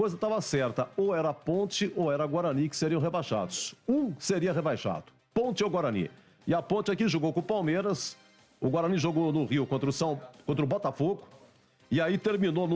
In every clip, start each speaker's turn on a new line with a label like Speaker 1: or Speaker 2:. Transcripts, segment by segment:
Speaker 1: coisa estava certa. Ou era Ponte ou era Guarani que seriam rebaixados. Um seria rebaixado. Ponte ou Guarani. E a Ponte aqui jogou com o Palmeiras. O Guarani jogou no Rio contra o Botafogo. E aí terminou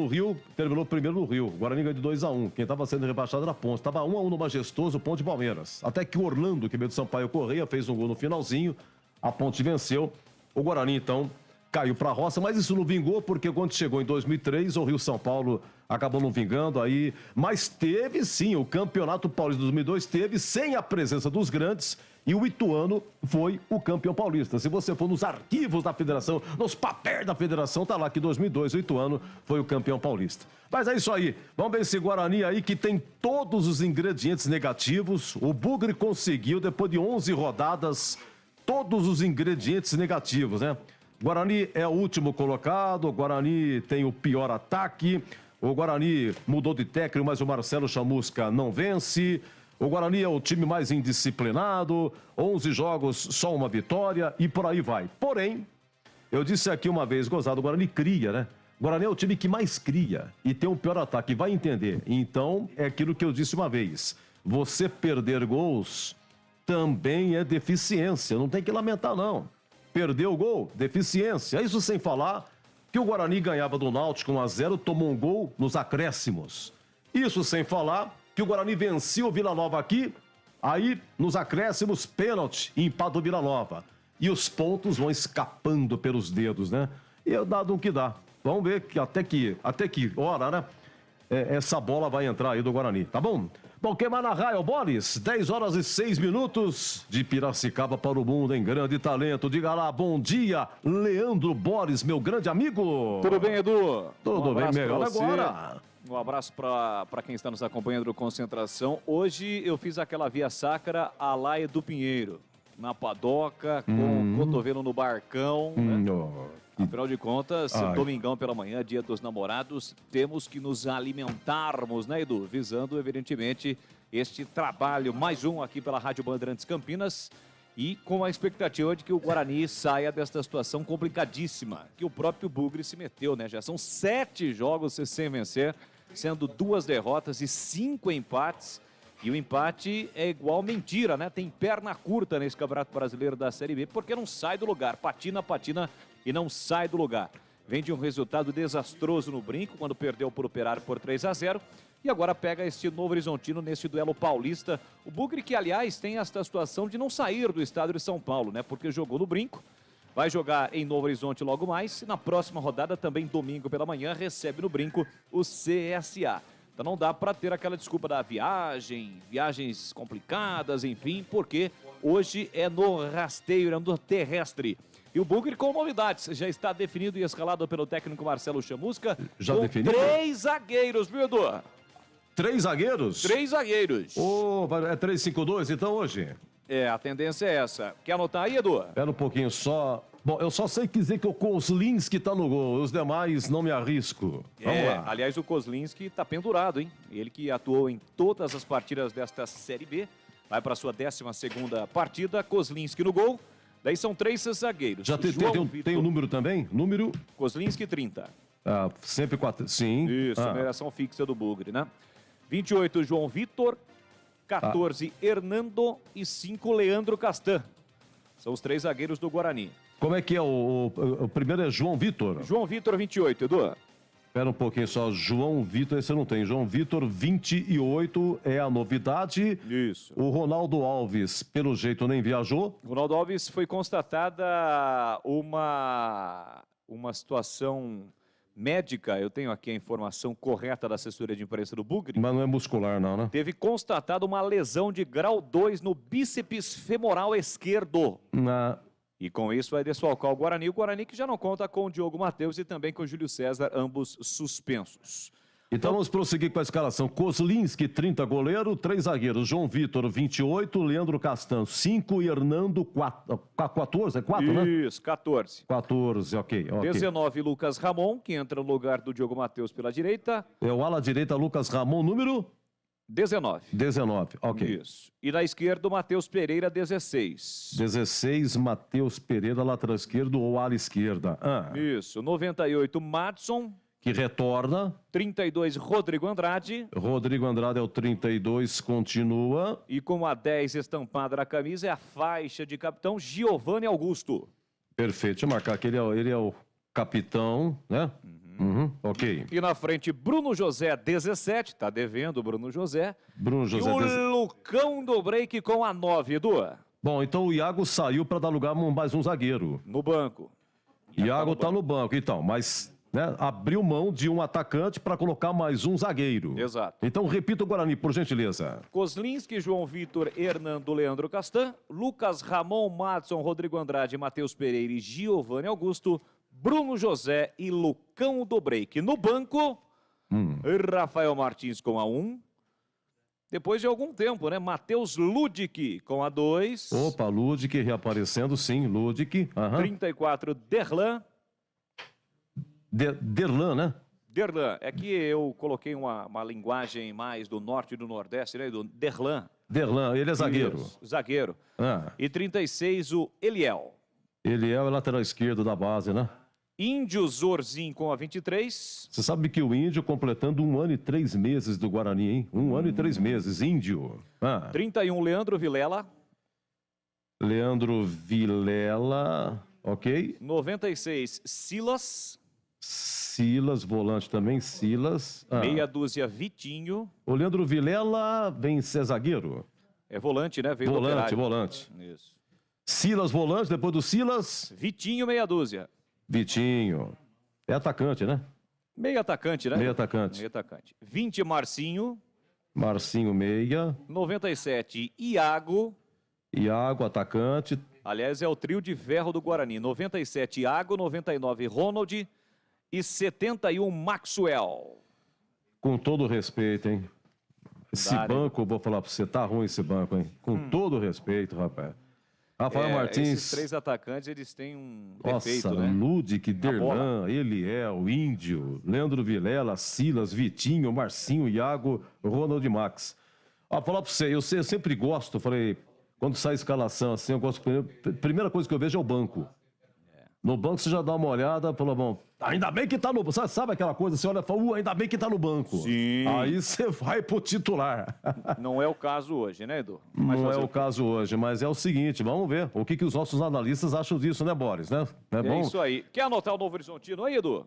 Speaker 1: primeiro no Rio. O Guarani ganhou de 2-1. Quem estava sendo rebaixado era a Ponte. Estava 1-1 no majestoso Ponte e Palmeiras. Até que o Orlando, que veio do Sampaio Correia, fez um gol no finalzinho. A Ponte venceu. O Guarani, então, caiu para a roça. Mas isso não vingou, porque quando chegou em 2003, o Rio-São Paulo acabou não vingando aí. Mas teve, sim, o Campeonato Paulista de 2002 teve, sem a presença dos grandes. E o Ituano foi o campeão paulista. Se você for nos arquivos da federação, nos papéis da federação, tá lá que em 2002 o Ituano foi o campeão paulista. Mas é isso aí. Vamos ver esse Guarani aí que tem todos os ingredientes negativos. O Bugre conseguiu, depois de 11 rodadas, todos os ingredientes negativos, né? Guarani é o último colocado, o Guarani tem o pior ataque, o Guarani mudou de técnico, mas o Marcelo Chamusca não vence. O Guarani é o time mais indisciplinado, 11 jogos, só uma vitória e por aí vai. Porém, eu disse aqui uma vez, gozado, o Guarani cria, né? O Guarani é o time que mais cria e tem o pior ataque, vai entender. Então, é aquilo que eu disse uma vez, você perder gols também é deficiência, não tem que lamentar não. Perdeu o gol, deficiência. Isso sem falar que o Guarani ganhava do Náutico 1-0, tomou um gol nos acréscimos. Isso sem falar que o Guarani venceu o Vila Nova aqui, aí nos acréscimos, pênalti e empate do Vila Nova. E os pontos vão escapando pelos dedos, né? E é dado o que dá. Vamos ver que até que hora, né? Essa bola vai entrar aí do Guarani, tá bom? Bom, quem mais na raia, Boris? 10 horas e 6 minutos de Piracicaba para o mundo em grande talento. Diga lá, bom dia, Leandro Boris, meu grande amigo.
Speaker 2: Tudo bem, Edu?
Speaker 1: Tudo bem, melhor agora.
Speaker 2: Um abraço para quem está nos acompanhando do Concentração. Hoje eu fiz aquela via sacra à la Edu Pinheiro, na padoca, com o cotovelo no barcão, né? Afinal de contas, domingão pela manhã, dia dos namorados, temos que nos alimentarmos, né, Edu? Visando, evidentemente, este trabalho, mais um aqui pela Rádio Bandeirantes Campinas, e com a expectativa de que o Guarani saia desta situação complicadíssima, que o próprio Bugre se meteu, né? Já são 7 jogos sem vencer, sendo 2 derrotas e 5 empates. E o empate é igual mentira, né? Tem perna curta nesse Campeonato Brasileiro da Série B, porque não sai do lugar. Patina e não sai do lugar. Vem de um resultado desastroso no Brinco, quando perdeu por Operário por 3-0. E agora pega este Novo Horizontino neste duelo paulista. O Bugre que, aliás, tem esta situação de não sair do estado de São Paulo, né? Porque jogou no Brinco, vai jogar em Novo Horizonte logo mais. E na próxima rodada, também domingo pela manhã, recebe no Brinco o CSA. Então não dá para ter aquela desculpa da viagens complicadas, enfim, porque hoje é no rasteiro, é no terrestre. E o Bugre com novidades, já está definido e escalado pelo técnico Marcelo Chamusca.
Speaker 1: Já
Speaker 2: com
Speaker 1: definido?
Speaker 2: 3 zagueiros, viu, Edu?
Speaker 1: 3 zagueiros?
Speaker 2: 3 zagueiros.
Speaker 1: É 3-5-2 então hoje?
Speaker 2: A tendência é essa. Quer anotar aí, Edu?
Speaker 1: Espera um pouquinho só. Bom, eu só sei dizer que o Kozlinski tá no gol, os demais não me arrisco. Vamos lá.
Speaker 2: Aliás, o Kozlinski tá pendurado, hein? Ele que atuou em todas as partidas desta Série B, vai para sua 12ª partida, Kozlinski no gol. Daí são 3 zagueiros.
Speaker 1: Já tem o número também? Número?
Speaker 2: Kozlinski 30.
Speaker 1: Sempre 4. Sim.
Speaker 2: Isso, numeração fixa do Bugre, né? 28, João Vitor. 14, Hernando. E 5, Leandro Castan. São os 3 zagueiros do Guarani.
Speaker 1: Como é que é o primeiro é João Vitor?
Speaker 2: João Vitor, 28, Edu.
Speaker 1: Espera um pouquinho só, João Vitor, esse não tem. João Vitor, 28 é a novidade.
Speaker 2: Isso.
Speaker 1: O Ronaldo Alves, pelo jeito, nem viajou.
Speaker 2: Ronaldo Alves foi constatada uma situação médica, eu tenho aqui a informação correta da assessoria de imprensa do Bugre.
Speaker 1: Mas não é muscular não, né?
Speaker 2: Teve constatado uma lesão de grau 2 no bíceps femoral esquerdo. E com isso vai desfalcar o Guarani que já não conta com o Diogo Matheus e também com o Júlio César, ambos suspensos.
Speaker 1: Então vamos prosseguir com a escalação. Kozlinski, 30, goleiro, 3 zagueiros. João Vitor, 28, Leandro Castan, 5 e Hernando, 14, é 4, né?
Speaker 2: Isso, 14.
Speaker 1: 14, ok.
Speaker 2: 19, Lucas Ramon, que entra no lugar do Diogo Matheus pela direita.
Speaker 1: É o ala direita, Lucas Ramon, número?
Speaker 2: 19.
Speaker 1: 19, ok.
Speaker 2: Isso. E na esquerda, o Matheus Pereira, 16.
Speaker 1: 16, Matheus Pereira, lateral esquerdo ou ala esquerda.
Speaker 2: Isso. 98, Madson.
Speaker 1: que retorna.
Speaker 2: 32, Rodrigo Andrade.
Speaker 1: Rodrigo Andrade é o 32, continua.
Speaker 2: E com a 10 estampada na camisa é a faixa de capitão Giovanni Augusto.
Speaker 1: Perfeito, deixa eu marcar que ele é o capitão, né? Ok.
Speaker 2: E na frente, Bruno José, 17, tá devendo o Bruno José.
Speaker 1: Bruno José.
Speaker 2: E o Lucão do Break com a 9, Edu.
Speaker 1: Bom, então o Iago saiu para dar lugar a mais um zagueiro.
Speaker 2: No banco.
Speaker 1: Iago tá no banco, então, mas né, abriu mão de um atacante para colocar mais um zagueiro.
Speaker 2: Exato.
Speaker 1: Então repita o Guarani, por gentileza.
Speaker 2: Kozlinski, João Vitor, Hernando, Leandro Castan, Lucas, Ramon, Madson, Rodrigo Andrade, Matheus Pereira e Giovanni Augusto, Bruno José e Lucão do Break. No banco, Rafael Martins com a 1. Depois de algum tempo, né? Matheus Ludic com a 2.
Speaker 1: Opa, Ludic reaparecendo, sim, Ludic.
Speaker 2: 34, Derlan.
Speaker 1: Derlan, né?
Speaker 2: Derlan. É que eu coloquei uma linguagem mais do norte e do nordeste, né? Do Derlan.
Speaker 1: Derlan, ele é zagueiro.
Speaker 2: Isso, zagueiro. E 36, o Eliel.
Speaker 1: Eliel é lateral esquerdo da base, né?
Speaker 2: Índio Zorzin com a 23.
Speaker 1: Você sabe que o Índio completando 1 ano e 3 meses do Guarani, hein? 1 ano e 3 meses, Índio.
Speaker 2: 31, Leandro Vilela.
Speaker 1: Leandro Vilela, ok.
Speaker 2: 96, Silas.
Speaker 1: Silas, volante também, Silas.
Speaker 2: Meia dúzia, Vitinho.
Speaker 1: O Leandro Vilela vem ser zagueiro?
Speaker 2: É volante, né? Veio
Speaker 1: volante.
Speaker 2: Isso.
Speaker 1: Silas, volante, depois do Silas.
Speaker 2: Vitinho, meia dúzia.
Speaker 1: Vitinho. É atacante, né?
Speaker 2: Meio atacante, né?
Speaker 1: Meio atacante.
Speaker 2: 20, Marcinho.
Speaker 1: Marcinho, meia.
Speaker 2: 97, Iago.
Speaker 1: Iago, atacante.
Speaker 2: Aliás, é o trio de ferro do Guarani. 97, Iago. 99, Ronald. E 71, Maxwell.
Speaker 1: Com todo respeito, hein? Esse banco, eu vou falar pra você, tá ruim esse banco, hein? Com todo respeito, rapaz. Rafael Martins.
Speaker 2: Esses 3 atacantes, eles têm um defeito,
Speaker 1: Nossa,
Speaker 2: né?
Speaker 1: Ludic, Derlan, Eliel, Índio, Leandro Vilela, Silas, Vitinho, Marcinho, Iago, Ronald Max. Falar pra você, eu sempre gosto, falei, quando sai a escalação assim, eu gosto, primeira coisa que eu vejo é o banco. No banco você já dá uma olhada, fala, bom, ainda bem que tá no banco. Sabe aquela coisa, você olha e fala, ainda bem que tá no banco.
Speaker 2: Sim.
Speaker 1: Aí você vai pro titular.
Speaker 2: Não é o caso hoje, né, Edu?
Speaker 1: Não é o caso hoje, mas é o seguinte, vamos ver o que os nossos analistas acham disso, né, Boris? Né?
Speaker 2: É isso aí. Quer anotar o Novo Horizontino aí, Edu?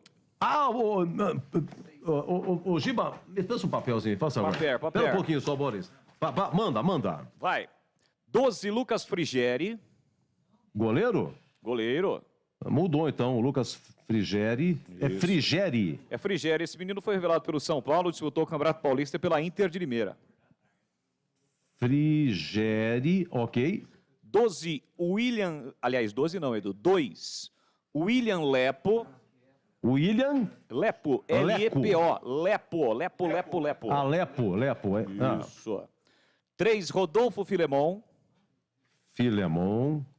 Speaker 1: Ô, Giba, me peça um papelzinho, faça agora.
Speaker 2: Papel.
Speaker 1: Espera um pouquinho só, Boris. Manda.
Speaker 2: Vai. 12, Lucas Frigeri.
Speaker 1: Goleiro?
Speaker 2: Goleiro.
Speaker 1: Mudou, então, o Lucas Frigeri. Isso. É Frigeri?
Speaker 2: É Frigeri. Esse menino foi revelado pelo São Paulo, disputou o Campeonato Paulista pela Inter de Limeira.
Speaker 1: Frigeri, ok.
Speaker 2: 12, William... Aliás, 12 não, Edu. 2, William Lepo.
Speaker 1: William?
Speaker 2: Lepo, L-E-P-O. Lepo.
Speaker 1: Lepo.
Speaker 2: Isso. 3, Rodolfo Filemon.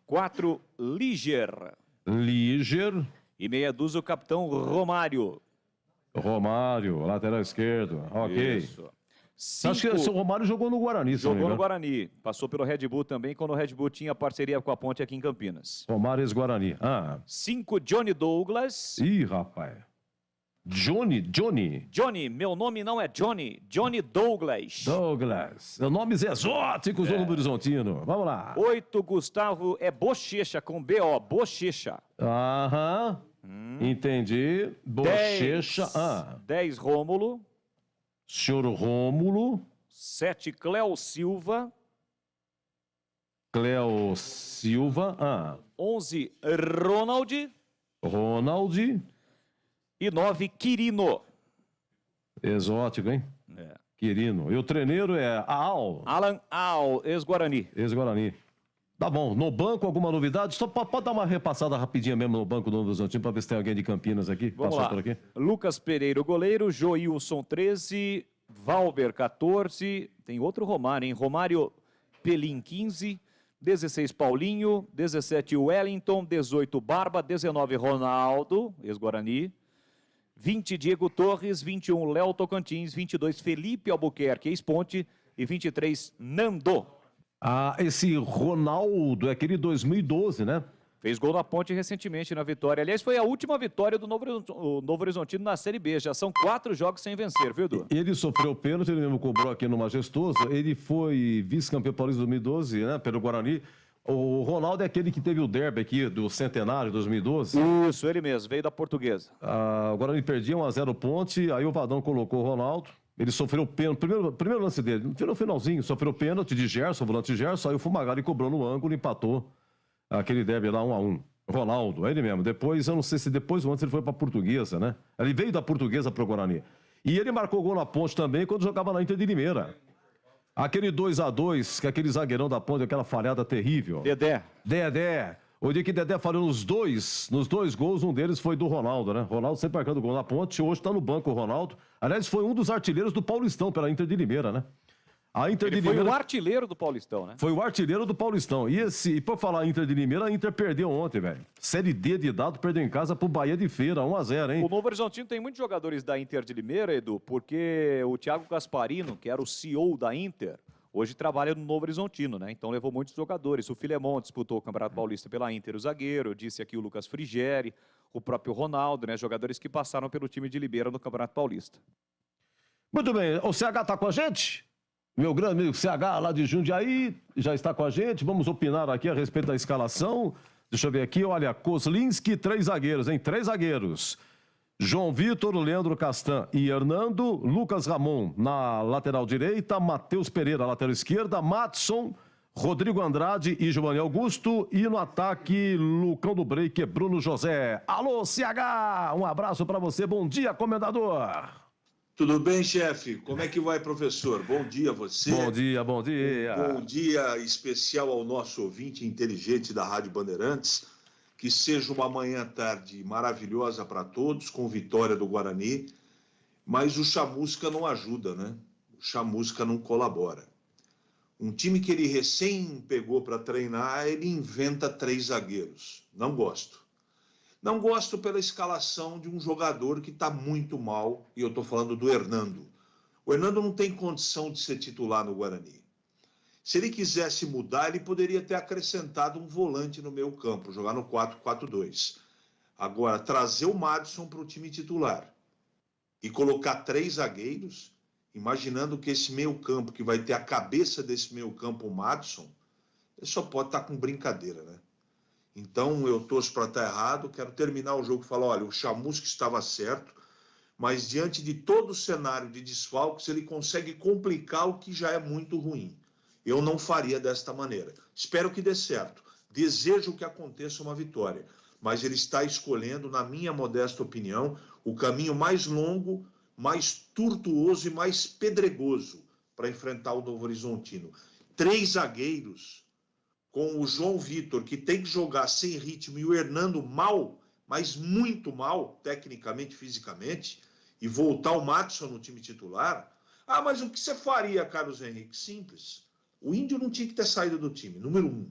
Speaker 2: 4, Liger. E meia dúzia, o capitão Romário.
Speaker 1: Lateral esquerdo. Ok.
Speaker 2: Isso.
Speaker 1: 5... Acho que o Romário jogou no Guarani.
Speaker 2: Jogou no Guarani. Passou pelo Red Bull também, quando o Red Bull tinha parceria com a Ponte aqui em Campinas.
Speaker 1: Romário ex-Guarani.
Speaker 2: 5, Johnny Douglas.
Speaker 1: Ih, rapaz. Johnny,
Speaker 2: meu nome não é Johnny. Johnny Douglas.
Speaker 1: Nomes exóticos do Novo Horizontino. Vamos lá.
Speaker 2: 8, Gustavo é Bochecha, com B-O, Bochecha.
Speaker 1: Entendi. Bochecha.
Speaker 2: 10, Rômulo.
Speaker 1: Senhor Rômulo.
Speaker 2: 7, Cléo Silva. 11, Ronald. E 9, Quirino.
Speaker 1: Exótico, hein? Quirino. E o treineiro é
Speaker 2: Alan Al, ex-Guarani.
Speaker 1: Tá bom. No banco, alguma novidade? Só pode dar uma repassada rapidinha mesmo no banco do Novo Horizontino para ver se tem alguém de Campinas aqui.
Speaker 2: Vamos lá.
Speaker 1: Por aqui.
Speaker 2: Lucas Pereira, o goleiro. Joilson, 13. Valber, 14. Tem outro Romário, hein? Romário Pelim, 15. 16, Paulinho. 17, Wellington. 18, Barba. 19, Ronaldo, ex-Guarani. 20, Diego Torres. 21, Léo Tocantins. 22, Felipe Albuquerque, ex-Ponte. E 23, Nando.
Speaker 1: Esse Ronaldo é aquele 2012, né?
Speaker 2: Fez gol na Ponte recentemente na vitória. Aliás, foi a última vitória do Novo Horizontino na Série B. Já são 4 jogos sem vencer, viu, Edu?
Speaker 1: Ele sofreu pênalti, ele mesmo cobrou aqui no Majestoso. Ele foi vice-campeão paulista 2012, né, pelo Guarani. O Ronaldo é aquele que teve o derby aqui do Centenário 2012.
Speaker 2: Isso, ele mesmo, veio da Portuguesa.
Speaker 1: O Guarani perdia 1-0 Ponte, aí o Vadão colocou o Ronaldo. Ele sofreu pênalti, primeiro lance dele, no finalzinho, sofreu pênalti de Gerson, volante de Gerson, aí o Fumagalli cobrou no ângulo e empatou aquele derby lá 1-1. Ronaldo, é ele mesmo. Depois, eu não sei se depois ou antes ele foi pra Portuguesa, né? Ele veio da Portuguesa pro Guarani. E ele marcou gol na Ponte também quando jogava na Inter de Limeira. Aquele 2-2, que aquele zagueirão da Ponte, aquela falhada terrível. Dedé. O dia que Dedé falhou nos dois gols, um deles foi do Ronaldo, né? Ronaldo sempre marcando gol na Ponte, hoje tá no banco o Ronaldo. Aliás, foi um dos artilheiros do Paulistão pela Inter de Limeira, né? A Inter
Speaker 2: Ele
Speaker 1: de Limeira
Speaker 2: foi o artilheiro do Paulistão, né?
Speaker 1: foi o artilheiro do Paulistão. E por falar Inter de Limeira, a Inter perdeu ontem, velho. Série D de dado, perdeu em casa pro Bahia de Feira, 1-0, hein?
Speaker 2: O Novo Horizontino tem muitos jogadores da Inter de Limeira, Edu, porque o Thiago Gasparino, que era o CEO da Inter, hoje trabalha no Novo Horizontino, né? Então levou muitos jogadores. O Filemon disputou o Campeonato Paulista pela Inter, o zagueiro. Eu disse aqui o Lucas Frigeri, o próprio Ronaldo, né? Jogadores que passaram pelo time de Limeira no Campeonato Paulista.
Speaker 1: Muito bem, o CH tá com a gente? Meu grande amigo CH lá de Jundiaí já está com a gente. Vamos opinar aqui a respeito da escalação. Deixa eu ver aqui, olha, Kozlinski, 3 zagueiros, hein? 3 zagueiros. João Vitor, Leandro Castan e Hernando, Lucas Ramon na lateral direita, Matheus Pereira, lateral esquerda, Matson, Rodrigo Andrade e Giovanni Augusto. E no ataque, Lucão do Break, Bruno José. Alô, CH! Um abraço para você. Bom dia, comendador.
Speaker 3: Tudo bem, chefe? Como é que vai, professor? Bom dia a você.
Speaker 1: Bom dia, bom dia.
Speaker 3: Bom dia especial ao nosso ouvinte inteligente da Rádio Bandeirantes. Que seja uma manhã-tarde maravilhosa para todos, com vitória do Guarani. Mas o chamusca não ajuda, né? O chamusca não colabora. Um time que ele recém pegou para treinar, ele inventa 3 zagueiros. Não gosto. Não gosto pela escalação de um jogador que está muito mal, e eu estou falando do Hernando. O Hernando não tem condição de ser titular no Guarani. Se ele quisesse mudar, ele poderia ter acrescentado um volante no meio campo, jogar no 4-4-2. Agora, trazer o Madison para o time titular e colocar 3 zagueiros, imaginando que esse meio campo, que vai ter a cabeça desse meio campo, o Madison, ele só pode estar com brincadeira, né? Então, eu torço para estar errado, quero terminar o jogo e falar, olha, o Chamusca estava certo, mas diante de todo o cenário de desfalques, ele consegue complicar o que já é muito ruim. Eu não faria desta maneira. Espero que dê certo. Desejo que aconteça uma vitória, mas ele está escolhendo, na minha modesta opinião, o caminho mais longo, mais tortuoso e mais pedregoso para enfrentar o Novo Horizontino. 3 zagueiros, com o João Vitor, que tem que jogar sem ritmo, e o Hernando mal, mas muito mal, tecnicamente, fisicamente, e voltar o Madison no time titular. Ah, mas o que você faria, Carlos Henrique? Simples. O Índio não tinha que ter saído do time, número 1.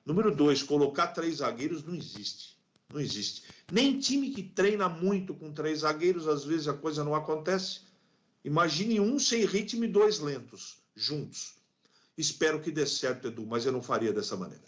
Speaker 3: Número 2, colocar 3 zagueiros não existe. Não existe. Nem time que treina muito com 3 zagueiros, às vezes a coisa não acontece. Imagine um sem ritmo e 2 lentos, juntos. Espero que dê certo, Edu, mas eu não faria dessa maneira.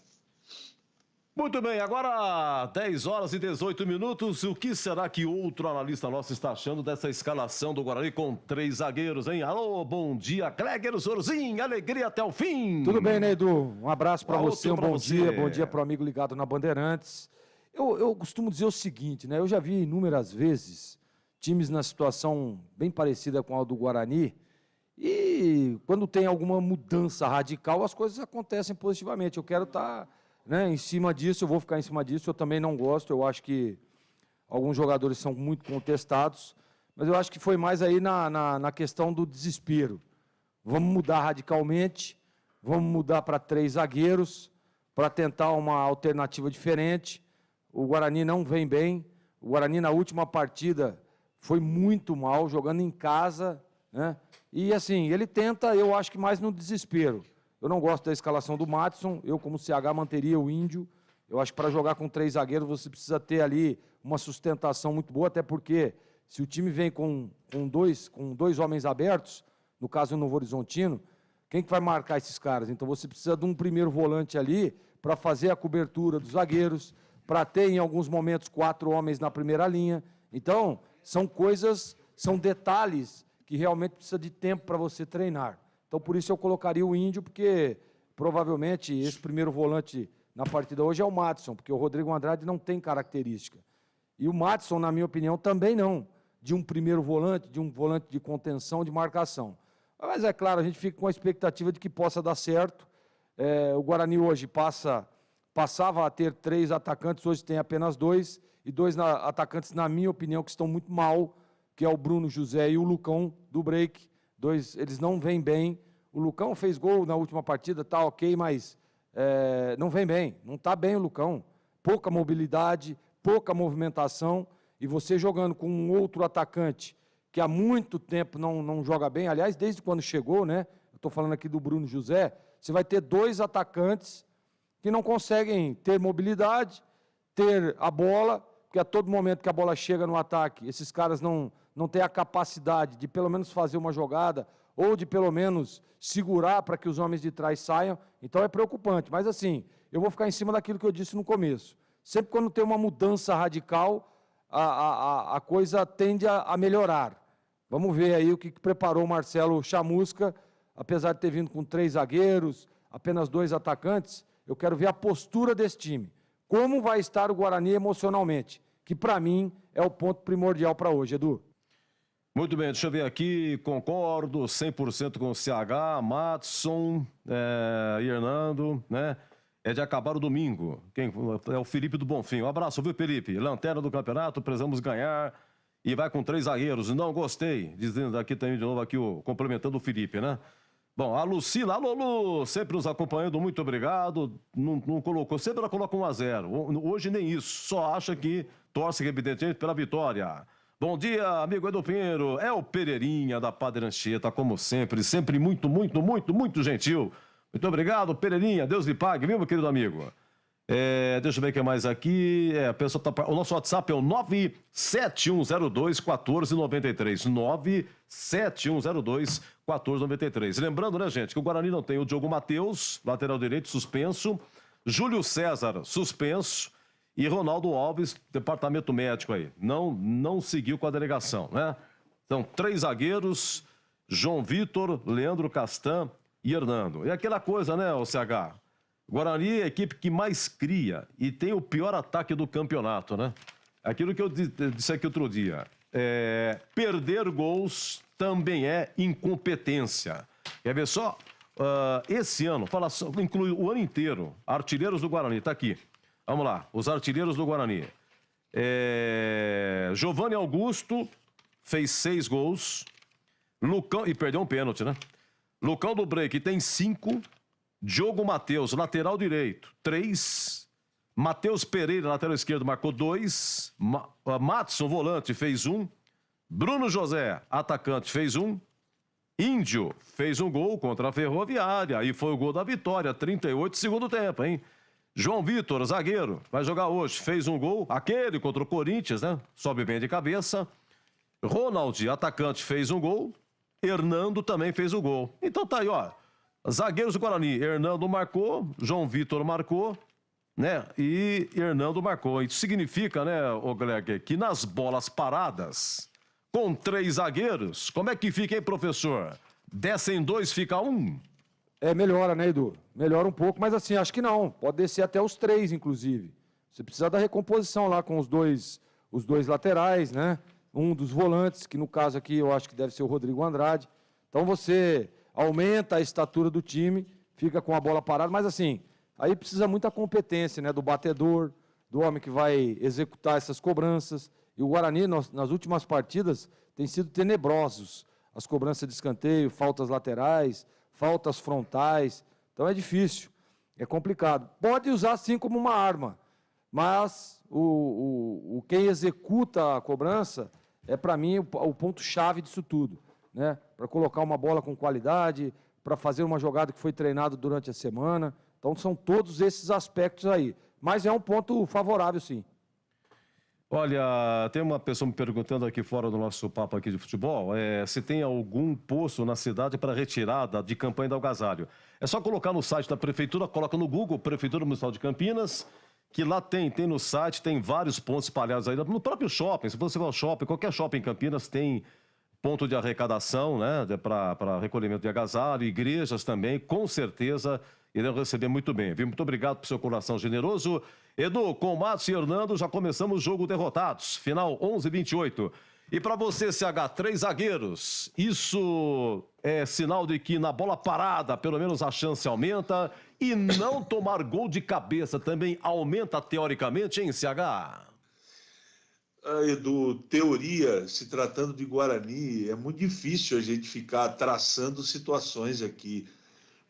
Speaker 1: Muito bem, agora 10 horas e 18 minutos. O que será que outro analista nosso está achando dessa escalação do Guarani com 3 zagueiros, hein? Alô, bom dia, Cléger Zorzin, alegria até o fim.
Speaker 4: Tudo bem, né, Edu? Um abraço para você,
Speaker 1: pra
Speaker 4: bom
Speaker 1: você.
Speaker 4: dia. Bom dia para o amigo ligado na Bandeirantes. Eu costumo dizer o seguinte, né? Eu já vi inúmeras vezes times na situação bem parecida com a do Guarani, e quando tem alguma mudança radical, as coisas acontecem positivamente. Eu quero estar, né, em cima disso, eu vou ficar em cima disso. Eu também não gosto, eu acho que alguns jogadores são muito contestados, mas eu acho que foi mais aí na questão do desespero. Vamos mudar radicalmente, vamos mudar para 3 zagueiros, para tentar uma alternativa diferente. O Guarani não vem bem, o Guarani na última partida foi muito mal, jogando em casa, né? E assim, ele tenta, eu acho que mais no desespero. Eu não gosto da escalação do Madison, eu como CH manteria o Índio. Eu acho que para jogar com 3 zagueiros você precisa ter ali uma sustentação muito boa, até porque se o time vem com dois homens abertos, no caso do Novo Horizontino, quem que vai marcar esses caras? Então você precisa de um primeiro volante ali para fazer a cobertura dos zagueiros, para ter, em alguns momentos, 4 homens na primeira linha. Então, são coisas, são detalhes que realmente precisa de tempo para você treinar. Então, por isso eu colocaria o Índio, porque provavelmente esse primeiro volante na partida hoje é o Madison, porque o Rodrigo Andrade não tem característica. E o Madison, na minha opinião, também não, de um primeiro volante, de um volante de contenção, de marcação. Mas é claro, a gente fica com a expectativa de que possa dar certo. O Guarani hoje passava a ter 3 atacantes, hoje tem apenas 2, e 2 atacantes, na minha opinião, que estão muito mal, que é o Bruno José e o Lucão, do Break. Eles não vêm bem. O Lucão fez gol na última partida, tá ok, mas não vem bem. Não está bem o Lucão. Pouca mobilidade, pouca movimentação, e você jogando com um outro atacante que há muito tempo não joga bem, aliás, desde quando chegou, né? Eu estou falando aqui do Bruno José, você vai ter 2 atacantes que não conseguem ter mobilidade, ter a bola, porque a todo momento que a bola chega no ataque, esses caras não têm a capacidade de pelo menos fazer uma jogada, ou de pelo menos segurar para que os homens de trás saiam. Então é preocupante. Mas assim, eu vou ficar em cima daquilo que eu disse no começo. Sempre quando tem uma mudança radical, a coisa tende a melhorar. Vamos ver aí o que preparou o Marcelo Chamusca, apesar de ter vindo com 3 zagueiros, apenas 2 atacantes. Eu quero ver a postura desse time. Como vai estar o Guarani emocionalmente, que para mim é o ponto primordial para hoje, Edu.
Speaker 1: Muito bem, deixa eu ver aqui, concordo 100% com o CH, Madson e Hernando, né? É de acabar o domingo. Quem é o Felipe do Bonfim. Um abraço, viu, Felipe? Lanterna do campeonato, precisamos ganhar. E vai com 3 zagueiros. Não gostei. Dizendo aqui também de novo, aqui, complementando o Felipe, né? Bom, a Lucila, alô, Lu, sempre nos acompanhando, muito obrigado. Não colocou, sempre ela coloca 1-0. Hoje nem isso, só acha que torce, evidentemente, pela vitória. Bom dia, amigo Edu Pinheiro. É o Pereirinha da Padre Anchieta, como sempre muito gentil. Muito obrigado, Pereirinha. Deus lhe pague, viu, meu querido amigo? Deixa eu ver o que mais aqui. A pessoa o nosso WhatsApp é o 97102-1493. 97102-1493. Lembrando, né, gente, que o Guarani não tem o Diogo Matheus, lateral direito, suspenso. Júlio César, suspenso. E Ronaldo Alves, departamento médico aí. Não seguiu com a delegação, né? Então, 3 zagueiros, João Vitor, Leandro Castan e Hernando. E aquela coisa, né, o CH? Guarani é a equipe que mais cria e tem o pior ataque do campeonato, né? Aquilo que eu disse aqui outro dia. Perder gols também é incompetência. Quer ver só? Esse ano, inclui o ano inteiro, artilheiros do Guarani, tá aqui. Vamos lá, os artilheiros do Guarani. Giovanni Augusto fez 6 gols. Lucão, e perdeu um pênalti, né? Lucão do Break tem 5. Diogo Matheus, lateral direito, 3. Matheus Pereira, lateral esquerdo, marcou 2. Madson, volante, fez 1. Bruno José, atacante, fez 1. Índio fez um gol contra a Ferroviária. E foi o gol da vitória, 38, segundo tempo, hein? João Vitor, zagueiro, vai jogar hoje, fez um gol. Aquele contra o Corinthians, né? Sobe bem de cabeça. Ronald, atacante, fez um gol. Hernando também fez o gol. Então tá aí, ó. Zagueiros do Guarani. Hernando marcou, João Vitor marcou, né? E Hernando marcou. Isso significa, né, ô Gleg, que nas bolas paradas, com 3 zagueiros, como é que fica, hein, professor? Descem 2, fica 1?
Speaker 4: Melhora, né, Edu? Melhora um pouco, mas assim, acho que não. Pode descer até os 3, inclusive. Você precisa da recomposição lá com os dois laterais, né? Um dos volantes, que no caso aqui eu acho que deve ser o Rodrigo Andrade. Então você aumenta a estatura do time, fica com a bola parada, mas assim, aí precisa muita competência, né? Do batedor, do homem que vai executar essas cobranças. E o Guarani, nas últimas partidas, tem sido tenebrosos. As cobranças de escanteio, faltas laterais, faltas frontais. Então é difícil, é complicado. Pode usar sim como uma arma, mas quem executa a cobrança é, para mim, o ponto-chave disso tudo, né? Para colocar uma bola com qualidade, para fazer uma jogada que foi treinada durante a semana. Então são todos esses aspectos aí. Mas é um ponto favorável, sim.
Speaker 1: Olha, tem uma pessoa me perguntando aqui fora do nosso papo aqui de futebol, se tem algum posto na cidade para retirada de campanha do agasalho. É só colocar no site da prefeitura, coloca no Google, Prefeitura Municipal de Campinas, que lá tem no site, tem vários pontos espalhados aí, no próprio shopping. Se você for ao shopping, qualquer shopping em Campinas tem ponto de arrecadação, né, para recolhimento de agasalho, igrejas também, com certeza irão receber muito bem, viu? Muito obrigado por seu coração generoso. Edu, com Matos e Hernando, já começamos o jogo derrotados, final 11-28. E para você, CH, 3 zagueiros, isso é sinal de que na bola parada, pelo menos a chance aumenta, e não tomar gol de cabeça também aumenta teoricamente, hein, CH?
Speaker 3: Edu, teoria, se tratando de Guarani, é muito difícil a gente ficar traçando situações aqui.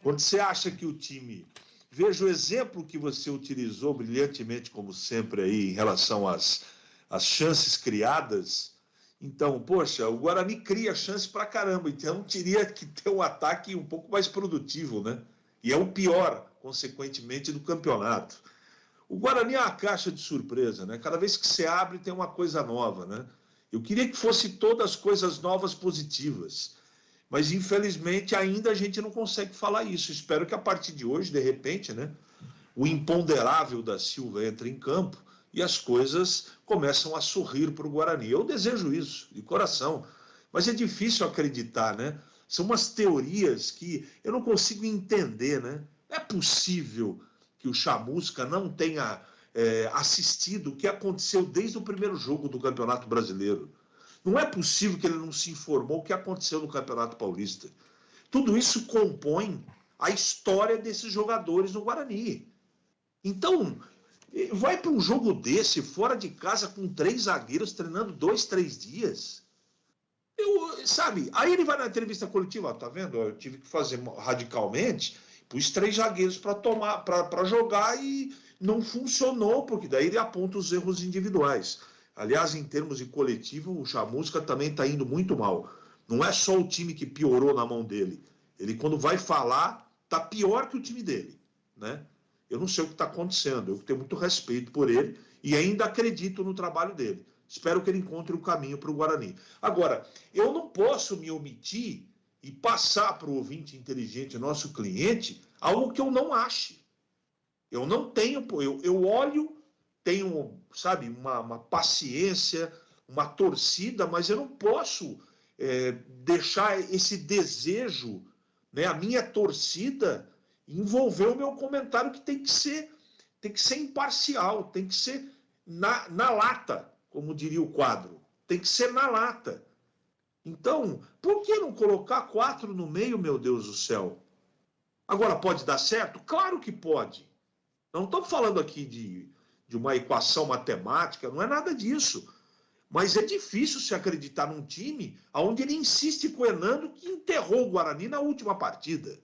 Speaker 3: Quando você acha que o time... Veja o exemplo que você utilizou brilhantemente, como sempre, aí, em relação às chances criadas. Então, poxa, o Guarani cria chance pra caramba, então teria que ter um ataque um pouco mais produtivo, né? E é o pior, consequentemente, do campeonato. O Guarani é uma caixa de surpresa, né? Cada vez que você abre tem uma coisa nova, né? Eu queria que fosse todas coisas novas positivas, mas infelizmente ainda a gente não consegue falar isso. Espero que a partir de hoje, de repente, né, o imponderável da Silva entre em campo e as coisas começam a sorrir para o Guarani. Eu desejo isso, de coração, mas é difícil acreditar, né? São umas teorias que eu não consigo entender, né? É possível que o Chamusca não tenha assistido o que aconteceu desde o primeiro jogo do Campeonato Brasileiro. Não é possível que ele não se informou o que aconteceu no Campeonato Paulista. Tudo isso compõe a história desses jogadores no Guarani. Então, vai para um jogo desse, fora de casa, com 3 zagueiros, treinando 2, 3 dias. Sabe, aí ele vai na entrevista coletiva, tá vendo? Eu tive que fazer radicalmente, pus 3 zagueiros para jogar e não funcionou, porque daí ele aponta os erros individuais. Aliás, em termos de coletivo, o Chamusca também está indo muito mal. Não é só o time que piorou na mão dele. Ele, quando vai falar, está pior que o time dele, né? Eu não sei o que está acontecendo. Eu tenho muito respeito por ele e ainda acredito no trabalho dele. Espero que ele encontre o caminho para o Guarani. Agora, eu não posso me omitir e passar para o ouvinte inteligente, nosso cliente, algo que eu não ache. Eu não tenho... Eu olho, tenho, sabe, uma paciência, uma torcida, mas eu não posso deixar esse desejo, né, a minha torcida, envolver o meu comentário, que tem que ser imparcial, tem que ser na lata, como diria o quadro. Tem que ser na lata. Então, por que não colocar 4 no meio, meu Deus do céu? Agora, pode dar certo? Claro que pode. Não estamos falando aqui de uma equação matemática, não é nada disso. Mas é difícil se acreditar num time onde ele insiste com o Hernando, que enterrou o Guarani na última partida.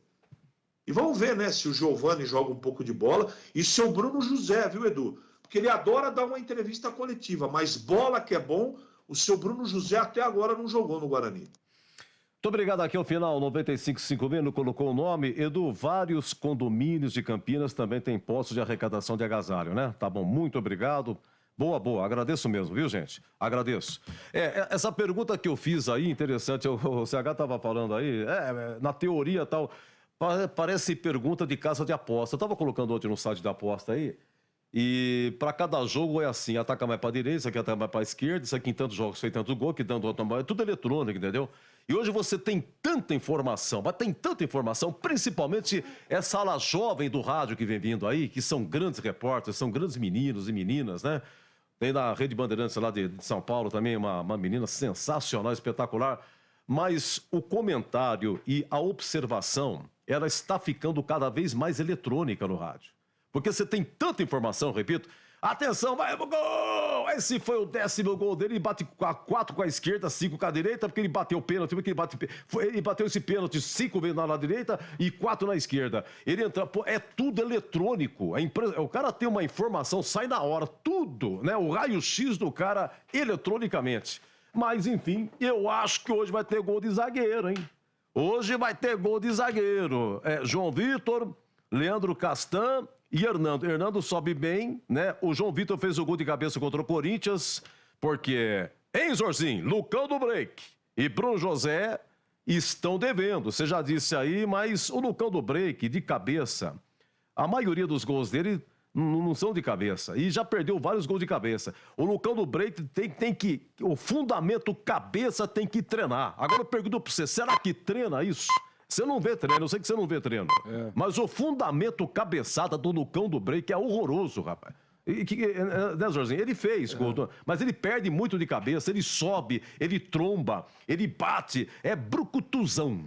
Speaker 3: E vamos ver, né, se o Giovani joga um pouco de bola e se o Bruno José, viu, Edu? Porque ele adora dar uma entrevista coletiva, mas bola que é bom, o seu Bruno José até agora não jogou no Guarani.
Speaker 1: Muito obrigado. Aqui ao final, 9556 colocou o nome. Edu, vários condomínios de Campinas também têm postos de arrecadação de agasalho, né? Tá bom, muito obrigado. Boa, agradeço mesmo, viu, gente? Agradeço. Essa pergunta que eu fiz aí, interessante, o CH estava falando aí, na teoria e tal, parece pergunta de casa de aposta. Eu estava colocando ontem no site da aposta aí, e para cada jogo é assim, ataca mais para a direita, isso aqui ataca mais para a esquerda, isso aqui em tantos jogos foi tanto gol, que tanto outro, é tudo eletrônico, entendeu? E hoje você tem tanta informação, mas tem tanta informação, principalmente essa ala jovem do rádio que vem vindo aí, que são grandes repórteres, são grandes meninos e meninas, né? Tem na Rede Bandeirantes lá de São Paulo também uma menina sensacional, espetacular. Mas o comentário e a observação, ela está ficando cada vez mais eletrônica no rádio. Porque você tem tanta informação, repito. Atenção, vai pro gol! Esse foi o 10º gol dele, ele bate 4 com a esquerda, 5 com a direita, porque ele bateu o pênalti, porque ele bateu esse pênalti 5 vezes na direita e 4 na esquerda. Ele entra, é tudo eletrônico. O cara tem uma informação, sai na hora, tudo, né? O raio-x do cara eletronicamente. Mas, enfim, eu acho que hoje vai ter gol de zagueiro, hein? Hoje vai ter gol de zagueiro. João Vitor, Leandro Castan e Hernando. Hernando sobe bem, né? O João Vitor fez o gol de cabeça contra o Corinthians, porque, hein, Zorzinho? Lucão do Break e Bruno José estão devendo. Você já disse aí, mas o Lucão do Break, de cabeça, a maioria dos gols dele Não são de cabeça. E já perdeu vários gols de cabeça. O Lucão do Break tem que... O fundamento cabeça tem que treinar. Agora eu pergunto pra você, será que treina isso? Você não vê treino, eu sei que você não vê treino. Mas o fundamento cabeçada do Lucão do Break é horroroso, rapaz. Né, Jorginho? Ele fez, mas ele perde muito de cabeça, ele sobe, ele tromba, ele bate, é brucutuzão,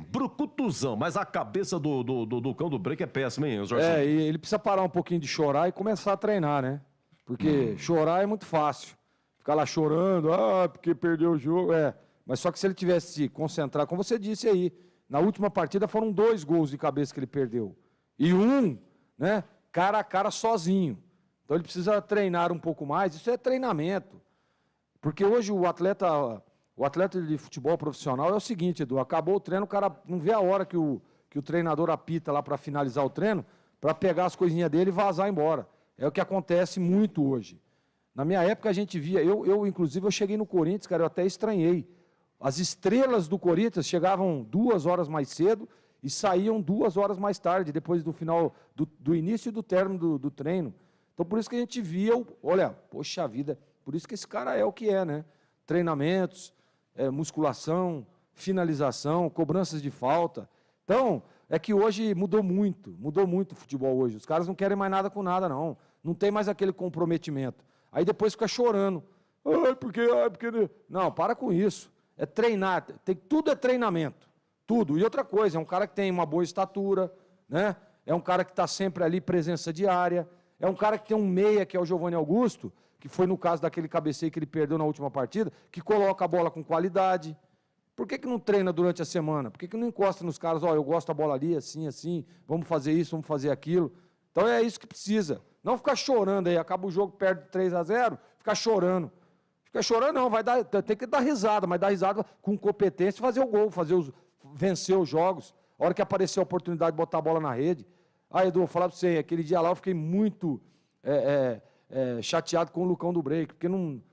Speaker 1: mas a cabeça do cão do Break é péssima, hein, Jorginho?
Speaker 4: E ele precisa parar um pouquinho de chorar e começar a treinar, né? Porque chorar é muito fácil, ficar lá chorando, porque perdeu o jogo, mas só que se ele tivesse se concentrar, como você disse aí, na última partida foram 2 gols de cabeça que ele perdeu, e né, cara a cara sozinho. Então ele precisa treinar um pouco mais, isso é treinamento. Porque hoje o atleta de futebol profissional é o seguinte, Edu, acabou o treino, o cara não vê a hora que o treinador apita lá para finalizar o treino, para pegar as coisinhas dele e vazar embora. É o que acontece muito hoje. Na minha época a gente via, inclusive eu cheguei no Corinthians, cara, eu até estranhei. As estrelas do Corinthians chegavam 2 horas mais cedo e saíam 2 horas mais tarde, depois do final, do início e do término do treino. Então, por isso que a gente via, olha, poxa vida, por isso que esse cara é o que é, né? Treinamentos, musculação, finalização, cobranças de falta. Então, é que hoje mudou muito o futebol hoje. Os caras não querem mais nada com nada, não. Não tem mais aquele comprometimento. Aí depois fica chorando. Porque... Não, para com isso. É treinar, tudo é treinamento. Tudo. E outra coisa, é um cara que tem uma boa estatura, né? É um cara que está sempre ali, presença diária. É um cara que tem um meia, que é o Giovanni Augusto, que foi no caso daquele cabeceio que ele perdeu na última partida, que coloca a bola com qualidade. Por que não treina durante a semana? Por que não encosta nos caras, eu gosto da bola ali, assim, vamos fazer isso, vamos fazer aquilo. Então é isso que precisa. Não ficar chorando aí, acaba o jogo, perde 3-0, ficar chorando. Ficar chorando não, tem que dar risada, mas dar risada com competência e fazer o gol, vencer os jogos. A hora que aparecer a oportunidade de botar a bola na rede. Edu, vou falar para você, aquele dia lá eu fiquei muito chateado com o Lucão do Break, porque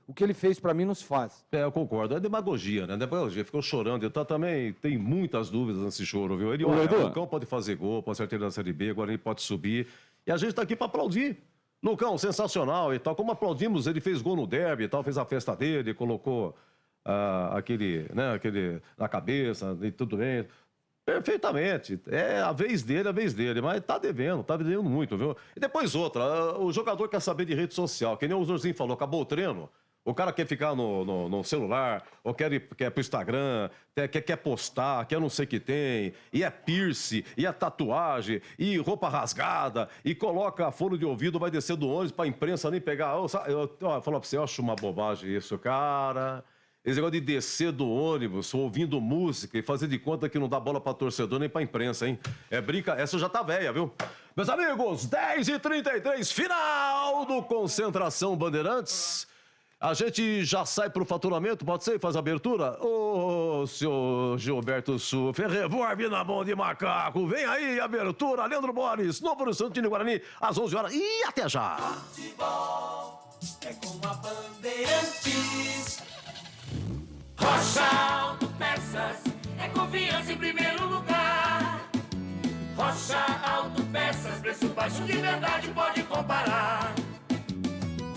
Speaker 4: o que ele fez para mim não se faz.
Speaker 1: Eu concordo, é demagogia, né? Demagogia, ficou chorando, também tem muitas dúvidas nesse choro, viu? O Lucão pode fazer gol, pode ser na Série B, agora ele pode subir, e a gente está aqui para aplaudir. Lucão, sensacional e tal, como aplaudimos, ele fez gol no derby e tal, fez a festa dele, colocou aquele na cabeça e tudo bem. Perfeitamente. É a vez dele, mas tá devendo muito, viu? E depois outra, o jogador quer saber de rede social, que nem o Zorzinho falou, acabou o treino, o cara quer ficar no celular, ou quer pro Instagram, quer postar, quer não sei o que tem, e é piercing, e é tatuagem, e roupa rasgada, e coloca fone de ouvido, vai descer do ônibus pra imprensa nem pegar. Eu falo pra você, eu acho uma bobagem isso, cara. Esse negócio de descer do ônibus, ouvindo música e fazer de conta que não dá bola pra torcedor nem pra imprensa, hein? Essa já tá velha, viu? Meus amigos, 10h33, final do Concentração Bandeirantes. A gente já sai pro faturamento, pode ser? Faz a abertura? Ô, senhor Gilberto Sufer, revólver na mão de macaco. Vem aí, abertura, Leandro Boris, Novo Horizontino Guarani, às 11 horas e até já.
Speaker 5: Futebol é com a Bandeirantes. Rocha Autopeças é confiança em primeiro lugar. Rocha Autopeças, preço baixo de verdade, pode comparar.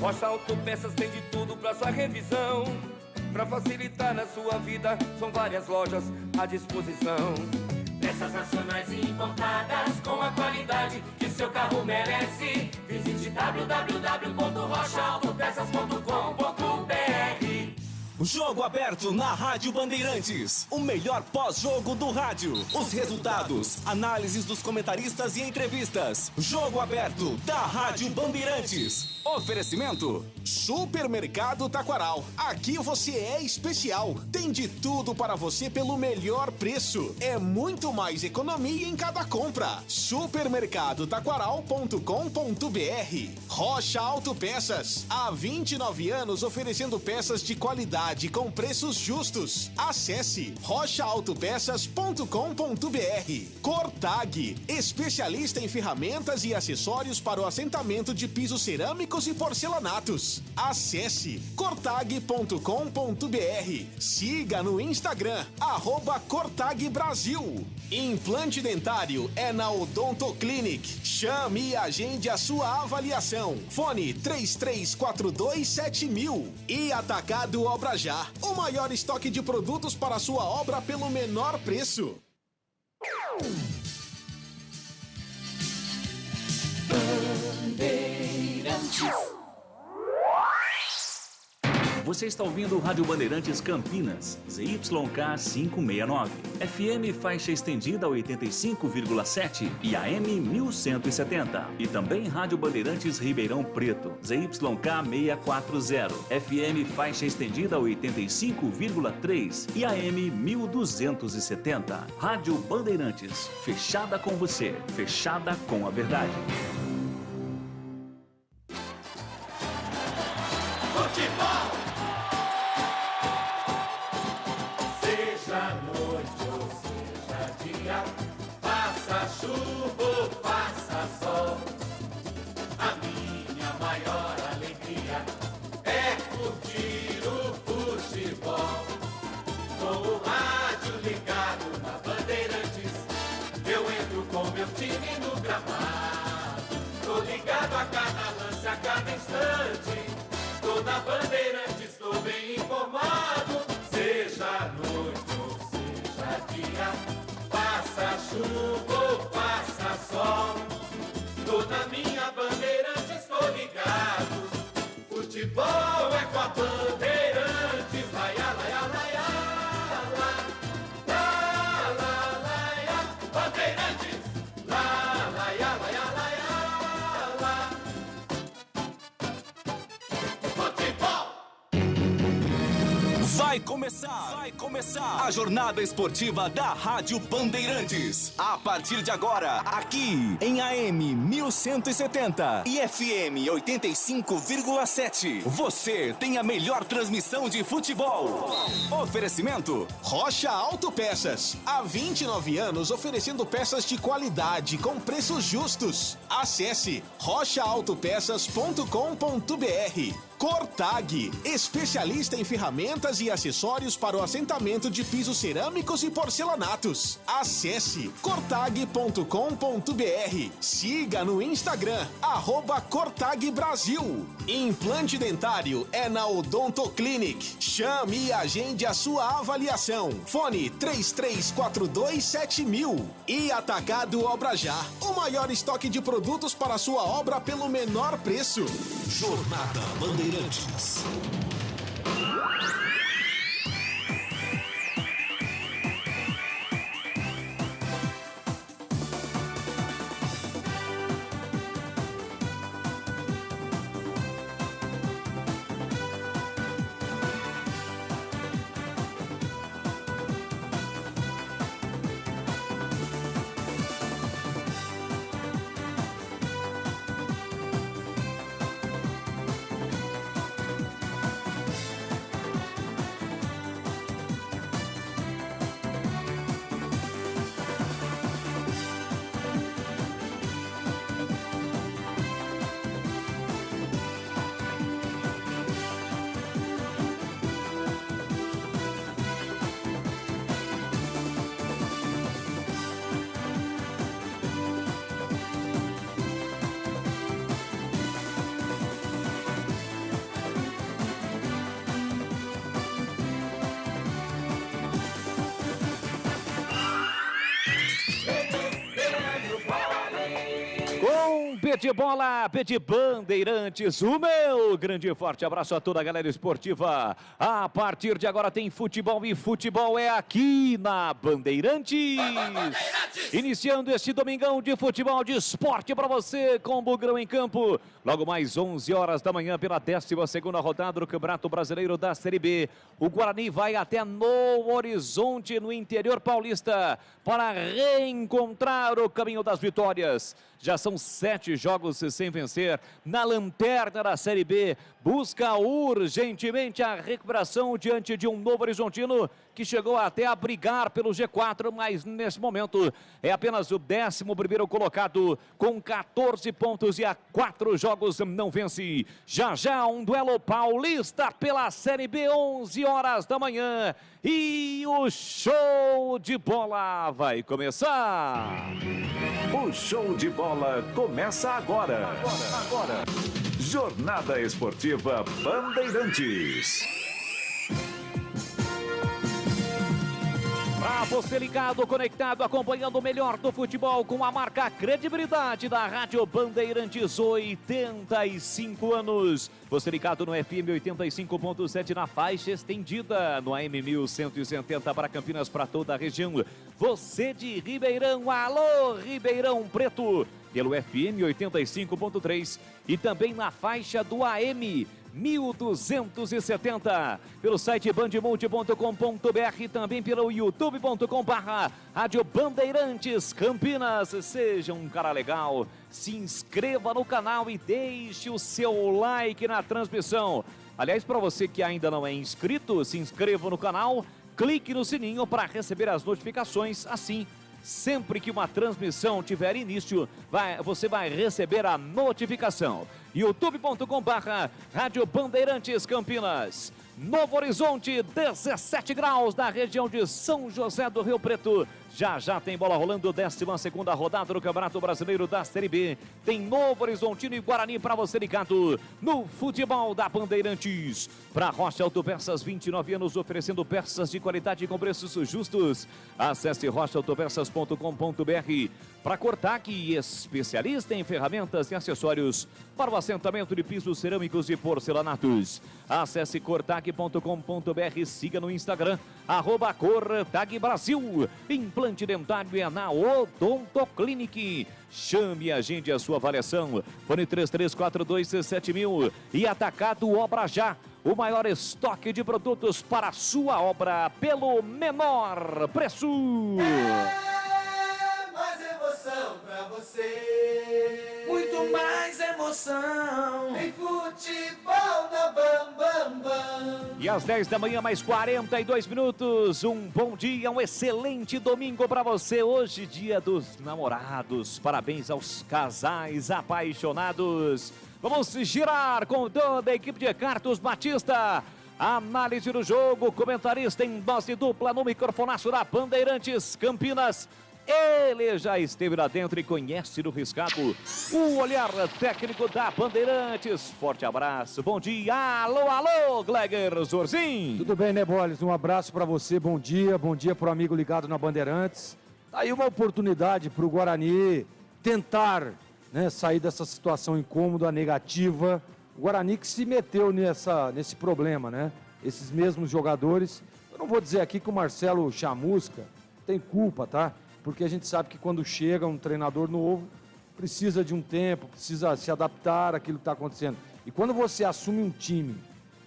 Speaker 5: Rocha Autopeças tem de tudo pra sua revisão. Pra facilitar na sua vida, são várias lojas à disposição. Peças nacionais e importadas com a qualidade que seu carro merece. Visite www.rochaautopeças.com.br.
Speaker 6: Jogo aberto na Rádio Bandeirantes. O melhor pós-jogo do rádio. Os resultados, análises dos comentaristas e entrevistas. Jogo aberto da Rádio Bandeirantes. Oferecimento Supermercado Taquaral. Aqui você é especial. Tem de tudo para você pelo melhor preço. É muito mais economia em cada compra. Supermercadotaquaral.com.br. Rocha Autopeças. Há 29 anos oferecendo peças de qualidade qualidade com preços justos. Acesse rochaautopeças.com.br. Cortag, especialista em ferramentas e acessórios para o assentamento de pisos cerâmicos e porcelanatos. Acesse cortag.com.br. Siga no Instagram, @CortagBrasil. Implante dentário é na Odonto Clinic. Chame e agende a sua avaliação. Fone 33427000. E Atacado Obra Já, o maior estoque de produtos para a sua obra pelo menor preço.
Speaker 7: Você está ouvindo o Rádio Bandeirantes Campinas, ZYK 569, FM faixa estendida 85,7 e AM 1170. E também Rádio Bandeirantes Ribeirão Preto, ZYK 640, FM faixa estendida 85,3 e AM 1270. Rádio Bandeirantes, fechada com você, fechada com a verdade.
Speaker 5: Futebol! Seja noite ou seja dia, faça chuva ou faça sol, a minha maior alegria é curtir o futebol. Com o rádio ligado na Bandeirantes, eu entro com meu time no gramado. Tô ligado a cada lance, a cada instante. Tô na Bandeirantes, tô bem informado. Seja noite ou seja dia, faça chuva ou faça sol, tô na minha Bandeirantes, tô ligado. Futebol é com a Bandeirantes. Laia, laia, laia, lá, lá, lá, laia. Bandeirantes, lá, laia, laia, laia, lá. Futebol!
Speaker 6: Vai começar a jornada esportiva da Rádio Bandeirantes. A partir de agora, aqui em AM 1170 e FM 85,7. Você tem a melhor transmissão de futebol. Oferecimento Rocha Autopeças. Há 29 anos oferecendo peças de qualidade com preços justos. Acesse rochaautopeças.com.br. Cortag, especialista em ferramentas e acessórios para o assentamento de pisos cerâmicos e porcelanatos. Acesse cortag.com.br. Siga no Instagram, @CortagBrasil. Implante dentário é na Odonto Clinic. Chame e agende a sua avaliação. Fone 33427000. E Atacado Obra Já, o maior estoque de produtos para a sua obra pelo menor preço.
Speaker 8: Jornada Bandeirantes.
Speaker 2: Pede bola, pede Bandeirantes, o meu grande e forte abraço a toda a galera esportiva. A partir de agora tem futebol e futebol é aqui na Bandeirantes. Iniciando este domingão de futebol de esporte para você com o Bugrão em campo. Logo mais 11 horas da manhã pela 12ª rodada do Campeonato Brasileiro da Série B. O Guarani vai até Novo Horizonte no interior paulista para reencontrar o caminho das vitórias. Já são 7 jogos sem vencer na lanterna da Série B. Busca urgentemente a recuperação diante de um Novo Horizontino que chegou até a brigar pelo G4, mas nesse momento é apenas o 11º colocado com 14 pontos e a 4 jogos não vence. Já já um duelo paulista pela Série B, 11 horas da manhã. E o show de bola vai começar.
Speaker 9: O show de bola começa agora. Jornada Esportiva Bandeirantes.
Speaker 2: Para você ligado, conectado, acompanhando o melhor do futebol com a marca credibilidade da Rádio Bandeirantes, 85 anos. Você ligado no FM 85.7 na faixa estendida, no AM 1170 para Campinas, para toda a região. Você de Ribeirão, alô Ribeirão Preto, pelo FM 85.3 e também na faixa do AM 1270, pelo site bandemulti.com.br e também pelo youtube.com/Rádio Bandeirantes Campinas. Seja um cara legal, se inscreva no canal e deixe o seu like na transmissão. Aliás, para você que ainda não é inscrito, se inscreva no canal, clique no sininho para receber as notificações. Assim, sempre que uma transmissão tiver início, você vai receber a notificação. youtube.com/Rádio Bandeirantes Campinas. Novo Horizonte, 17 graus na região de São José do Rio Preto. Já já tem bola rolando, 12ª rodada do Campeonato Brasileiro da Série B. Tem Novo Horizontino e Guarani para você ligado no futebol da Bandeirantes. Para Rocha Autopeças, 29 anos oferecendo peças de qualidade com preços justos. Acesse rochaautopeças.com.br. Para Cortac, especialista em ferramentas e acessórios para o assentamento de pisos cerâmicos e porcelanatos. Acesse cortac.com.br, siga no Instagram, @CortagBrasil. Implante dentário é na Odontoclinic. Chame e agende a sua avaliação. Fone 33427000 e Atacado Obra Já. O maior estoque de produtos para a sua obra pelo menor preço.
Speaker 5: Mais emoção pra você. Muito mais emoção. Em futebol na Bam Bam Bam.
Speaker 2: E às 10 da manhã, mais 42 minutos. Um bom dia, um excelente domingo para você. Hoje, dia dos namorados. Parabéns aos casais apaixonados. Vamos girar com toda a equipe de Carlos Batista. Análise do jogo, comentarista em dose dupla no microfonaço da Bandeirantes Campinas. Ele já esteve lá dentro e conhece do riscado o olhar técnico da Bandeirantes. Forte abraço, bom dia, alô, Gleger Zorzin.
Speaker 4: Tudo bem, né, Boles? Um abraço para você, bom dia para o amigo ligado na Bandeirantes. Tá aí uma oportunidade para o Guarani tentar, né, sair dessa situação incômoda, negativa. O Guarani que se meteu nesse problema, né? Esses mesmos jogadores. Eu não vou dizer aqui que o Marcelo Chamusca tem culpa, tá? Porque a gente sabe que quando chega um treinador novo, precisa de um tempo, precisa se adaptar àquilo que está acontecendo. E quando você assume um time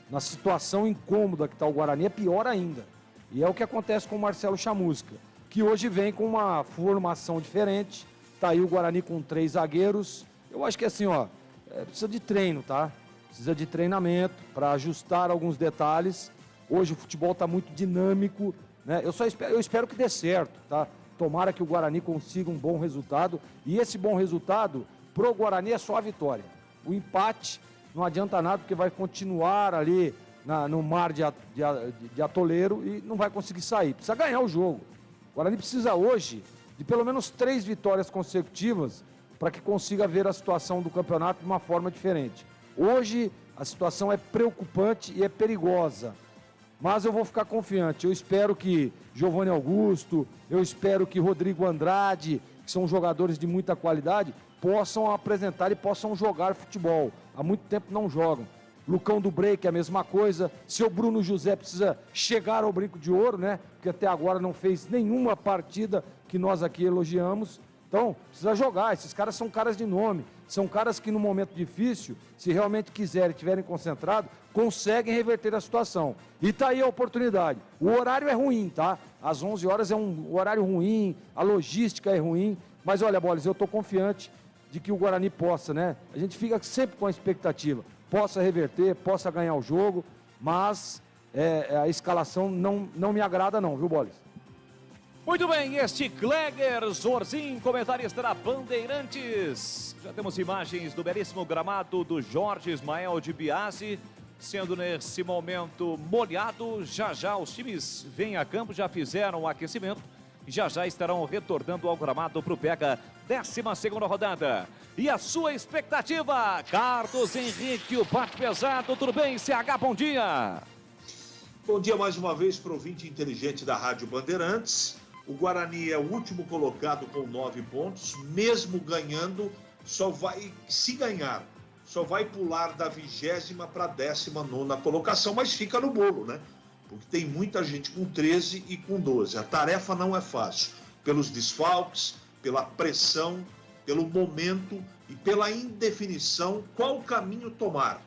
Speaker 4: na situação incômoda que está o Guarani, é pior ainda. E é o que acontece com o Marcelo Chamusca, que hoje vem com uma formação diferente. Está aí o Guarani com 3 zagueiros. Eu acho que assim, ó, precisa de treino, tá? Precisa de treinamento para ajustar alguns detalhes. Hoje o futebol está muito dinâmico, né? Eu espero que dê certo, tá? Tomara que o Guarani consiga um bom resultado. E esse bom resultado, pro Guarani, é só a vitória. O empate não adianta nada, porque vai continuar ali no mar de atoleiro e não vai conseguir sair. Precisa ganhar o jogo. O Guarani precisa hoje de pelo menos 3 vitórias consecutivas para que consiga ver a situação do campeonato de uma forma diferente. Hoje a situação é preocupante e é perigosa. Mas eu vou ficar confiante. Eu espero que Giovanni Augusto, eu espero que Rodrigo Andrade, que são jogadores de muita qualidade, possam apresentar e possam jogar futebol. Há muito tempo não jogam. Lucão do Break é a mesma coisa. Seu Bruno José precisa chegar ao brinco de ouro, né? Porque até agora não fez nenhuma partida que nós aqui elogiamos. Então, precisa jogar. Esses caras são caras de nome. São caras que no momento difícil, se realmente quiserem, estiverem concentrados, conseguem reverter a situação. E tá aí a oportunidade. O horário é ruim, tá? Às 11 horas é um horário ruim, a logística é ruim. Mas olha, Boles, eu tô confiante. de que o Guarani possa, né? A gente fica sempre com a expectativa, possa reverter, possa ganhar o jogo, mas a escalação não me agrada não, viu, Bolis?
Speaker 2: Muito bem, este Gleger Zorzin, comentarista da Bandeirantes. Já temos imagens do belíssimo gramado do Jorge Ismael de Biasi, sendo nesse momento molhado. Já já os times vêm a campo, já fizeram o aquecimento e já já estarão retornando ao gramado para o Pega 12ª rodada. E a sua expectativa, Carlos Henrique, o bate pesado, tudo bem, CH, bom dia.
Speaker 3: Bom dia mais uma vez para o ouvinte inteligente da Rádio Bandeirantes. O Guarani é o último colocado com 9 pontos, mesmo ganhando, se ganhar, só vai pular da 20ª para a 19ª colocação, mas fica no bolo, né? Porque tem muita gente com 13 e com 12. A tarefa não é fácil, pelos desfalques, pela pressão, pelo momento e pela indefinição. Qual o caminho tomar?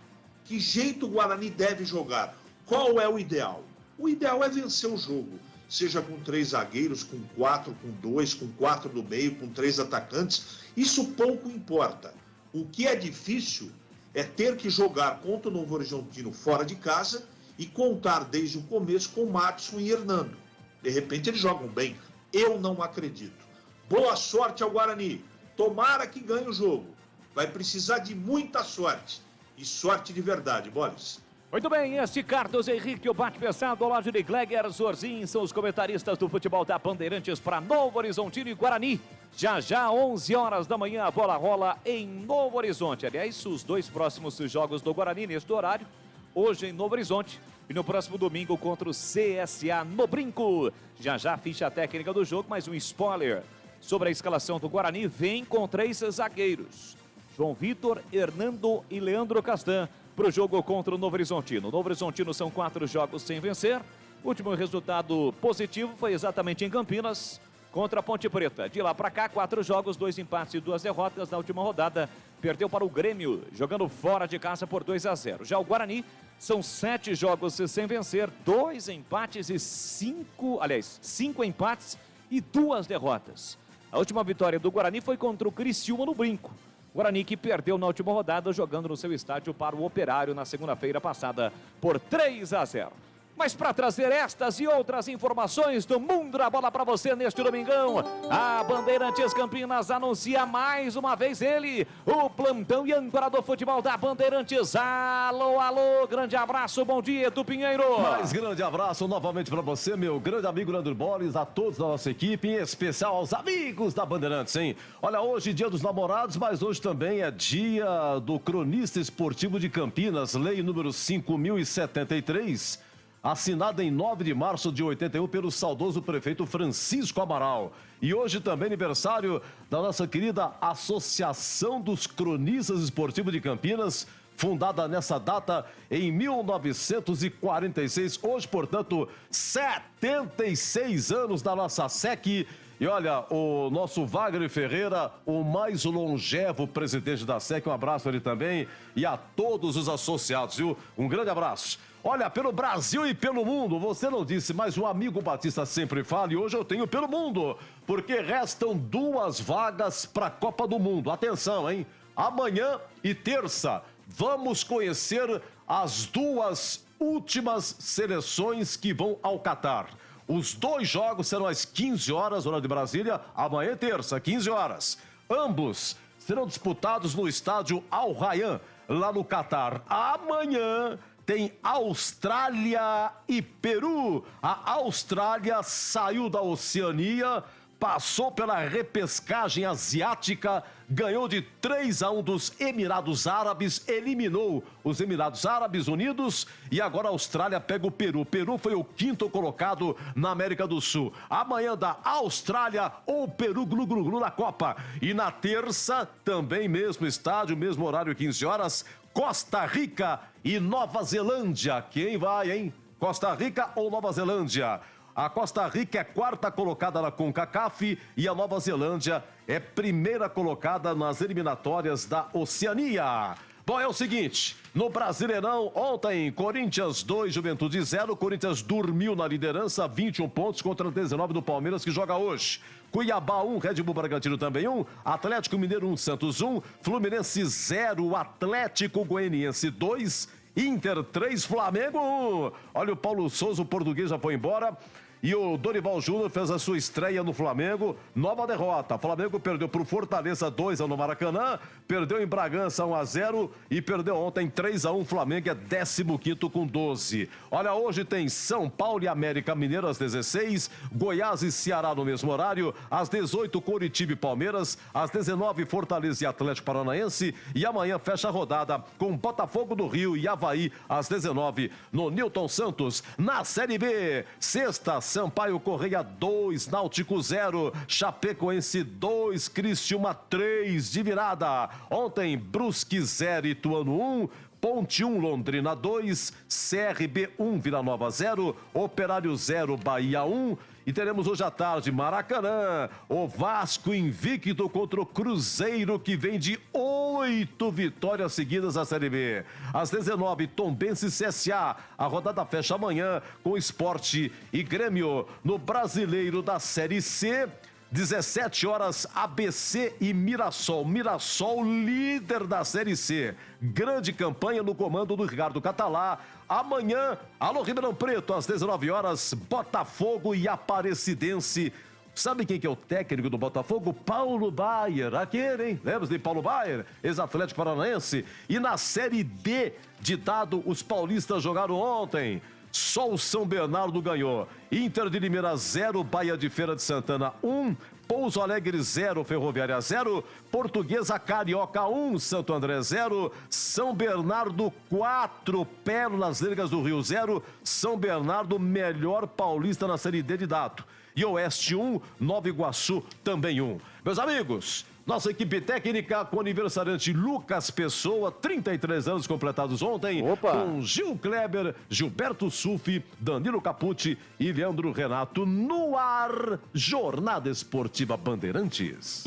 Speaker 3: Que jeito o Guarani deve jogar? Qual é o ideal? O ideal é vencer o jogo, seja com 3 zagueiros, com 4, com 2, com 4 no meio, com 3 atacantes. Isso pouco importa. O que é difícil é ter que jogar contra o Novo Horizontino fora de casa e contar desde o começo com Madison e Hernando. De repente eles jogam bem. Eu não acredito. Boa sorte ao Guarani. Tomara que ganhe o jogo. Vai precisar de muita sorte. E sorte de verdade, Boris.
Speaker 2: Muito bem, este Carlos Henrique, o bate pesado ao lado de Gleger Zorzin, são os comentaristas do futebol da Bandeirantes para Novo Horizontino e Guarani. Já já, 11 horas da manhã, a bola rola em Novo Horizonte. Aliás, os 2 próximos jogos do Guarani neste horário, hoje em Novo Horizonte e no próximo domingo contra o CSA no Brinco. Já já, ficha técnica do jogo, mas um spoiler sobre a escalação do Guarani vem com 3 zagueiros. João Vitor, Hernando e Leandro Castan para o jogo contra o Novo Horizontino. O Novo Horizontino são 4 jogos sem vencer. O último resultado positivo foi exatamente em Campinas, contra a Ponte Preta. De lá para cá, 4 jogos, 2 empates e 2 derrotas. Na última rodada, perdeu para o Grêmio, jogando fora de casa por 2-0. Já o Guarani, são 7 jogos sem vencer, 2 empates e 5 empates e 2 derrotas. A última vitória do Guarani foi contra o Criciúma no Brinco. Guarani que perdeu na última rodada jogando no seu estádio para o Operário na segunda-feira passada por 3-0. Mas para trazer estas e outras informações do mundo da bola para você neste domingão, a Bandeirantes Campinas anuncia mais uma vez ele, o plantão e âncora do futebol da Bandeirantes. Alô, alô, grande abraço, bom dia, Edu Pinheiro.
Speaker 1: Mais grande abraço novamente para você, meu grande amigo Leandro Bolis, a todos da nossa equipe, em especial aos amigos da Bandeirantes, hein? Olha, hoje dia dos namorados, mas hoje também é dia do cronista esportivo de Campinas, lei número 5.073, assinada em 9 de março de 81 pelo saudoso prefeito Francisco Amaral. E hoje também aniversário da nossa querida Associação dos Cronistas Esportivos de Campinas, fundada nessa data em 1946. Hoje, portanto, 76 anos da nossa SEC. E olha, o nosso Wagner Ferreira, o mais longevo presidente da SEC, um abraço a ele também e a todos os associados, viu? Um grande abraço. Olha, pelo Brasil e pelo mundo, você não disse, mas o amigo Batista sempre fala e hoje eu tenho pelo mundo, porque restam 2 vagas para a Copa do Mundo. Atenção, hein? Amanhã e terça, vamos conhecer as 2 últimas seleções que vão ao Catar. Os 2 jogos serão às 15 horas, hora de Brasília, amanhã e terça, 15 horas. Ambos serão disputados no estádio Al Rayyan, lá no Catar. Amanhã tem Austrália e Peru. A Austrália saiu da Oceania, passou pela repescagem asiática, ganhou de 3-1 dos Emirados Árabes, eliminou os Emirados Árabes Unidos e agora a Austrália pega o Peru. O Peru foi o 5º colocado na América do Sul. Amanhã da Austrália ou Peru, glu na Copa. E na terça, também mesmo estádio, mesmo horário, 15 horas, Costa Rica e Nova Zelândia. Quem vai, hein? Costa Rica ou Nova Zelândia? A Costa Rica é 4ª colocada na CONCACAF e a Nova Zelândia é 1ª colocada nas eliminatórias da Oceania. Bom, é o seguinte, no Brasileirão, ontem, Corinthians 2, Juventude 0. Corinthians dormiu na liderança, 21 pontos contra 19 do Palmeiras, que joga hoje. Cuiabá 1, Red Bull Bragantino também 1, Atlético Mineiro 1, Santos 1, Fluminense 0, Atlético Goianiense 2, Inter 3, Flamengo 1. Olha, o Paulo Souza, o português, já foi embora. E o Dorival Júnior fez a sua estreia no Flamengo. Nova derrota. Flamengo perdeu para o Fortaleza 2-1 no Maracanã. Perdeu em Bragança 1-0. E perdeu ontem 3-1. Flamengo é 15º com 12. Olha, hoje tem São Paulo e América Mineiro às 16. Goiás e Ceará no mesmo horário. Às 18, Coritiba e Palmeiras. Às 19, Fortaleza e Atlético Paranaense. E amanhã fecha a rodada com Botafogo do Rio e Avaí às 19 no Newton Santos. Na Série B, sexta, Sampaio Correia 2, Náutico 0, Chapecoense 2, Criciúma 3 de virada. Ontem, Brusque 0, Ituano 1, Ponte 1, Londrina 2, CRB 1, Vila Nova 0, Operário 0, Bahia 1. E teremos hoje à tarde, Maracanã, o Vasco invicto contra o Cruzeiro, que vem de 8 vitórias seguidas na Série B. Às 19, Tombense e CSA. A rodada fecha amanhã com Sport e Grêmio. No Brasileiro da Série C, 17 horas, ABC e Mirassol. Mirassol, líder da Série C. Grande campanha no comando do Ricardo Catalá. Amanhã, alô Ribeirão Preto, às 19 horas, Botafogo e Aparecidense. Sabe quem que é o técnico do Botafogo? Paulo Baier, aquele, hein? Lembra de Paulo Baier? Ex-Atlético Paranaense. E na Série D, ditado, os paulistas jogaram ontem. Só o São Bernardo ganhou. Inter de Limeira 0, Bahia de Feira de Santana 1, Pouso Alegre 0, Ferroviária 0, Portuguesa Carioca 1, Santo André 0, São Bernardo 4, Pérolas Negras do Rio 0, São Bernardo melhor paulista na Série D de dado. E Oeste 1, Nova Iguaçu também 1. Meus amigos, nossa equipe técnica com o aniversariante Lucas Pessoa, 33 anos completados ontem. Opa. Com Gil Kleber, Gilberto Sufi, Danilo Capucci e Leandro Renato no ar. Jornada Esportiva Bandeirantes.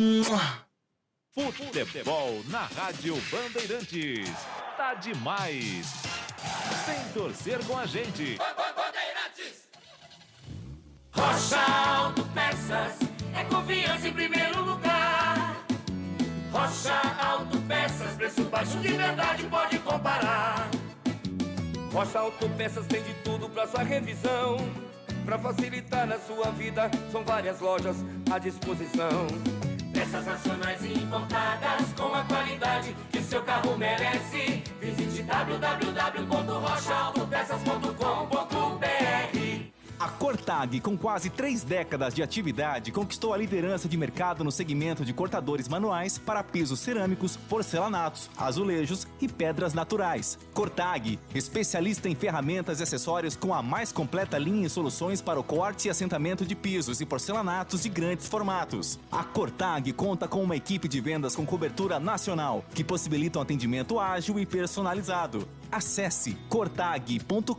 Speaker 9: Futebol na Rádio Bandeirantes. Tá demais. Vem torcer com a gente.
Speaker 5: Bandeirantes. Rocha Autopeças é confiança em primeiro lugar. Rocha Autopeças, preço baixo de verdade, pode comparar.
Speaker 10: Rocha Autopeças tem de tudo pra sua revisão. Pra facilitar na sua vida, são várias lojas à disposição.
Speaker 5: Peças nacionais e importadas com a qualidade que seu carro merece. Visite www.rochaautopesas.com.br.
Speaker 6: A Cortag, com quase 3 décadas de atividade, conquistou a liderança de mercado no segmento de cortadores manuais para pisos cerâmicos, porcelanatos, azulejos e pedras naturais. Cortag, especialista em ferramentas e acessórios com a mais completa linha e soluções para o corte e assentamento de pisos e porcelanatos de grandes formatos. A Cortag conta com uma equipe de vendas com cobertura nacional, que possibilita um atendimento ágil e personalizado. Acesse cortag.com.br.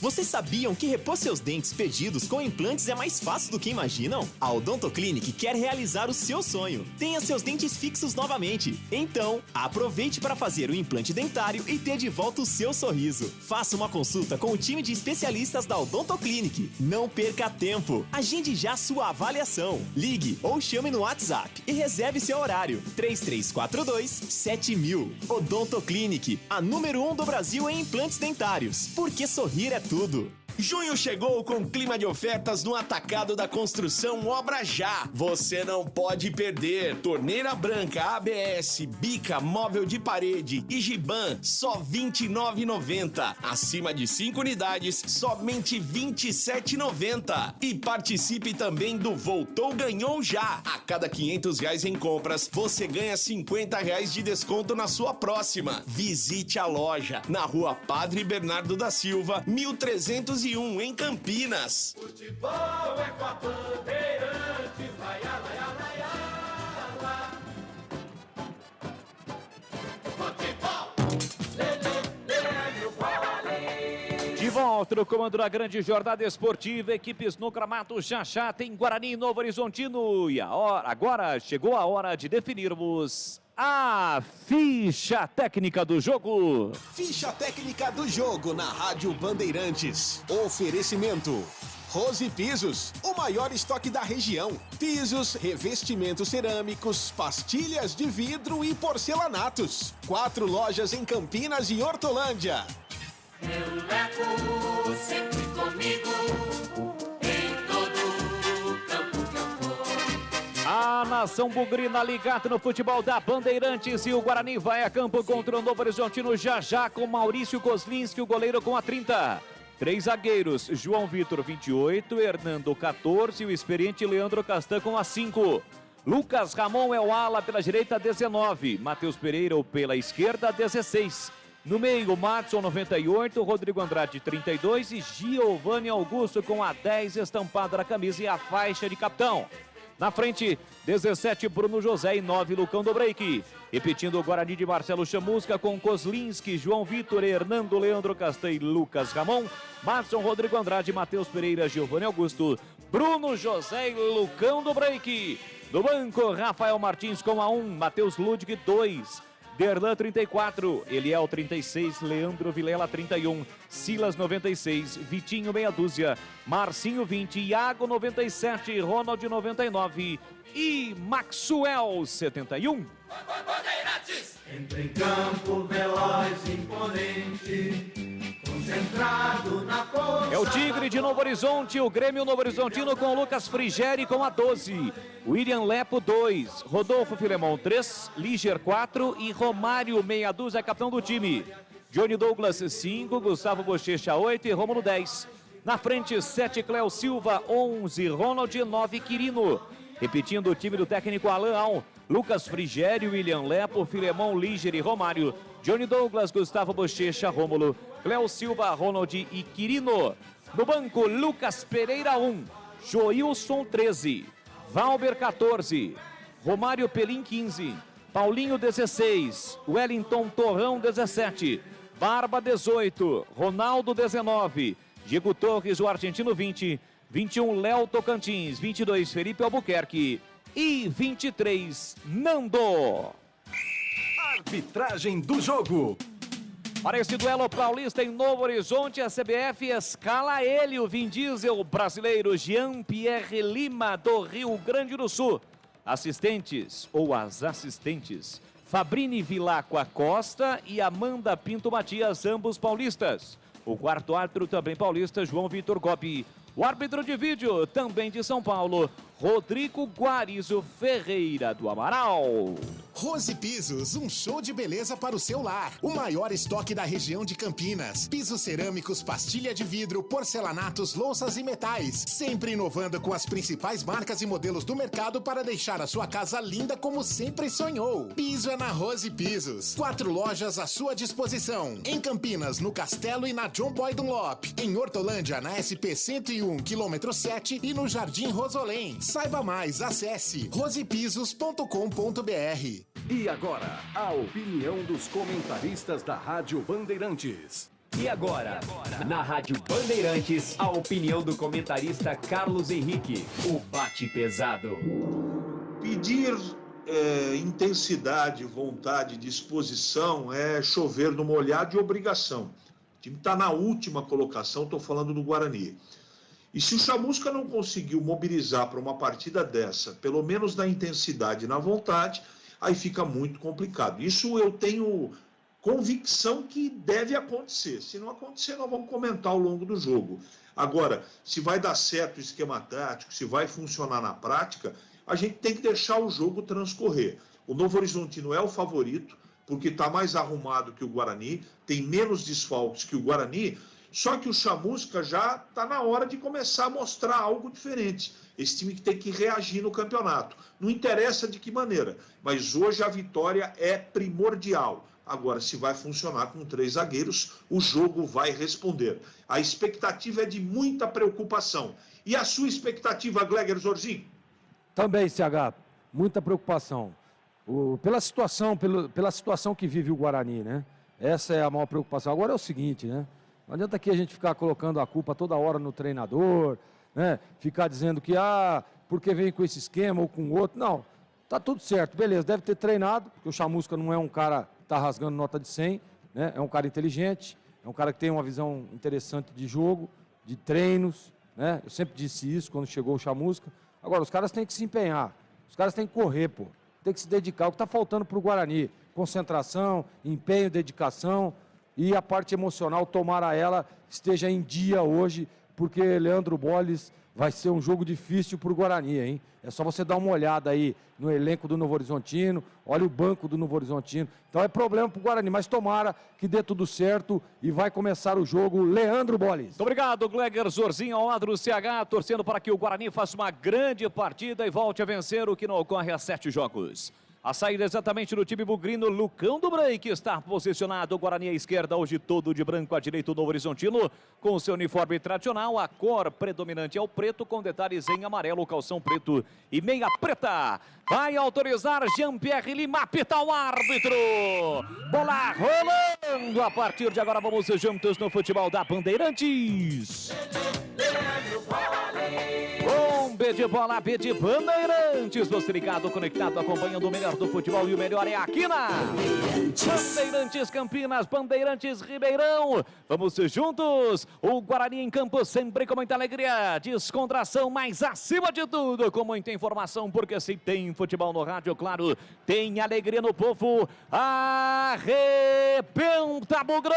Speaker 11: Vocês sabiam que repor seus dentes perdidos com implantes é mais fácil do que imaginam? A Odonto Clinic quer realizar o seu sonho. Tenha seus dentes fixos novamente. Então, aproveite para fazer o implante dentário e ter de volta o seu sorriso. Faça uma consulta com o time de especialistas da Odonto Clinic. Não perca tempo. Agende já sua avaliação. Ligue ou chame no WhatsApp e reserve seu horário. 3342-7000. Odonto Clinic, a número 1 do Brasil em implantes dentários. Porque sorrir é tudo. Junho chegou com clima de ofertas no Atacado da Construção Obra Já. Você não pode perder. Torneira branca, ABS, bica, móvel de parede e Giban, só R$ 29,90. Acima de 5 unidades, somente R$ 27,90. E participe também do Voltou Ganhou Já. A cada R$ 500 em compras, você ganha R$ 50 de desconto na sua próxima. Visite a loja na Rua Padre Bernardo da Silva, 1301, em Campinas.
Speaker 5: Futebol é com a Bandeirantes, vai, lá. Futebol,
Speaker 2: De volta no comando da grande jornada esportiva, equipes no gramado já tem Guarani e Novo Horizontino. E agora chegou a hora de definirmos a ficha técnica do jogo.
Speaker 11: Ficha técnica do jogo na Rádio Bandeirantes. Oferecimento. Rose Pisos, o maior estoque da região. Pisos, revestimentos cerâmicos, pastilhas de vidro e porcelanatos. 4 lojas em Campinas e Hortolândia.
Speaker 5: Eu levo sempre comigo em todo campo que eu for.
Speaker 2: A nação bugrina ligada no futebol da Bandeirantes e o Guarani vai a campo contra o Novo Horizontino já com Maurício Kozlinski, o goleiro com a 30. 3 zagueiros, João Vitor 28, Hernando 14 e o experiente Leandro Castan com a 5. Lucas Ramon é o ala pela direita 19, Matheus Pereira pela esquerda 16. No meio, Matson 98, Rodrigo Andrade 32 e Giovanni Augusto com a 10 estampada na camisa e a faixa de capitão. Na frente, 17, Bruno José e 9, Lucão do Break. Repetindo o Guarani de Marcelo Chamusca com Kozlinski, João Vitor, Hernando, Leandro Castan e Lucas Ramon. Matson, Rodrigo Andrade, Matheus Pereira, Giovanni Augusto, Bruno José e Lucão do Break. No banco, Rafael Martins com a 1, Matheus Ludwig 2. Derlan 34, Eliel 36, Leandro Vilela 31, Silas 96, Vitinho meia dúzia, Marcinho 20, Iago 97, Ronald 99 e Maxwell 71.
Speaker 5: Entra em campo veloz, imponente, concentrado na força.
Speaker 2: É o Tigre de Novo Horizonte, o Grêmio Novo Horizontino com Lucas Frigeri com a 12. William Lepo 2, Rodolfo Filemon 3, Liger 4 e Romário meia dúzia, capitão do time. Johnny Douglas 5, Gustavo Bochecha 8 e Rômulo 10. Na frente 7, Cléo Silva 11, Ronald 9, Quirino. Repetindo o time do técnico Alan Al, Lucas Frigeri, William Lepo, Filemon, Liger e Romário. Johnny Douglas, Gustavo Bochecha, Rômulo, Cléo Silva, Ronald e Quirino. No banco, Lucas Pereira 1, Joilson 13, Valber 14, Romário Pelim 15, Paulinho 16, Wellington Torrão 17, Barba 18, Ronaldo 19, Diego Torres, o argentino 20, 21 Léo Tocantins, 22 Felipe Albuquerque e 23 Nando.
Speaker 11: Arbitragem do jogo.
Speaker 2: Para esse duelo paulista em Novo Horizonte, a CBF escala ele, o Vin Diesel brasileiro Jean-Pierre Lima, do Rio Grande do Sul. Assistentes, ou as assistentes, Fabrini Vilacqua Costa e Amanda Pinto Matias, ambos paulistas. O quarto árbitro, também paulista, João Vitor Gobi. O árbitro de vídeo, também de São Paulo, Rodrigo Guarizo Ferreira do Amaral.
Speaker 11: Rose Pisos, um show de beleza para o seu lar. O maior estoque da região de Campinas. Pisos cerâmicos, pastilha de vidro, porcelanatos, louças e metais. Sempre inovando com as principais marcas e modelos do mercado para deixar a sua casa linda como sempre sonhou. Piso é na Rose Pisos. 4 lojas à sua disposição. Em Campinas, no Castelo e na John Boy Dunlop. Em Hortolândia, na SP 101, quilômetro 7 e no Jardim Rosolém. Saiba mais, acesse rosepisos.com.br.
Speaker 12: E agora, a opinião dos comentaristas da Rádio Bandeirantes.
Speaker 13: E agora, na Rádio Bandeirantes, a opinião do comentarista Carlos Henrique, o bate pesado.
Speaker 3: Pedir intensidade, vontade, disposição é chover no molhado de obrigação. O time está na última colocação, estou falando do Guarani. E se o Chamusca não conseguiu mobilizar para uma partida dessa, pelo menos na intensidade e na vontade, aí fica muito complicado. Isso eu tenho convicção que deve acontecer. Se não acontecer, nós vamos comentar ao longo do jogo. Agora, se vai dar certo o esquema tático, se vai funcionar na prática, a gente tem que deixar o jogo transcorrer. O Novo Horizontino é o favorito, porque está mais arrumado que o Guarani, tem menos desfalques que o Guarani, só que o Chamusca já está na hora de começar a mostrar algo diferente. Esse time que tem que reagir no campeonato. Não interessa de que maneira, mas hoje a vitória é primordial. Agora, se vai funcionar com 3 zagueiros, o jogo vai responder. A expectativa é de muita preocupação. E a sua expectativa, Gleger Zorzinho?
Speaker 4: Também, CH, muita preocupação. Pela situação que vive o Guarani, né? Essa é a maior preocupação. Agora é o seguinte, né? Não adianta aqui a gente ficar colocando a culpa toda hora no treinador, né? Ficar dizendo que, porque vem com esse esquema ou com outro. Não. Tá tudo certo, beleza, deve ter treinado, porque o Chamusca não é um cara que tá rasgando nota de 100, né? É um cara inteligente, é um cara que tem uma visão interessante de jogo, de treinos, né? Eu sempre disse isso quando chegou o Chamusca. Agora, os caras têm que se empenhar, os caras têm que correr, pô. Tem que se dedicar. O que tá faltando pro Guarani? Concentração, empenho, dedicação e a parte emocional, tomara ela esteja em dia hoje, porque Leandro Bolles vai ser um jogo difícil pro Guarani, hein? É só você dar uma olhada aí no elenco do Novo Horizontino, olha o banco do Novo Horizontino. Então é problema pro Guarani, mas tomara que dê tudo certo e vai começar o jogo Leandro Bolles.
Speaker 2: Muito obrigado, Gleger Zorzinho, ao lado do CH, torcendo para que o Guarani faça uma grande partida e volte a vencer, o que não ocorre há 7 jogos. A saída exatamente do time bugrino, Lucão do Break está posicionado, o Guarani à esquerda, hoje todo de branco, à direita o Novo Horizontino, com seu uniforme tradicional, a cor predominante é o preto, com detalhes em amarelo, calção preto e meia preta. Vai autorizar Jean-Pierre Lima, apita o árbitro. Bola rolando, a partir de agora vamos juntos no futebol da Bandeirantes. Com B de bola, B de Bandeirantes, você ligado, conectado, acompanhando o melhor do futebol e o melhor é aqui na Bandeirantes Campinas, Bandeirantes Ribeirão. Vamos juntos, o Guarani em campo sempre com muita alegria, descontração, mas acima de tudo com muita informação, porque se tem futebol no rádio, claro, tem alegria no povo. Arrebenta, Bugrão!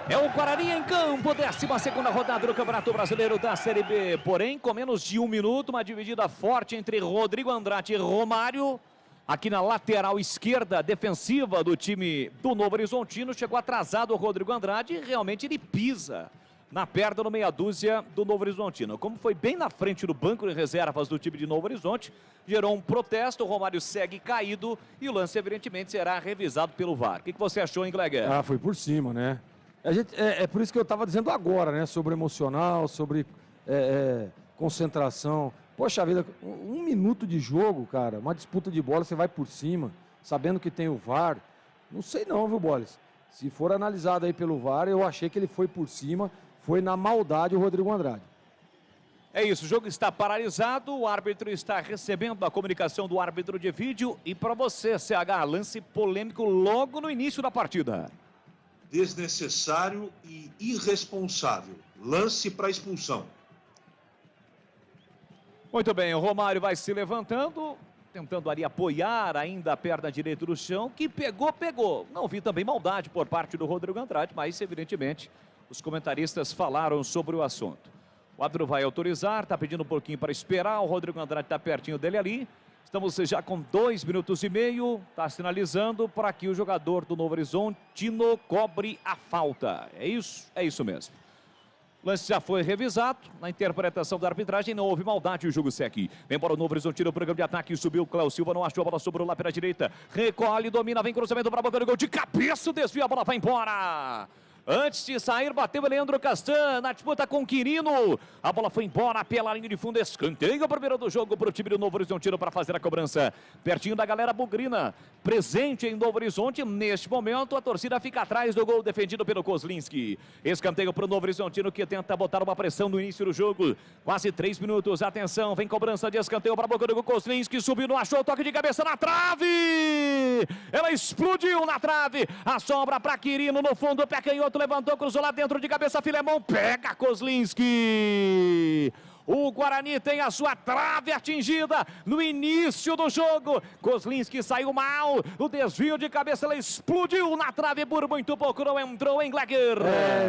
Speaker 2: É o Guarani em campo, 12ª rodada do Campeonato Brasileiro da Série B. Porém, com menos de 1 minuto, uma dividida forte entre Rodrigo Andrade e Romário. Aqui na lateral esquerda defensiva do time do Novo Horizontino. Chegou atrasado o Rodrigo Andrade e realmente ele pisa na perna no meia dúzia do Novo Horizontino. Como foi bem na frente do banco de reservas do time de Novo Horizonte, gerou um protesto, o Romário segue caído e o lance evidentemente será revisado pelo VAR. O que você achou, hein, Gleger?
Speaker 4: Ah, foi por cima, né? É por isso que eu estava dizendo agora, né? Sobre emocional, sobre concentração. Poxa vida, 1 minuto de jogo, cara, uma disputa de bola, você vai por cima, sabendo que tem o VAR. Não sei não, viu, Bolles? Se for analisado aí pelo VAR, eu achei que ele foi por cima, foi na maldade o Rodrigo Andrade.
Speaker 2: É isso, o jogo está paralisado, o árbitro está recebendo a comunicação do árbitro de vídeo. E para você, CH, lance polêmico logo no início da partida.
Speaker 3: Desnecessário e irresponsável. Lance para expulsão.
Speaker 2: Muito bem, o Romário vai se levantando, tentando ali apoiar ainda a perna direita no chão, que pegou. Não vi também maldade por parte do Rodrigo Andrade, mas evidentemente os comentaristas falaram sobre o assunto. O árbitro vai autorizar, está pedindo um pouquinho para esperar, o Rodrigo Andrade está pertinho dele ali. Estamos já com 2 minutos e meio, está sinalizando para que o jogador do Novo Horizontino cobre a falta. É isso mesmo. O lance já foi revisado, na interpretação da arbitragem não houve maldade, o jogo segue. Vem para o Novo Horizontino, o programa de ataque, subiu o Cléo Silva, não achou a bola, sobrou lá pela direita. Recolhe, domina, vem cruzamento para a boca do gol, de cabeça, desvia, a bola vai embora. Antes de sair, bateu o Leandro Castan na disputa com o Quirino. A bola foi embora pela linha de fundo. Escanteio o primeiro do jogo para o time do Novo Horizontino para fazer a cobrança. Pertinho da galera bugrina. Presente em Novo Horizonte. Neste momento, a torcida fica atrás do gol defendido pelo Kozlinski. Escanteio para o Novo Horizontino que tenta botar uma pressão no início do jogo. Quase 3 minutos. Atenção, vem cobrança de escanteio para a boca do Kozlinski. Subiu, não achou, toque de cabeça na trave. Ela explodiu na trave. A sobra para Quirino no fundo, pé canhoto. Levantou, cruzou lá dentro de cabeça, Filemão, pega Kozlinski. O Guarani tem a sua trave atingida no início do jogo. Kozlinski saiu mal, o desvio de cabeça, ela explodiu na trave por muito pouco, não entrou em Gleger.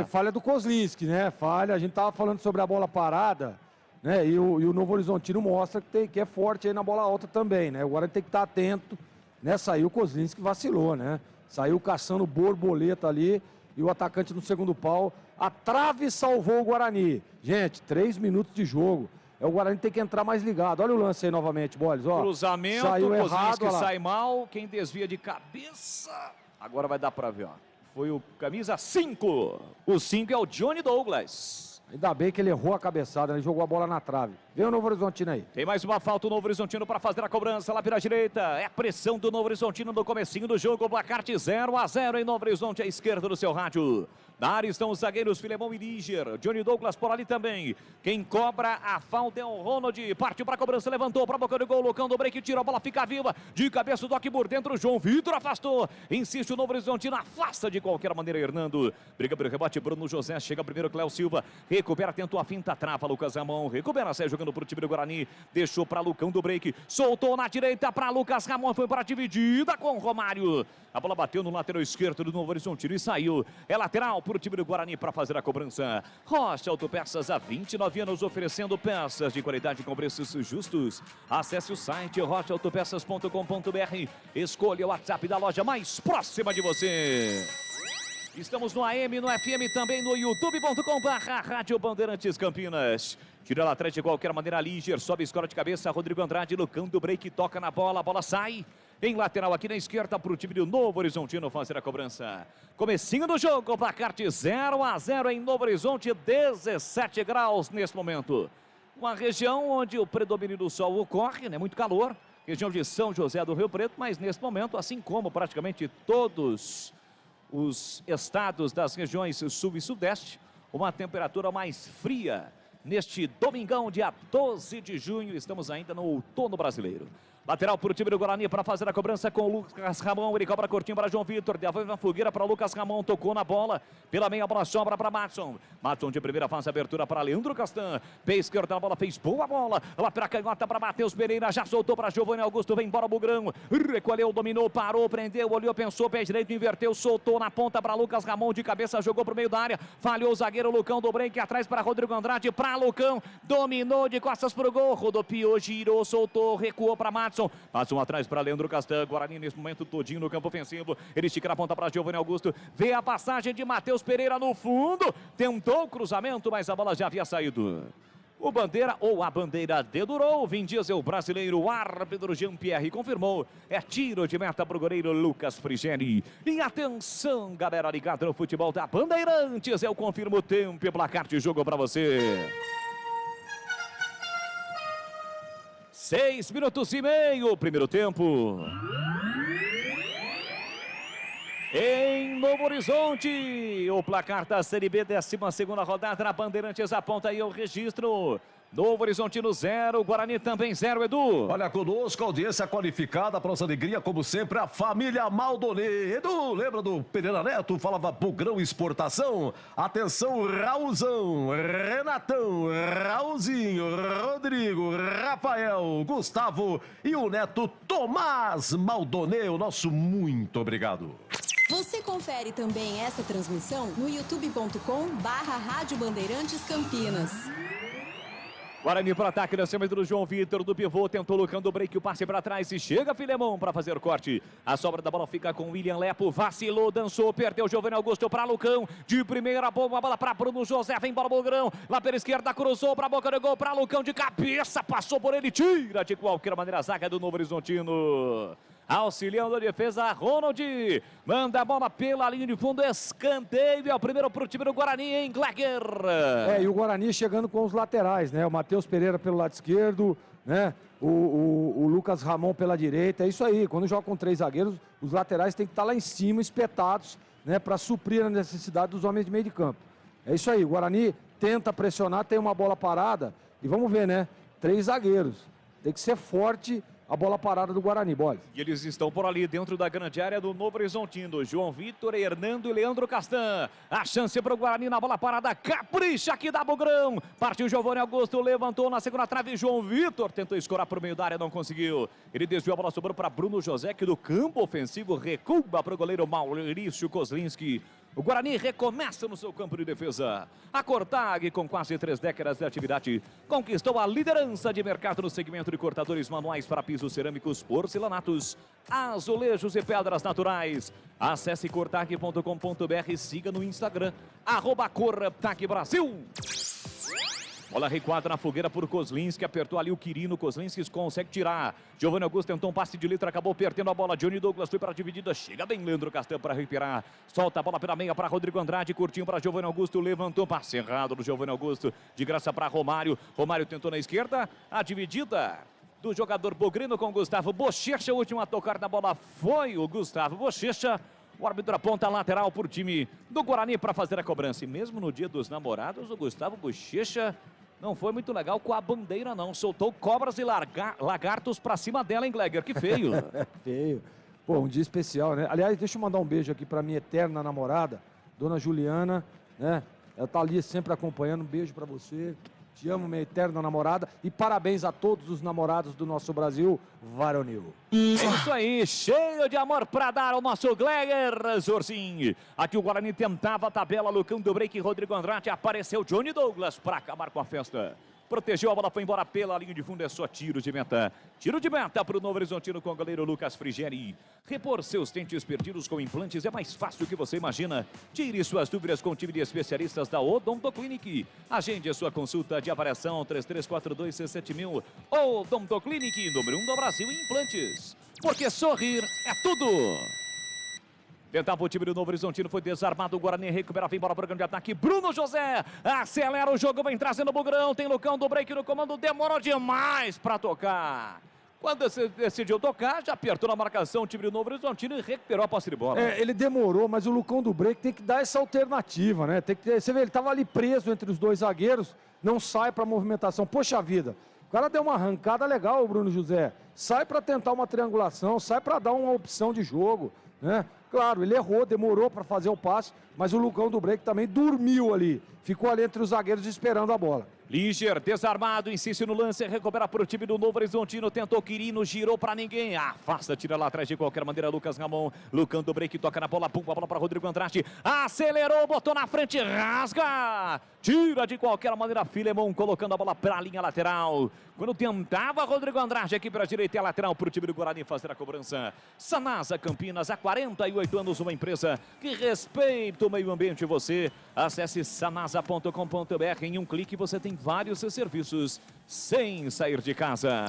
Speaker 4: Falha do Kozlinski, né? Falha, a gente tava falando sobre a bola parada, né? E o Novo Horizontino mostra que é forte aí na bola alta também, né? O Guarani tem que estar atento, né? Saiu o Kozlinski, vacilou, né? Saiu caçando borboleta ali. E o atacante no segundo pau, a trave salvou o Guarani. Gente, 3 minutos de jogo. O Guarani tem que entrar mais ligado. Olha o lance aí novamente, Bolles. Ó,
Speaker 2: cruzamento,
Speaker 4: saiu errado,
Speaker 2: Kozlinski sai mal. Quem desvia de cabeça, agora vai dar para ver, ó. foi o camisa 5. O 5 é o Johnny Douglas.
Speaker 4: Ainda bem que ele errou a cabeçada, ele jogou a bola na trave. Vem o Novo Horizontino aí.
Speaker 2: Tem mais uma falta, o Novo Horizontino para fazer a cobrança lá pela direita. É pressão do Novo Horizontino no comecinho do jogo. Placar de 0-0 em Novo Horizonte, à esquerda do seu rádio. Na área estão os zagueiros Filemão e Níger. Johnny Douglas por ali também. Quem cobra a falta é o Ronald. Partiu para a cobrança, levantou para a boca do gol. Lucão do break, tira a bola, fica viva. De cabeça o Doc por dentro, João Vitor afastou. Insiste o Novo Horizontino, afasta de qualquer maneira Hernando. Briga pelo rebote, Bruno José. Chega primeiro Cléo Silva. Recupera, tentou a finta, trava Lucas Ramon. Recupera, sai jogando para o time do Guarani. Deixou para Lucão do break. Soltou na direita para Lucas Ramon. Foi para a dividida com o Romário. A bola bateu no lateral esquerdo do Novo Horizontino e saiu. É lateral para o time do Guarani para fazer a cobrança. Rocha Autopeças, há 29 anos oferecendo peças de qualidade com preços justos. Acesse o site rochaautopeças.com.br. Escolha o WhatsApp da loja mais próxima de você. Estamos no AM, no FM, também no youtube.com/Rádio Bandeirantes Campinas. Tira lá atrás de qualquer maneira, Líger, sobe, escola de cabeça, Rodrigo Andrade, Lucão do break, toca na bola, a bola sai. Em lateral aqui na esquerda para o time do Novo Horizontino fazer a cobrança. Comecinho do jogo, placar de 0-0 em Novo Horizonte, 17 graus nesse momento. Uma região onde o predomínio do sol ocorre, né? Muito calor. Região de São José do Rio Preto, mas nesse momento, assim como praticamente todos os estados das regiões sul e sudeste, uma temperatura mais fria. Neste domingão, dia 12 de junho, estamos ainda no outono brasileiro. Lateral para o time do Guarani para fazer a cobrança com o Lucas Ramon. Ele cobra curtinho para João Vitor. Devolve uma fogueira para Lucas Ramon. Tocou na bola. Pela meia bola sobra para Matson. Matson de primeira fase, abertura para Leandro Castan. Pé esquerdo na bola, fez boa bola. Lá para a canhota para Matheus Pereira. Já soltou para Giovanni Augusto. Vem embora o Bugrão. Recolheu, dominou, parou, prendeu, olhou, pensou. Pé direito, inverteu, soltou na ponta para Lucas Ramon. De cabeça, jogou para o meio da área. Falhou o zagueiro Lucão do break. Atrás para Rodrigo Andrade. Para Lucão. Dominou de costas para o gol. Rodopiou, girou, soltou, recuou para Matson. Matson atrás para Leandro Castan. Guarani nesse momento todinho no campo ofensivo. Ele estica na ponta para Giovanni Augusto. Vê a passagem de Matheus Pereira no fundo. Tentou o cruzamento, mas a bola já havia saído. O bandeira ou a bandeira dedurou. Vin Diesel brasileiro, o árbitro Jean-Pierre confirmou. É tiro de meta para o goleiro Lucas Frigeri. E atenção, galera ligada no futebol da Bandeirantes. Eu confirmo o tempo e placar de jogo para você. 6 minutos e meio, primeiro tempo. Em Novo Horizonte, o placar da Série B, 12ª rodada na Bandeirantes, aponta aí o registro. Novo Horizontino 0, Guarani também 0, Edu.
Speaker 1: Olha conosco, audiência qualificada, para nossa alegria, como sempre, a família Maldonê. Edu, lembra do Pereira Neto? Falava Bugrão Exportação. Atenção, Raulzão, Renatão, Raulzinho, Rodrigo, Rafael, Gustavo e o neto Tomás Maldonê. O nosso muito obrigado.
Speaker 14: Você confere também essa transmissão no youtube.com/Rádio Bandeirantes Campinas.
Speaker 2: Guarani para ataque, lançamento do João Vitor, do pivô, tentou Lucão do break, o passe para trás e chega Filemão para fazer o corte. A sobra da bola fica com William Lepo, vacilou, dançou, perdeu Giovanni Augusto para Lucão, de primeira bomba, a bola para Bruno José, vem embora o Bugrão, lá pela esquerda, cruzou para a boca do gol, para Lucão de cabeça, passou por ele, tira de qualquer maneira a zaga do Novo Horizontino. Auxiliando a defesa, Ronald manda a bola pela linha de fundo, escanteio, é o primeiro para o time do Guarani em Gleger.
Speaker 4: E o Guarani chegando com os laterais, né? O Matheus Pereira pelo lado esquerdo, né? O Lucas Ramon pela direita, é isso aí. Quando joga com 3 zagueiros, os laterais têm que estar lá em cima, espetados, né? Para suprir a necessidade dos homens de meio de campo. É isso aí, o Guarani tenta pressionar, tem uma bola parada e vamos ver, né? 3 zagueiros, tem que ser forte a bola parada do Guarani, bola.
Speaker 2: E eles estão por ali dentro da grande área do Novo Horizontino. João Vitor, Hernando e Leandro Castan. A chance para o Guarani na bola parada. Capricha aqui da Bugrão. Partiu Giovanni Augusto, levantou na segunda trave. João Vitor tentou escorar para o meio da área, não conseguiu. Ele desviou a bola, sobrou para Bruno José, que do campo ofensivo recua para o goleiro Maurício Kozlinski. O Guarani recomeça no seu campo de defesa. A Cortag, com quase 3 décadas de atividade, conquistou a liderança de mercado no segmento de cortadores manuais para pisos cerâmicos, porcelanatos, azulejos e pedras naturais. Acesse cortag.com.br e siga no Instagram, @Cortag Brasil. Bola recuada na fogueira por Kozlinski, apertou ali o Quirino, Kozlinski consegue tirar. Giovanni Augusto tentou um passe de letra, acabou perdendo a bola. Johnny Douglas foi para a dividida, chega bem Leandro Castan para recuperar. Solta a bola pela meia para Rodrigo Andrade, curtinho para Giovanni Augusto, levantou, passe errado do Giovanni Augusto, de graça para Romário. Romário tentou na esquerda, a dividida do jogador Bogrino com Gustavo Bochecha. O último a tocar na bola foi o Gustavo Bochecha. O árbitro aponta lateral para o time do Guarani para fazer a cobrança. E mesmo no dia dos namorados, o Gustavo Bochecha não foi muito legal com a bandeira, não. Soltou cobras e lagartos para cima dela, hein, Gleger? Que feio.
Speaker 4: Feio. Pô, um dia especial, né? Aliás, deixa eu mandar um beijo aqui para minha eterna namorada, Dona Juliana, né? Ela tá ali sempre acompanhando. Um beijo para você. Te amo, minha eterna namorada. E parabéns a todos os namorados do nosso Brasil varonil.
Speaker 2: É isso aí, cheio de amor para dar ao nosso Gleger Zorzin. Aqui o Guarani tentava a tabela, Lucão do Break, Rodrigo Andrade, apareceu Johnny Douglas para acabar com a festa. Protegeu a bola, foi embora pela linha de fundo, é só tiro de meta. Tiro de meta para o Novo Horizontino com o goleiro Lucas Frigeri. Repor seus dentes perdidos com implantes é mais fácil do que você imagina. Tire suas dúvidas com o time de especialistas da Odonto Clinic. Agende a sua consulta de avaliação 3342-67000. Odonto Clinic, número 1 do Brasil em implantes. Porque sorrir é tudo. Tentava o time do Novo Horizontino, foi desarmado, o Guarani recupera, vem embora para o grande ataque, Bruno José, acelera o jogo, vem trazendo o Bugrão, tem Lucão do Break no comando, demorou demais para tocar. Quando decidiu tocar, já apertou na marcação o time do Novo Horizontino e recuperou a posse de bola.
Speaker 4: Ele demorou, mas o Lucão do Break tem que dar essa alternativa, né? Tem que, você vê, ele estava ali preso entre os dois zagueiros, não sai para a movimentação, poxa vida. O cara deu uma arrancada legal, o Bruno José, sai para tentar uma triangulação, sai para dar uma opção de jogo, né? Claro, ele errou, demorou para fazer o passe, mas o Lucão do Break também dormiu ali. Ficou ali entre os zagueiros esperando a bola.
Speaker 2: Liger, desarmado, insiste no lance, recupera para o time do Novo Horizontino, tentou Quirino, girou para ninguém, afasta, tira lá atrás de qualquer maneira, Lucas Ramon, Lucão do Break, toca na bola, pumpa a bola para Rodrigo Andrade, acelerou, botou na frente, rasga, tira de qualquer maneira, Filemon, colocando a bola para a linha lateral, quando tentava Rodrigo Andrade aqui para a direita e a lateral para o time do Guarani fazer a cobrança. Sanasa Campinas, há 48 anos, uma empresa que respeita o meio ambiente. Você acesse sanasa.com.br, em um clique você tem vários serviços sem sair de casa.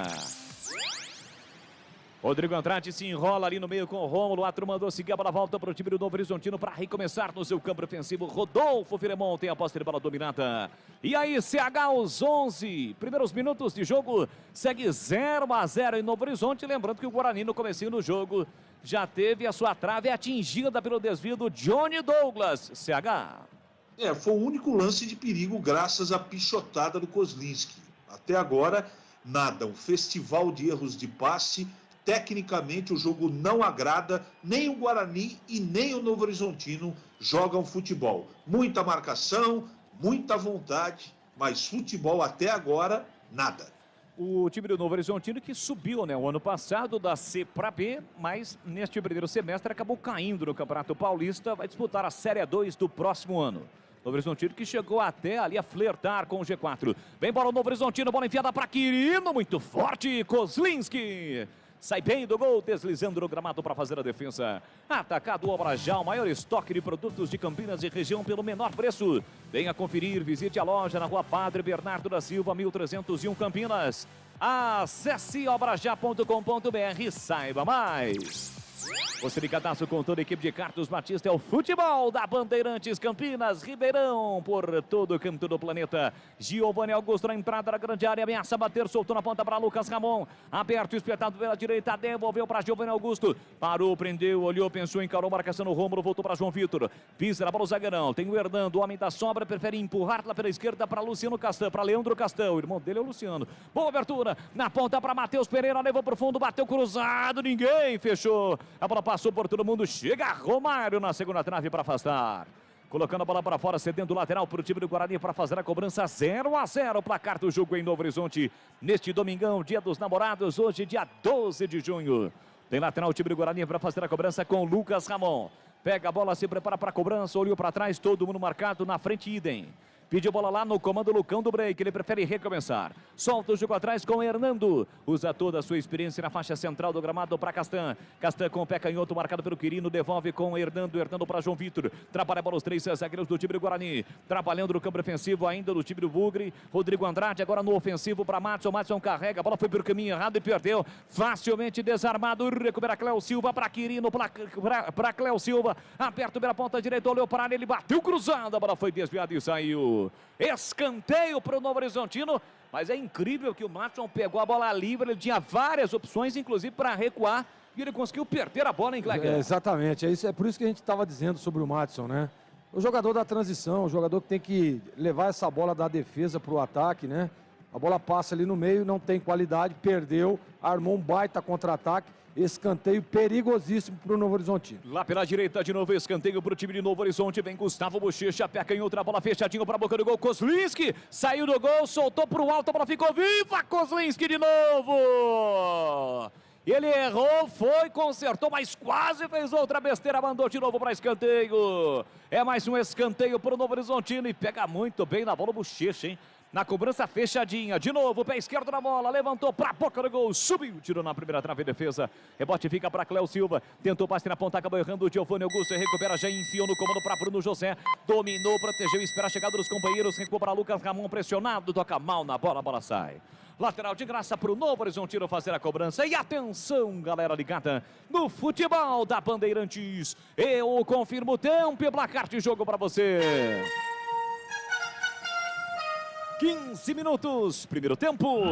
Speaker 2: Rodrigo Andrade se enrola ali no meio com o Rômulo, a turma mandou seguir, a bola volta para o time do Novo Horizontino para recomeçar no seu campo ofensivo. Rodolfo Filemon tem a posse de bola dominada. E aí, CH, os 11 primeiros minutos de jogo, segue 0-0 em Novo Horizonte. Lembrando que o Guarani no comecinho do jogo já teve a sua trave atingida pelo desvio do Johnny Douglas. CH.
Speaker 3: Foi o único lance de perigo graças à pichotada do Kozlinski. Até agora, nada. Um festival de erros de passe. Tecnicamente, o jogo não agrada, nem o Guarani e nem o Novo Horizontino jogam futebol. Muita marcação, muita vontade, mas futebol até agora, nada.
Speaker 2: O time do Novo Horizontino que subiu, né, o ano passado da C para B, mas neste primeiro semestre acabou caindo no Campeonato Paulista, vai disputar a Série 2 do próximo ano. Novo Horizontino que chegou até ali a flertar com o G4. Vem bola o Novo Horizontino, bola enfiada para Quirino, muito forte, Kozlinski. Sai bem do gol, deslizando no gramado para fazer a defesa. Atacado Obra Já, o maior estoque de produtos de Campinas e região pelo menor preço. Venha conferir, visite a loja na Rua Padre Bernardo da Silva, 1301 Campinas. Acesse obrajá.com.br e saiba mais. Você de cadastro com toda a equipe de Carlos Batista, é o futebol da Bandeirantes Campinas, Ribeirão, por todo o canto do planeta. Giovanni Augusto na entrada da grande área, ameaça bater, soltou na ponta para Lucas Ramon, aberto, espetado pela direita, devolveu para Giovanni Augusto, parou, prendeu, olhou, pensou, encarou, marcação no Rômulo, voltou para João Vitor, pisa na bola o zagueirão, tem o Hernando, o homem da sobra, prefere empurrar lá pela esquerda para Luciano Castan, para Leandro Castan, o irmão dele é o Luciano, boa abertura, na ponta para Matheus Pereira, levou para o fundo, bateu cruzado, ninguém fechou, a bola passou por todo mundo, chega Romário na segunda trave para afastar. Colocando a bola para fora, cedendo o lateral para o time do Guarani para fazer a cobrança. 0-0, placar do jogo em Novo Horizonte. Neste domingão, dia dos namorados, hoje dia 12 de junho. Tem lateral o time do Guarani para fazer a cobrança com Lucas Ramon. Pega a bola, se prepara para a cobrança, olhou para trás, todo mundo marcado, na frente idem. Pediu bola lá no comando Lucão do Break. Ele prefere recomeçar. Solta o jogo atrás com o Hernando. Usa toda a sua experiência na faixa central do gramado para Castan. Castan com o pé canhoto marcado pelo Quirino. Devolve com o Hernando. Hernando para João Vitor. Trabalha a bola os 3 zagueiros do time do Guarani. Trabalhando no campo defensivo ainda do time do Bugre. Rodrigo Andrade agora no ofensivo para Madson. Madson carrega. A bola foi pelo caminho errado e perdeu. Facilmente desarmado. Recupera Cléo Silva para Quirino. Para Cléo Silva. Aperto pela ponta direita. Olhou para ele. Bateu cruzado. A bola foi desviada e saiu. Escanteio para o Novo Horizontino, mas é incrível que o Madson pegou a bola livre, ele tinha várias opções, inclusive para recuar, e ele conseguiu perder a bola em Clagan.
Speaker 4: Exatamente, é por isso que a gente estava dizendo sobre o Madson, né? O jogador da transição, o jogador que tem que levar essa bola da defesa para o ataque, né? A bola passa ali no meio, não tem qualidade, perdeu, armou um baita contra-ataque. Escanteio perigosíssimo para o Novo Horizontino.
Speaker 2: Lá pela direita, de novo, escanteio para o time de Novo Horizonte. Vem Gustavo Bochecha, pé em outra bola fechadinho para a boca do gol. Kozlinski saiu do gol, soltou para o alto, a bola ficou viva. Kozlinski de novo. Ele errou, foi, consertou, mas quase fez outra besteira. Mandou de novo para escanteio. É mais um escanteio para o Novo Horizontino e pega muito bem na bola o Bochecha, hein? Na cobrança fechadinha, de novo, pé esquerdo na bola, levantou para a boca do gol, subiu, tirou na primeira trave, defesa, rebote fica para Cléo Silva, tentou passe na ponta, acabou errando o Giovanni Augusto, recupera, já enfiou no comando para Bruno José, dominou, protegeu, espera a chegada dos companheiros, recuou para Lucas Ramon, pressionado, toca mal na bola, a bola sai. Lateral de graça para o Novo Horizontino fazer a cobrança. E atenção, galera ligada no futebol da Bandeirantes. Eu confirmo o tempo e placar de jogo para você. 15 minutos, primeiro tempo.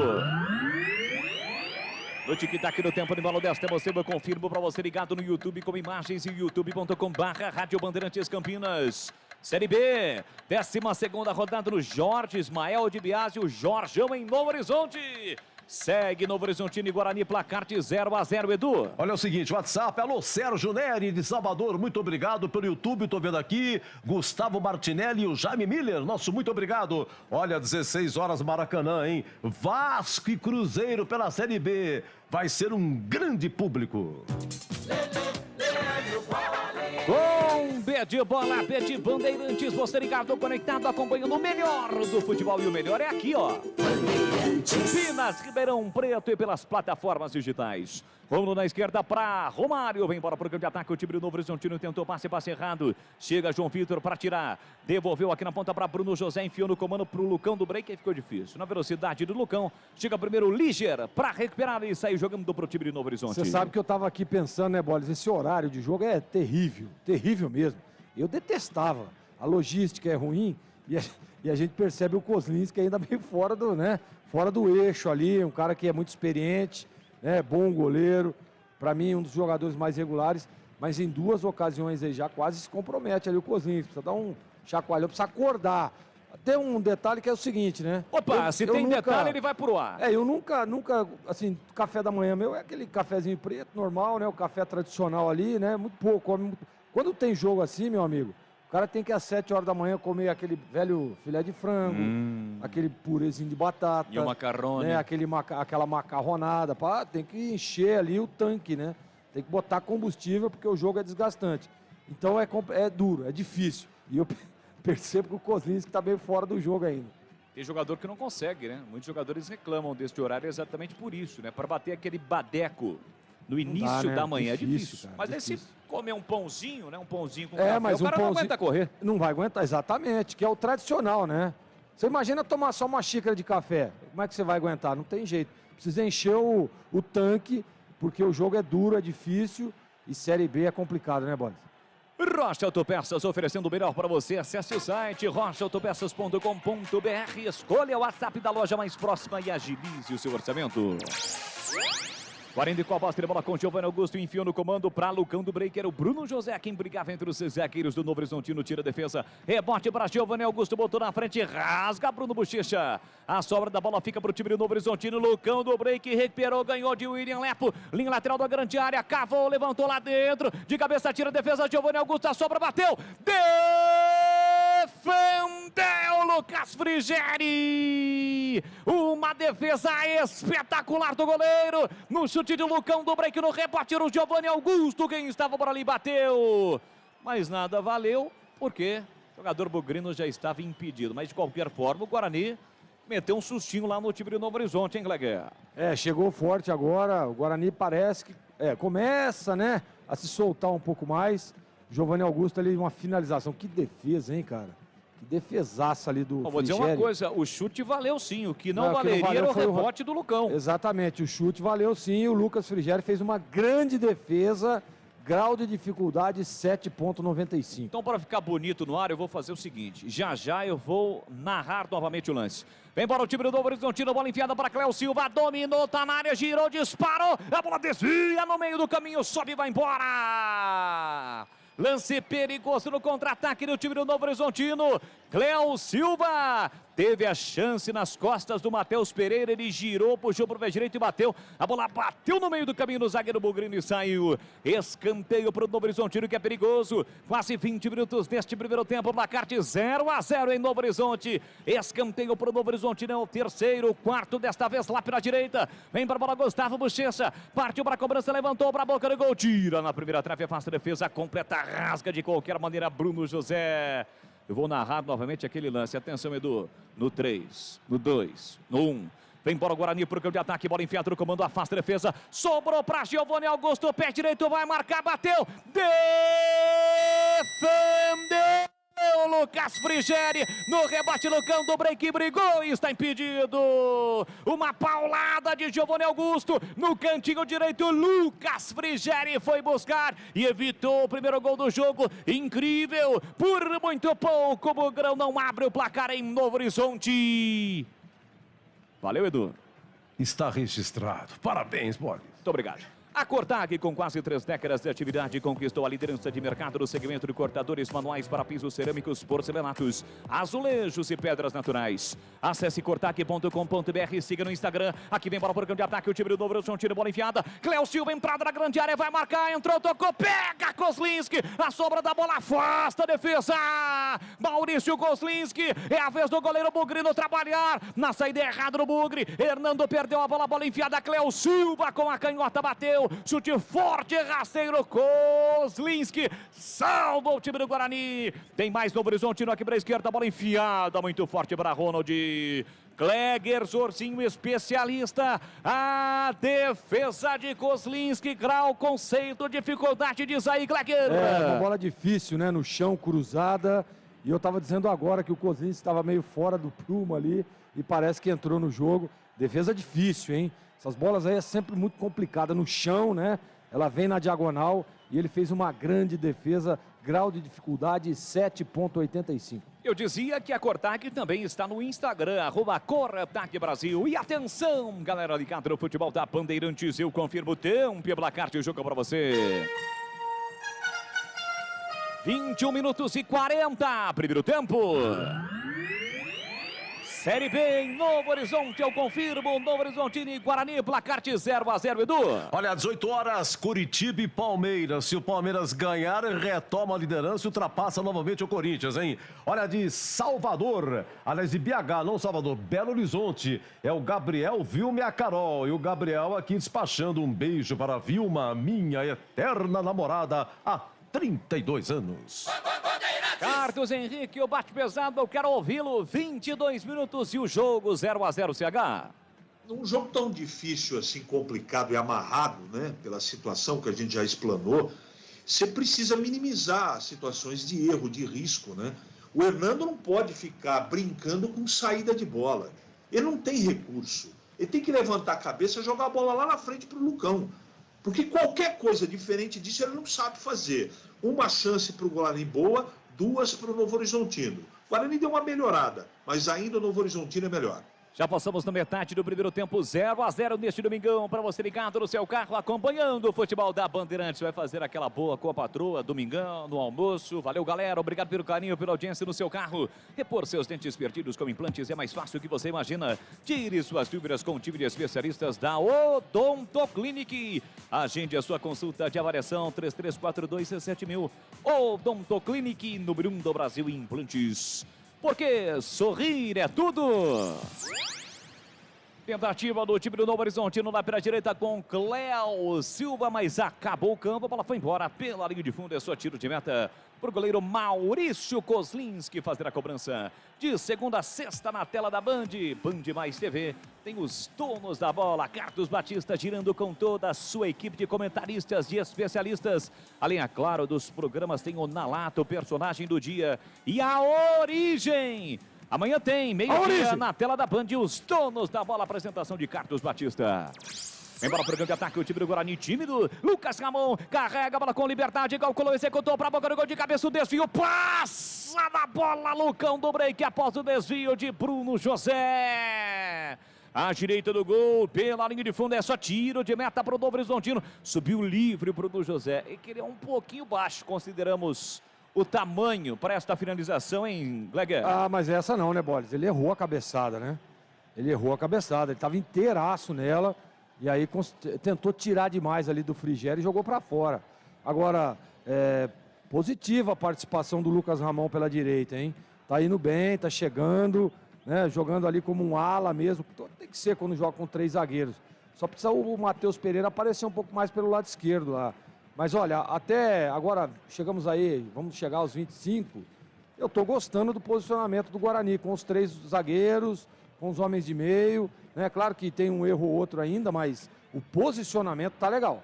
Speaker 2: No tic-tac do tempo de bola desta emoção, eu confirmo para você ligado no YouTube com imagens e youtube.com/Rádio Bandeirantes Campinas. Série B, 12ª rodada no Jorge Ismael de Biasi, o Jorjão em Novo Horizonte. Segue Novo Horizontino e Guarani, placar de 0-0, Edu.
Speaker 1: Olha o seguinte, WhatsApp, alô Sérgio Neri de Salvador, muito obrigado pelo YouTube, tô vendo aqui, Gustavo Martinelli e o Jaime Miller, nosso muito obrigado. Olha, 16 horas Maracanã, hein? Vasco e Cruzeiro pela Série B, vai ser um grande público.
Speaker 2: Com B de bola, B de Bandeirantes, você ligado, conectado, acompanhando o melhor do futebol. E o melhor é aqui, ó. Pinas, Ribeirão Preto e pelas plataformas digitais. Romulo na esquerda para Romário. Vem embora para o campo de ataque. O time do Novo Horizontino tentou passe errado. Chega João Vitor para tirar. Devolveu aqui na ponta para Bruno José. Enfiou no comando para o Lucão do Break. Aí ficou difícil. Na velocidade do Lucão. Chega primeiro o Liger para recuperar e sair jogando para o time de Novo Horizonte.
Speaker 4: Você sabe que eu estava aqui pensando, né, Bolis? Esse horário de jogo é terrível. Terrível mesmo. Eu detestava. A logística é ruim. E a gente percebe o Kozlinski ainda bem fora do, né? Fora do eixo ali. Um cara que é muito experiente. É bom goleiro, para mim um dos jogadores mais regulares, mas em 2 ocasiões aí já quase se compromete ali o Kozlinski, precisa dar um chacoalhão, precisa acordar. Tem um detalhe que é o seguinte, né?
Speaker 2: Opa, se tem detalhe ele vai pro ar.
Speaker 4: Eu nunca, assim, café da manhã meu é aquele cafezinho preto, normal, né? O café tradicional ali, né? Muito pouco, quando tem jogo assim, meu amigo, o cara tem que às 7 horas da manhã comer aquele velho filé de frango, aquele purezinho de batata.
Speaker 2: E o macarrone.
Speaker 4: Né? Aquela macarronada. Tem que encher ali o tanque, né? Tem que botar combustível porque o jogo é desgastante. Então é duro, é difícil. E eu percebo que o Kozlinski está meio fora do jogo ainda.
Speaker 2: Tem jogador que não consegue, né? Muitos jogadores reclamam deste horário exatamente por isso, né? Para bater aquele badeco no início da manhã. É difícil. Cara, mas aí se comer um pãozinho, né? Um pãozinho com café,
Speaker 4: mas
Speaker 2: o cara não aguenta correr.
Speaker 4: Não vai aguentar, exatamente, que é o tradicional, né? Você imagina tomar só uma xícara de café. Como é que você vai aguentar? Não tem jeito. Precisa encher o tanque, porque o jogo é duro, é difícil e Série B é complicado, né, Boris?
Speaker 2: Rocha Autopeças, oferecendo o melhor para você. Acesse o site rochaautopeças.com.br. Escolha o WhatsApp da loja mais próxima e agilize o seu orçamento. Guarani com a bola, bola com Giovanni Augusto, enfiou no comando para Lucão do Breaker, o Bruno José, quem brigava entre os zagueiros do Novo Horizontino, tira a defesa, rebote para Giovanni Augusto, botou na frente, rasga Bruno Bochecha, a sobra da bola fica para o time do Novo Horizontino, Lucão do Break, recuperou, ganhou de William Lepo, linha lateral da grande área, cavou, levantou lá dentro, de cabeça tira a defesa, Giovanni Augusto, a sobra bateu, defendeu Lucas Frigeri, uma defesa espetacular do goleiro, no chute de Lucão do Break, no rebote o Giovanni Augusto, quem estava por ali bateu, mas nada valeu, porque O jogador bugrino já estava impedido, mas de qualquer forma o Guarani meteu um sustinho lá no time do Novo Horizonte, hein, Gleguer?
Speaker 4: Chegou forte agora, o Guarani parece que começa, né, a se soltar um pouco mais. Giovanni Augusto ali, uma finalização, que defesa, hein, cara? Que defesaça ali do
Speaker 2: Vou dizer uma coisa, o chute valeu sim, o que não valeria era o rebote do Lucão.
Speaker 4: Exatamente, o chute valeu sim, o Lucas Frigério fez uma grande defesa, grau de dificuldade 7,95.
Speaker 2: Então, para ficar bonito no ar, eu vou fazer o seguinte, já eu vou narrar novamente o lance. Vem para o time do Novo Horizontino, bola enfiada para Cléo Silva, dominou, tá na área, girou, disparou, a bola desvia no meio do caminho, sobe e vai embora! Lance perigoso no contra-ataque do time do Novo Horizontino. Cléo Silva teve a chance nas costas do Matheus Pereira. Ele girou, puxou para o pé direito e bateu. A bola bateu no meio do caminho do zagueiro bugrino e saiu. Escanteio para o Novo Horizontino, que é perigoso. Quase 20 minutos neste primeiro tempo. Placar de 0-0 em Novo Horizonte. Escanteio para o Novo Horizontino. É o terceiro, quarto desta vez lá pela direita. Vem para a bola Gustavo Bochecha. Partiu para a cobrança, levantou para a boca do gol. Tira na primeira trave, afasta a defesa, completa. Rasga de qualquer maneira Bruno José. Eu vou narrar novamente aquele lance. Atenção, Edu. No 3, no 2, no 1. Vem para o Guarani para o campo de ataque. Bola enfiada no comando, afasta a defesa. Sobrou para Giovanni Augusto. Pé direito, vai marcar, bateu. Defendeu Lucas Frigério no rebate no canto do break, brigou e está impedido. Uma paulada de Giovanni Augusto no cantinho direito. Lucas Frigério foi buscar e evitou o primeiro gol do jogo. Incrível, por muito pouco o Bugrão não abre o placar em Novo Horizonte. Valeu, Edu.
Speaker 1: Está registrado. Parabéns, Borges.
Speaker 2: Muito obrigado. A Cortag, com quase 3 décadas de atividade, conquistou a liderança de mercado no segmento de cortadores manuais para pisos cerâmicos, porcelanatos, azulejos e pedras naturais. Acesse cortag.com.br e siga no Instagram. Aqui vem para o programa de ataque, o time do Novo Horizontino, bola enfiada. Cléo Silva, entrada na grande área, vai marcar, entrou, tocou, pega Kozlinski. A sobra da bola afasta a defesa. Maurício Kozlinski, é a vez do goleiro bugrino trabalhar. Na saída errada do Bugre, Hernando perdeu a bola enfiada. Cléo Silva com a canhota bateu. Chute forte, rasteiro, Kozlinski salva o time do Guarani. Tem mais Novo Horizontino aqui para a esquerda, bola enfiada, muito forte para Ronald. Gleguer Zorzinho, especialista. A defesa de Kozlinski, grau, conceito, dificuldade, diz aí, Gleguer.
Speaker 4: Uma bola difícil, né, no chão, cruzada. E eu estava dizendo agora que o Kozlinski estava meio fora do prumo ali e parece que entrou no jogo. Defesa difícil, hein? Essas bolas aí é sempre muito complicada no chão, né? Ela vem na diagonal e ele fez uma grande defesa, grau de dificuldade 7,85.
Speaker 2: Eu dizia que a Cortag também está no Instagram, @Cortag Brasil. E atenção, galera ligada no futebol da Bandeirantes, eu confirmo o tempo e placar de jogo para você. 21 minutos e 40, primeiro tempo. Série B em Novo Horizonte, eu confirmo, Novo Horizontino e Guarani, placar de 0-0, Edu.
Speaker 1: Olha, às 18 horas, Curitiba e Palmeiras. Se o Palmeiras ganhar, retoma a liderança e ultrapassa novamente o Corinthians, hein? Olha, de Salvador, aliás, de BH, não Salvador, Belo Horizonte, é o Gabriel, Vilma e a Carol. E o Gabriel aqui despachando um beijo para a Vilma, minha eterna namorada, há 32 anos.
Speaker 2: Carlos Henrique, o bate pesado, eu quero ouvi-lo. 22 minutos e o jogo 0-0, CH.
Speaker 3: Num jogo tão difícil, assim, complicado e amarrado, né, pela situação que a gente já explanou, você precisa minimizar situações de erro, de risco, né? O Hernando não pode ficar brincando com saída de bola. Ele não tem recurso. Ele tem que levantar a cabeça e jogar a bola lá na frente para o Lucão. Porque qualquer coisa diferente disso ele não sabe fazer. Uma chance para o Guarani boa, 2 para o Novo Horizontino. O Guarani deu uma melhorada, mas ainda o Novo Horizontino é melhor.
Speaker 2: Já passamos na metade do primeiro tempo, 0-0 neste domingão, para você ligado no seu carro, acompanhando o futebol da Bandeirantes. Vai fazer aquela boa com a patroa, domingão, no almoço. Valeu, galera, obrigado pelo carinho, pela audiência no seu carro. Repor seus dentes perdidos com implantes é mais fácil do que você imagina. Tire suas dúvidas com o time de especialistas da Odontoclinic. Agende a sua consulta de avaliação, 3342-7000. Odontoclinic, número 1 do Brasil em implantes. Porque sorrir é tudo. Tentativa do time do Novo Horizontino lá pela direita com Cléo Silva, mas acabou o campo, a bola foi embora pela linha de fundo, é só tiro de meta para o goleiro Maurício Kozlinski fazer a cobrança. De segunda a sexta na tela da Band Mais TV, tem os donos da bola, Carlos Batista girando com toda a sua equipe de comentaristas, de especialistas. Além, é claro, dos programas, tem o Nalato, o personagem do dia, e a Origem. Amanhã tem, meio-dia, na tela da Band, os donos da bola, apresentação de Carlos Batista. Embora para o grande ataque, o time do Guarani tímido. Lucas Ramon carrega a bola com liberdade, calculou, executou para a boca do gol de cabeça, o desvio, passa na bola, Lucão do break, após o desvio de Bruno José. À direita do gol, pela linha de fundo, é só tiro de meta para o Novo Horizontino. Subiu livre para o Bruno José, e que ele é um pouquinho baixo, consideramos o tamanho para esta finalização, hein, Gleger?
Speaker 4: Ah, mas essa não, né, Bolis? Ele errou a cabeçada, né? Ele errou a cabeçada, ele estava inteiraço nela e aí tentou tirar demais ali do Frigério e jogou para fora. Agora, positiva a participação do Lucas Ramon pela direita, hein? Tá indo bem, tá chegando, né? Jogando ali como um ala mesmo. Tem que ser quando joga com 3 zagueiros. Só precisa o Matheus Pereira aparecer um pouco mais pelo lado esquerdo lá. Mas olha, até agora chegamos aí, vamos chegar aos 25, eu estou gostando do posicionamento do Guarani, com os 3 zagueiros, com os homens de meio, né? Claro que tem um erro ou outro ainda, mas o posicionamento tá legal.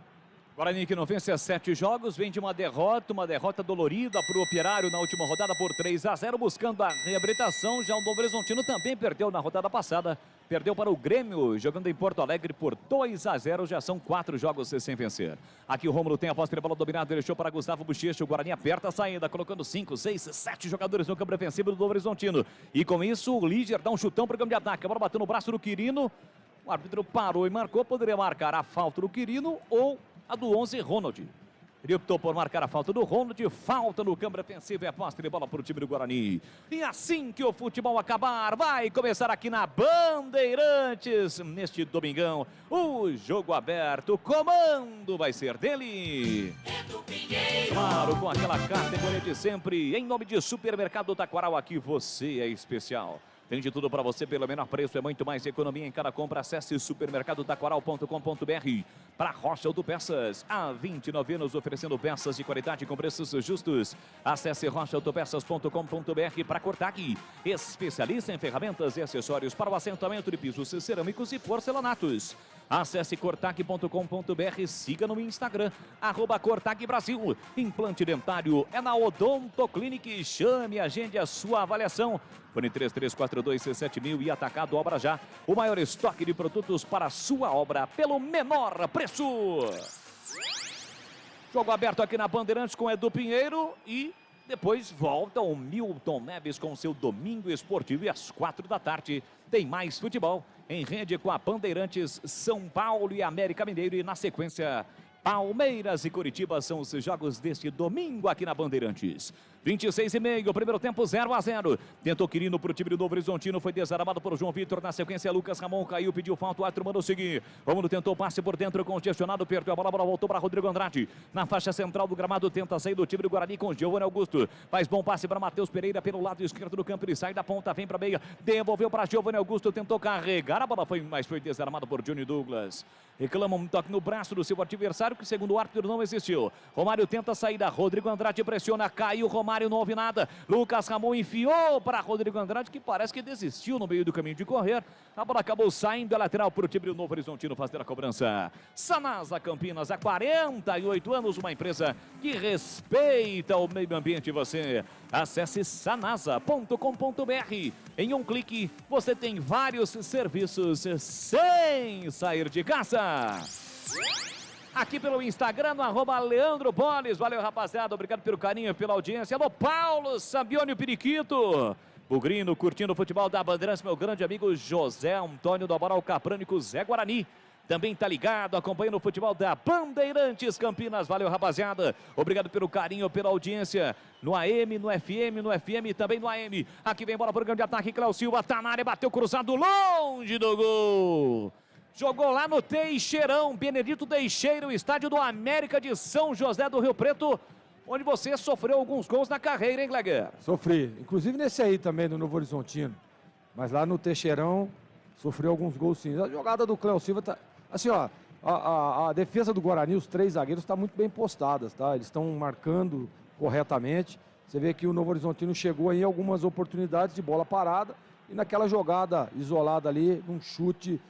Speaker 2: Guarani que não vence há 7 jogos, vem de uma derrota dolorida para o Operário na última rodada por 3-0, buscando a reabilitação. Já o Novo Horizontino também perdeu na rodada passada, perdeu para o Grêmio, jogando em Porto Alegre por 2-0, já são 4 jogos sem vencer. Aqui o Rômulo tem a posse de bola dominada, deixou para Gustavo Bochecha, o Guarani aperta a saída, colocando 5, 6, 7 jogadores no campo defensivo do Novo Horizontino. E com isso o Líger dá um chutão para o campo de ataque, a bola bateu no braço do Quirino, o árbitro parou e marcou, poderia marcar a falta do Quirino ou a do 11, Ronald. Ele optou por marcar a falta do Ronald, falta no campo defensivo e a posse de bola para o time do Guarani. E assim que o futebol acabar, vai começar aqui na Bandeirantes, neste domingão, o jogo aberto, o comando vai ser dele. Claro, com aquela categoria de sempre, em nome de Supermercado Taquaral, aqui você é especial. Tem de tudo para você pelo menor preço, é muito mais economia em cada compra. Acesse supermercadotaquaral.com.br. Para Rocha Autopeças, há 29 anos oferecendo peças de qualidade com preços justos. Acesse rochaautopeças.com.br. Para Cortag, especialista em ferramentas e acessórios para o assentamento de pisos cerâmicos e porcelanatos. Acesse cortag.com.br, siga no Instagram, @cortagbrasil. Implante dentário é na Odonto Clinic. Chame, agende a sua avaliação. Fone 3342-7000 e Atacado Obra Já. O maior estoque de produtos para a sua obra pelo menor preço. Jogo aberto aqui na Bandeirantes com Edu Pinheiro e depois volta o Milton Neves com seu Domingo Esportivo e às 4 da tarde tem mais futebol em rede com a Bandeirantes, São Paulo e América Mineiro e na sequência Palmeiras e Curitiba são os jogos deste domingo aqui na Bandeirantes. 26,5, primeiro tempo 0-0. Tentou Quirino para o time do Novo Horizontino, foi desarmado por João Vitor. Na sequência, Lucas Ramon caiu, pediu falta, o árbitro mandou seguir. Romulo tentou passe por dentro, congestionado, perdeu a bola voltou para Rodrigo Andrade. Na faixa central do gramado, tenta sair do time do Guarani com Giovanni Augusto. Faz bom passe para Matheus Pereira pelo lado esquerdo do campo, ele sai da ponta, vem para a meia, devolveu para Giovanni Augusto, tentou carregar, a bola mas foi desarmado por Johnny Douglas. Reclama um toque no braço do seu adversário, que segundo o árbitro não existiu. Romário tenta a saída, Rodrigo Andrade pressiona, caiu, Romário não houve nada. Lucas Ramon enfiou para Rodrigo Andrade, que parece que desistiu no meio do caminho de correr. A bola acabou saindo, a lateral para o time do Novo Horizontino fazer a cobrança. Sanasa Campinas, há 48 anos, uma empresa que respeita o meio ambiente. Você acesse sanasa.com.br. Em um clique, você tem vários serviços sem sair de casa. Aqui pelo Instagram, no @Leandro Boles. Valeu, rapaziada. Obrigado pelo carinho, pela audiência. Alô, Paulo Sambione Periquito. Bugrino, curtindo o futebol da Bandeirantes. Meu grande amigo José Antônio do Amaral Caprânico, Zé Guarani. Também tá ligado, acompanhando o futebol da Bandeirantes Campinas. Valeu, rapaziada. Obrigado pelo carinho, pela audiência. No AM, no FM e também no AM. Aqui vem bola por grande ataque. Cléo Silva tá na área, bateu cruzado longe do gol. Jogou lá no Teixeirão, Benedito Teixeira, o estádio do América de São José do Rio Preto, onde você sofreu alguns gols na carreira, hein, Gleger?
Speaker 4: Sofri, inclusive nesse aí também, do Novo Horizontino. Mas lá no Teixeirão, sofreu alguns gols sim. A jogada do Cléo Silva tá... Assim, ó, a defesa do Guarani, os 3 zagueiros, está muito bem postadas, tá? Eles estão marcando corretamente. Você vê que o Novo Horizontino chegou aí em algumas oportunidades de bola parada e naquela jogada isolada ali, num chute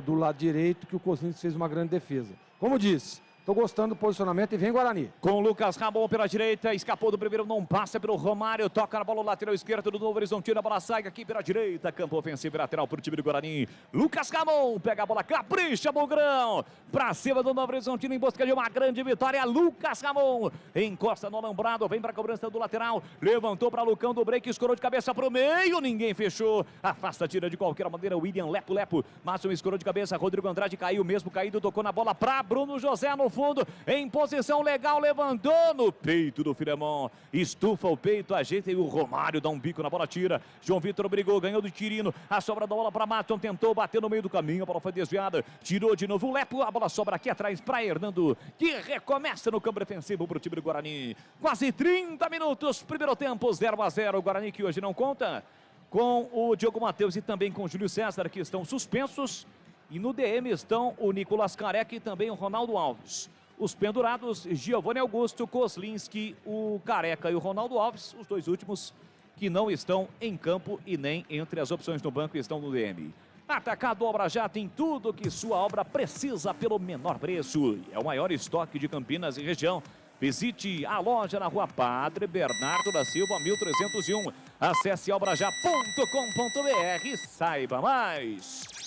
Speaker 4: do lado direito, que o Kozlins fez uma grande defesa. Como disse, tô gostando do posicionamento e vem Guarani.
Speaker 2: Com o Lucas Ramon pela direita, escapou do primeiro, não passa pelo Romário, toca na bola lateral esquerda do Novo Horizontino, a bola sai aqui pela direita, campo ofensivo e lateral para o time do Guarani. Lucas Ramon pega a bola, capricha, Bugrão, para cima do Novo Horizontino em busca de uma grande vitória. Lucas Ramon encosta no alambrado, vem para a cobrança do lateral, levantou para Lucão do break, escorou de cabeça para o meio, ninguém fechou, afasta, tira de qualquer maneira, William Lepo, Márcio escorou de cabeça, Rodrigo Andrade caiu, mesmo caído, tocou na bola para Bruno José no fundo, em posição legal, levantou no peito do Filemon, estufa o peito, ajeita e o Romário dá um bico na bola, tira. João Vitor brigou, ganhou do Tirino, a sobra da bola para Maton, tentou bater no meio do caminho, a bola foi desviada, tirou de novo o Lepo, a bola sobra aqui atrás para Hernando, que recomeça no campo defensivo para o time do Guarani. Quase 30 minutos, primeiro tempo, 0-0, o Guarani que hoje não conta com o Diogo Matheus e também com o Júlio César, que estão suspensos, e no DM estão o Nicolas Careca e também o Ronaldo Alves. Os pendurados, Giovanni Augusto, Kozlinski, o Careca e o Ronaldo Alves, os 2 últimos que não estão em campo e nem entre as opções no banco estão no DM. Atacado Obra Já tem tudo que sua obra precisa pelo menor preço. É o maior estoque de Campinas e região. Visite a loja na rua Padre Bernardo da Silva, 1301. Acesse obrajá.com.br e saiba mais.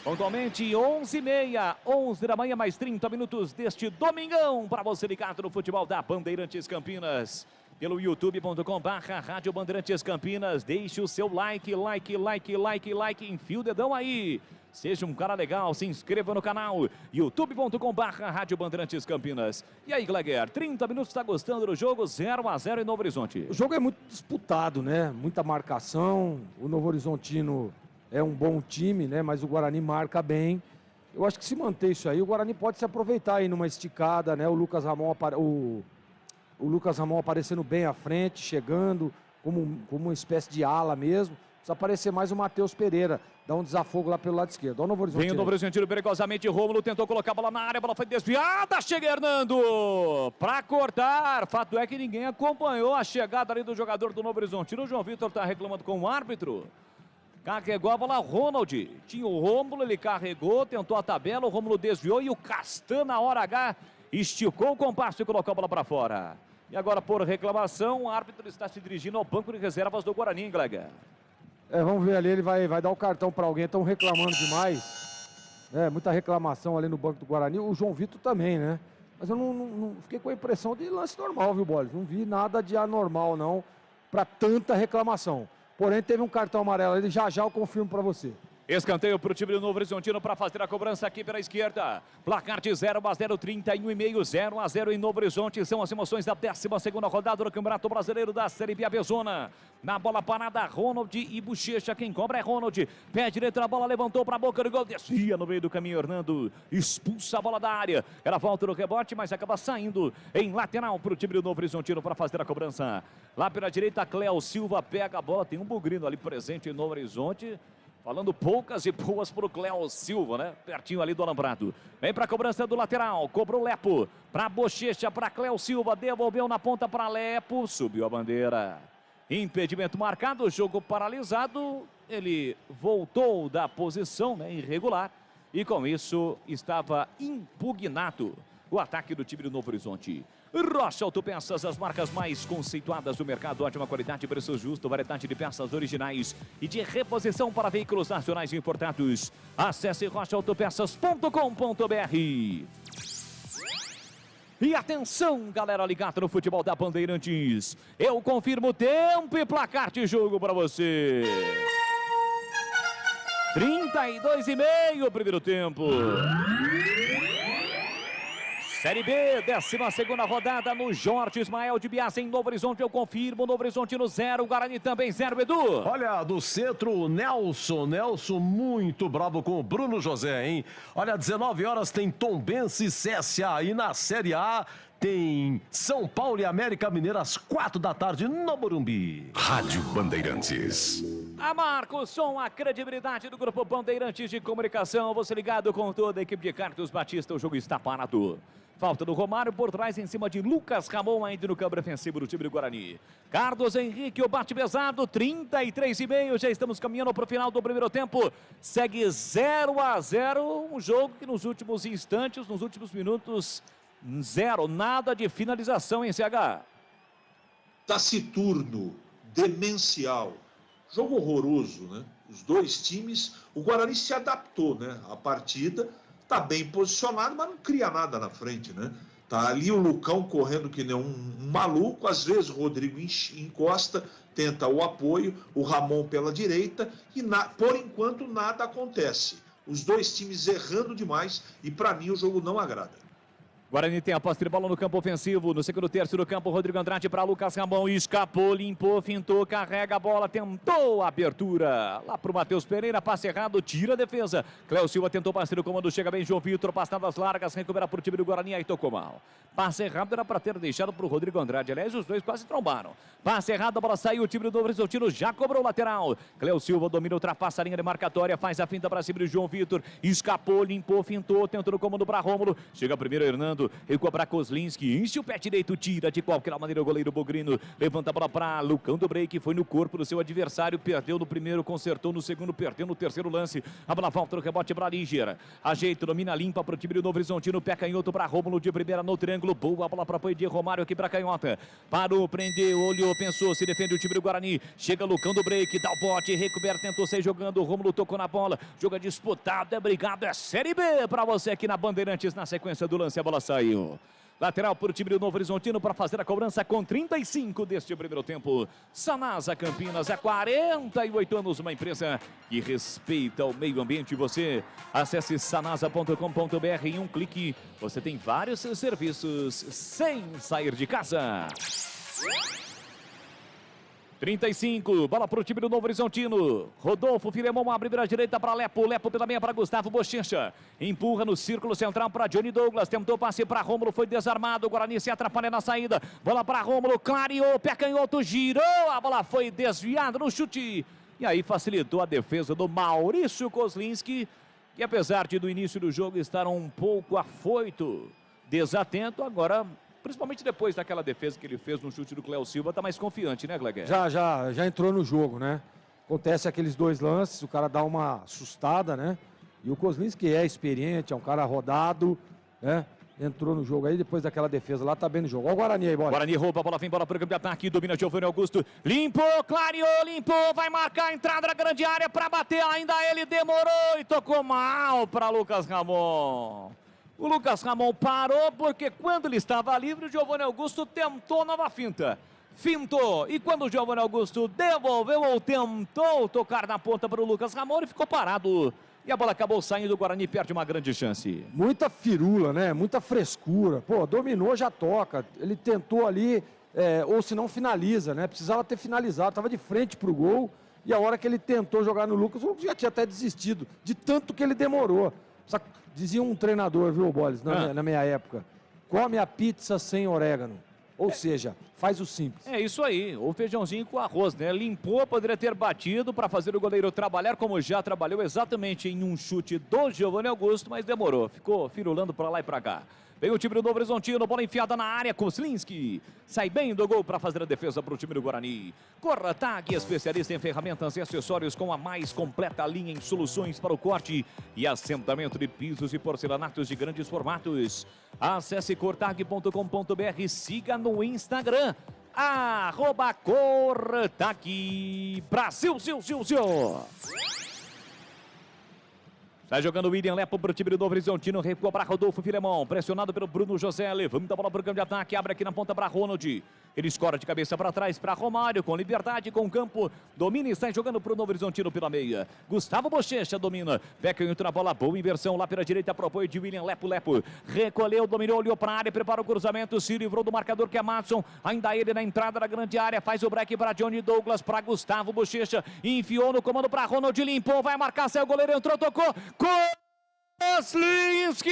Speaker 2: Pontualmente 11h30, 11 da manhã, mais 30 minutos deste domingão para você ligado no futebol da Bandeirantes Campinas. Pelo youtube.com/Rádio Bandeirantes Campinas. Deixe o seu like, enfia o dedão aí. Seja um cara legal, se inscreva no canal. youtube.com/Rádio Bandeirantes Campinas. E aí, Gleger, 30 minutos, está gostando do jogo? 0-0 em Novo Horizonte.
Speaker 4: O jogo é muito disputado, né? Muita marcação. O Novo Horizontino é um bom time, né? Mas o Guarani marca bem. Eu acho que se manter isso aí, o Guarani pode se aproveitar aí numa esticada, né? O Lucas Ramon, o Lucas Ramon aparecendo bem à frente, chegando como uma espécie de ala mesmo. Precisa aparecer mais o Matheus Pereira, dá um desafogo lá pelo lado esquerdo. Olha o Novo Horizontino.
Speaker 2: Vem o Novo Horizontino perigosamente, Rômulo tentou colocar a bola na área, a bola foi desviada, chega Hernando para cortar. Fato é que ninguém acompanhou a chegada ali do jogador do Novo Horizontino. O João Vitor está reclamando com o árbitro. Carregou a bola, Ronald. Tinha o Rômulo, ele carregou, tentou a tabela, o Rômulo desviou e o Castan na hora H esticou o compasso e colocou a bola para fora. E agora, por reclamação, o árbitro está se dirigindo ao banco de reservas do Guarani, Glega.
Speaker 4: Vamos ver ali, ele vai dar o cartão para alguém, estão reclamando demais. Muita reclamação ali no banco do Guarani, o João Vitor também, né? Mas eu não fiquei com a impressão de lance normal, viu, Boles? Não vi nada de anormal, não, para tanta reclamação. Porém, teve um cartão amarelo, ele já eu confirmo para você.
Speaker 2: Escanteio para o time do Novo Horizontino para fazer a cobrança aqui pela esquerda. Placar de 0-0, 31,5, 0-0 em Novo Horizonte. São as emoções da 12ª rodada do Campeonato Brasileiro da Série B Abezona. Na bola parada, Ronald e Bochecha. Quem cobra é Ronald. Pé direito na bola, levantou para a boca do gol. Desvia no meio do caminho, Hernando. Expulsa a bola da área. Ela volta no rebote, mas acaba saindo em lateral para o time do Novo Horizontino para fazer a cobrança. Lá pela direita, Cléo Silva pega a bola. Tem um bugrino ali presente em Novo Horizonte. Falando poucas e boas para o Cléo Silva, né? Pertinho ali do alambrado. Vem para a cobrança do lateral. Cobrou Lepo. Para Bochecha, para Cléo Silva. Devolveu na ponta para Lepo. Subiu a bandeira. Impedimento marcado. Jogo paralisado. Ele voltou da posição, né? Irregular. E com isso estava impugnado o ataque do time do Novo Horizonte. Rocha Autopeças, as marcas mais conceituadas do mercado, ótima qualidade, preço justo, variedade de peças originais e de reposição para veículos nacionais importados. Acesse rochaautopeças.com.br. E atenção, galera ligada no futebol da Bandeirantes. Eu confirmo tempo e placar de jogo para você. 32,5 o primeiro tempo. Série B, 12ª rodada no Jorge Ismael de Bias em Novo Horizonte. Eu confirmo, Novo Horizontino 0, Guarani também 0, Edu.
Speaker 1: Olha, do centro, o Nelson muito bravo com o Bruno José, hein? Olha, 19 horas tem Tombense e CSA. E na Série A tem São Paulo e América Mineira às 4 da tarde no Morumbi.
Speaker 12: Rádio Bandeirantes.
Speaker 2: A Marcos Som, a credibilidade do Grupo Bandeirantes de Comunicação. Você ligado com toda a equipe de Carlos Batista, o jogo está parado. Falta do Romário por trás em cima de Lucas Ramon, ainda no campo defensivo do time do Guarani. Carlos Henrique, o bate pesado, 33,5. Já estamos caminhando para o final do primeiro tempo. Segue 0-0. Um jogo que nos últimos instantes, nos últimos minutos, zero. Nada de finalização em CH.
Speaker 3: Taciturno, demencial. Jogo horroroso, né? Os dois times, o Guarani se adaptou, né? A partida tá bem posicionado, mas não cria nada na frente, né? Tá ali o Lucão correndo que nem um maluco, às vezes o Rodrigo encosta, tenta o apoio, o Ramon pela direita e por enquanto nada acontece. Os dois times errando demais e para mim o jogo não agrada.
Speaker 2: Guarani tem a posse de bola no campo ofensivo. No segundo terço do campo, Rodrigo Andrade para Lucas Ramon. Escapou, limpou, fintou, carrega a bola, tentou a abertura. Lá para o Matheus Pereira, passe errado, tira a defesa. Cléo Silva tentou passar o comando, chega bem João Vitor, passadas largas, recupera para o time do Guarani, aí tocou mal. Passe errado era para ter deixado para o Rodrigo Andrade. Aliás, os dois quase trombaram. Passe errado, a bola saiu, o time do Novo Horizontino já cobrou o lateral. Cléo Silva domina, ultrapassa a linha de marcatória, faz a finta para cima do João Vitor. Escapou, limpou, fintou, tentou o comando para Rômulo. Chega primeiro Hernando. Recua para Kozlinski, enche o pé direito, tira de qualquer maneira o goleiro Bogrino, levanta a bola para Lucão do Break, foi no corpo do seu adversário, perdeu no primeiro, consertou no segundo, perdeu no terceiro lance, a bola volta no rebote para Líger, ajeita, domina limpa para o time do Novo Horizontino, pé canhoto para Rômulo de primeira no triângulo, boa bola para apoio de Romário aqui para canhota, parou, prendeu, olhou, pensou, se defende o time do Guarani, chega Lucão do Break, dá o bote, recupera, tentou sair jogando, Rômulo tocou na bola, jogo é disputado, é brigado, é Série B para você aqui na Bandeirantes, na sequência do lance, a bola saiu. Lateral para o time do Novo Horizontino para fazer a cobrança com 35 deste primeiro tempo. Sanasa Campinas, há 48 anos, uma empresa que respeita o meio ambiente. Você acesse sanasa.com.br, em um clique você tem vários serviços sem sair de casa. 35, bola para o time do Novo Horizontino. Rodolfo Filemon abre para a direita para Lepo. Lepo pela meia para Gustavo Bochecha. Empurra no círculo central para Johnny Douglas. Tentou passe para Rômulo, foi desarmado. O Guarani se atrapalha na saída. Bola para Rômulo, clareou, pé canhoto, girou. A bola foi desviada no chute. E aí facilitou a defesa do Maurício Kozlinski, que apesar de no início do jogo estar um pouco afoito, desatento, agora, principalmente depois daquela defesa que ele fez no chute do Cléo Silva, tá mais confiante, né, Gleguer?
Speaker 4: Já entrou no jogo, né? Acontece aqueles dois lances, o cara dá uma assustada, né? E o Kozlinski é experiente, é um cara rodado, né? Entrou no jogo aí, depois daquela defesa lá, tá bem no jogo. Olha o Guarani aí, bola.
Speaker 2: Guarani rouba, a bola vem, bola para o campo de ataque, domina Giovanni Augusto, limpou, clareou, limpou, vai marcar a entrada na grande área para bater, ainda ele demorou e tocou mal para Lucas Ramon. O Lucas Ramon parou porque quando ele estava livre, o Giovanni Augusto tentou nova finta. Fintou. E quando o Giovanni Augusto devolveu ou tentou tocar na ponta para o Lucas Ramon, ele ficou parado. E a bola acabou saindo, o Guarani perde uma grande chance.
Speaker 4: Muita firula, né? Muita frescura. Pô, dominou, já toca. Ele tentou ali, ou se não finaliza, né? Precisava ter finalizado, estava de frente para o gol. E a hora que ele tentou jogar no Lucas, o Lucas já tinha até desistido, de tanto que ele demorou. Dizia um treinador, viu, Boles, na minha época, come a pizza sem orégano. Ou seja, faz o simples.
Speaker 2: É isso aí, o feijãozinho com arroz, né? Limpou, poderia ter batido para fazer o goleiro trabalhar como já trabalhou exatamente em um chute do Giovanni Augusto, mas demorou, ficou firulando para lá e para cá. Vem o time do Novo Horizontino, bola enfiada na área, Kozlinski sai bem do gol para fazer a defesa para o time do Guarani. Corratag, especialista em ferramentas e acessórios com a mais completa linha em soluções para o corte e assentamento de pisos e porcelanatos de grandes formatos. Acesse cortag.com.br, siga no Instagram, @Cortag Brasil, Sai jogando o William Lepo para o time do Novo Horizontino, recua para Rodolfo Filemon, pressionado pelo Bruno José, levanta a bola para o campo de ataque, abre aqui na ponta para Ronald. Ele escora de cabeça para trás para Romário, com liberdade, com campo, domina e sai jogando para o Novo Horizontino pela meia. Gustavo Bochecha domina, pé canhoto na bola, boa inversão lá pela direita para o apoio de William Lepo. Recolheu, dominou, olhou para a área, prepara o cruzamento, se livrou do marcador que é Madson, ainda ele na entrada da grande área, faz o break para Johnny Douglas, para Gustavo Bochecha, enfiou no comando para Ronald, limpou, vai marcar, saiu o goleiro, entrou, tocou, gol! Kozlinski!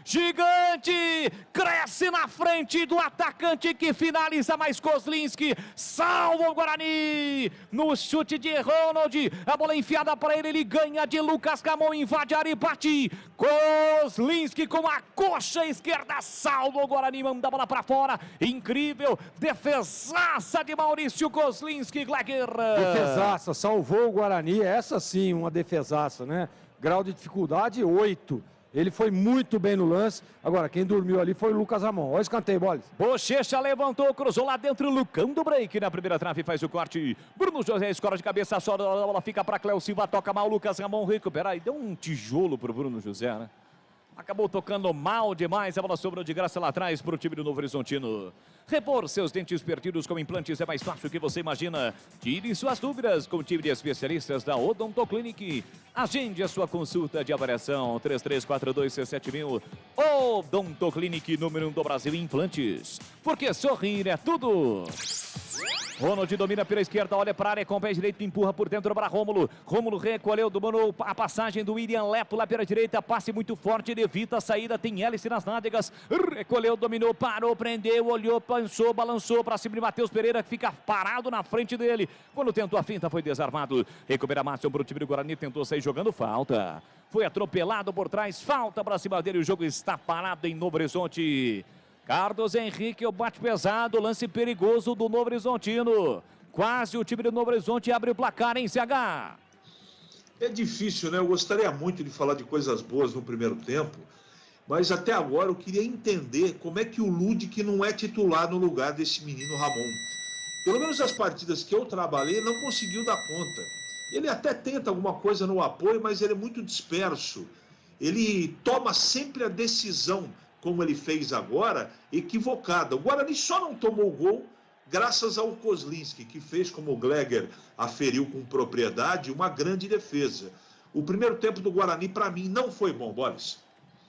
Speaker 2: Gigante! Cresce na frente do atacante que finaliza, mais Kozlinski salva o Guarani! No chute de Ronald, a bola enfiada para ele, ele ganha de Lucas Ramon, invade a área e bate. Kozlinski com a coxa esquerda salva o Guarani, manda a bola para fora. Incrível, defesaça de Maurício Kozlinski, Gleger.
Speaker 4: Defesaça, salvou o Guarani, essa sim, uma defesaça, né? Grau de dificuldade, 8. Ele foi muito bem no lance. Agora, quem dormiu ali foi o Lucas Ramon. Olha o escanteio, Boles.
Speaker 2: Bochecha levantou, cruzou lá dentro, Lucão do break. Na primeira trave faz o corte. Bruno José escora de cabeça, só a bola fica para Cléo Silva, toca mal, Lucas Ramon recupera. E deu um tijolo pro Bruno José, né? Acabou tocando mal demais, a bola sobrou de graça lá atrás para o time do Novo Horizontino. Repor seus dentes perdidos com implantes é mais fácil do que você imagina. Tire suas dúvidas com o time de especialistas da Odontoclinic. Agende a sua consulta de avaliação, 3342-7000. Odontoclinic, número 1 do Brasil em implantes. Porque sorrir é tudo. Ronald domina pela esquerda, olha para a área com o pé direito, empurra por dentro para Rômulo. Rômulo recolheu, dominou a passagem do William Lepo lá pela direita, passe muito forte, ele evita a saída, tem hélice nas nádegas. Recolheu, dominou, parou, prendeu, olhou, pensou, balançou para cima de Matheus Pereira, que fica parado na frente dele. Quando tentou a finta, foi desarmado. Recupera Márcio para o time do Guarani, tentou sair jogando falta. Foi atropelado por trás, falta para cima dele, o jogo está parado em Novo Horizonte. Carlos Henrique, o bate pesado, lance perigoso do Novo Horizontino. Quase o time do Novo Horizonte abre o placar em CH.
Speaker 3: É difícil, né? Eu gostaria muito de falar de coisas boas no primeiro tempo, mas até agora eu queria entender como é que o Ludic não é titular no lugar desse menino Ramon. Pelo menos as partidas que eu trabalhei, não conseguiu dar conta. Ele até tenta alguma coisa no apoio, mas ele é muito disperso. Ele toma sempre a decisão, como ele fez agora, equivocada. O Guarani só não tomou gol graças ao Kozlinski, que fez, como o Gleger aferiu com propriedade, uma grande defesa. O primeiro tempo do Guarani, para mim, não foi bom, Boris.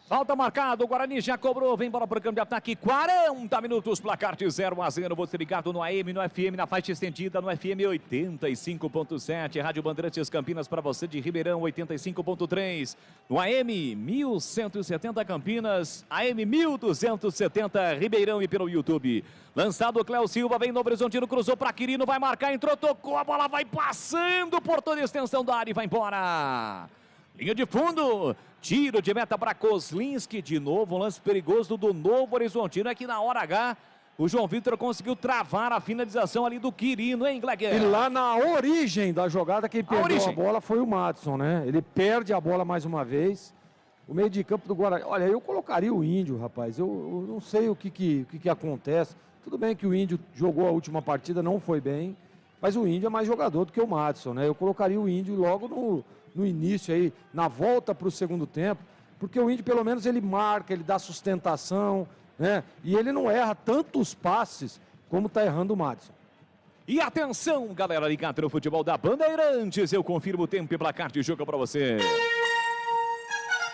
Speaker 2: Falta marcado, o Guarani já cobrou, vem bola para o campo de ataque, 40 minutos, placar de 0-0, você ligado no AM, no FM, na faixa estendida, no FM 85.7, Rádio Bandeirantes Campinas para você de Ribeirão, 85.3, no AM 1170 Campinas, AM 1270 Ribeirão e pelo YouTube. Lançado o Cléo Silva, vem Novo Horizontino, cruzou para Quirino, vai marcar, entrou, tocou, a bola vai passando por toda a extensão da área e vai embora. Linha de fundo, tiro de meta para Kozlinski, de novo um lance perigoso do Novo Horizontino, é que na hora H o João Vitor conseguiu travar a finalização ali do Quirino, hein, Gleger?
Speaker 4: E lá na origem da jogada, quem perdeu a bola foi o Madison, né? Ele perde a bola mais uma vez, o meio de campo do Guarani. Olha, eu colocaria o Índio, rapaz, eu não sei o que acontece. Tudo bem que o Índio jogou a última partida, não foi bem, mas o Índio é mais jogador do que o Madison, né? Eu colocaria o Índio logo no início aí, na volta para o segundo tempo, porque o Índio pelo menos ele marca, ele dá sustentação, né? E ele não erra tantos passes como está errando o Madison.
Speaker 2: E atenção, galera ligada no futebol da Bandeirantes, eu confirmo o tempo e placar de jogo para você.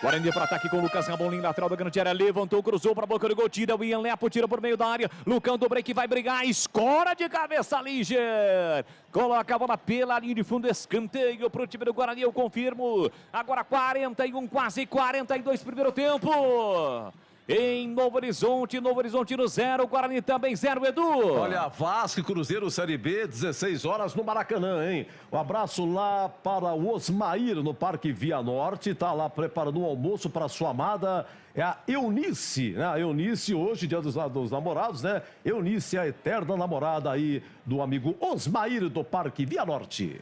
Speaker 2: Guarani para ataque com o Lucas Ramon, linha lateral da grande área, levantou, cruzou para a boca do gol, tira o Ian Lepo, tira por meio da área, Lucão do break vai brigar, escora de cabeça, Liger, coloca a bola pela linha de fundo, escanteio para o time do Guarani, eu confirmo, agora 41, quase 42 primeiro tempo. Em Novo Horizontino 0, Guarani também 0, Edu.
Speaker 1: Olha, Vasco e Cruzeiro Série B, 16 horas no Maracanã, hein? Um abraço lá para o Osmair no Parque Via Norte, tá lá preparando um almoço para sua amada, é a Eunice, né? A Eunice hoje, dia dos namorados, né? Eunice, a eterna namorada aí do amigo Osmair do Parque Via Norte.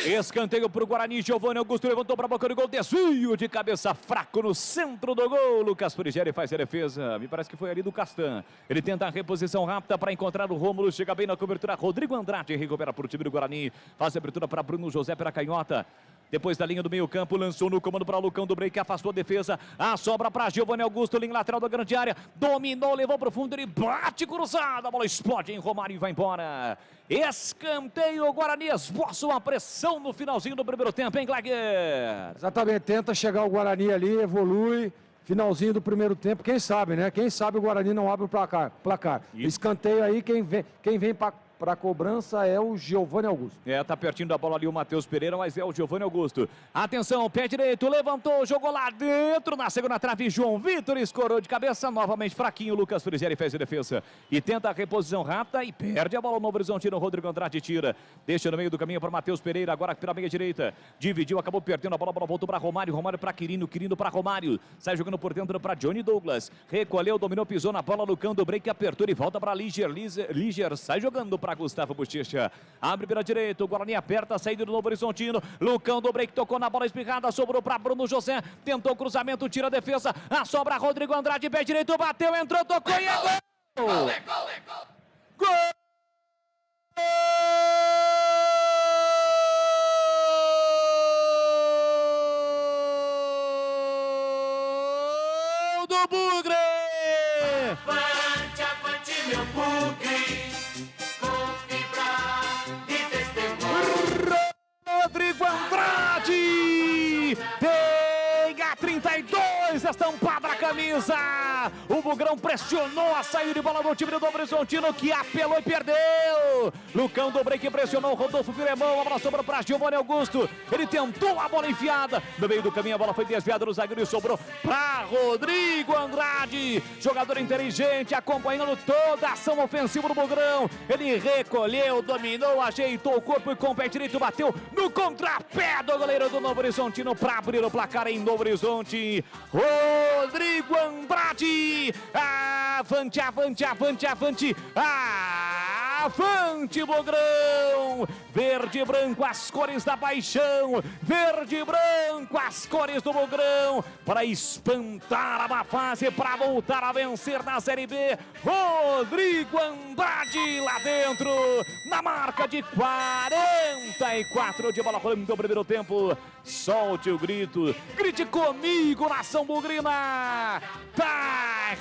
Speaker 2: Escanteio para o Guarani, Giovanni Augusto levantou para a boca do gol, desvio de cabeça fraco no centro do gol, Lucas Frigeri faz a defesa, me parece que foi ali do Castan, ele tenta a reposição rápida para encontrar o Rômulo, chega bem na cobertura, Rodrigo Andrade recupera para o time do Guarani, faz a abertura para Bruno José pela canhota, depois da linha do meio campo, lançou no comando para o Lucão do break, afastou a defesa, a sobra para Giovanni Augusto, linha lateral da grande área, dominou, levou para o fundo, ele bate cruzado, a bola explode em Romário e vai embora. Escanteio, o Guarani esboça uma pressão no finalzinho do primeiro tempo, hein, Glaguer?
Speaker 4: Exatamente, tenta chegar o Guarani ali, evolui, finalzinho do primeiro tempo, quem sabe, né? Quem sabe o Guarani não abre o placar. Escanteio aí, quem vem para para a cobrança é o Giovanni Augusto.
Speaker 2: Tá pertinho da bola ali o Matheus Pereira, mas é o Giovanni Augusto. Atenção, pé direito, levantou, jogou lá dentro, na segunda trave, João Vitor escorou de cabeça, novamente fraquinho, Lucas Frigeri fez a defesa. E tenta a reposição rápida e perde a bola no Horizontino, Rodrigo Andrade tira. Deixa no meio do caminho para Matheus Pereira, agora pela meia direita. Dividiu, acabou perdendo a bola voltou para Romário, Romário para Quirino, Quirino para Romário. Sai jogando por dentro para Johnny Douglas. Recolheu, dominou, pisou na bola, Lucão do break, apertou e volta para Liger. Liger sai jogando para Gustavo Bochecha. Abre pela direita, o Guarani aperta a saída do Novo Horizontino. Lucão do break tocou na bola espirrada, sobrou para Bruno José. Tentou o cruzamento, tira a defesa. A sobra Rodrigo Andrade, pé direito, bateu, entrou, tocou e é gol! Gol! Do Bugre!
Speaker 5: Avante, avante, meu Bugre, com fibra e testemunho.
Speaker 2: Rodrigo Andrade! Tem a 32 estampada na camisa! O Bugrão pressionou a saída de bola do time do Novo Horizontino, que apelou e perdeu. Lucão do break pressionou o Rodolfo Filemão, a bola sobrou para Giovanni Augusto. Ele tentou a bola enfiada. No meio do caminho a bola foi desviada no zagueiro e sobrou para Rodrigo Andrade. Jogador inteligente, acompanhando toda a ação ofensiva do Bugrão. Ele recolheu, dominou, ajeitou o corpo e com o pé direito bateu no contrapé do goleiro do Novo Horizontino para abrir o placar em Novo Horizonte. Rodrigo Andrade. Avante, avante, avante, avante. Avante, Bugrão! Verde e branco, as cores da paixão. Verde e branco, as cores do Bugrão. Para espantar a má fase, para voltar a vencer na Série B. Rodrigo Andrade lá dentro, na marca de 44 de bola rolando no primeiro tempo. Solte o grito, grite comigo, nação bugrina. Tá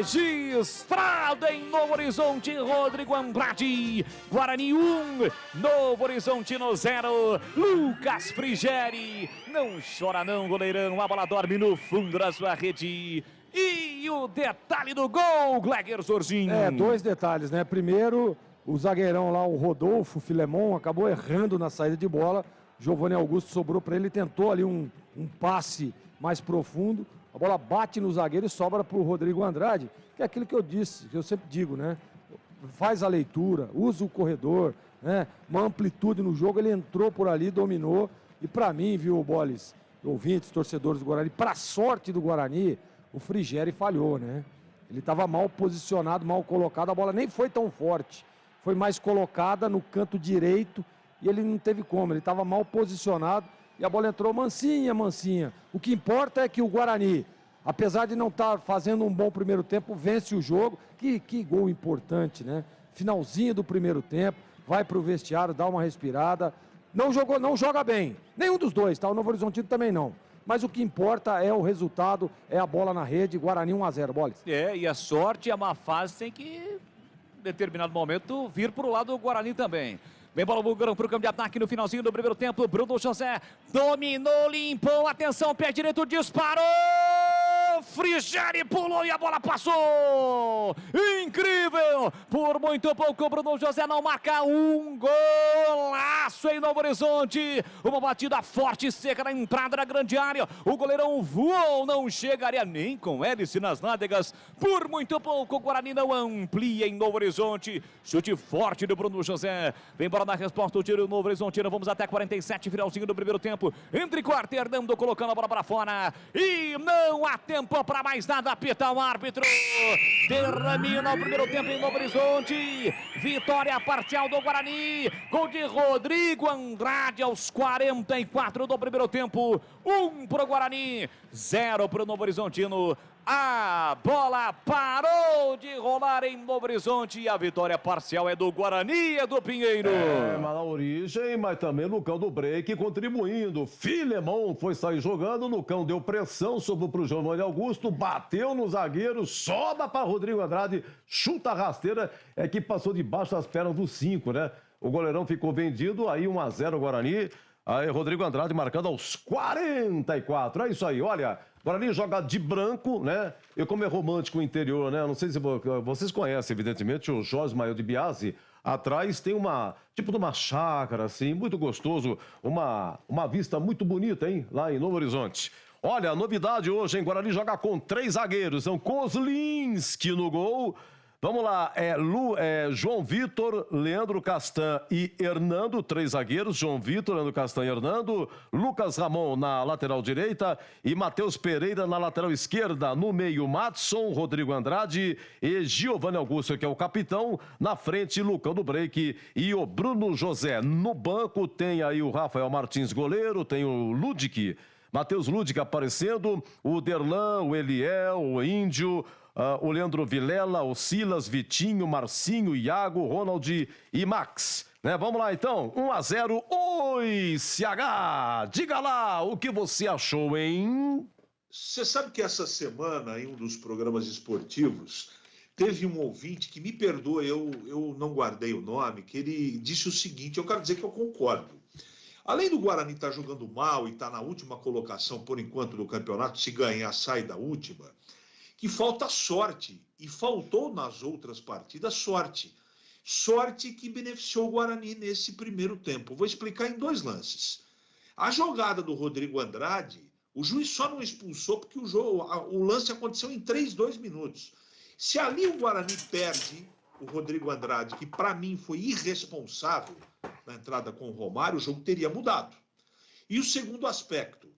Speaker 2: registrado em Novo Horizonte, Rodrigo Andrade. Guarani 1, Novo Horizontino 0. Lucas Frigeri, não chora não, goleirão. A bola dorme no fundo da sua rede. E o detalhe do gol, Gleger Zorzinho.
Speaker 4: Dois detalhes, né? Primeiro, o zagueirão lá, o Rodolfo Filemon, acabou errando na saída de bola. Giovanni Augusto sobrou para ele, tentou ali um passe mais profundo. A bola bate no zagueiro e sobra para o Rodrigo Andrade, que é aquilo que eu disse, que eu sempre digo, né? Faz a leitura, usa o corredor, né? Uma amplitude no jogo, ele entrou por ali, dominou. E para mim, viu, Boles, ouvintes, torcedores do Guarani, para sorte do Guarani, o Frigeri falhou, né? Ele estava mal posicionado, mal colocado, a bola nem foi tão forte. Foi mais colocada no canto direito e ele não teve como, ele estava mal posicionado e a bola entrou mansinha, mansinha. O que importa é que o Guarani, apesar de não estar fazendo um bom primeiro tempo, vence o jogo. Que gol importante, né? Finalzinho do primeiro tempo, vai para o vestiário, dá uma respirada. Não joga bem, nenhum dos dois, tá? O Novo Horizontino também não. Mas o que importa é o resultado, é a bola na rede, Guarani 1-0, Boles.
Speaker 2: E a sorte e a má fase tem que, em determinado momento, vir para o lado do Guarani também. Vem bola Bugrão para o campo de ataque no finalzinho do primeiro tempo. Bruno José dominou, limpou, atenção, pé direito, disparou. Frigeri pulou e a bola passou. Incrível! Por muito pouco o Bruno José não marca um golaço em Novo Horizonte. Uma batida forte e seca na entrada da grande área. O goleirão voou, não chegaria nem com hélice nas nádegas. Por muito pouco o Guarani não amplia em Novo Horizonte. Chute forte do Bruno José. Vem bola na resposta, o tiro do Novo Horizontino. Vamos até 47, finalzinho do primeiro tempo. Entre quarto, Hernando colocando a bola para fora. E não há tempo para mais nada, apita o árbitro. Termina o primeiro tempo em Novo Horizonte. Vitória parcial do Guarani. Gol de Rodrigo Andrade aos 44 do primeiro tempo. 1 para o Guarani, 0 para o Novo Horizontino. A bola parou de rolar em Novo Horizonte e a vitória parcial é do Guarani, é do Pinheiro.
Speaker 1: Mas na origem, mas também Lucão do break contribuindo. Filemon foi sair jogando, Lucão deu pressão, sobrou para o Giovanni Augusto, bateu no zagueiro, sobra para Rodrigo Andrade, chuta a rasteira, é que passou debaixo das pernas do 5, né? O goleirão ficou vendido, aí 1-0 Guarani. Aí Rodrigo Andrade marcando aos 44. É isso aí, olha. Guarani joga de branco, né? E como é romântico o interior, né? Não sei se vocês conhecem, evidentemente, o Jorge Maio de Biasi. Atrás tem tipo de uma chácara, assim, muito gostoso. Uma vista muito bonita, hein? Lá em Novo Horizonte. Olha, a novidade hoje, hein? Guarani joga com 3 zagueiros. São Kozlinski no gol. Vamos lá, João Vitor, Leandro Castan e Hernando, 3 zagueiros, João Vitor, Leandro Castan e Hernando, Lucas Ramon na lateral direita e Matheus Pereira na lateral esquerda, no meio Matson, Rodrigo Andrade e Giovanni Augusto, que é o capitão, na frente Lucão do Break e o Bruno José. No banco tem aí o Rafael Martins, goleiro, tem o Ludic, Matheus Ludic aparecendo, o Derlan, o Eliel, o Índio, o Leandro Vilela, o Silas, Vitinho, Marcinho, Iago, Ronald e Max. Né? Vamos lá então, 1-0. Oi, CH, diga lá o que você achou, hein?
Speaker 3: Você sabe que essa semana, em um dos programas esportivos, teve um ouvinte que, me perdoa, eu não guardei o nome, que ele disse o seguinte, eu quero dizer que eu concordo. Além do Guarani estar jogando mal e estar na última colocação, por enquanto, do campeonato, se ganhar, sai da última, que falta sorte, e faltou nas outras partidas sorte. Sorte que beneficiou o Guarani nesse primeiro tempo. Vou explicar em 2 lances. A jogada do Rodrigo Andrade, o juiz só não expulsou porque o lance aconteceu em 2 minutos. Se ali o Guarani perde o Rodrigo Andrade, que para mim foi irresponsável na entrada com o Romário, o jogo teria mudado. E o segundo aspecto,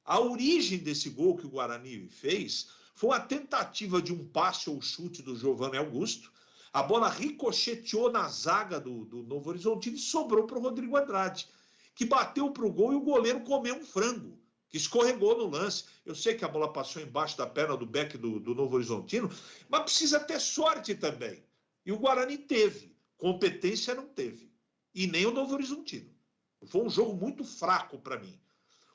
Speaker 3: a origem desse gol que o Guarani fez foi a tentativa de um passe ou chute do Giovanni Augusto. A bola ricocheteou na zaga do Novo Horizontino e sobrou para o Rodrigo Andrade, que bateu para o gol e o goleiro comeu um frango, que escorregou no lance. Eu sei que a bola passou embaixo da perna do back do Novo Horizontino, mas precisa ter sorte também. E o Guarani teve. Competência não teve. E nem o Novo Horizontino. Foi um jogo muito fraco para mim.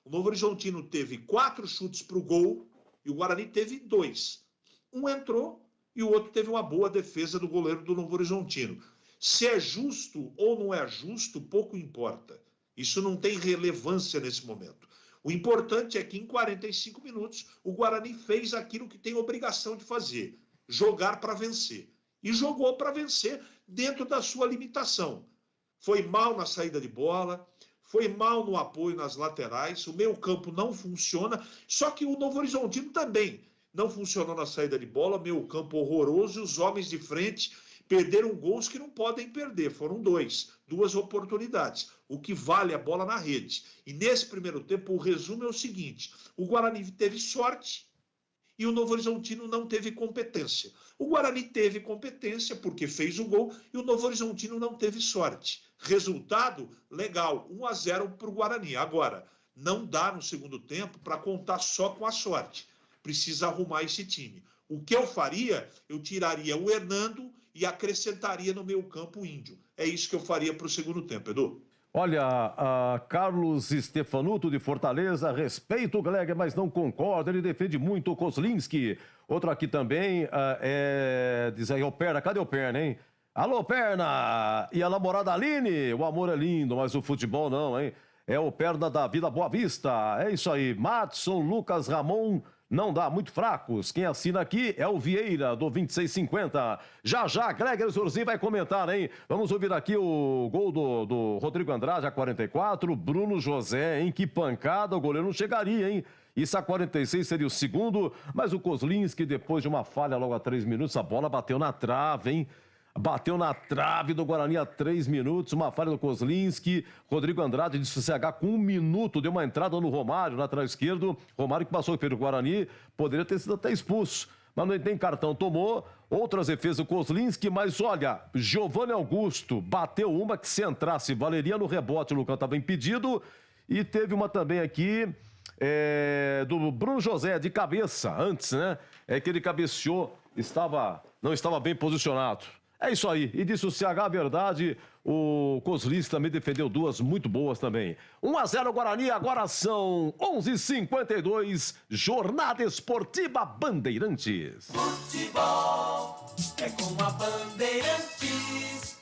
Speaker 3: O Novo Horizontino teve 4 chutes para o gol, e o Guarani teve 2. Um entrou e o outro teve uma boa defesa do goleiro do Novo Horizontino. Se é justo ou não é justo, pouco importa. Isso não tem relevância nesse momento. O importante é que em 45 minutos o Guarani fez aquilo que tem obrigação de fazer, jogar para vencer. E jogou para vencer dentro da sua limitação. Foi mal na saída de bola, foi mal no apoio nas laterais, o meio-campo não funciona, só que o Novo Horizontino também não funcionou na saída de bola, meio-campo horroroso, e os homens de frente perderam gols que não podem perder, foram 2 oportunidades, o que vale a bola na rede. E nesse primeiro tempo, o resumo é o seguinte, o Guarani teve sorte e o Novo Horizontino não teve competência. O Guarani teve competência porque fez o gol e o Novo Horizontino não teve sorte. Resultado, legal, 1-0 para o Guarani. Agora, não dá no segundo tempo para contar só com a sorte. Precisa arrumar esse time. O que eu faria? Eu tiraria o Hernando e acrescentaria no meio campo o Índio. É isso que eu faria para o segundo tempo, Edu.
Speaker 1: Olha, Carlos Stefanuto de Fortaleza, respeito o Gleger, mas não concorda, ele defende muito o Kozlinski. Outro aqui também diz aí, o Perna, cadê o Perna, hein? Alô, Perna! E a namorada Aline? O amor é lindo, mas o futebol não, hein? É o Perna da Vida Boa Vista. É isso aí, Matson, Lucas, Ramon, não dá, muito fracos. Quem assina aqui é o Vieira, do 2650. Já, Gleger Zorzinho vai comentar, hein? Vamos ouvir aqui o gol do Rodrigo Andrade, a 44. Bruno José, hein? Que pancada, o goleiro não chegaria, hein? Isso a 46 seria o segundo, mas o Kozlinski, depois de uma falha logo a 3 minutos, a bola bateu na trave, hein? Bateu na trave do Guarani a 3 minutos, uma falha do Kozlinski. Rodrigo Andrade de CCH com 1 minuto, deu uma entrada no Romário, lateral esquerdo. Romário que passou pelo Guarani, poderia ter sido até expulso. Mas não tem cartão, tomou. Outras defesas do Kozlinski, mas olha, Giovanni Augusto bateu uma que se entrasse, valeria no rebote, o Lucão estava impedido. E teve uma também aqui do Bruno José, de cabeça, antes, né? É que ele cabeceou, não estava bem posicionado. É isso aí, e disse o CH a verdade, o Kozlinski também defendeu 2 muito boas também. 1-0 Guarani, agora são 11h52, Jornada Esportiva Bandeirantes.
Speaker 5: Futebol é com a Bandeirantes.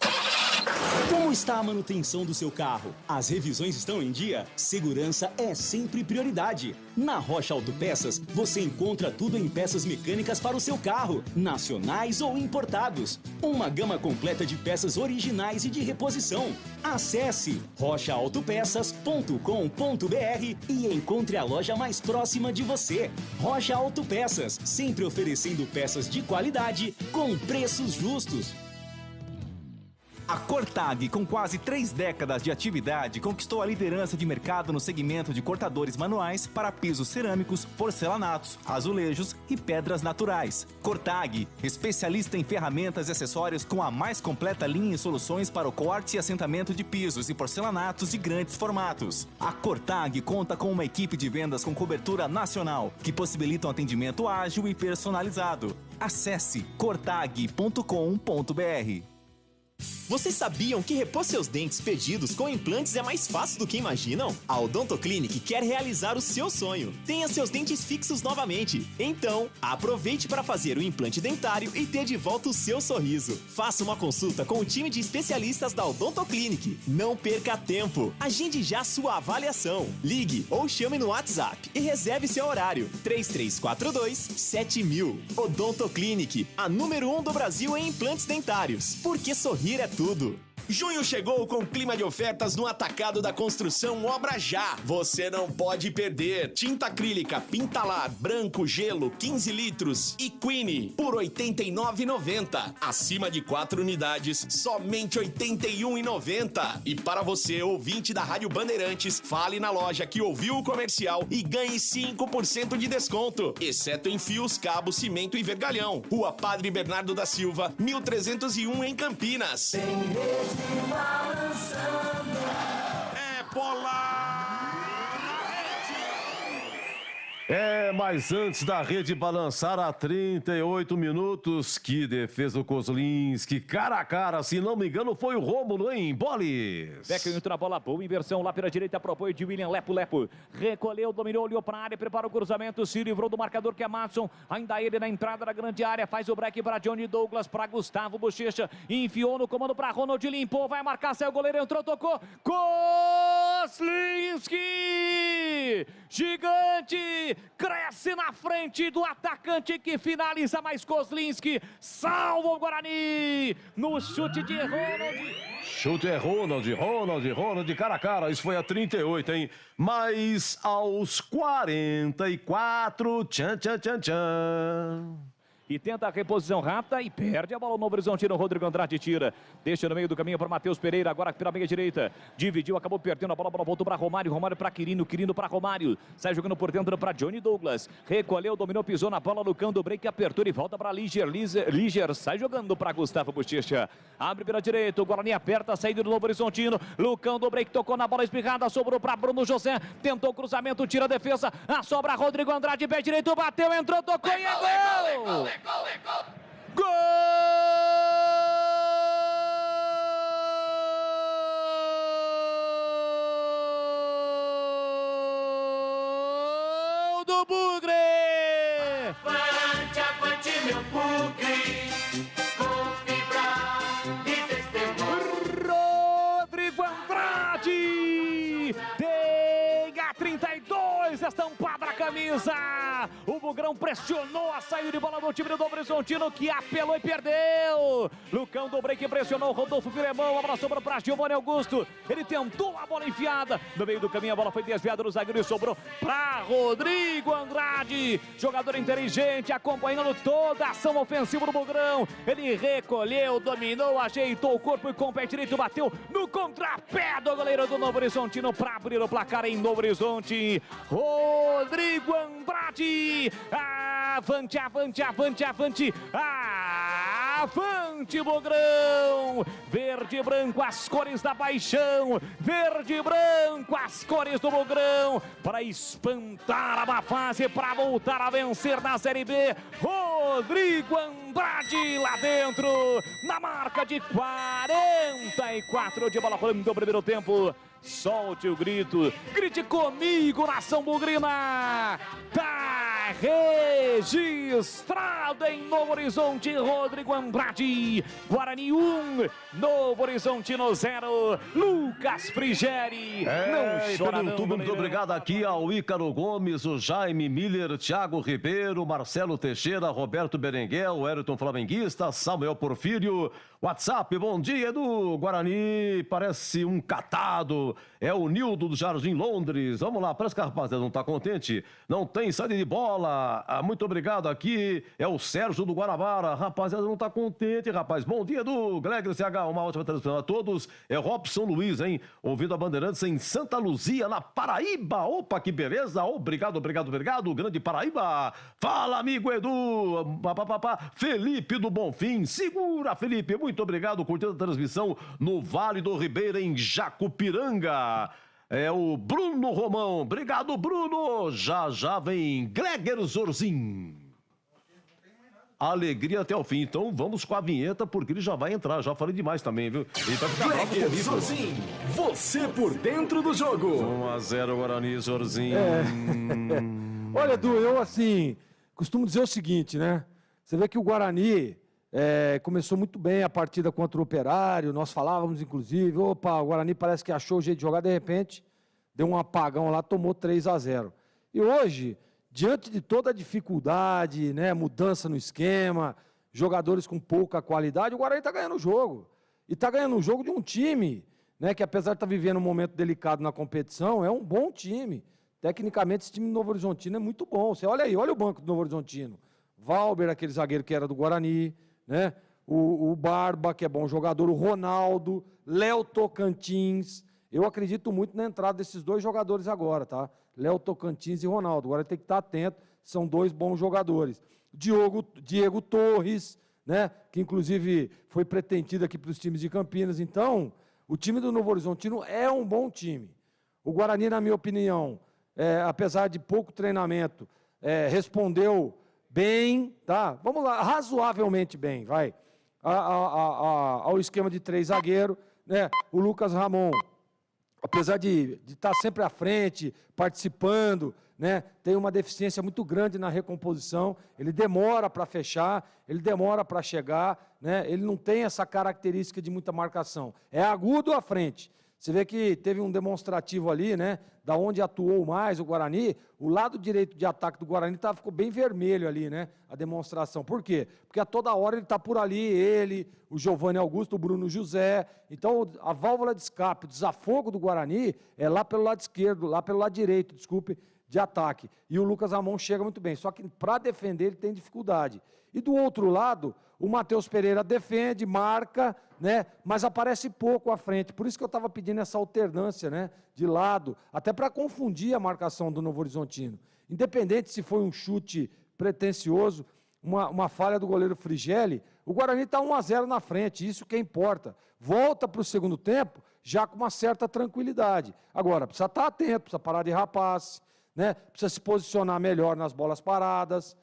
Speaker 11: Como está a manutenção do seu carro? As revisões estão em dia? Segurança é sempre prioridade. Na Rocha Autopeças, você encontra tudo em peças mecânicas para o seu carro, nacionais ou importados. Uma gama completa de peças originais e de reposição. Acesse rochaautopeças.com.br e encontre a loja mais próxima de você. Rocha Autopeças, sempre oferecendo peças de qualidade com preços justos.
Speaker 15: A Cortag, com quase 3 décadas de atividade, conquistou a liderança de mercado no segmento de cortadores manuais para pisos cerâmicos, porcelanatos, azulejos e pedras naturais. Cortag, especialista em ferramentas e acessórios com a mais completa linha e soluções para o corte e assentamento de pisos e porcelanatos de grandes formatos. A Cortag conta com uma equipe de vendas com cobertura nacional, que possibilita um atendimento ágil e personalizado. Acesse cortag.com.br.
Speaker 11: Vocês sabiam que repor seus dentes perdidos com implantes é mais fácil do que imaginam? A Odonto Clinic quer realizar o seu sonho. Tenha seus dentes fixos novamente. Então, aproveite para fazer o implante dentário e ter de volta o seu sorriso. Faça uma consulta com o time de especialistas da Odonto Clinic. Não perca tempo. Agende já sua avaliação. Ligue ou chame no WhatsApp e reserve seu horário. 3342-7000. Odonto Clinic, a número 1 do Brasil em implantes dentários. Porque sorrir é tudo. Junho chegou com clima de ofertas no Atacado da Construção Obra Já. Você não pode perder. Tinta acrílica Pintalar branco gelo 15 litros e Queenie por R$ 89,90. Acima de 4 unidades, somente R$ 81,90. E para você, ouvinte da Rádio Bandeirantes, fale na loja que ouviu o comercial e ganhe 5% de desconto, exceto em fios, cabos, cimento e vergalhão. Rua Padre Bernardo da Silva, 1301 em Campinas.
Speaker 3: É bola!
Speaker 1: Mas antes da rede balançar a 38 minutos, que defesa do Kozlinski, cara a cara, se não me engano, foi o Rômulo, hein? Bolis!
Speaker 2: Beckham entra na bola, boa inversão lá pela direita, propõe de William Lepo, recolheu, dominou, olhou para a área, prepara o cruzamento, se livrou do marcador que é Madison, ainda ele na entrada da grande área, faz o break para Johnny Douglas, para Gustavo Bochecha, enfiou no comando para Ronald, limpou, vai marcar, saiu o goleiro, entrou, tocou, Kozlinski! Gigante! Cresce na frente do atacante que finaliza, mais Kozlinski salva o Guarani no chute de Ronald.
Speaker 1: Chute é Ronald, cara a cara, isso foi a 38, hein? Mas aos 44, tchan.
Speaker 2: E tenta a reposição rata e perde a bola no Horizontino. Rodrigo Andrade tira, deixa no meio do caminho para Matheus Pereira, agora pela meia direita, dividiu, acabou perdendo a bola voltou para Romário para Quirino para Romário, sai jogando por dentro para Johnny Douglas, recolheu, dominou, pisou na bola, Lucão do break, apertou e volta para Liger, sai jogando para Gustavo Bochecha, abre pela direita, o Guarani aperta a saída do Novo Horizontino, Lucão do break, tocou na bola espirrada, sobrou para Bruno José, tentou o cruzamento, tira a defesa, a sobra Rodrigo Andrade, pé direito, bateu, entrou, tocou e é gol! Gol do Bugre!
Speaker 5: Avante, meu Bugre, com fibra e testemunho.
Speaker 2: Rodrigo Andrade tem a 32 estampada na camisa. O Bugrão pressionou a saída de bola do time do Novo Horizontino, que apelou e perdeu. Lucão do break pressionou, Rodolfo Filemão, a bola sobrou para Giovanni Augusto. Ele tentou a bola enfiada. No meio do caminho a bola foi desviada do zagueiro e sobrou para Rodrigo Andrade. Jogador inteligente, acompanhando toda a ação ofensiva do Bugrão. Ele recolheu, dominou, ajeitou o corpo e com o pé direito bateu no contrapé do goleiro do Novo Horizontino para abrir o placar em Novo Horizonte. Rodrigo Andrade. Avante, Bugrão! Verde e branco, as cores da paixão, verde e branco, as cores do Bugrão, para espantar a má fase, para voltar a vencer na Série B, Rodrigo Andrade lá dentro, na marca de 44 de bola rolando no primeiro tempo. Solte o grito. Grite comigo, nação bugrina. Tá registrado em Novo Horizonte, Rodrigo Andrade. Guarani 1, Novo Horizontino 0. Lucas Frigeri. Não chora não,
Speaker 1: muito obrigado aqui ao Ícaro Gomes, o Jaime Miller, Thiago Ribeiro, Marcelo Teixeira, Roberto Berenguel, o Ayrton Flamenguista, Samuel Porfírio. WhatsApp, bom dia, Edu. Guarani parece um catado. É o Nildo do Jardim Londres. Vamos lá, parece que a rapaziada não tá contente. Não tem saída de bola. Muito obrigado aqui. É o Sérgio do Guarabara. A rapaziada não tá contente, rapaz. Bom dia, Edu. Gregor CH, uma ótima transmissão a todos. É Robson Luiz, hein? Ouvindo a Bandeirantes em Santa Luzia, na Paraíba. Opa, que beleza. Obrigado. Grande Paraíba. Fala, amigo Edu. Felipe do Bonfim. Segura, Felipe. Muito obrigado, curtindo a transmissão no Vale do Ribeira, em Jacupiranga. É o Bruno Romão. Obrigado, Bruno. Já vem Gregor Zorzin. Alegria até o fim. Então vamos com a vinheta, porque ele já vai entrar. Já falei demais também, viu? Ele vai ficar bravo comigo.
Speaker 12: Zorzin, você por dentro do jogo.
Speaker 1: 1-0 Guarani, Zorzin.
Speaker 4: Olha, Edu, eu assim, costumo dizer o seguinte, né? Você vê que o Guarani... começou muito bem a partida contra o Operário, nós falávamos inclusive, opa, o Guarani parece que achou o jeito de jogar, de repente deu um apagão lá, tomou 3-0. E hoje, diante de toda a dificuldade, né, mudança no esquema, jogadores com pouca qualidade, o Guarani está ganhando o jogo. E está ganhando o jogo de um time, né, que apesar de estar vivendo um momento delicado na competição, é um bom time. Tecnicamente, esse time do Novo Horizontino é muito bom. Você olha aí, olha o banco do Novo Horizontino. Valber, aquele zagueiro que era do Guarani, né? O Barba, que é bom jogador, o Ronaldo, Léo Tocantins. Eu acredito muito na entrada desses dois jogadores agora, tá? Léo Tocantins e Ronaldo. Agora tem que estar atento, são dois bons jogadores. Diego Torres, né? Que inclusive foi pretendido aqui para os times de Campinas. Então, o time do Novo Horizontino é um bom time. O Guarani, na minha opinião, apesar de pouco treinamento, respondeu bem, tá? Vamos lá, razoavelmente bem, vai. Ao esquema de 3 zagueiros, né? O Lucas Ramon, apesar de estar sempre à frente, participando, né? Tem uma deficiência muito grande na recomposição, ele demora para fechar, ele demora para chegar, né? Ele não tem essa característica de muita marcação. É agudo à frente. Você vê que teve um demonstrativo ali, né? Da onde atuou mais o Guarani, o lado direito de ataque do Guarani ficou bem vermelho ali, né? A demonstração. Por quê? Porque a toda hora ele está por ali, ele, o Giovanni Augusto, o Bruno José. Então, a válvula de escape, o desafogo do Guarani é lá pelo lado esquerdo, lá pelo lado direito, desculpe, de ataque. E o Lucas Ramon chega muito bem, só que para defender ele tem dificuldade. E do outro lado, o Matheus Pereira defende, marca, né, mas aparece pouco à frente. Por isso que eu estava pedindo essa alternância, né, de lado, até para confundir a marcação do Novo Horizontino. Independente se foi um chute pretensioso, uma falha do goleiro Frigeli, o Guarani está 1-0 na frente, isso que importa. Volta para o segundo tempo já com uma certa tranquilidade. Agora, precisa estar atento, precisa parar de rapaz, né, precisa se posicionar melhor nas bolas paradas,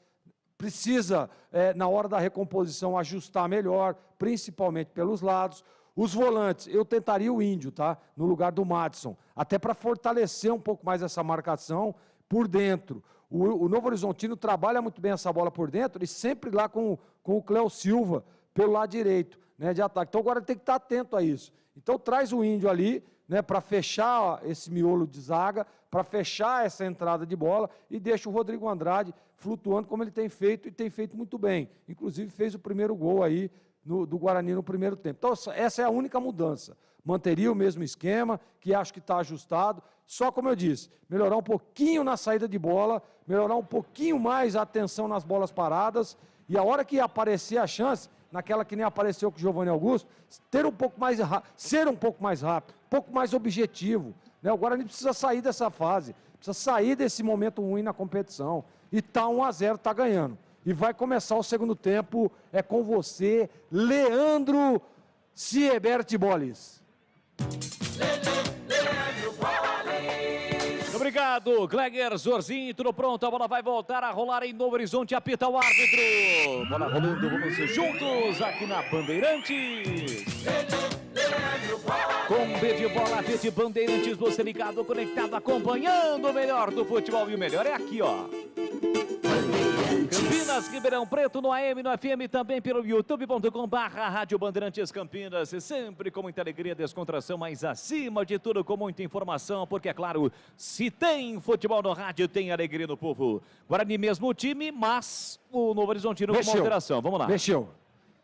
Speaker 4: precisa, na hora da recomposição, ajustar melhor, principalmente pelos lados. Os volantes, eu tentaria o Índio, tá? No lugar do Madison, até para fortalecer um pouco mais essa marcação por dentro. O Novo Horizontino trabalha muito bem essa bola por dentro e sempre lá com o Cléo Silva pelo lado direito, né, de ataque. Então agora tem que estar atento a isso. Então traz o Índio ali, né, para fechar esse miolo de zaga, para fechar essa entrada de bola e deixa o Rodrigo Andrade flutuando como ele tem feito e tem feito muito bem. Inclusive fez o primeiro gol aí do Guarani no primeiro tempo. Então essa é a única mudança. Manteria o mesmo esquema, que acho que está ajustado, só como eu disse, melhorar um pouquinho na saída de bola, melhorar um pouquinho mais a atenção nas bolas paradas e a hora que aparecer a chance, naquela que nem apareceu com o Giovanni Augusto, ser um pouco mais rápido, um pouco mais objetivo. Né? O Guarani precisa sair dessa fase, precisa sair desse momento ruim na competição. E está 1-0, está ganhando. E vai começar o segundo tempo, é com você, Leandro Siebert Bolis.
Speaker 2: Obrigado, Gregor Zorzin, tudo pronto, a bola vai voltar a rolar em Novo Horizonte, apita o árbitro. Bola rolando, vamos juntos aqui na Bandeirantes. Com B de bola, B de Bandeirantes, você ligado, conectado, acompanhando o melhor do futebol. E o melhor é aqui, ó. Campinas, Ribeirão Preto, no AM, no FM, também pelo youtube.com/Rádio Bandeirantes Campinas. E sempre com muita alegria, descontração, mas acima de tudo com muita informação, porque é claro, se tem futebol no rádio, tem alegria no povo. Guarani mesmo time, mas o Novo Horizontino com moderação. Vamos lá.
Speaker 4: Mexeu.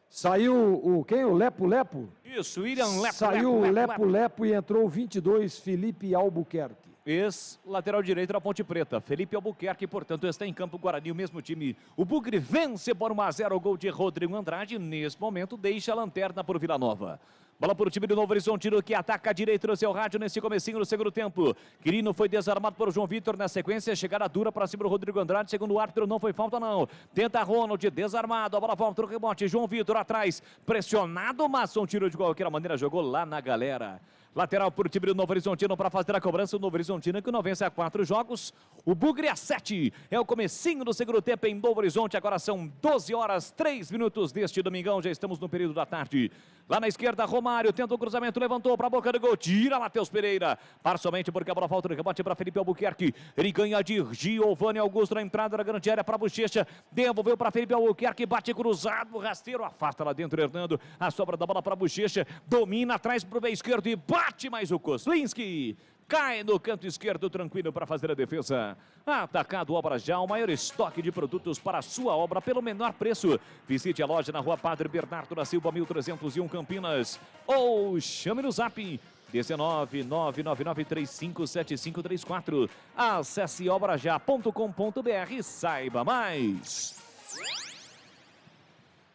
Speaker 4: Saiu quem? O Lepo-Lepo?
Speaker 2: Isso, William Lepo.
Speaker 4: Saiu o Lepo-Lepo e entrou o 22, Felipe Albuquerque.
Speaker 2: Ex-lateral direito da Ponte Preta, Felipe Albuquerque, portanto, está em campo. Guarani, o mesmo time. O Bugre vence por 1-0 o gol de Rodrigo Andrade. Nesse momento, deixa a lanterna por Vila Nova. Bola para o time do Novo Horizontino, que ataca direito no seu rádio nesse comecinho do segundo tempo. Quirino foi desarmado por João Vitor na sequência. Chegada dura para cima do Rodrigo Andrade. Segundo o árbitro, não foi falta, não. Tenta Ronald, desarmado. A bola volta no rebote. João Vitor atrás, pressionado, mas um tiro de qualquer maneira jogou lá na galera. Lateral para o time do Novo Horizontino para fazer a cobrança. O Novo Horizontino que não vence há 4 jogos. O Bugre a 7. É o comecinho do segundo tempo em Novo Horizonte. Agora são 12 horas, 3 minutos deste domingão. Já estamos no período da tarde. Lá na esquerda, Romário tenta o cruzamento, levantou para a boca do gol. Tira Matheus Pereira. Parcialmente porque a bola falta no rebote para Felipe Albuquerque. Ele ganha de Giovanni Augusto na entrada da grande área para Bochecha. Devolveu para Felipe Albuquerque. Bate cruzado. Rasteiro afasta lá dentro, Hernando. A sobra da bola para Bochecha. Domina atrás para o meio esquerdo e bate mais o Koslinski. Cai no canto esquerdo, tranquilo para fazer a defesa. Atacado Obra Já, o maior estoque de produtos para a sua obra pelo menor preço. Visite a loja na Rua Padre Bernardo da Silva, 1301 Campinas. Ou chame no Zap 19999357534. Acesse obrajá.com.br e saiba mais.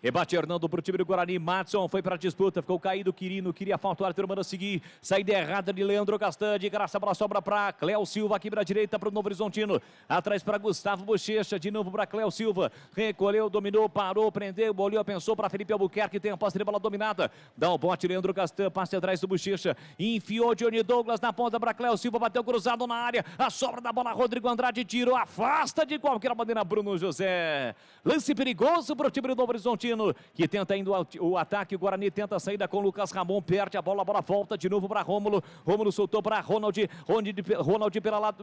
Speaker 2: Rebate Hernando para o time do Guarani. Madson foi para a disputa, ficou caído. Quirino queria falta, o árbitro manda seguir. Saída errada de Leandro Castan. De graça, a bola sobra para Cléo Silva aqui para a direita para o Novo Horizontino. Atrás para Gustavo Bochecha, de novo para Cléo Silva. Recolheu, dominou, parou, prendeu, olhou, pensou para Felipe Albuquerque. Tem a posse de bola dominada. Dá o bote, Leandro Castan, passe atrás do Bochecha. Enfiou Johnny Douglas na ponta para Cléo Silva. Bateu cruzado na área. A sobra da bola, Rodrigo Andrade tirou. Afasta de qualquer maneira Bruno José. Lance perigoso para o time do Novo Horizontino, que tenta indo o ataque. O Guarani tenta a saída com Lucas Ramon, perde a bola volta de novo para Rômulo. Rômulo soltou para Ronald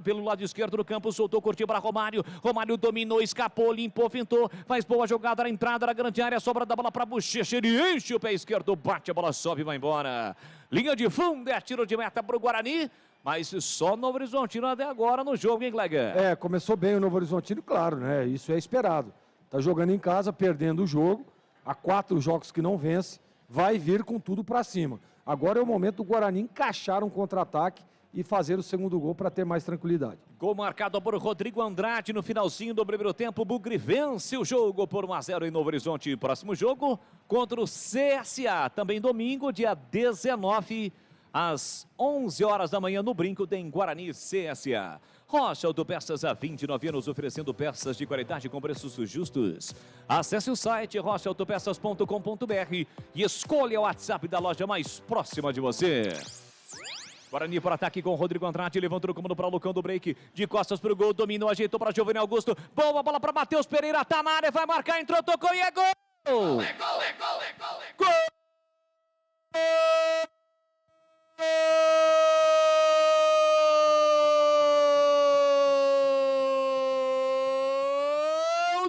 Speaker 2: pelo lado esquerdo do campo, soltou, curtiu para Romário. Romário dominou, escapou, limpou, fintou, faz boa jogada na entrada da grande área, sobra da bola para Bochecha, ele enche o pé esquerdo, bate, a bola sobe e vai embora. Linha de fundo, é tiro de meta para o Guarani. Mas só Novo Horizontino até agora no jogo, hein, Gleger?
Speaker 4: Começou bem o Novo Horizontino, claro, né? Isso é esperado. Tá jogando em casa, perdendo o jogo. Há 4 jogos que não vence, vai vir com tudo para cima. Agora é o momento do Guarani encaixar um contra-ataque e fazer o segundo gol para ter mais tranquilidade.
Speaker 2: Gol marcado por Rodrigo Andrade no finalzinho do primeiro tempo. Bugre vence o jogo por 1-0 em Novo Horizonte. Próximo jogo contra o CSA, também domingo, dia 19, às 11 horas da manhã, no Brinco, tem Guarani CSA. Rocha Autopeças, há 29 anos, oferecendo peças de qualidade com preços justos. Acesse o site rochaautopeças.com.br e escolha o WhatsApp da loja mais próxima de você. Guarani para ataque com Rodrigo Andrade, levantou o comando para Lucão do break, de costas para o gol, dominou, ajeitou para Giovanni Augusto, boa bola para Matheus Pereira, tá na área, vai marcar, entrou, tocou e é gol! É gol, é gol, é gol, é gol, é gol! Gol!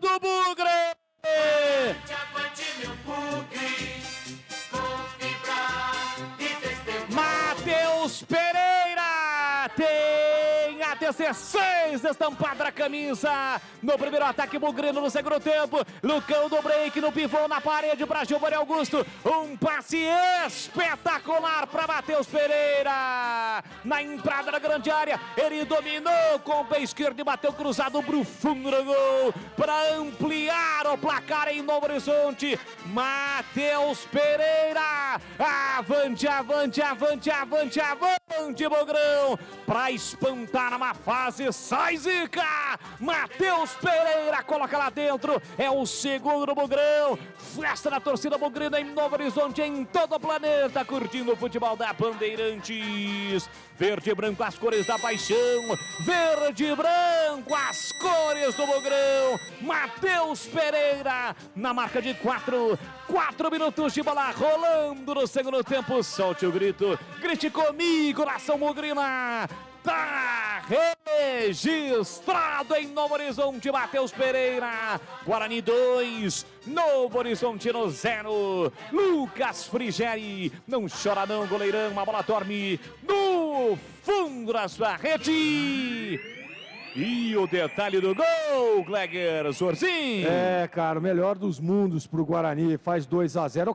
Speaker 2: Do Bugre! Matheus Pereira tem a 16 estampada na camisa. No primeiro ataque, Bugrino no segundo tempo. Lucão do break no pivô na parede para Giovanni Augusto. Um passe espetacular para Matheus Pereira. Na entrada da grande área, ele dominou com o pé esquerdo e bateu cruzado pro fundo do gol para ampliar o placar em Novo Horizonte. Matheus Pereira. Avante, avante, avante, avante, avante, Bugrão. Para espantar uma fase, sai Zica. Matheus Pereira coloca lá dentro. É o segundo do Bugrão. Festa da torcida bugrina em Novo Horizonte, em todo o planeta, curtindo o futebol da Bandeirantes. Verde e branco, as cores da paixão. Verde e branco, as cores do Bugrão. Matheus Pereira na marca de 4. 4 minutos de bola rolando no segundo tempo. Solte o grito, grite comigo, nação bugrina. Tá registrado em Novo Horizonte, Matheus Pereira. Guarani 2, Novo Horizontino 0. Lucas Frigeri, não chora não, goleirão. A bola dorme no fundo da sua rede. E o detalhe do gol, Gleger Sorzin.
Speaker 4: Cara, o melhor dos mundos pro Guarani, faz 2-0.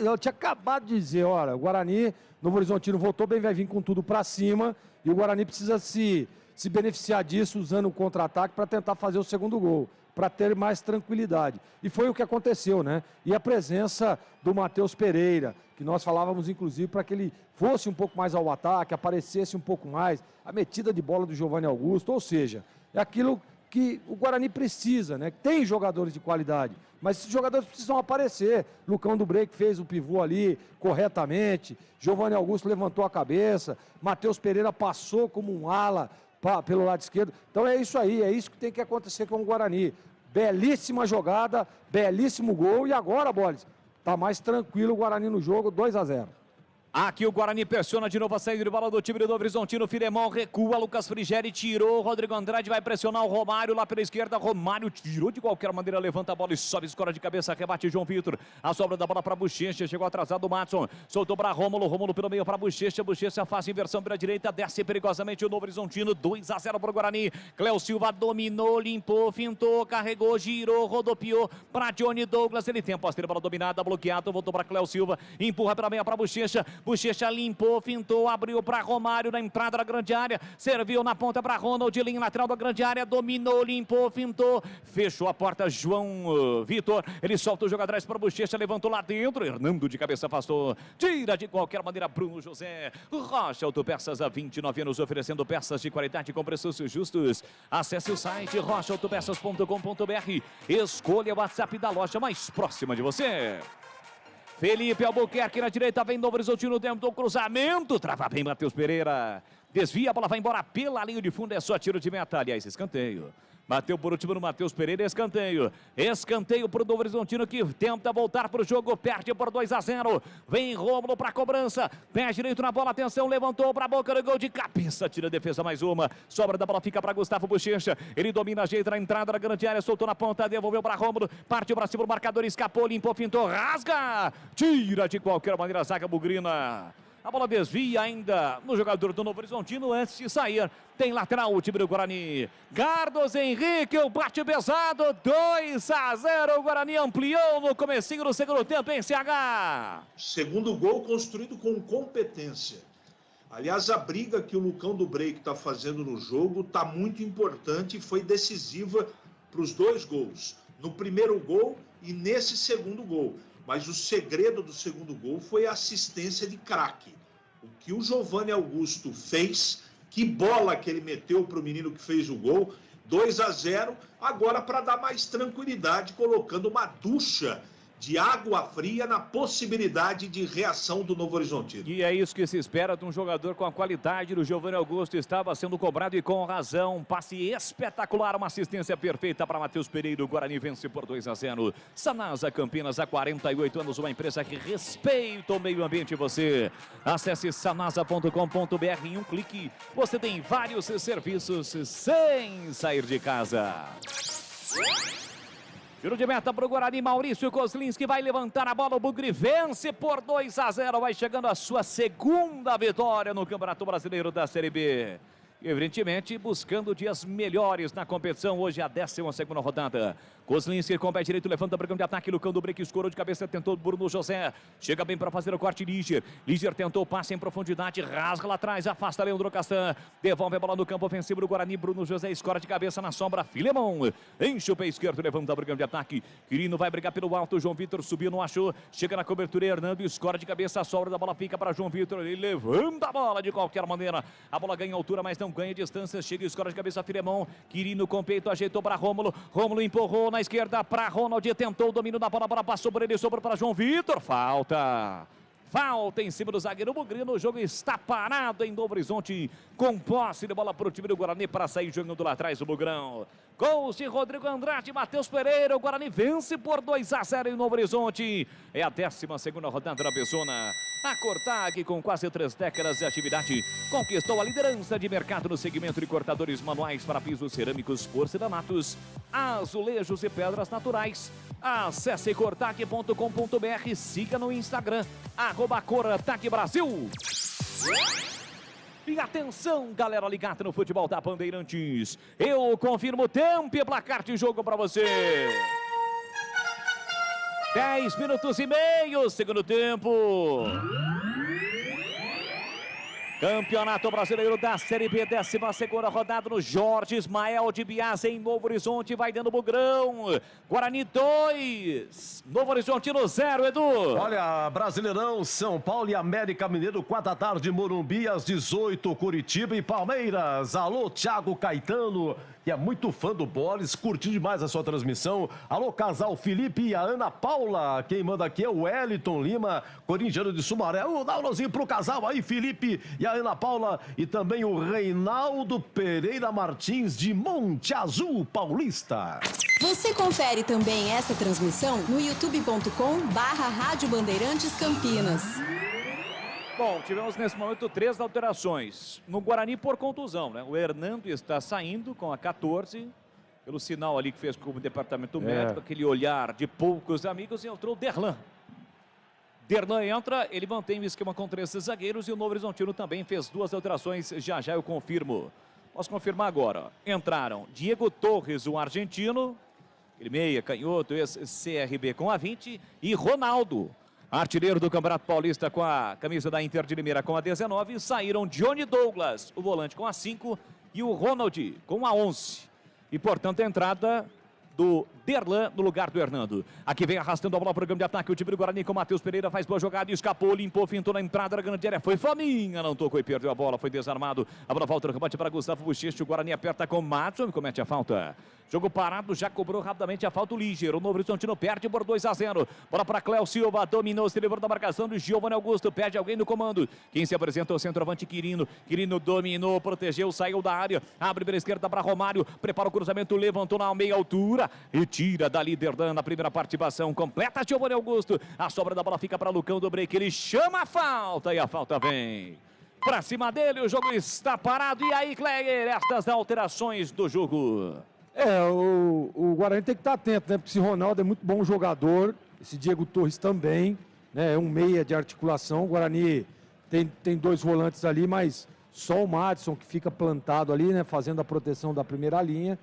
Speaker 4: Eu tinha acabado de dizer, olha, o Guarani, Novo Horizontino voltou bem, vai vir com tudo pra cima. E o Guarani precisa se beneficiar disso, usando o contra-ataque para tentar fazer o segundo gol, para ter mais tranquilidade. E foi o que aconteceu, né? E a presença do Matheus Pereira, que nós falávamos, inclusive, para que ele fosse um pouco mais ao ataque, aparecesse um pouco mais, a metida de bola do Giovanni Augusto, ou seja, é aquilo que o Guarani precisa, né? Tem jogadores de qualidade, mas esses jogadores precisam aparecer. Lucão do Break fez o pivô ali corretamente, Giovanni Augusto levantou a cabeça, Matheus Pereira passou como um ala pelo lado esquerdo. Então é isso aí, é isso que tem que acontecer com o Guarani. Belíssima jogada, belíssimo gol, e agora, Bolis, tá mais tranquilo o Guarani no jogo, 2-0.
Speaker 2: Aqui o Guarani pressiona de novo a saída de bola do time do Novo Horizontino. Filemão recua, Lucas Frigeri tirou, Rodrigo Andrade vai pressionar o Romário lá pela esquerda. Romário tirou de qualquer maneira, levanta a bola e sobe, escora de cabeça, rebate João Vitor. A sobra da bola para Bochecha, chegou atrasado o Matson, soltou para Rômulo, Rômulo pelo meio para Bochecha, Bochecha faz inversão pela direita, desce perigosamente o Novo Horizontino, 2-0 para o Guarani. Cléo Silva dominou, limpou, fintou, carregou, girou, rodopiou para Johnny Douglas. Ele tem a posteira, bola dominada, bloqueado, voltou para Cléo Silva, empurra pela meia para Bochecha. Bochecha limpou, fintou, abriu para Romário na entrada da grande área, serviu na ponta para Ronald, linha lateral da grande área, dominou, limpou, fintou, fechou a porta João Vitor, ele solta o jogo atrás para Bochecha, levantou lá dentro, Hernando de cabeça afastou, tira de qualquer maneira Bruno José. Rocha Autopeças há 29 anos oferecendo peças de qualidade com preços justos. Acesse o site rochaautopeças.com.br, escolha o WhatsApp da loja mais próxima de você. Felipe Albuquerque na direita, vem Novo Horizontino dentro do cruzamento, trava bem Matheus Pereira, desvia, a bola vai embora pela linha de fundo, é só tiro de meta, aliás, escanteio. Bateu por último no Matheus Pereira, escanteio. Escanteio para o Novo Horizontino que tenta voltar para o jogo, perde por 2-0. Vem Rômulo para a cobrança, pé direito na bola, atenção, levantou para a boca do gol de cabeça, tira a defesa mais uma. Sobra da bola fica para Gustavo Bochecha, ele domina, ajeita na entrada da grande área, soltou na ponta, devolveu para Rômulo, partiu para cima, o marcador escapou, limpou, pintou, rasga, tira de qualquer maneira a zaga bugrina. A bola desvia ainda no jogador do Novo Horizontino antes de sair. Tem lateral o time do Guarani. Carlos Henrique, o bate pesado. 2-0. O Guarani ampliou no comecinho do segundo tempo em CH.
Speaker 3: Segundo gol construído com competência. Aliás, a briga que o Lucão do Break está fazendo no jogo está muito importante e foi decisiva para os dois gols. No primeiro gol e nesse segundo gol. Mas o segredo do segundo gol foi a assistência de craque. O que o Giovanni Augusto fez, que bola que ele meteu para o menino que fez o gol, 2-0, agora para dar mais tranquilidade, colocando uma ducha de água fria na possibilidade de reação do Novo Horizontino.
Speaker 2: E é isso que se espera de um jogador com a qualidade do Giovanni Augusto. Estava sendo cobrado e com razão. Um passe espetacular, uma assistência perfeita para Matheus Pereira. O Guarani vence por 2-0. Sanasa Campinas, há 48 anos, uma empresa que respeita o meio ambiente. Você acesse sanasa.com.br. Em um clique, você tem vários serviços sem sair de casa. Tiro de meta para o Guarani, Maurício Kozlinski vai levantar a bola, o Bugre vence por 2-0, vai chegando a sua segunda vitória no Campeonato Brasileiro da Série B. Evidentemente, buscando dias melhores na competição, hoje a 12ª rodada. Kozlinski com o pé direito, levanta para o campo de ataque, Lucão do Break, escorou de cabeça, tentou Bruno José, chega bem para fazer o corte, Líger tentou o passe em profundidade, rasga lá atrás, afasta Leandro Castan, devolve a bola no campo ofensivo do Guarani, Bruno José escora de cabeça na sombra, Filemão, enche o pé esquerdo, levanta para o campo de ataque, Quirino vai brigar pelo alto, João Vitor subiu, não achou, chega na cobertura, Hernando escora de cabeça, a sobra da bola fica para João Vitor, ele levanta a bola de qualquer maneira, a bola ganha altura, mas não ganha distância, chega e escora de cabeça, Filemão, Quirino com peito, ajeitou para Rômulo, Rômulo empurrou na esquerda para Ronald, tentou o domínio da bola, passou por ele, sobrou para João Vitor, falta falta em cima do zagueiro Bugrino. O jogo está parado em Novo Horizonte, com posse de bola para o time do Guarani para sair jogando lá atrás o Bugrão. Gols de Rodrigo Andrade, Matheus Pereira. O Guarani vence por 2-0 em Novo Horizonte. É a 12ª rodada da Bezona. A Cortag, com quase 3 décadas de atividade, conquistou a liderança de mercado no segmento de cortadores manuais para pisos cerâmicos, porcelanatos, azulejos e pedras naturais. Acesse cortag.com.br, siga no Instagram, @Cortag Brasil. E atenção, galera ligada no futebol da Bandeirantes. Eu confirmo tempo e placar de jogo para você. 10 minutos e meio, segundo tempo. Campeonato Brasileiro da Série B, 12ª rodada no Jorge Ismael de Bias, em Novo Horizonte, vai dando Bugrão. Guarani 2, Novo Horizontino 0, Edu.
Speaker 1: Olha, Brasileirão, São Paulo e América Mineiro, 4 da tarde, Morumbi, às 18, Curitiba e Palmeiras. Alô, Thiago Caetano, que é muito fã do Boris, curtiu demais a sua transmissão. Alô, casal Felipe e a Ana Paula. Quem manda aqui é o Wellington Lima, corintiano de Sumaré. Dá um alôzinho pro casal aí, Felipe e a Ana Paula. E também o Reinaldo Pereira Martins, de Monte Azul Paulista.
Speaker 14: Você confere também essa transmissão no youtube.com/Rádio Bandeirantes Campinas.
Speaker 2: Bom, tivemos nesse momento 3 alterações. No Guarani por contusão, né? O Hernando está saindo com a 14, pelo sinal ali que fez com o departamento médico, aquele olhar de poucos amigos, e entrou o Derlan. Derlan entra, ele mantém o esquema com 3 zagueiros e o Novo Horizontino também fez 2 alterações, já eu confirmo. Posso confirmar agora. Entraram Diego Torres, o argentino, ele meia, canhoto, ex-CRB com a 20, e Ronaldo, artilheiro do Campeonato Paulista com a camisa da Inter de Limeira com a 19, saíram Johnny Douglas, o volante com a 5, e o Ronald com a 11. E, portanto, a entrada do Derlan no lugar do Hernando. Aqui vem arrastando a bola para o campo de ataque. O time do Guarani com o Matheus Pereira faz boa jogada, escapou, limpou, fintou na entrada da grande área. Foi Faminha, não tocou e perdeu a bola, foi desarmado. A bola volta no rebate para Gustavo Buchecha. O Guarani aperta com o Madson e comete a falta. Jogo parado, já cobrou rapidamente a falta o Líger. O Novo Horizontino perde por 2-0. Bola para Cléo Silva, dominou, se livrou da marcação do Giovanni Augusto. Perde alguém no comando. Quem se apresenta é o centroavante Quirino. Quirino dominou, protegeu, saiu da área. Abre pela esquerda para Romário. Prepara o cruzamento, levantou na meia altura e tira da líder na primeira participação. Completa Giovanni Augusto. A sobra da bola fica para Lucão do Break. Ele chama a falta e a falta vem pra cima dele. O jogo está parado. E aí, Kleger, estas alterações do jogo.
Speaker 4: O Guarani tem que estar atento, né? Porque esse Ronaldo é muito bom jogador, esse Diego Torres também, né? É um meia de articulação. O Guarani tem 2 volantes ali, mas só o Madison que fica plantado ali, né? Fazendo a proteção da primeira linha.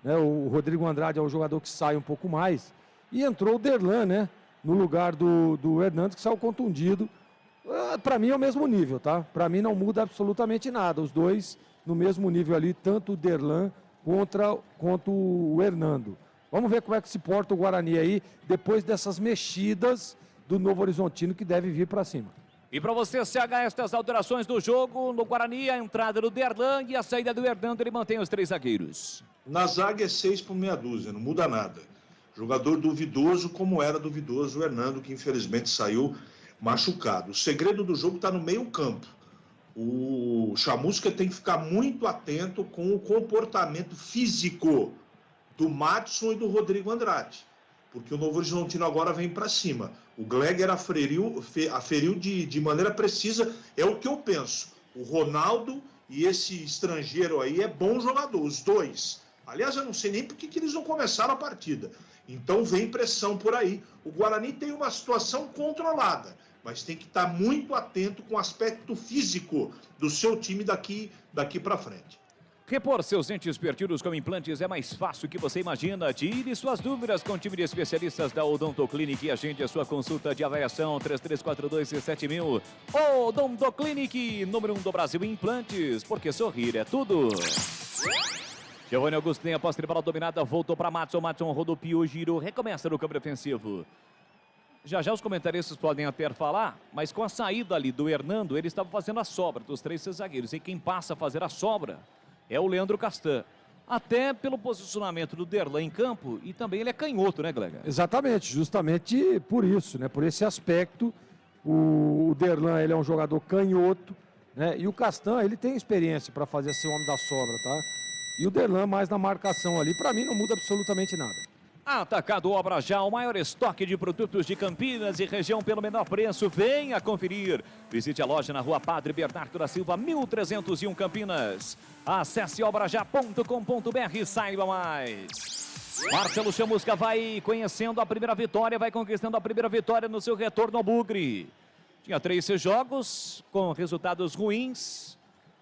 Speaker 4: Né? O Rodrigo Andrade é o jogador que sai um pouco mais. E entrou o Derlan, né? No lugar do Hernandes, que saiu contundido. Para mim é o mesmo nível, tá? Para mim não muda absolutamente nada. Os dois no mesmo nível ali, tanto o Derlan quanto o Hernando. Vamos ver como é que se porta o Guarani aí, depois dessas mexidas do Novo Horizontino, que deve vir para cima.
Speaker 2: E para você, CH, estas alterações do jogo, no Guarani, a entrada do Derlan e a saída do Hernando, ele mantém os 3 zagueiros.
Speaker 3: Na zaga é 6 por meia dúzia, não muda nada. Jogador duvidoso, como era duvidoso o Hernando, que infelizmente saiu machucado. O segredo do jogo está no meio campo. O Chamusca tem que ficar muito atento com o comportamento físico do Madson e do Rodrigo Andrade, porque o Novo Horizontino agora vem para cima. O Gleger aferiu de maneira precisa, é o que eu penso. O Ronaldo e esse estrangeiro aí é bom jogador, os dois. Aliás, eu não sei nem por que eles não começaram a partida. Então vem pressão por aí. O Guarani tem uma situação controlada, mas tem que estar muito atento com o aspecto físico do seu time daqui para frente.
Speaker 2: Repor seus dentes perdidos com implantes é mais fácil que você imagina. Tire suas dúvidas com o time de especialistas da Odontoclinic e agende a sua consulta de avaliação 3342-7000. Odontoclinic, número 1 do Brasil em implantes, porque sorrir é tudo. Giovanni Augusto tem a posse de bola dominada, voltou para Madson, rodopiou, girou, recomeça no campo defensivo. Já os comentaristas podem até falar, mas com a saída ali do Hernando, ele estava fazendo a sobra dos 3 zagueiros. E quem passa a fazer a sobra é o Leandro Castan. Até pelo posicionamento do Derlan em campo, e também ele é canhoto, né, Glega?
Speaker 4: Exatamente, justamente por isso, né? Por esse aspecto, O Derlan, ele é um jogador canhoto, né? E o Castan, ele tem experiência para fazer esse homem da sobra, tá? E o Derlan mais na marcação ali, para mim não muda absolutamente nada.
Speaker 2: Atacado Obra Já, o maior estoque de produtos de Campinas e região pelo menor preço. Venha conferir. Visite a loja na Rua Padre Bernardo da Silva, 1301 Campinas. Acesse obrajá.com.br e saiba mais. Marcelo Chamusca vai conhecendo a primeira vitória, vai conquistando a primeira vitória no seu retorno ao Bugre. Tinha 3 jogos com resultados ruins,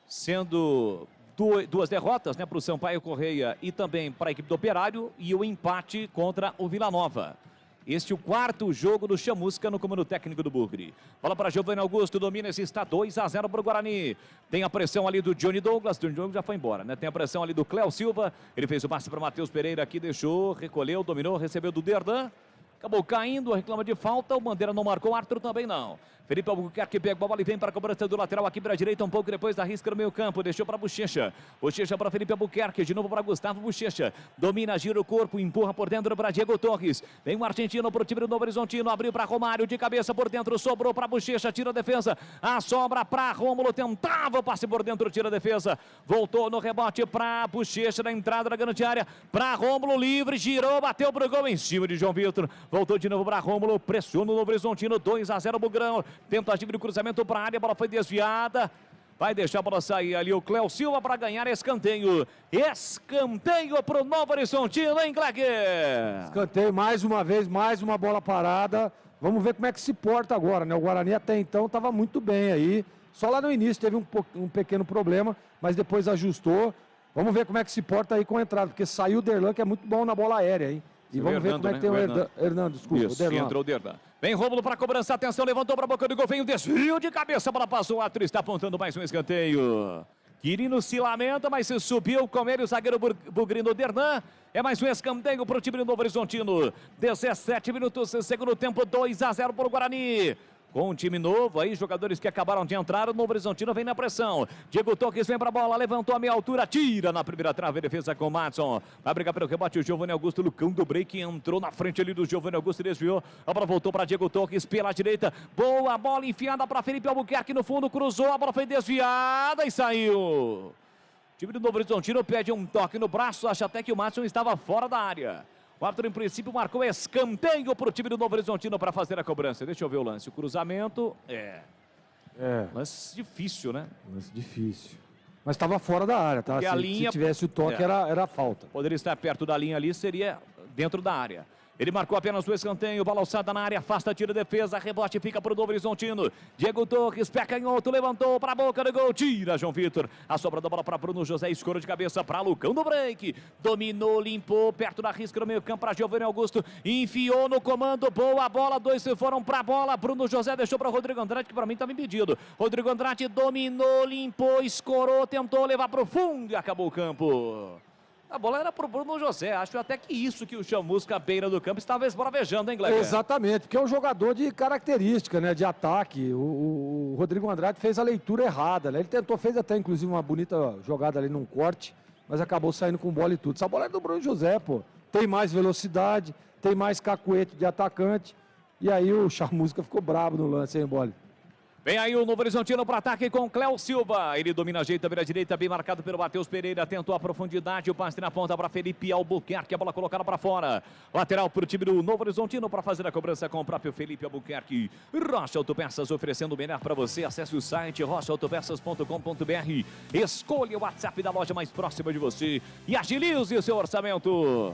Speaker 2: sendo 2 derrotas, né, para o Sampaio Correia e também para a equipe do Operário, e o empate contra o Vila Nova. Este é o 4º jogo do Chamusca no comando técnico do Bugre. Bola para Giovanni Augusto, domina, esse está 2-0 para o Guarani. Tem a pressão ali do Johnny Douglas, o Johnny já foi embora, né? Tem a pressão ali do Cléo Silva, ele fez o passe para o Matheus Pereira aqui, deixou, recolheu, dominou, recebeu do Derdan. Acabou caindo, reclama de falta, o Bandeira não marcou, o Arthur também não. Felipe Albuquerque pega a bola e vem para a cobrança do lateral aqui para a direita, um pouco depois da risca no meio campo, deixou para Bochecha. Bochecha para Felipe Albuquerque, de novo para Gustavo Bochecha. Domina, gira o corpo, empurra por dentro para Diego Torres. Vem o argentino para o time do Novo Horizontino, abriu para Romário, de cabeça por dentro, sobrou para Bochecha, tira a defesa. A sobra para Rômulo, tentava o passe por dentro, tira a defesa. Voltou no rebote para Bochecha, na entrada da grande área, para Rômulo, livre, girou, bateu pro gol em cima de João Vitor. Voltou de novo para Rômulo, pressiona o Novo Horizontino, 2-0 Bugrão. Tentativa de cruzamento para a área, a bola foi desviada. Vai deixar a bola sair ali o Cléo Silva para ganhar escanteio. Escanteio para o Novo Horizontino, hein, Cleque?
Speaker 4: Escanteio mais uma vez, mais uma bola parada. Vamos ver como é que se porta agora, né? O Guarani até então estava muito bem aí. Só lá no início teve um pequeno problema, mas depois ajustou. Vamos ver como é que se porta aí com a entrada, porque saiu o Derlan, que é muito bom na bola aérea, hein? E vamos ver como é que tem o Hernan, desculpa,
Speaker 2: Isso, entrou o Derlan. Vem Rômulo para a cobrança, atenção, levantou para a boca do gol, vem o desvio de cabeça, a bola passou, o Arthur está apontando mais um escanteio. Quirino se lamenta, mas se subiu com ele o zagueiro bugrino Dernan. É mais um escanteio para o time do Novo Horizontino. 17 minutos, segundo tempo, 2-0 para o Guarani. Com um time novo aí, jogadores que acabaram de entrar, o Novo Horizontino vem na pressão. Diego Torres vem para a bola, levantou a meia altura, tira na primeira trave, defesa com o Madson. Vai brigar pelo rebote o Giovanni Augusto, Lucão do break, entrou na frente ali do Giovanni Augusto, desviou. A bola voltou para Diego Torres pela direita. Boa bola enfiada para Felipe Albuquerque no fundo, cruzou, a bola foi desviada e saiu. O time do Novo Horizontino pede um toque no braço, acha até que o Madson estava fora da área. O árbitro, em princípio, marcou escanteio para o time do Novo Horizontino para fazer a cobrança. Deixa eu ver o lance. O cruzamento lance difícil, né?
Speaker 4: Lance difícil. Mas estava fora da área, tá? Se tivesse o toque, era falta.
Speaker 2: Poderia estar perto da linha ali, seria dentro da área. Ele marcou apenas o escanteio, bola alçada na área, afasta, tira a defesa, rebote, fica para o Novo Horizontino. Diego Torres, pé canhoto, levantou para a boca do gol, tira João Vitor. A sobra da bola para Bruno José, escuro de cabeça para Lucão do break. Dominou, limpou, perto da risca no meio campo para Giovanni Augusto. Enfiou no comando, boa bola, 2 se foram para a bola. Bruno José deixou para Rodrigo Andrade, que para mim estava impedido. Rodrigo Andrade dominou, limpou, escorou, tentou levar para o fundo e acabou o campo. A bola era para o Bruno José, acho até que isso que o Chamusca, à beira do campo, estava esbravejando, hein, Gleber?
Speaker 4: Exatamente, porque é um jogador de característica, né, de ataque. O Rodrigo Andrade fez a leitura errada, né? Ele fez até inclusive uma bonita jogada ali num corte, mas acabou saindo com bola e tudo. Essa bola é do Bruno José, pô. Tem mais velocidade, tem mais cacuete de atacante, e aí o Chamusca ficou brabo no lance, hein, Bola?
Speaker 2: Vem aí o Novo Horizontino para ataque com Cléo Silva. Ele domina a jeita, vira a direita, bem marcado pelo Matheus Pereira. Tentou a profundidade, o passe na ponta para Felipe Albuquerque. A bola colocada para fora. Lateral para o time do Novo Horizontino para fazer a cobrança com o próprio Felipe Albuquerque. Rocha Autopeças oferecendo o melhor para você. Acesse o site rochaautopeças.com.br. Escolha o WhatsApp da loja mais próxima de você e agilize o seu orçamento.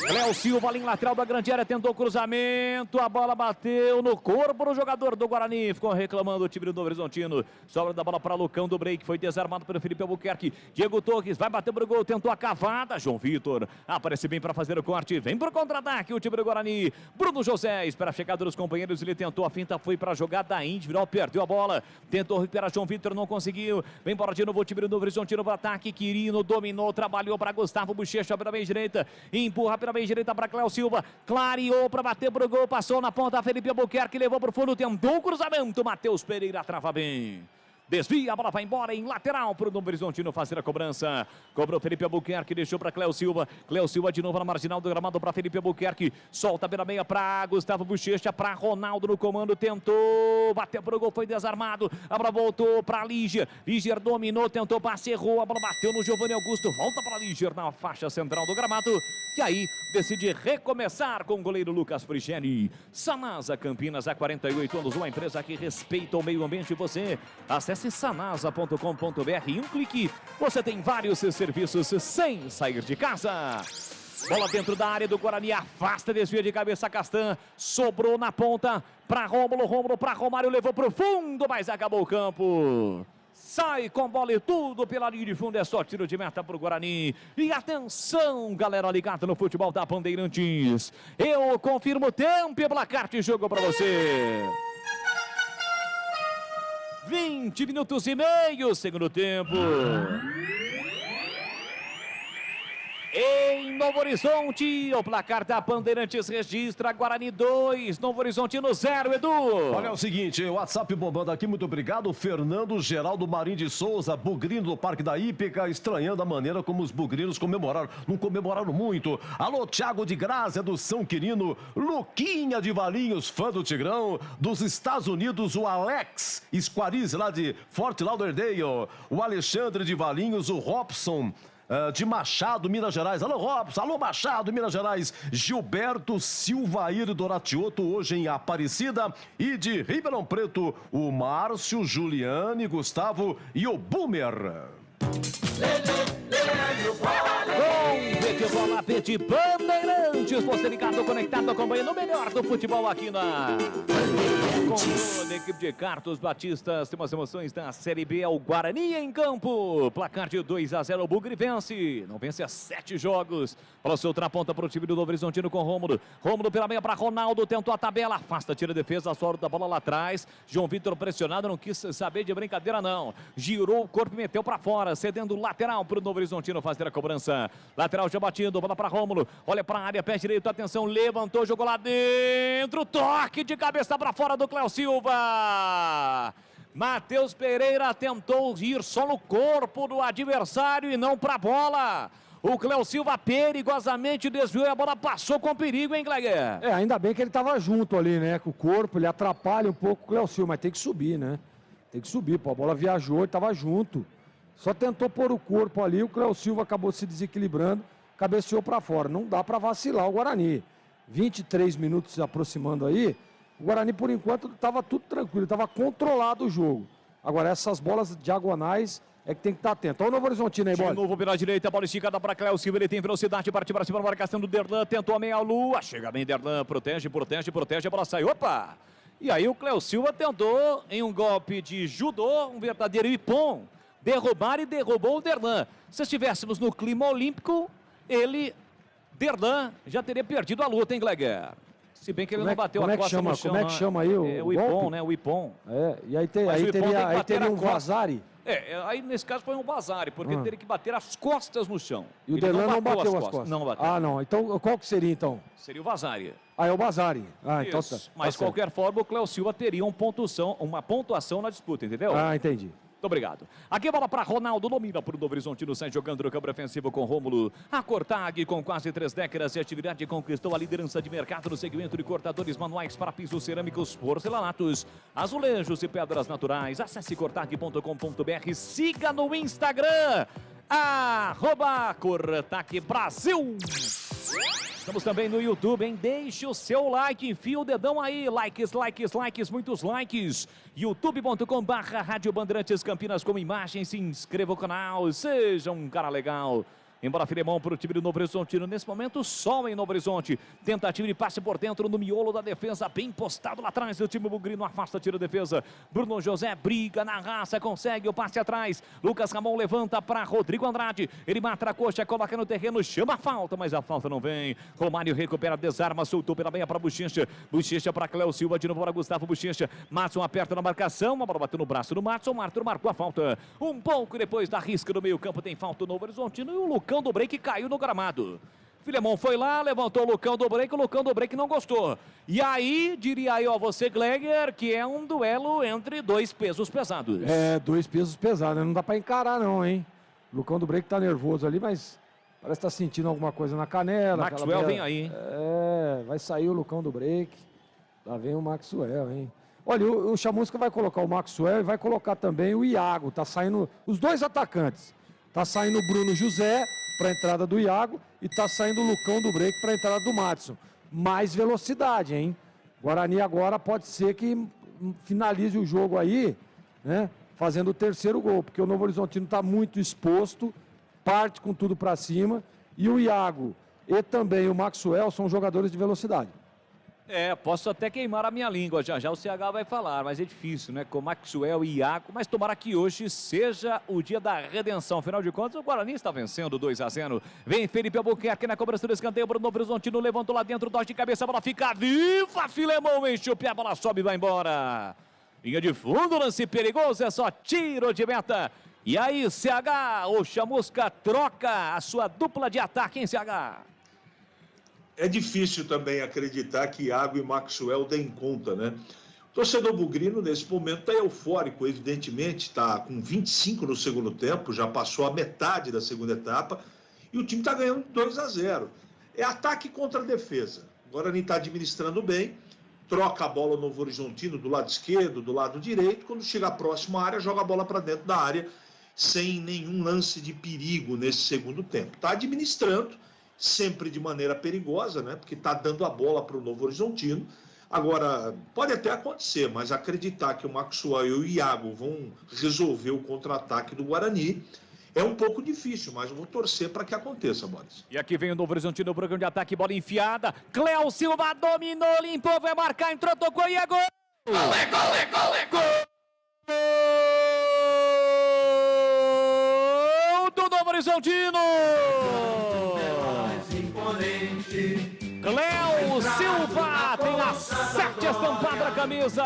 Speaker 2: Cléo Silva ali em lateral da grande área, tentou o cruzamento, a bola bateu no corpo do jogador do Guarani, ficou reclamando o time do Novo Horizontino. Sobra da bola para Lucão do break, foi desarmado pelo Felipe Albuquerque. Diego Torres vai bater pro gol, tentou a cavada, João Vitor aparece bem para fazer o corte, vem pro contra-ataque o time do Guarani. Bruno José espera a chegada dos companheiros, ele tentou a finta, foi para a jogada individual, perdeu a bola, tentou recuperar João Vitor, não conseguiu. Vem embora de novo o time do Novo Horizontino para ataque, Quirino dominou, trabalhou para Gustavo Bochecha pela meia direita, empurra pela meia direita para Cléo Silva, clareou para bater pro gol, passou na ponta, Felipe Albuquerque levou pro fundo, tentou um cruzamento, Matheus Pereira trava bem. Desvia, a bola vai embora em lateral para o Novo Horizontino fazer a cobrança. Cobrou Felipe Albuquerque, deixou para Cléo Silva. Cléo Silva de novo na marginal do gramado para Felipe Albuquerque. Solta pela meia para Gustavo Bochecha, para Ronaldo no comando. Tentou, bateu para o gol, foi desarmado. A bola voltou para Líger. Líger dominou, tentou passe, errou. A bola bateu no Giovanni Augusto. Volta para Líger na faixa central do gramado. E aí decide recomeçar com o goleiro Lucas Frigeni. Sanasa Campinas, há 48 anos, uma empresa que respeita o meio ambiente. Você acesse sanasa.com.br. Em um clique, você tem vários serviços sem sair de casa. Bola dentro da área do Guarani, afasta, desvia de cabeça Castan, sobrou na ponta para Rômulo, Rômulo para Romário, levou para o fundo, mas acabou o campo. Sai com bola e tudo pela linha de fundo, é só tiro de meta para o Guarani. E atenção, galera ligada no futebol da Bandeirantes. Eu confirmo o tempo e placar de jogo para você. 20 minutos e meio, segundo tempo. Em Novo Horizonte, o placar da Bandeirantes registra Guarani 2, Novo Horizontino 0, Edu.
Speaker 1: Olha, é o seguinte, o WhatsApp bombando aqui, muito obrigado. Fernando Geraldo Marim de Souza, bugrino do Parque da Hípica, estranhando a maneira como os bugrinos comemoraram. Não comemoraram muito. Alô, Thiago de Grazia, do São Quirino. Luquinha de Valinhos, fã do Tigrão. Dos Estados Unidos, o Alex Squarize, lá de Fort Lauderdale. O Alexandre de Valinhos, o Robson de Machado, Minas Gerais. Alô, Robson. Alô, Machado, Minas Gerais. Gilberto Silvair Doratioto, hoje em Aparecida. E de Ribeirão Preto, o Márcio, Juliane, Gustavo e o Boomer.
Speaker 2: Bola de Bandeirantes, você ligado, conectado, acompanhando o melhor do futebol aqui na com a equipe de Carlos Batistas. Tem umas emoções da Série B, é o Guarani em campo. Placar de 2-0, o Bugre vence. Não vence há 7 jogos. Para soltar a ponta para o time do Novo Horizontino com Rômulo. Rômulo pela meia para Ronaldo, tentou a tabela, afasta, tira a defesa, sora da bola lá atrás. João Vitor pressionado, não quis saber de brincadeira não. Girou o corpo e meteu para fora, cedendo lateral para o Novo Horizontino fazer a cobrança. Lateral já batido, bola para Rômulo. Olha para a área, pé direito, atenção, levantou, jogou lá dentro. Toque de cabeça para fora do Cléo Silva. Matheus Pereira tentou ir só no corpo do adversário e não para a bola. O Cléo Silva perigosamente desviou e a bola passou com perigo, hein, Gleger?
Speaker 4: Ainda bem que ele estava junto ali, né? Com o corpo, ele atrapalha um pouco o Cléo Silva, mas tem que subir, né? Tem que subir, pô. A bola viajou, ele estava junto. Só tentou pôr o corpo ali, o Cléo Silva acabou se desequilibrando, cabeceou para fora. Não dá para vacilar o Guarani. 23 minutos se aproximando aí. O Guarani, por enquanto, estava tudo tranquilo, estava controlado o jogo. Agora, essas bolas diagonais é que tem que estar atento. Olha o Novo Horizontino aí, bola.
Speaker 2: De novo pela direita, a bola esticada para Cléo Silva, ele tem velocidade, parte para cima, a marcação do Derlan, tentou a meia-lua, chega bem Derlan, protege, a bola sai, opa! E aí o Cléo Silva tentou, em um golpe de judô, um verdadeiro ipom, derrubar e derrubou o Derlan. Se estivéssemos no clima olímpico, Derlan, já teria perdido a luta, hein, Gleger? Se bem que ele não bateu a costa no chão.
Speaker 4: Como é que chama aí o
Speaker 2: ipom, né? O ipom.
Speaker 4: E aí teria um Vazari.
Speaker 2: Aí nesse caso foi um Vazari, porque ele teria que bater as costas no chão.
Speaker 4: E o Derlan não bateu as costas?
Speaker 2: Não bateu.
Speaker 4: Ah, não. Então qual que seria, então?
Speaker 2: Seria o Vazari.
Speaker 4: Ah, é o Vazari. Ah,
Speaker 2: isso.
Speaker 4: Então tá.
Speaker 2: Mas de qualquer forma, o Cléo Silva teria uma pontuação na disputa, entendeu?
Speaker 4: Ah, entendi.
Speaker 2: Muito obrigado. Aqui a bola para Ronaldo, domina para o Novo Horizontino, sai jogando no campo ofensivo com Rômulo. A Cortag, com quase 3 décadas de atividade, conquistou a liderança de mercado no segmento de cortadores manuais para pisos cerâmicos, porcelanatos, azulejos e pedras naturais. Acesse cortag.com.br, siga no Instagram, @Cortag Brasil. Estamos também no YouTube, hein? Deixe o seu like, enfia o dedão aí. Likes, muitos likes. youtube.com/Rádio Bandeirantes Campinas com imagens. Se inscreva no canal, seja um cara legal. Embora Filemão para o time do Novo Horizontino. Nesse momento, sol em Novo Horizonte. Tentativa de passe por dentro no miolo da defesa. Bem postado lá atrás. O time bugrino afasta, tira a defesa. Bruno José briga na raça. Consegue o passe atrás. Lucas Ramon levanta para Rodrigo Andrade. Ele mata a coxa, coloca no terreno. Chama a falta, mas a falta não vem. Romário recupera, desarma, soltou pela meia para Bochecha. Bochecha para Cléo Silva. De novo para Gustavo Bochecha. Matson aperta na marcação. A bola bateu no braço do Matson. O Arthur marcou a falta. Um pouco depois da risca do meio campo. Tem falta no Novo Horizontino. E o Lucão do break caiu no gramado. Filemon foi lá, levantou o Lucão do Break não gostou. E aí, diria eu a você, Gleger, que é um duelo entre dois pesos pesados.
Speaker 4: É, dois pesos pesados, né? Não dá pra encarar não, hein? O Lucão do Break tá nervoso ali, mas parece que tá sentindo alguma coisa na canela.
Speaker 2: Maxwell vem aí, hein?
Speaker 4: É, vai sair o Lucão do Break. Lá vem o Maxwell, hein? Olha, o Chamusca vai colocar o Maxwell e vai colocar também o Iago. Tá saindo os dois atacantes. Tá saindo o Bruno José para a entrada do Iago e tá saindo o Lucão do Break para a entrada do Madison. Mais velocidade, hein? Guarani agora pode ser que finalize o jogo aí, né? Fazendo o terceiro gol, porque o Novo Horizontino tá muito exposto, parte com tudo para cima, e o Iago e também o Maxwell são jogadores de velocidade.
Speaker 2: É, posso até queimar a minha língua, já o CH vai falar, mas é difícil, né, com Maxwell e Iago, mas tomara que hoje seja o dia da redenção, afinal de contas o Guarani está vencendo 2-0, vem Felipe Albuquerque na cobrança do escanteio para o Novo Horizontino, levantou lá dentro, toque de cabeça, a bola fica viva, Filemon enche o pé, a bola sobe e vai embora, linha de fundo, lance perigoso, é só tiro de meta, e aí CH, o Chamusca troca a sua dupla de ataque, hein CH?
Speaker 3: É difícil também acreditar que Iago e Maxwell deem conta, né? O torcedor bugrino, nesse momento, está eufórico, evidentemente, está com 25 no segundo tempo, já passou a metade da segunda etapa, e o time está ganhando 2-0. É ataque contra defesa. O Guarani está administrando bem, troca a bola no Novo Horizontino do lado esquerdo, do lado direito, quando chega próximo à área, joga a bola para dentro da área, sem nenhum lance de perigo nesse segundo tempo. Está administrando, sempre de maneira perigosa, né? Porque está dando a bola para o Novo Horizontino. Agora, pode até acontecer, mas acreditar que o Maxwell e o Iago vão resolver o contra-ataque do Guarani é um pouco difícil, mas eu vou torcer para que aconteça, Boris.
Speaker 2: E aqui vem o Novo Horizontino, o programa de ataque, bola enfiada. Cléo Silva dominou, limpou, vai marcar, entrou, tocou e é gol! Gol, é gol, é gol, é gol! Gol do Novo Horizontino! Cléo Silva tem a 7 estampada na camisa.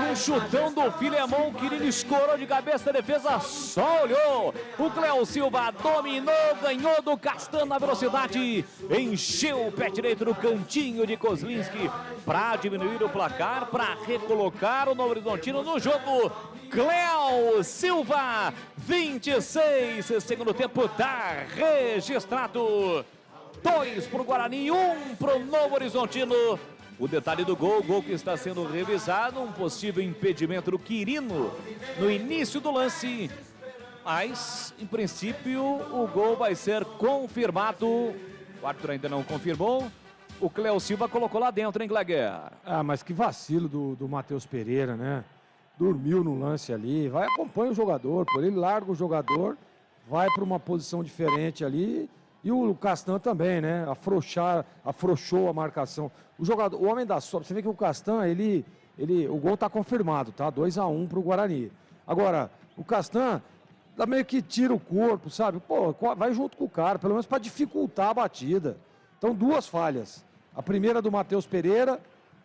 Speaker 2: No chutão do Filemon, Quirino escorou de cabeça, a defesa só olhou. O Cléo Silva dominou, ganhou do Castan na velocidade. Encheu o pé direito no cantinho de Kozlinski para diminuir o placar, para recolocar o Novo Horizontino no jogo. Cléo Silva, 26, segundo tempo, tá registrado. 2 para o Guarani, 1 para o Novo Horizontino. O detalhe do gol, o gol que está sendo revisado, um possível impedimento do Quirino no início do lance. Mas, em princípio, o gol vai ser confirmado. O árbitro ainda não confirmou. O Cléo Silva colocou lá dentro, hein, Gleger?
Speaker 4: Ah, mas que vacilo do Matheus Pereira, né? Dormiu no lance ali, vai acompanha o jogador, por ele larga o jogador, vai para uma posição diferente ali. E o Castan também, né? Afrouxou a marcação. O jogador, o homem da sobra, você vê que o Castan, o gol tá confirmado, tá? 2-1 pro Guarani. Agora, o Castan meio que tira o corpo, sabe? Pô, vai junto com o cara, pelo menos para dificultar a batida. Então, 2 falhas. A primeira do Matheus Pereira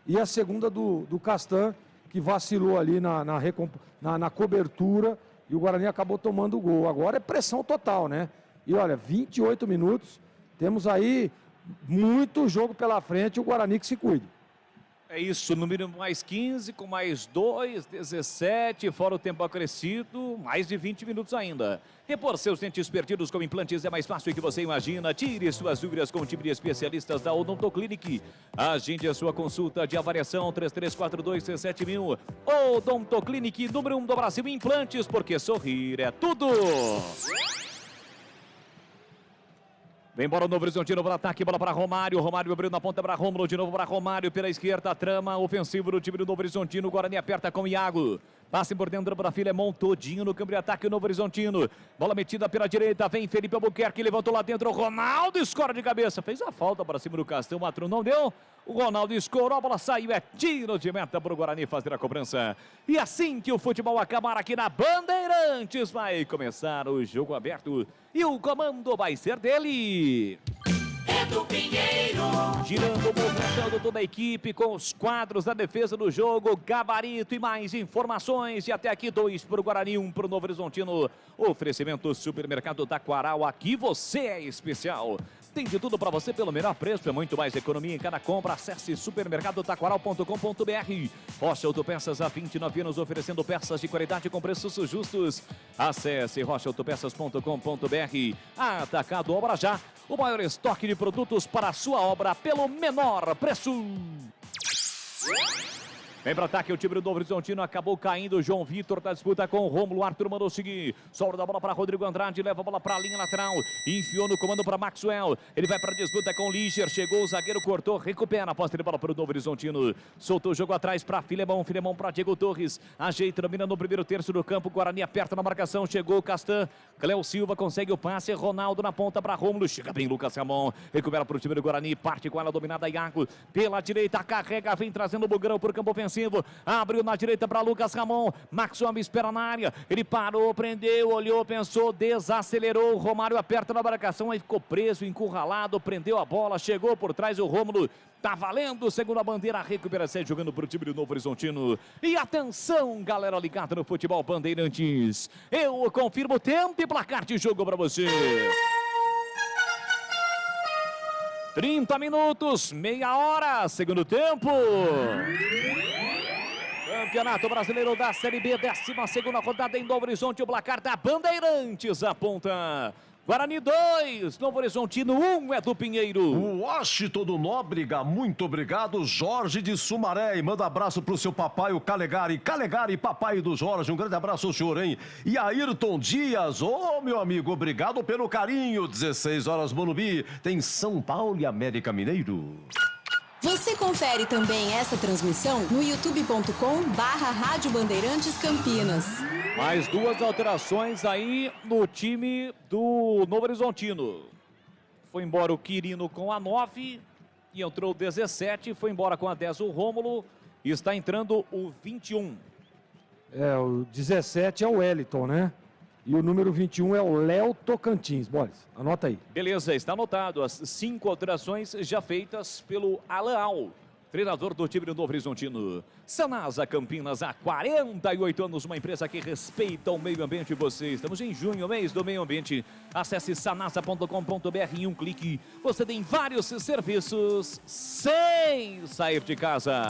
Speaker 4: e a segunda do Castan, que vacilou ali na cobertura e o Guarani acabou tomando o gol. Agora é pressão total, né? E olha, 28 minutos, temos aí muito jogo pela frente, o Guarani que se cuide.
Speaker 2: É isso, número mais 15, com mais 2, 17, fora o tempo acrescido, mais de 20 minutos ainda. Repor seus dentes perdidos com implantes é mais fácil que você imagina. Tire suas dúvidas com o time de especialistas da Odontoclinic. Agende a sua consulta de avaliação 3342-7000. Odontoclinic, número 1 do Brasil em implantes, porque sorrir é tudo. Vem embora o Novo Horizontino para ataque, bola para Romário. Romário abriu na ponta para Rômulo, de novo para Romário. Pela esquerda, trama ofensivo do time do Novo Horizontino. O Guarani aperta com o Iago. Passe por dentro para Filemon, todinho no campo de ataque o Novo Horizontino. Bola metida pela direita, vem Felipe Albuquerque, levantou lá dentro. Ronaldo escora de cabeça, fez a falta para cima do Castan, o Matru não deu. O Ronaldo escorou, a bola saiu, é tiro de meta para o Guarani fazer a cobrança. E assim que o futebol acabar aqui na Bandeirantes, vai começar o jogo aberto. E o comando vai ser dele.
Speaker 5: do Pinheiro.
Speaker 2: Girando, movimentando toda a equipe com os quadros da defesa do jogo, gabarito e mais informações. E até aqui 2 para o Guarani, 1 para o Novo Horizontino. Oferecimento Supermercado Taquaral, aqui você é especial. Tem de tudo para você pelo menor preço, é muito mais economia em cada compra. Acesse supermercadotaquaral.com.br. Rocha Autopeças há 29 anos oferecendo peças de qualidade com preços justos. Acesse rochaautopeças.com.br. Atacado Obra Já, o maior estoque de produtos para a sua obra pelo menor preço. Vem para ataque, o time do Novo Horizontino acabou caindo. João Vitor da disputa com o Rômulo. Arthur mandou seguir. Sobra da bola para Rodrigo Andrade. Leva a bola para a linha lateral. Enfiou no comando para Maxwell. Ele vai para a disputa com o Liger. Chegou o zagueiro, cortou, recupera a posse de bola para o Novo Horizontino. Soltou o jogo atrás para Filemão. Filemão para Diego Torres. Ajeita, domina no primeiro terço do campo. Guarani aperta na marcação. Chegou o Castan. Cléo Silva consegue o passe. Ronaldo na ponta para Rômulo. Chega bem Lucas Ramon. Recupera para o time do Guarani. Parte com ela dominada Iago. Pela direita, carrega. Vem trazendo o Bugrão para o campo ofensivo. Abriu na direita para Lucas Ramon. Maxwell espera na área. Ele parou, prendeu, olhou, pensou, desacelerou. O Romário aperta na marcação. Aí ficou preso, encurralado. Prendeu a bola. Chegou por trás o Rômulo. Tá valendo, segunda bandeira, recuperação jogando para o time do Novo Horizontino. E atenção, galera ligada no Futebol Bandeirantes. Eu confirmo tempo e placar de jogo para você. 30 minutos, meia hora, segundo tempo. Campeonato Brasileiro da Série B, 12ª rodada em Novo Horizonte. O placar da Bandeirantes aponta. Guarani 2, Novo Horizontino 1 é do Pinheiro.
Speaker 1: O Washington do Nóbrega, muito obrigado. Jorge de Sumaré, e manda abraço pro seu papai, o Calegari. Calegari, papai do Jorge, um grande abraço ao senhor, hein? E Ayrton Dias, meu amigo, obrigado pelo carinho. 16 horas, Morumbi, tem São Paulo e América Mineiro.
Speaker 14: Você confere também essa transmissão no youtube.com/Rádio Bandeirantes Campinas.
Speaker 2: Mais 2 alterações aí no time do Novo Horizontino. Foi embora o Quirino com a 9 e entrou o 17. Foi embora com a 10 o Rômulo e está entrando o 21.
Speaker 4: O 17 é o Wellington, né? E o número 21 é o Léo Tocantins. Boris, anota aí.
Speaker 2: Beleza, está anotado. As 5 alterações já feitas pelo Alaal, treinador do time do Novo Horizontino. Sanasa Campinas, há 48 anos, uma empresa que respeita o meio ambiente. Você, estamos em junho, mês do meio ambiente. Acesse sanasa.com.br. Em um clique, você tem vários serviços sem sair de casa.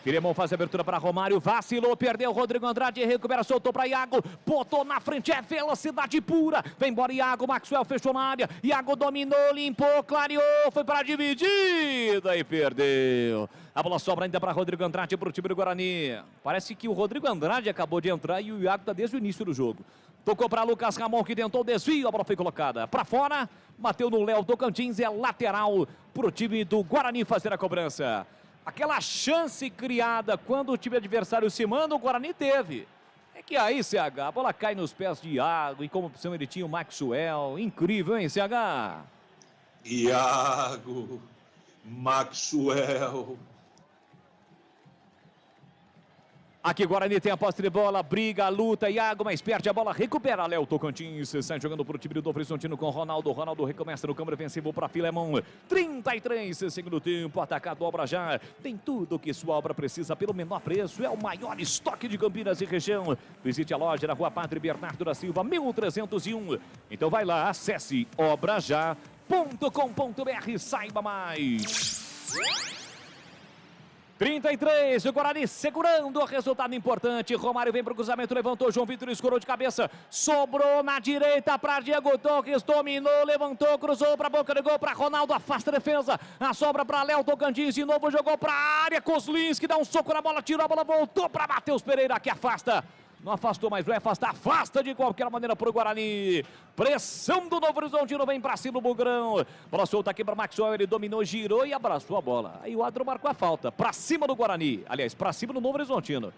Speaker 2: Filemão faz a abertura para Romário, vacilou, perdeu Rodrigo Andrade, recupera, soltou para Iago, botou na frente, é velocidade pura, vem embora Iago, Maxwell fechou na área, Iago dominou, limpou, clareou, foi para a dividida e perdeu. A bola sobra ainda para Rodrigo Andrade, para o time do Guarani. Parece que o Rodrigo Andrade acabou de entrar e o Iago está desde o início do jogo. Tocou para Lucas Ramon, que tentou o desvio, a bola foi colocada para fora, bateu no Léo Tocantins, é lateral para o time do Guarani fazer a cobrança. Aquela chance criada quando o time adversário se manda, o Guarani teve. É que aí, CH, a bola cai nos pés de Iago e como opção ele tinha o Maxwell. Incrível, hein, CH?
Speaker 3: Iago, Maxwell.
Speaker 2: Aqui Guarani tem a posse de bola, briga, luta, Iago, mas perde a bola, recupera Léo Tocantins, sai jogando para o time do Novo Horizontino com Ronaldo. Ronaldo recomeça no câmbio ofensivo para Filemão. 33, segundo tempo, atacado Obra Já. Tem tudo que sua obra precisa pelo menor preço, é o maior estoque de Campinas e região. Visite a loja na Rua Padre Bernardo da Silva, 1301. Então vai lá, acesse obrajá.com.br, saiba mais. 33, o Guarani segurando o resultado importante. Romário vem para o cruzamento, levantou, João Vitor escorou de cabeça, sobrou na direita para Diego Torres, dominou, levantou, cruzou para a boca do gol, para Ronaldo, afasta a defesa, a sobra para Léo Tocantins, de novo jogou para a área, Kozlinski dá um soco na bola, tirou a bola, voltou para Matheus Pereira, que afasta. Não afastou, mas vai afastar, afasta de qualquer maneira para o Guarani. Pressão do Novo Horizontino, vem para cima o Bugrão. Bola solta aqui para Maxwell, ele dominou, girou e abraçou a bola. Aí o Adro marcou a falta, para cima do Guarani. Aliás, para cima do Novo Horizontino.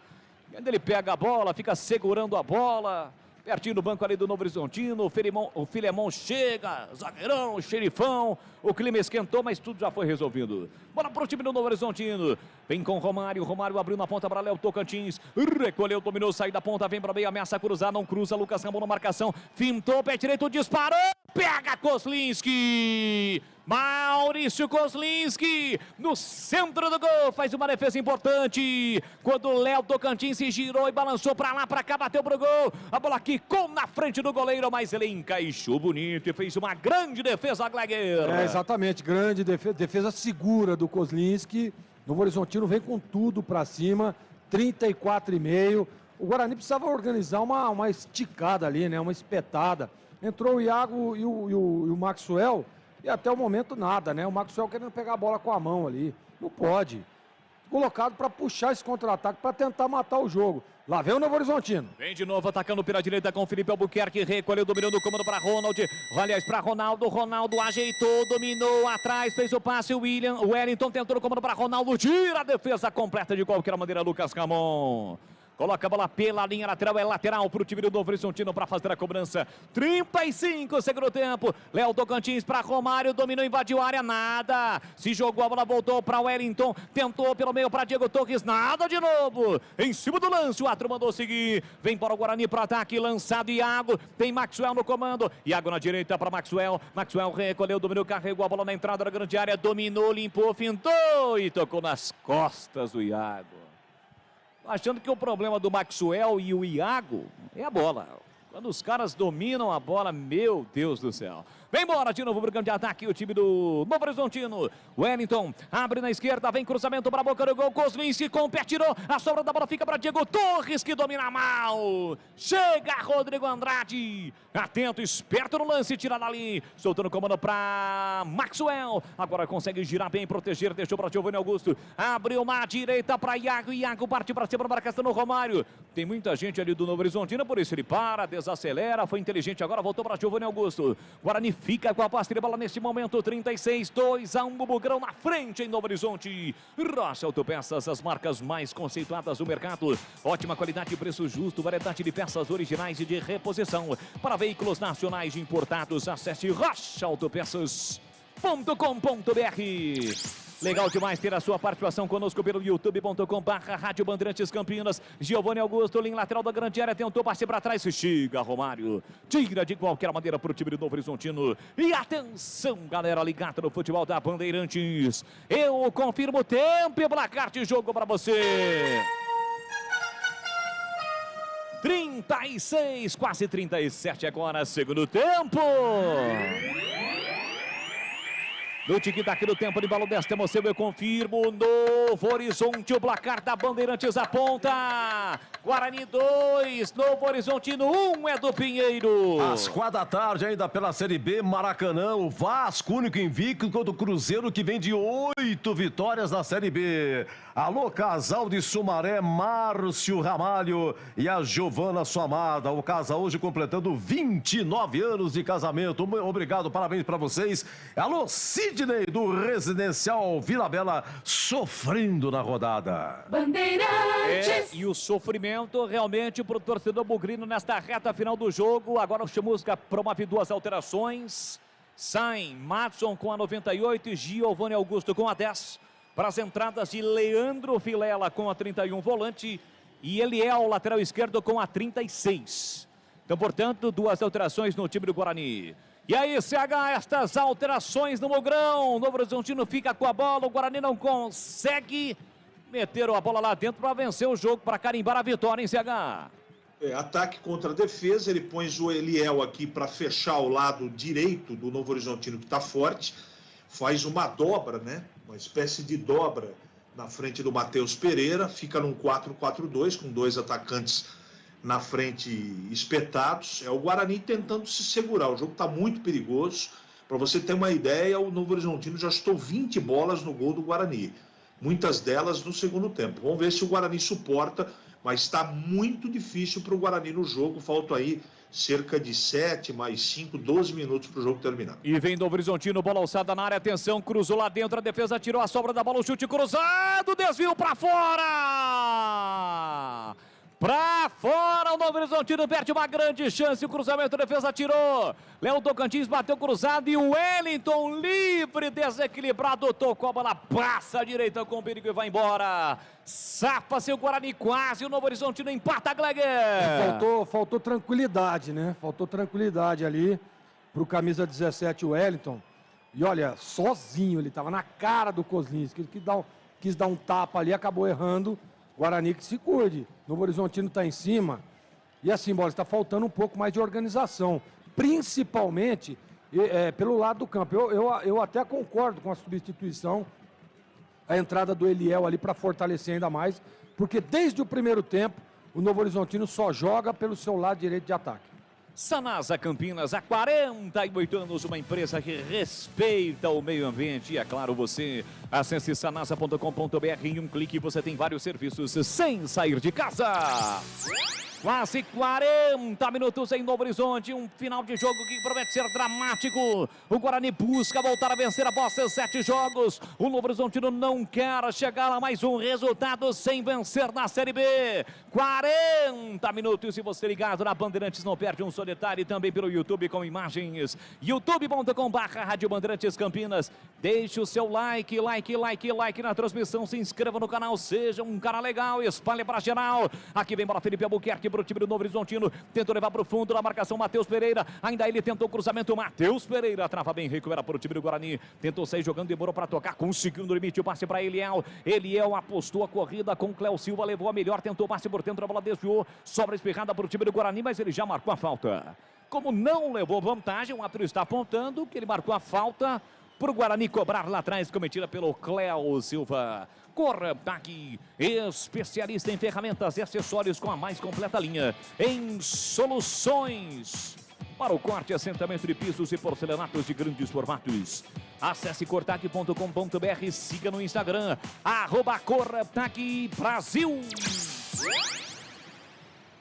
Speaker 2: E ainda ele pega a bola, fica segurando a bola. Pertinho do banco ali do Novo Horizontino, o Filemão chega, zagueirão, xerifão, o clima esquentou, mas tudo já foi resolvido. Bola pro time do Novo Horizontino, vem com Romário, Romário abriu na ponta para Léo Tocantins, recolheu, dominou, saiu da ponta, vem para meio, ameaça cruzar, não cruza, Lucas Ramon na marcação, fintou, pé direito, disparou, pega Kozlinski. Maurício Kozlinski, no centro do gol, faz uma defesa importante. Quando o Léo Tocantins se girou e balançou pra lá, pra cá, bateu pro gol. A bola quicou na frente do goleiro, mas ele encaixou bonito e fez uma grande defesa, Gleger.
Speaker 4: Exatamente, grande defesa segura do Kozlinski. Novo Horizontino vem com tudo pra cima, 34,5. O Guarani precisava organizar uma esticada ali, né? Uma espetada. Entrou o Iago e o Maxwell. E até o momento nada, né? O Maxwell querendo pegar a bola com a mão ali. Não pode. Colocado para puxar esse contra-ataque, para tentar matar o jogo. Lá vem o Novo Horizontino.
Speaker 2: Vem de novo atacando pela direita com o Felipe Albuquerque. Recolheu, dominou no comando para Ronald. Aliás, para Ronaldo. Ronaldo ajeitou, dominou atrás, fez o passe. O Wellington tentou no comando para Ronaldo. Tira a defesa completa de qualquer maneira, Lucas Camon. Coloca a bola pela linha lateral, é lateral para o time do Novo Horizontino para fazer a cobrança. 35, segundo tempo. Léo Tocantins para Romário, dominou, invadiu a área, nada. Se jogou, a bola voltou para Wellington, tentou pelo meio para Diego Torres, nada de novo. Em cima do lance, o Atro mandou seguir. Vem para o Guarani para ataque, lançado Iago. Tem Maxwell no comando. Iago na direita para Maxwell. Maxwell recolheu, dominou, carregou a bola na entrada da grande área, dominou, limpou, fintou e tocou nas costas do Iago. Achando que o problema do Maxwell e o Iago é a bola. Quando os caras dominam a bola, meu Deus do céu. Vem embora de novo pro campo de ataque o time do Novo Horizontino. Wellington abre na esquerda, vem cruzamento para a boca do gol. Kozlinski com o pé tirou, a sobra da bola fica para Diego Torres, que domina mal. Chega Rodrigo Andrade, atento, esperto no lance, tira dali. Soltando o comando para Maxwell. Agora consegue girar bem, proteger, deixou para Giovanni Augusto. Abriu na direita para Iago. Iago parte para cima, para Castano Romário. Tem muita gente ali do Novo Horizontino, por isso ele para, desacelera, foi inteligente agora, voltou para Giovanni Augusto. Guarani fica com a posse de bola neste momento, 36, 2-1, Bubugrão na frente em Novo Horizonte. Rocha Autopeças, as marcas mais conceituadas do mercado. Ótima qualidade e preço justo, variedade de peças originais e de reposição. Para veículos nacionais e importados, acesse rochaautopeças.com.br. Legal demais ter a sua participação conosco pelo youtube.com/Rádio Bandeirantes Campinas. Giovanni Augusto, linha lateral da grande área, tentou passar para trás, chega Romário. Tira de qualquer maneira para o time do Novo Horizontino. E atenção, galera ligada no futebol da Bandeirantes. Eu confirmo o tempo e placar de jogo para você. 36, quase 37 agora, segundo tempo. No tic-tac do tempo de bola desta emoção, eu confirmo. Novo Horizonte, o placar da Bandeirantes aponta. Guarani 2, Novo Horizontino 1, é do Pinheiro.
Speaker 1: Às 4h ainda pela Série B, Maracanã, o Vasco, único invicto contra o Cruzeiro, que vem de 8 vitórias na Série B. Alô, casal de Sumaré, Márcio Ramalho e a Giovana, sua amada. O casal hoje completando 29 anos de casamento. Obrigado, parabéns para vocês. Alô, Sidney, do Residencial Vila Bela, sofrendo na rodada.
Speaker 2: Bandeirantes. E o sofrimento realmente para o torcedor bugrino nesta reta final do jogo. Agora o Chamusca promove 2 alterações. Saem Matson com a 98 e Giovanni Augusto com a 10. Para as entradas de Leandro Vilela com a 31, volante, e Eliel, lateral esquerdo, com a 36. Então, portanto, 2 alterações no time do Guarani. E aí, CH, estas alterações no Mugrão. Novo Horizontino fica com a bola, o Guarani não consegue meter a bola lá dentro para vencer o jogo, para carimbar a vitória, hein, CH?
Speaker 3: Ataque contra a defesa, ele põe o Eliel aqui para fechar o lado direito do Novo Horizontino, que está forte. Faz uma dobra, né? Uma espécie de dobra na frente do Matheus Pereira, fica num 4-4-2, com 2 atacantes na frente espetados. É o Guarani tentando se segurar, o jogo está muito perigoso. Para você ter uma ideia, o Novo Horizontino já chutou 20 bolas no gol do Guarani, muitas delas no segundo tempo. Vamos ver se o Guarani suporta, mas está muito difícil para o Guarani no jogo, falta aí cerca de 7 mais 5, 12 minutos para o jogo terminar.
Speaker 2: E vem Novo Horizontino, bola alçada na área, atenção, cruzou lá dentro, a defesa tirou a sobra da bola, o chute cruzado, desvio para fora! Pra fora, o Novo Horizontino perde uma grande chance, o cruzamento, a defesa tirou. Léo Tocantins bateu cruzado e o Wellington livre, desequilibrado, tocou a bola, passa a direita com perigo e vai embora. Safa-se o Guarani quase, o Novo Horizontino empata, Gleger.
Speaker 4: Faltou tranquilidade, né? Faltou tranquilidade ali para o camisa 17, o Wellington. E olha, sozinho, ele estava na cara do Kozlinski. Ele quis dar um tapa ali, acabou errando. Guarani que se cuide. Novo Horizontino está em cima. E assim, bola, está faltando um pouco mais de organização. Principalmente pelo lado do campo. Eu até concordo com a substituição, a entrada do Eliel ali para fortalecer ainda mais. Porque desde o primeiro tempo, o Novo Horizontino só joga pelo seu lado direito de ataque.
Speaker 2: Sanasa Campinas, há 48 anos, uma empresa que respeita o meio ambiente. E é claro, você acesse sanasa.com.br. Em um clique você tem vários serviços sem sair de casa. Quase 40 minutos em Novo Horizonte, um final de jogo que promete ser dramático. O Guarani busca voltar a vencer após 7 jogos. O Novo Horizontino não quer chegar a mais um resultado sem vencer na Série B. 40 minutos e você ligado na Bandeirantes não perde um solitário, e também pelo YouTube com imagens. youtube.com/Rádio Bandeirantes Campinas. Deixe o seu like na transmissão, se inscreva no canal, seja um cara legal, espalhe para geral. Aqui vem bola Felipe Albuquerque para o time do Novo Horizontino, tentou levar para o fundo na marcação Matheus Pereira, ainda ele tentou o cruzamento, Matheus Pereira trava bem, recupera para o time do Guarani, tentou sair jogando, demorou para tocar, conseguiu no limite o passe para Eliel apostou a corrida com Cléo Silva, levou a melhor, tentou o passe por dentro, a bola desviou, sobra espirrada para o time do Guarani, mas ele já marcou a falta. Como não levou vantagem, o árbitro está apontando que ele marcou a falta para o Guarani cobrar lá atrás, cometida pelo Cléo Silva. Corraptag, especialista em ferramentas e acessórios com a mais completa linha em soluções para o corte e assentamento de pisos e porcelanatos de grandes formatos. Acesse cortag.com.br, siga no Instagram, @Corraptag Brasil.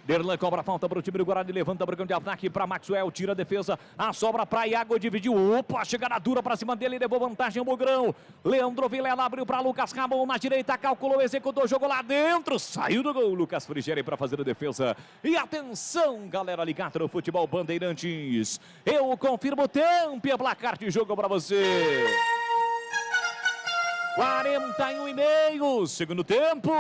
Speaker 2: Derlan cobra a falta para o time do Guarani, levanta o campo de ataque para Maxwell, tira a defesa, a sobra para Iago, dividiu, opa, chegada dura para cima dele, levou vantagem o Bugrão. Leandro Vilela abriu para Lucas Ramon na direita, calculou, executou, jogou lá dentro, saiu do gol, Lucas Frigeri para fazer a defesa. E atenção, galera ligada no futebol Bandeirantes, eu confirmo o tempo e a placar de jogo para você. 41,5, segundo tempo.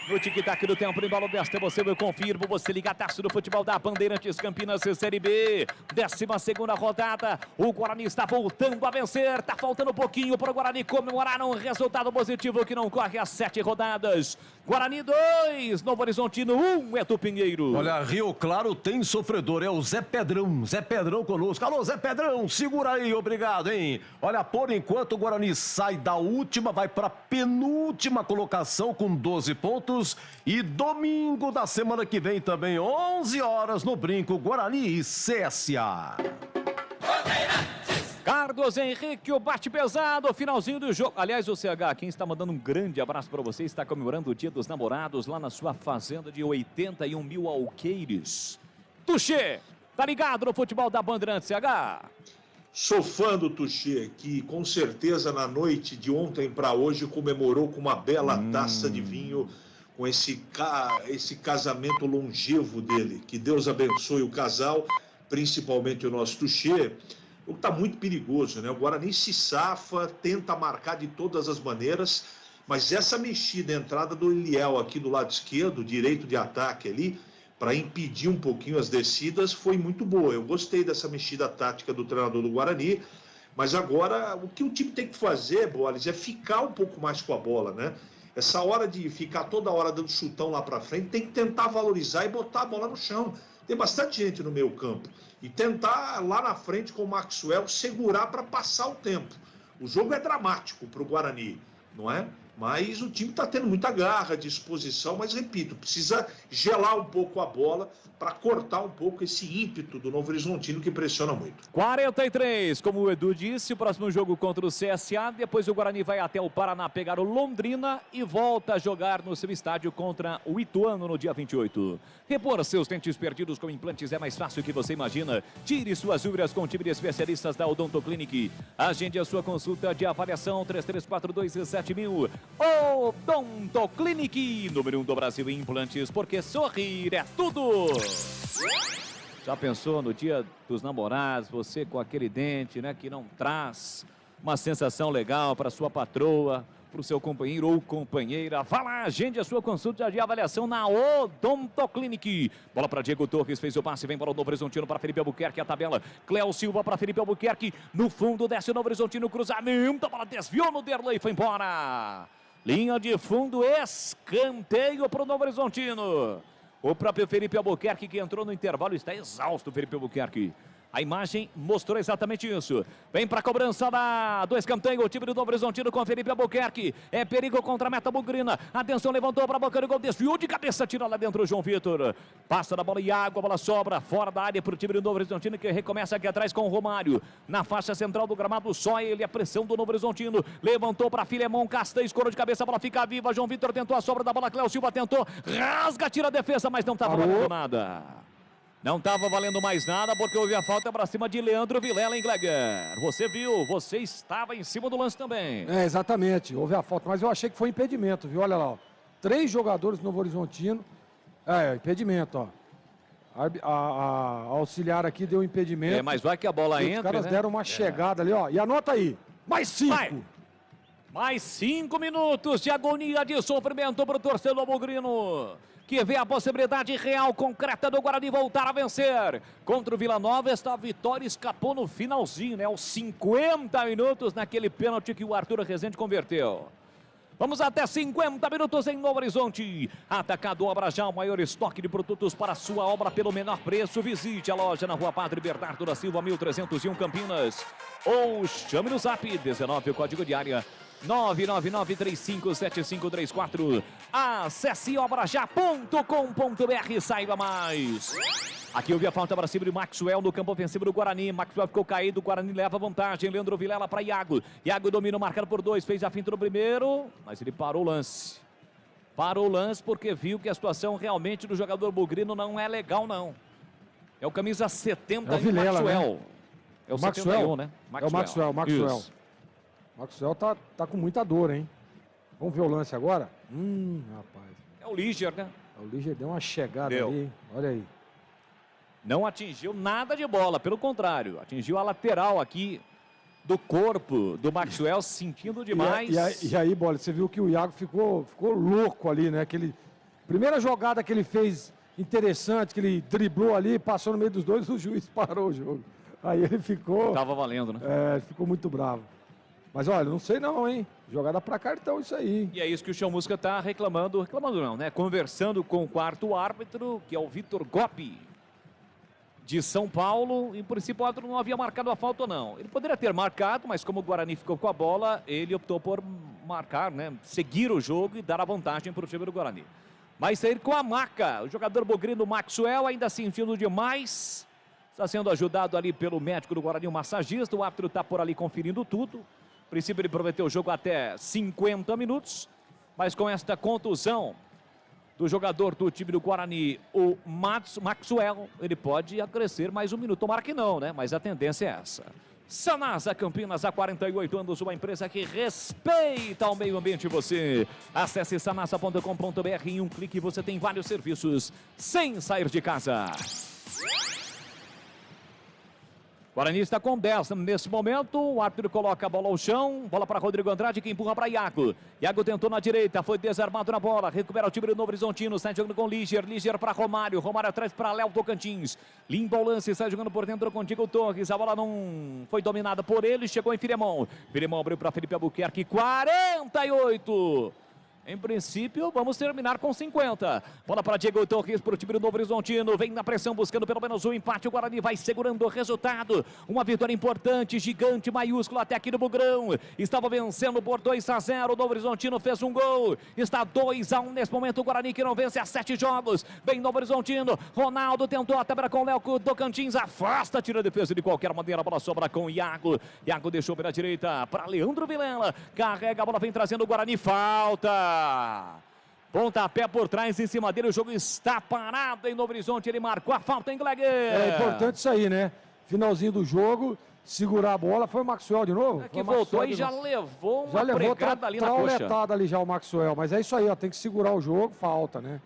Speaker 2: No tic-tac do tempo, no embalo desta, eu confirmo, você liga a taça do futebol da Bandeirantes Campinas, Série B, 12ª rodada, o Guarani está voltando a vencer, está faltando um pouquinho para o Guarani comemorar um resultado positivo que não corre às 7 rodadas. Guarani 2, Novo Horizontino 1, Edu Pinheiro.
Speaker 1: Olha, Rio Claro tem sofredor, é o Zé Pedrão conosco. Alô, Zé Pedrão, segura aí, obrigado, hein? Olha, por enquanto o Guarani sai da última, vai para a penúltima colocação com 12 pontos. E domingo da semana que vem também, 11 horas no Brinco, Guarani e CSA.
Speaker 2: Carlos Henrique, o bate pesado, finalzinho do jogo. Aliás, o CH, quem está mandando um grande abraço para você, está comemorando o Dia dos Namorados lá na sua fazenda de 81 mil alqueires. Tuxê, tá ligado no futebol da Bandeirantes, CH?
Speaker 3: Sou fã do Tuxê, que com certeza na noite de ontem para hoje comemorou com uma bela taça de vinho, com esse casamento longevo dele. Que Deus abençoe o casal, principalmente o nosso Tuxê. O que está muito perigoso, né? O Guarani se safa, tenta marcar de todas as maneiras, mas essa mexida, a entrada do Eliel aqui do lado esquerdo, direito de ataque ali, para impedir um pouquinho as descidas, foi muito boa. Eu gostei dessa mexida tática do treinador do Guarani, mas agora o que o time tem que fazer, Boris, é ficar um pouco mais com a bola, né? Essa hora de ficar toda hora dando chutão lá para frente, tem que tentar valorizar e botar a bola no chão. Tem bastante gente no meio campo. E tentar lá na frente com o Maxwell segurar para passar o tempo. O jogo é dramático para o Guarani, não é? Mas o time está tendo muita garra, disposição, mas repito, precisa gelar um pouco a bola para cortar um pouco esse ímpeto do Novo Horizontino que pressiona muito.
Speaker 2: 43, como o Edu disse, o próximo jogo contra o CSA, depois o Guarani vai até o Paraná pegar o Londrina e volta a jogar no seu estádio contra o Ituano no dia 28. Repor seus dentes perdidos com implantes é mais fácil que você imagina. Tire suas dúvidas com o time de especialistas da Odonto Clinic. Agende a sua consulta de avaliação 33427000. Odonto Clinic, número 1 do Brasil em implantes, porque sorrir é tudo. Já pensou no dia dos namorados, você com aquele dente, né, que não traz uma sensação legal para sua patroa, para o seu companheiro ou companheira. Vá lá, agende a sua consulta de avaliação na Odontoclinic. Bola para Diego Torres, fez o passe, vem para o Novo Horizontino, para Felipe Albuquerque, a tabela. Cléo Silva para Felipe Albuquerque, no fundo desce o Novo Horizontino, cruzamento, a bola desviou no Derlei, foi embora. Linha de fundo, escanteio para o Novo Horizontino. O próprio Felipe Albuquerque, que entrou no intervalo, está exausto, Felipe Albuquerque. A imagem mostrou exatamente isso. Vem para a cobrança do escanteio. O time do Novo Horizontino com Felipe Albuquerque. É perigo contra a meta bugrina. Atenção, levantou para a boca do gol. Desviou de cabeça, tira lá dentro o João Vitor. Passa da bola Iago, a bola sobra fora da área para o time do Novo Horizontino, que recomeça aqui atrás com o Romário. Na faixa central do gramado, só ele, a pressão do Novo Horizontino. Levantou para Filemon Castanho, escorou de cabeça, a bola fica viva. João Vitor tentou a sobra da bola. Cléo Silva tentou, rasga, tira a defesa, mas não estava valendo nada. Não estava valendo mais nada, porque houve a falta para cima de Leandro Vilela, hein, Gleger? Você viu, você estava em cima do lance também.
Speaker 4: É, exatamente, houve a falta, mas eu achei que foi impedimento, viu? Olha lá, ó. 3 jogadores do Novo Horizontino. Impedimento, ó. A auxiliar aqui deu impedimento.
Speaker 2: Mas vai que a bola entra,
Speaker 4: os caras deram uma chegada ali, ó. E anota aí, mais 5.
Speaker 2: Mais 5 minutos de agonia, de sofrimento para o torcedor bugrino, que vê a possibilidade real, concreta do Guarani voltar a vencer. Contra o Vila Nova, esta vitória escapou no finalzinho, né? Aos 50 minutos, naquele pênalti que o Arthur Rezende converteu. Vamos até 50 minutos em Novo Horizonte. Atacado Obra Já, o maior estoque de produtos para a sua obra pelo menor preço. Visite a loja na Rua Padre Bernardo da Silva, 1301 Campinas. Ou chame no Zap, 19, o código de área 999357534. Acesse obrajá.com.br, saiba mais. Aqui houve a falta para cima de Maxwell no campo ofensivo do Guarani. Maxwell ficou caído, o Guarani leva vantagem. Leandro Vilela para Iago. Iago domina, marcado por 2, fez a finta no primeiro, mas ele parou o lance. Parou o lance porque viu que a situação realmente do jogador bugrino não é legal, não. É o camisa 70,
Speaker 4: é o Vilela,
Speaker 2: Maxwell.
Speaker 4: Né?
Speaker 2: É o Maxwell, 71, né?
Speaker 4: É o Maxwell. Isso. Maxwell tá com muita dor, hein? Vamos ver o lance agora? Rapaz.
Speaker 2: É o Liger, né?
Speaker 4: O Liger deu uma chegada ali, hein? Olha aí.
Speaker 2: Não atingiu nada de bola, pelo contrário. Atingiu a lateral aqui do corpo do Maxwell, sentindo demais.
Speaker 4: E aí, Bola, você viu que o Iago ficou louco ali, né? Primeira jogada que ele fez interessante, que ele driblou ali, passou no meio dos dois, o juiz parou o jogo. Aí ele ficou...
Speaker 2: Tava valendo, né?
Speaker 4: Ele ficou muito bravo. Mas olha, não sei não, hein? Jogada para cartão isso aí.
Speaker 2: E é isso que o Chamusca tá reclamando não, né? Conversando com o quarto árbitro, que é o Vitor Gopi, de São Paulo. Em princípio o árbitro não havia marcado a falta ou não. Ele poderia ter marcado, mas como o Guarani ficou com a bola, ele optou por marcar, né? Seguir o jogo e dar a vantagem para o time do Guarani. Mas sair com a maca. O jogador bugrino Maxwell ainda sentindo demais. Está sendo ajudado ali pelo médico do Guarani, o massagista. O árbitro está por ali conferindo tudo. A princípio ele prometeu o jogo até 50 minutos, mas com esta contusão do jogador do time do Guarani, o Maxwell, ele pode acrescer mais um minuto. Tomara que não, né? Mas a tendência é essa. Sanasa Campinas, há 48 anos, uma empresa que respeita o meio ambiente. Você acesse sanasa.com.br, em um clique você tem vários serviços sem sair de casa. Guarani está com 10 nesse momento. O árbitro coloca a bola ao chão. Bola para Rodrigo Andrade, que empurra para Iago. Iago tentou na direita, foi desarmado na bola. Recupera o time do Novo Horizontino. Sai jogando com Liger. Liger para Romário. Romário atrás para Léo Tocantins. Limpa o lance, sai jogando por dentro com Diego Torres. A bola não foi dominada por ele. Chegou em Filemon. Filemon abriu para Felipe Albuquerque. 48. Em princípio, vamos terminar com 50. Bola para Diego Torres, para o time do Novo Horizontino. Vem na pressão, buscando pelo menos um empate. O Guarani vai segurando o resultado. Uma vitória importante, gigante, maiúscula até aqui no Bugrão. Estava vencendo por 2-0. O Novo Horizontino fez um gol. Está 2-1 nesse momento. O Guarani que não vence há 7 jogos. Vem Novo Horizontino. Ronaldo tentou a tabela com o Léo Tocantins. Afasta, tira a defesa de qualquer maneira. A bola sobra com o Iago. Iago deixou pela direita para Leandro Vilela. Carrega a bola, vem trazendo o Guarani. Falta. Pontapé por trás, em cima dele, o jogo está parado em Novo Horizonte, ele marcou a falta em Gleguer.
Speaker 4: É importante isso aí, né? Finalzinho do jogo, segurar a bola, foi o Maxwell de novo?
Speaker 2: É que voltou e já levou uma pregada ali na
Speaker 4: coxa.
Speaker 2: Já
Speaker 4: ali já o Maxwell, mas é isso aí, ó, tem que segurar o jogo, falta, né?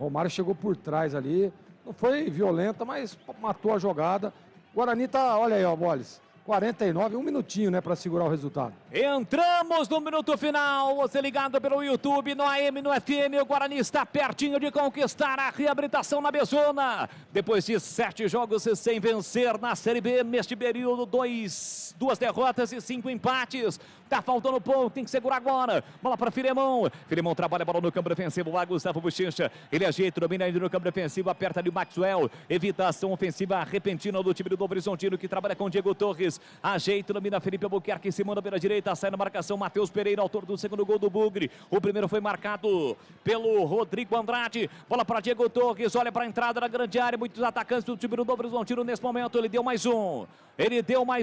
Speaker 4: Romário chegou por trás ali, não foi violenta, mas matou a jogada. Guarani tá, olha aí, ó, Boles, 49, um minutinho, né, para segurar o resultado.
Speaker 2: Entramos no minuto final, você ligado pelo YouTube, no AM, no FM, o Guarani está pertinho de conquistar a reabilitação na Bezona. Depois de 7 jogos sem vencer na Série B, neste período, 2 derrotas e 5 empates. Tá faltando pouco, tem que segurar agora. Bola para Filemão. Filemão trabalha a bola no campo defensivo. Lá Gustavo Buchincha. Ele ajeita, domina ainda no campo defensivo. Aperta ali o Maxwell. Evita a ação ofensiva repentina do time do Novo Horizontino, que trabalha com Diego Torres. Ajeita, domina Felipe Albuquerque. Se manda pela direita. Sai na marcação. Matheus Pereira, autor do segundo gol do Bugre. O primeiro foi marcado pelo Rodrigo Andrade. Bola para Diego Torres. Olha para a entrada da grande área. Muitos atacantes do time do Novo Horizontino nesse momento. Ele deu mais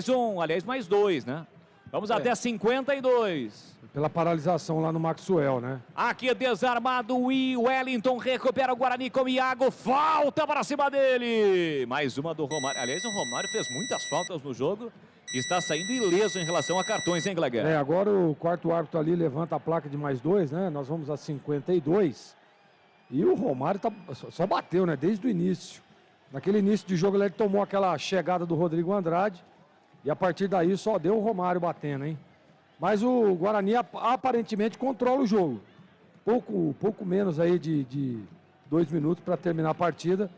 Speaker 2: um. Aliás, mais 2, né? Vamos até 52.
Speaker 4: Pela paralisação lá no Maxwell, né?
Speaker 2: Aqui desarmado o Wellington, recupera o Guarani com o Iago, falta para cima dele. Mais uma do Romário. Aliás, o Romário fez muitas faltas no jogo e está saindo ileso em relação a cartões, hein, Gleguer?
Speaker 4: Agora o quarto árbitro ali levanta a placa de mais 2, né? Nós vamos a 52. E o Romário só bateu, né? Desde o início. Naquele início de jogo ele tomou aquela chegada do Rodrigo Andrade. E a partir daí só deu o Romário batendo, hein? Mas o Guarani aparentemente controla o jogo. Pouco menos aí de 2 minutos para terminar a partida.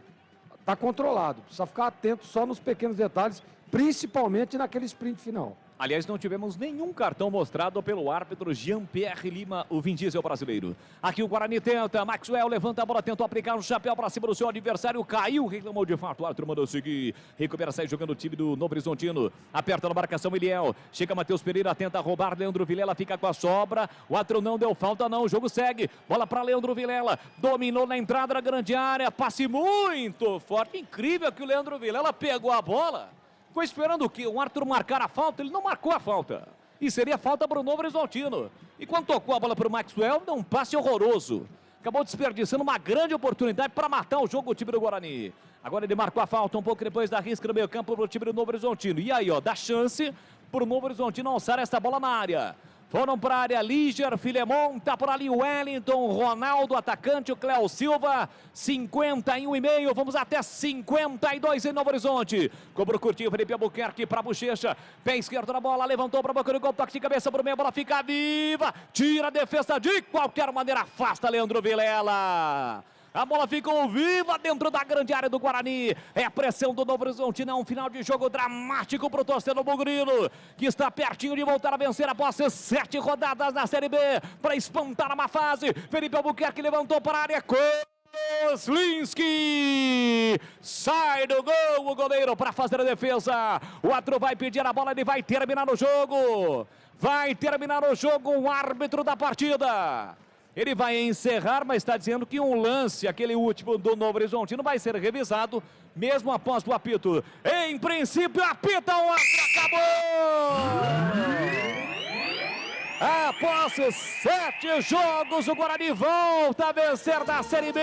Speaker 4: Está controlado. Precisa ficar atento só nos pequenos detalhes, principalmente naquele sprint final.
Speaker 2: Aliás, não tivemos nenhum cartão mostrado pelo árbitro Jean-Pierre Lima, o Vin Diesel brasileiro. Aqui o Guarani tenta, Maxwell levanta a bola, tentou aplicar um chapéu para cima do seu adversário, caiu, reclamou de fato, o árbitro mandou seguir, recupera, sai jogando o time do Novo Horizontino, aperta na marcação Eliel, chega Matheus Pereira, tenta roubar, Leandro Vilela fica com a sobra, o árbitro não deu falta não, o jogo segue, bola para Leandro Vilela, dominou na entrada da grande área, passe muito forte, incrível que o Leandro Vilela pegou a bola. Ficou esperando o quê? O árbitro marcar a falta, ele não marcou a falta. E seria falta para o Novo Horizontino. E quando tocou a bola para o Maxwell, deu um passe horroroso. Acabou desperdiçando uma grande oportunidade para matar o jogo do time do Guarani. Agora ele marcou a falta um pouco depois da risca no meio campo para o time do Novo Horizontino. E aí, ó, dá chance para o Novo Horizontino alçar essa bola na área. Foram para a área Líger, Filemon, tá por ali o Wellington, Ronaldo, atacante, o Cléo Silva, 51,5, vamos até 52 em Novo Horizonte. Cobrou curtinho, Felipe Albuquerque para Bochecha, pé esquerdo na bola, levantou para a boca do gol, toque de cabeça para o meio, a bola fica viva, tira a defesa de qualquer maneira, afasta Leandro Vilela. A bola ficou viva dentro da grande área do Guarani. É a pressão do Novo Horizontino. É um final de jogo dramático para o torcedor bugrino, que está pertinho de voltar a vencer após 7 rodadas na Série B, para espantar uma fase. Felipe Albuquerque levantou para a área. Kozlinski sai do gol, o goleiro para fazer a defesa. O árbitro vai pedir a bola, ele vai terminar o jogo. Vai terminar o jogo o árbitro da partida. Ele vai encerrar, mas está dizendo que um lance, aquele último do Novo Horizontino, vai ser revisado, mesmo após o apito. Em princípio, apita, o árbitro acabou! Após 7 jogos, o Guarani volta a vencer da Série B.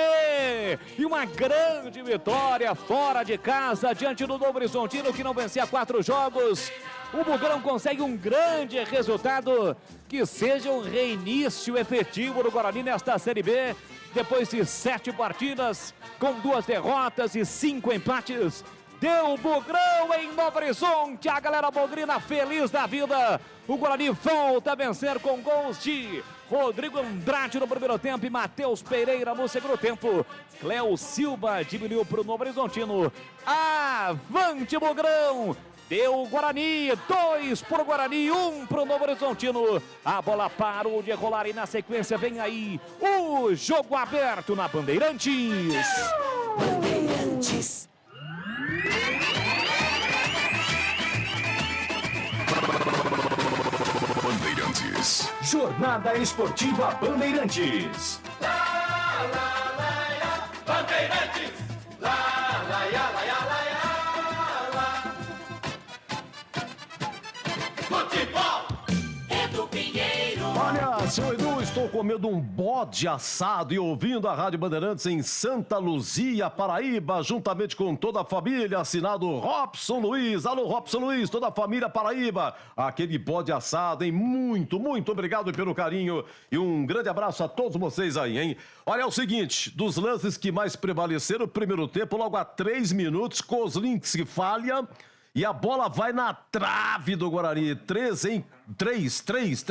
Speaker 2: E uma grande vitória fora de casa, diante do Novo Horizontino, que não vencia 4 jogos. O Bugrão consegue um grande resultado, que seja um reinício efetivo do Guarani nesta Série B, depois de 7 partidas, com 2 derrotas e 5 empates. Deu Bugrão em Novo Horizonte, a galera bugrina feliz da vida. O Guarani volta a vencer com gols de Rodrigo Andrade no primeiro tempo e Matheus Pereira no segundo tempo. Cléo Silva diminuiu para o Novo Horizontino. Avante, Bugrão! Deu o Guarani, 2 para o Guarani, 1 para o Novo Horizontino. A bola parou de rolar e na sequência vem aí o jogo aberto na Bandeirantes.
Speaker 5: Bandeirantes.
Speaker 12: Bandeirantes. Jornada Esportiva Bandeirantes.
Speaker 5: Bandeirantes. Futebol é do Pinheiro.
Speaker 1: Olha, seu Edu, estou comendo um bode assado e ouvindo a Rádio Bandeirantes em Santa Luzia, Paraíba, juntamente com toda a família, assinado Robson Luiz. Alô, Robson Luiz, toda a família Paraíba. Aquele bode assado, hein? Muito, muito obrigado pelo carinho e um grande abraço a todos vocês aí, hein? Olha, é o seguinte, dos lances que mais prevaleceram, primeiro tempo, logo a 3 minutos, Kozlinski falha. E a bola vai na trave do Guarani. 3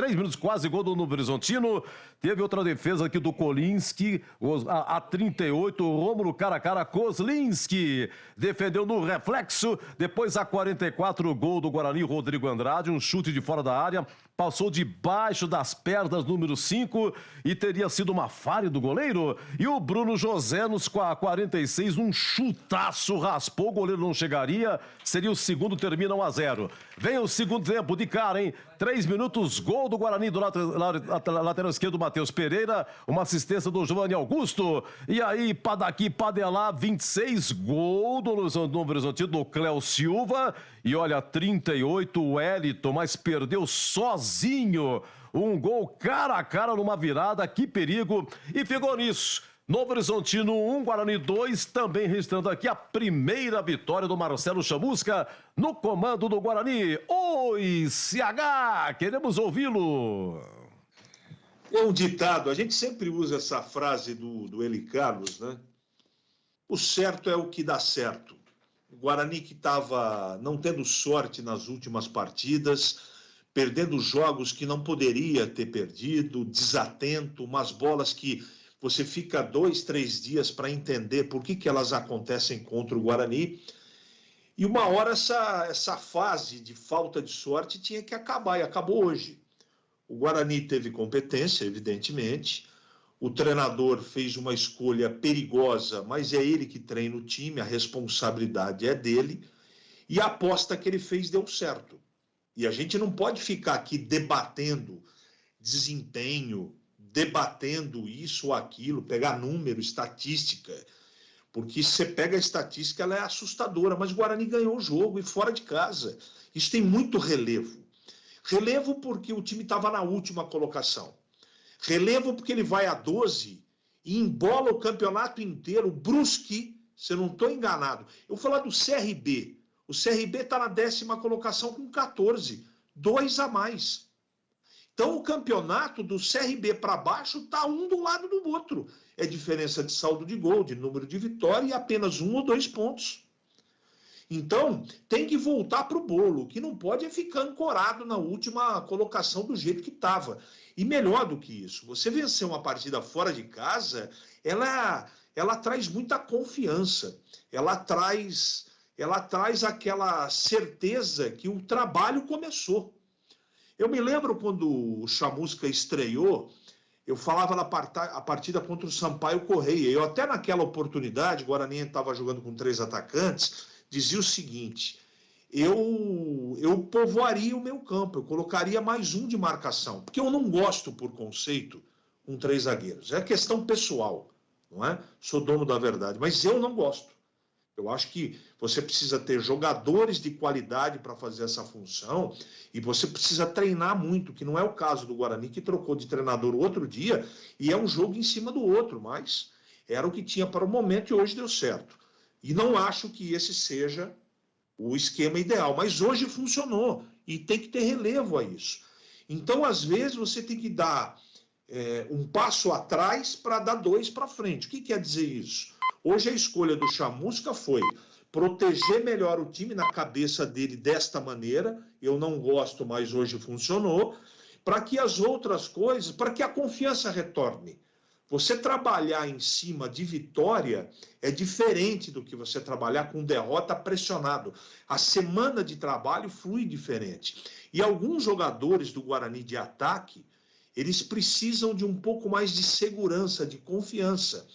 Speaker 1: minutos, quase gol do Novo Horizontino. Teve outra defesa aqui do Kolinski. A 38, o Rômulo cara a cara, Kozlinski. Defendeu no reflexo. Depois a 44, o gol do Guarani, Rodrigo Andrade. Um chute de fora da área. Passou debaixo das pernas, número 5. E teria sido uma falha do goleiro. E o Bruno José, nos 46, um chutaço, raspou. O goleiro não chegaria. Seria o segundo, termina 1-0. Vem o segundo tempo de cara, hein? 3 minutos, gol do Guarani do lateral esquerdo, Matheus Pereira. Uma assistência do Giovanni Augusto. E aí, pá daqui, pá de lá, 26, gol do Novo Horizontino, do Cléo Silva. E olha, 38, o Wellington, mas perdeu sozinho. Um gol cara a cara numa virada, que perigo. E ficou nisso. Novo Horizontino 1, Guarani 2, também registrando aqui a primeira vitória do Marcelo Chamusca no comando do Guarani. Oi, CH, queremos ouvi-lo.
Speaker 3: É um ditado, a gente sempre usa essa frase do Eli Carlos, né? O certo é o que dá certo. O Guarani que estava não tendo sorte nas últimas partidas, perdendo jogos que não poderia ter perdido, desatento, umas bolas que você fica 2, 3 dias para entender por que elas acontecem contra o Guarani. E uma hora essa fase de falta de sorte tinha que acabar, e acabou hoje. O Guarani teve competência, evidentemente. O treinador fez uma escolha perigosa, mas é ele que treina o time, a responsabilidade é dele. E a aposta que ele fez deu certo. E a gente não pode ficar aqui debatendo desempenho, debatendo isso ou aquilo, pegar número, estatística, porque se você pega a estatística, ela é assustadora, mas o Guarani ganhou o jogo e fora de casa. Isso tem muito relevo. Relevo porque o time estava na última colocação. Relevo porque ele vai a 12 e embola o campeonato inteiro. O Brusque, se eu não estou enganado, eu vou falar do CRB. O CRB está na 10ª colocação com 14, 2 a mais. Então, o campeonato do CRB para baixo está um do lado do outro. É diferença de saldo de gol, de número de vitória e apenas 1 ou 2 pontos. Então, tem que voltar para o bolo. O que não pode é ficar ancorado na última colocação do jeito que estava. E melhor do que isso, você vencer uma partida fora de casa, ela traz muita confiança. Ela traz aquela certeza que o trabalho começou. Eu me lembro quando o Chamusca estreou, eu falava a partida contra o Sampaio Correia. Eu até naquela oportunidade, o Guarani estava jogando com 3 atacantes, dizia o seguinte, eu povoaria o meu campo, eu colocaria mais um de marcação, porque eu não gosto, por conceito, com 3 zagueiros. É questão pessoal, não é? Sou dono da verdade, mas eu não gosto. Eu acho que você precisa ter jogadores de qualidade para fazer essa função e você precisa treinar muito, que não é o caso do Guarani, que trocou de treinador outro dia e é um jogo em cima do outro, mas era o que tinha para o momento e hoje deu certo. E não acho que esse seja o esquema ideal, mas hoje funcionou e tem que ter relevo a isso. Então, às vezes, você tem que dar um passo atrás para dar 2 para frente. O que quer dizer isso? Hoje a escolha do Chamusca foi proteger melhor o time na cabeça dele desta maneira, eu não gosto, mas hoje funcionou, para que as outras coisas, para que a confiança retorne. Você trabalhar em cima de vitória é diferente do que você trabalhar com derrota pressionado. A semana de trabalho flui diferente. E alguns jogadores do Guarani de ataque, eles precisam de um pouco mais de segurança, de confiança.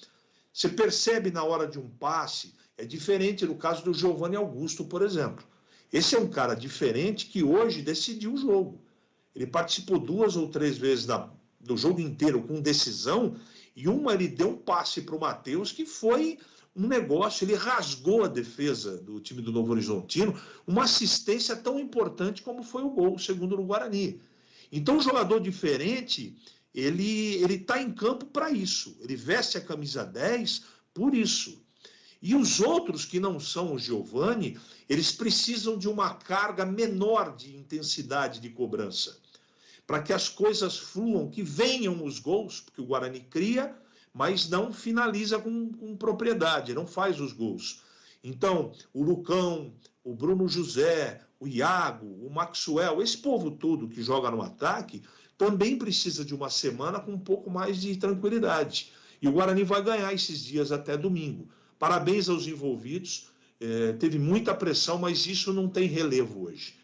Speaker 3: Você percebe na hora de um passe, é diferente no caso do Giovanni Augusto, por exemplo. Esse é um cara diferente que hoje decidiu o jogo. Ele participou 2 ou 3 vezes do jogo inteiro com decisão, e uma ele deu um passe para o Matheus que foi um negócio, ele rasgou a defesa do time do Novo Horizontino, uma assistência tão importante como foi o gol, segundo no Guarani. Então, um jogador diferente, ele está em campo para isso. Ele veste a camisa 10 por isso. E os outros que não são o Giovanni, eles precisam de uma carga menor de intensidade de cobrança, para que as coisas fluam, que venham os gols, porque o Guarani cria, mas não finaliza com propriedade, não faz os gols. Então, o Lucão, o Bruno José, o Iago, o Maxwell, esse povo todo que joga no ataque, também precisa de uma semana com um pouco mais de tranquilidade. E o Guarani vai ganhar esses dias até domingo. Parabéns aos envolvidos, teve muita pressão, mas isso não tem relevo hoje.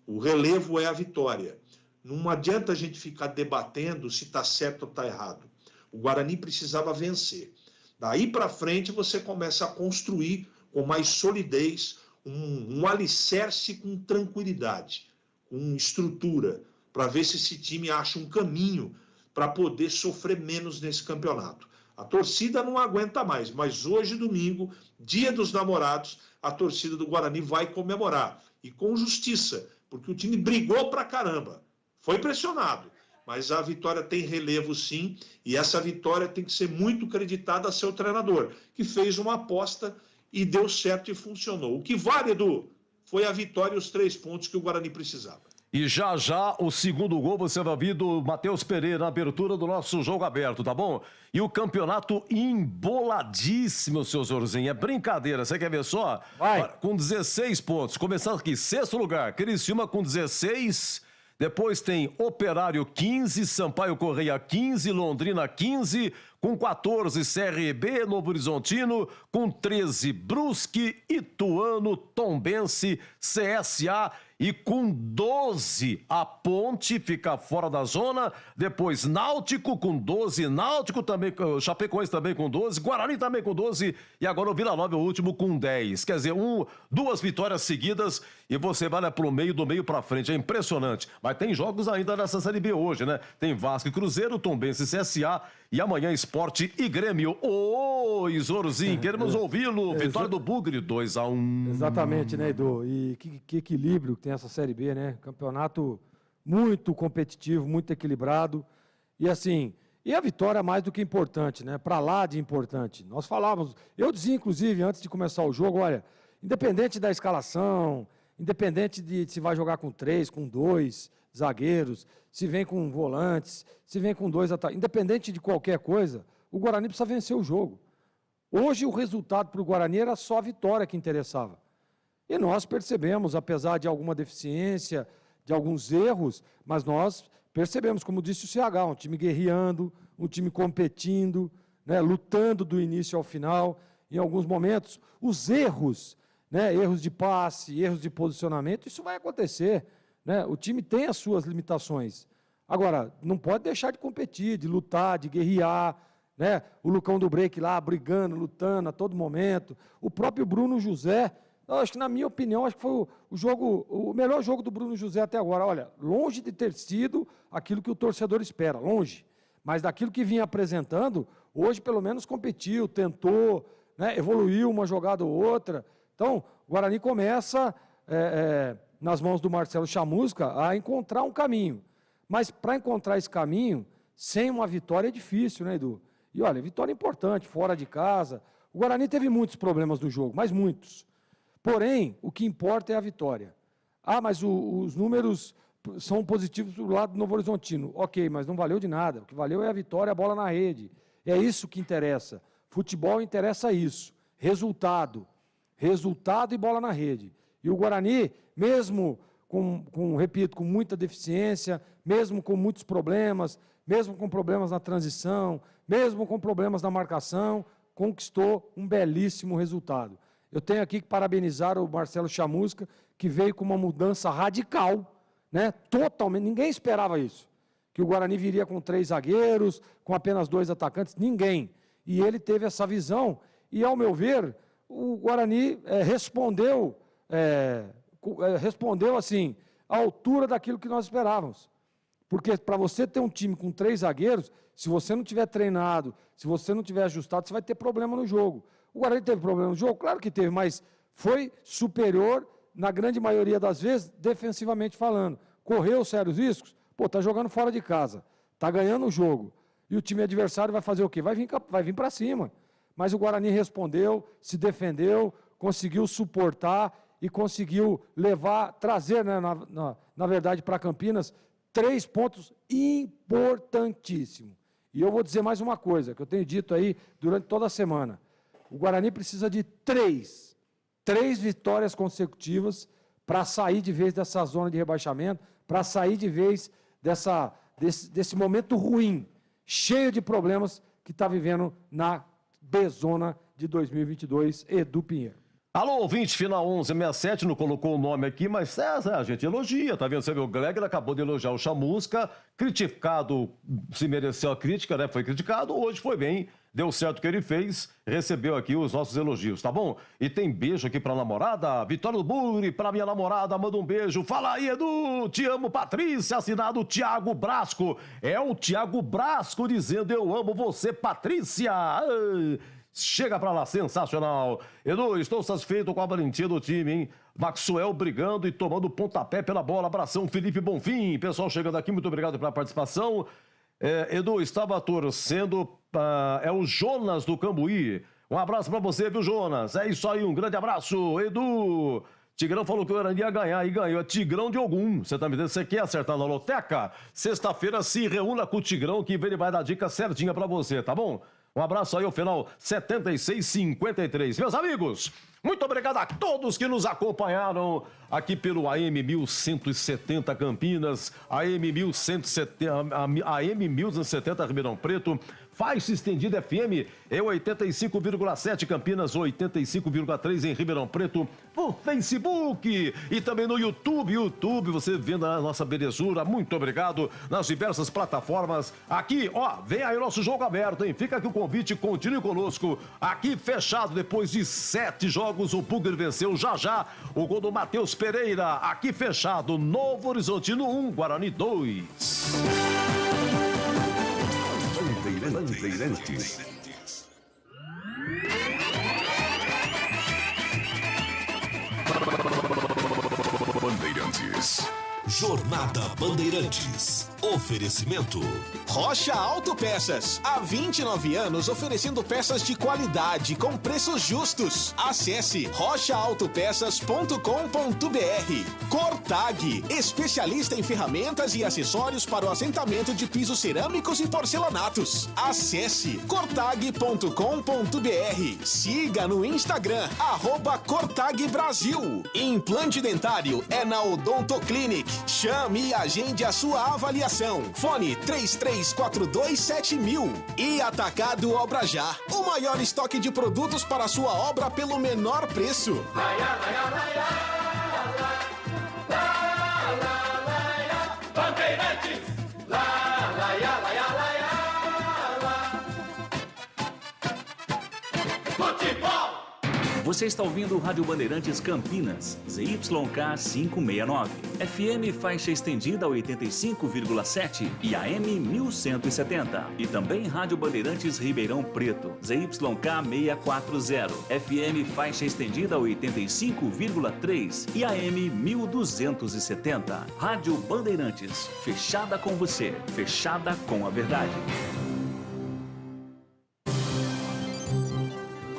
Speaker 3: O relevo é a vitória. Não adianta a gente ficar debatendo se está certo ou está errado. O Guarani precisava vencer. Daí para frente você começa a construir com mais solidez, um alicerce com tranquilidade, com estrutura, para ver se esse time acha um caminho para poder sofrer menos nesse campeonato. A torcida não aguenta mais, mas hoje, domingo, dia dos namorados, a torcida do Guarani vai comemorar. E com justiça, porque o time brigou pra caramba. Foi pressionado, mas a vitória tem relevo sim, e essa vitória tem que ser muito creditada a seu treinador, que fez uma aposta e deu certo e funcionou. O que vale, Edu, foi a vitória e os 3 pontos que o Guarani precisava.
Speaker 1: E já o segundo gol você vai ouvir do Matheus Pereira na abertura do nosso jogo aberto, tá bom? E o campeonato emboladíssimo, seu Zorzinho. É brincadeira, você quer ver só? Vai. Com 16 pontos. Começando aqui, 6º lugar, Criciúma com 16. Depois tem Operário 15, Sampaio Correia 15, Londrina 15, com 14 CRB, Novo Horizontino, com 13 Brusque, Ituano, Tombense, CSA e com 12 a Ponte fica fora da zona, depois Náutico com 12, Náutico também, Chapecoense também com 12, Guarani também com 12 e agora o Vila Nova é o último com 10. Quer dizer, 2 vitórias seguidas e você vai pro meio, do meio pra frente, é impressionante. Mas tem jogos ainda nessa Série B hoje, né? Tem Vasco e Cruzeiro, Tombense, CSA e amanhã Sport e Grêmio. Oi, Zorzinho, queremos ouvi-lo. Vitória do Bugre, 2-1.
Speaker 4: Exatamente, né, Edu? E que equilíbrio que tem essa Série B, né? Campeonato muito competitivo, muito equilibrado. E assim, e a vitória mais do que importante, né? Para lá de importante. Nós falávamos, eu dizia inclusive antes de começar o jogo, olha, independente da escalação, independente de se vai jogar com 3, com 2 zagueiros, se vem com volantes, se vem com 2 atacantes, independente de qualquer coisa, o Guarani precisa vencer o jogo. Hoje o resultado para o Guarani era só a vitória que interessava. E nós percebemos, apesar de alguma deficiência, de alguns erros, mas nós percebemos, como disse o CH, um time guerreando, um time competindo, né, lutando do início ao final. Em alguns momentos, os erros, né, erros de passe, erros de posicionamento, isso vai acontecer. Né? O time tem as suas limitações. Agora, não pode deixar de competir, de lutar, de guerrear. Né? O Lucão do Break lá, brigando, lutando a todo momento. O próprio Bruno José, eu acho que, na minha opinião, acho que foi o melhor jogo do Bruno José até agora. Olha, longe de ter sido aquilo que o torcedor espera, longe. Mas daquilo que vinha apresentando, hoje pelo menos competiu, tentou, né? Evoluiu uma jogada ou outra. Então, o Guarani começa, nas mãos do Marcelo Chamusca, a encontrar um caminho. Mas para encontrar esse caminho, sem uma vitória é difícil, né, Edu? E olha, vitória importante, fora de casa. O Guarani teve muitos problemas no jogo, mas muitos. Porém, o que importa é a vitória. Ah, mas os números são positivos do lado do Novo Horizontino. Ok, mas não valeu de nada. O que valeu é a vitória, a bola na rede. É isso que interessa. Futebol interessa isso. Resultado. Resultado e bola na rede. E o Guarani, mesmo repito, com muita deficiência, mesmo com muitos problemas, mesmo com problemas na transição, mesmo com problemas na marcação, conquistou um belíssimo resultado. Eu tenho aqui que parabenizar o Marcelo Chamusca, que veio com uma mudança radical, né? Totalmente, ninguém esperava isso. Que o Guarani viria com 3 zagueiros, com apenas 2 atacantes, ninguém. E ele teve essa visão, e ao meu ver, o Guarani respondeu assim, à altura daquilo que nós esperávamos. Porque para você ter um time com 3 zagueiros, se você não tiver treinado, se você não tiver ajustado, você vai ter problema no jogo. O Guarani teve problema no jogo? Claro que teve, mas foi superior, na grande maioria das vezes, defensivamente falando. Correu sérios riscos? Pô, tá jogando fora de casa, tá ganhando o jogo. E o time adversário vai fazer o quê? Vai vir para cima. Mas o Guarani respondeu, se defendeu, conseguiu suportar e conseguiu trazer, né, na verdade, para Campinas, 3 pontos importantíssimos. E eu vou dizer mais uma coisa, que eu tenho dito aí durante toda a semana. O Guarani precisa de 3 3 vitórias consecutivas para sair de vez dessa zona de rebaixamento, para sair de vez desse momento ruim, cheio de problemas que está vivendo na B-Zona de 2022, Edu Pinheiro.
Speaker 1: Alô, ouvinte, final 1167, não colocou o nome aqui, mas a gente elogia, tá vendo? Você viu, o Gregor acabou de elogiar o Chamusca, criticado, se mereceu a crítica, né? Foi criticado, hoje foi bem, deu certo o que ele fez, recebeu aqui os nossos elogios, tá bom? E tem beijo aqui pra namorada, Vitória do Buri, pra minha namorada, manda um beijo. Fala aí, Edu, te amo, Patrícia, assinado Tiago Brasco. É o Tiago Brasco dizendo, eu amo você, Patrícia. Chega pra lá, sensacional. Edu, estou satisfeito com a valentia do time, hein? Maxwell brigando e tomando pontapé pela bola. Abração, Felipe Bonfim. Pessoal chegando aqui, muito obrigado pela participação. Edu, estava torcendo, é o Jonas do Cambuí. Um abraço pra você, viu, Jonas? É isso aí, um grande abraço. Edu, Tigrão falou que o Guarani ia ganhar e ganhou. É Tigrão de Ogum. Você tá me dizendo, você quer acertar na loteca? Sexta-feira se reúna com o Tigrão que ele vai dar dica certinha pra você, tá bom? Um abraço aí ao final 7653. Meus amigos, muito obrigado a todos que nos acompanharam aqui pelo AM 1170 Campinas, AM 1170 Ribeirão Preto, faixa estendida FM é 85,7 Campinas, 85,3 em Ribeirão Preto, no Facebook e também no YouTube, você vendo a nossa belezura, muito obrigado nas diversas plataformas. Aqui, ó, vem aí o nosso jogo aberto, hein? Fica aqui o convite, continue conosco. Aqui fechado, depois de 7 jogos, o Pugger venceu já o gol do Matheus Pereira. Aqui fechado, Novo Horizontino 1, Guarani 2.
Speaker 12: Bandeirantes.
Speaker 8: Jornada Bandeirantes. Oferecimento.
Speaker 11: Rocha Autopeças. Há 29 anos oferecendo peças de qualidade com preços justos. Acesse rochaautopeças.com.br. Cortag. Especialista em ferramentas e acessórios para o assentamento de pisos cerâmicos e porcelanatos. Acesse cortag.com.br. Siga no Instagram, @Cortag Brasil. Implante dentário é na Odontoclinic. Chame e agende a sua avaliação. Fone 33427000. E Atacado Obra Já. O maior estoque de produtos para a sua obra pelo menor preço.
Speaker 5: Bandeirantes, futebol.
Speaker 7: Você está ouvindo o Rádio Bandeirantes Campinas, ZYK 569, FM faixa estendida 85,7 e AM 1170. E também Rádio Bandeirantes Ribeirão Preto, ZYK 640, FM faixa estendida 85,3 e AM 1270. Rádio Bandeirantes, fechada com você, fechada com a verdade.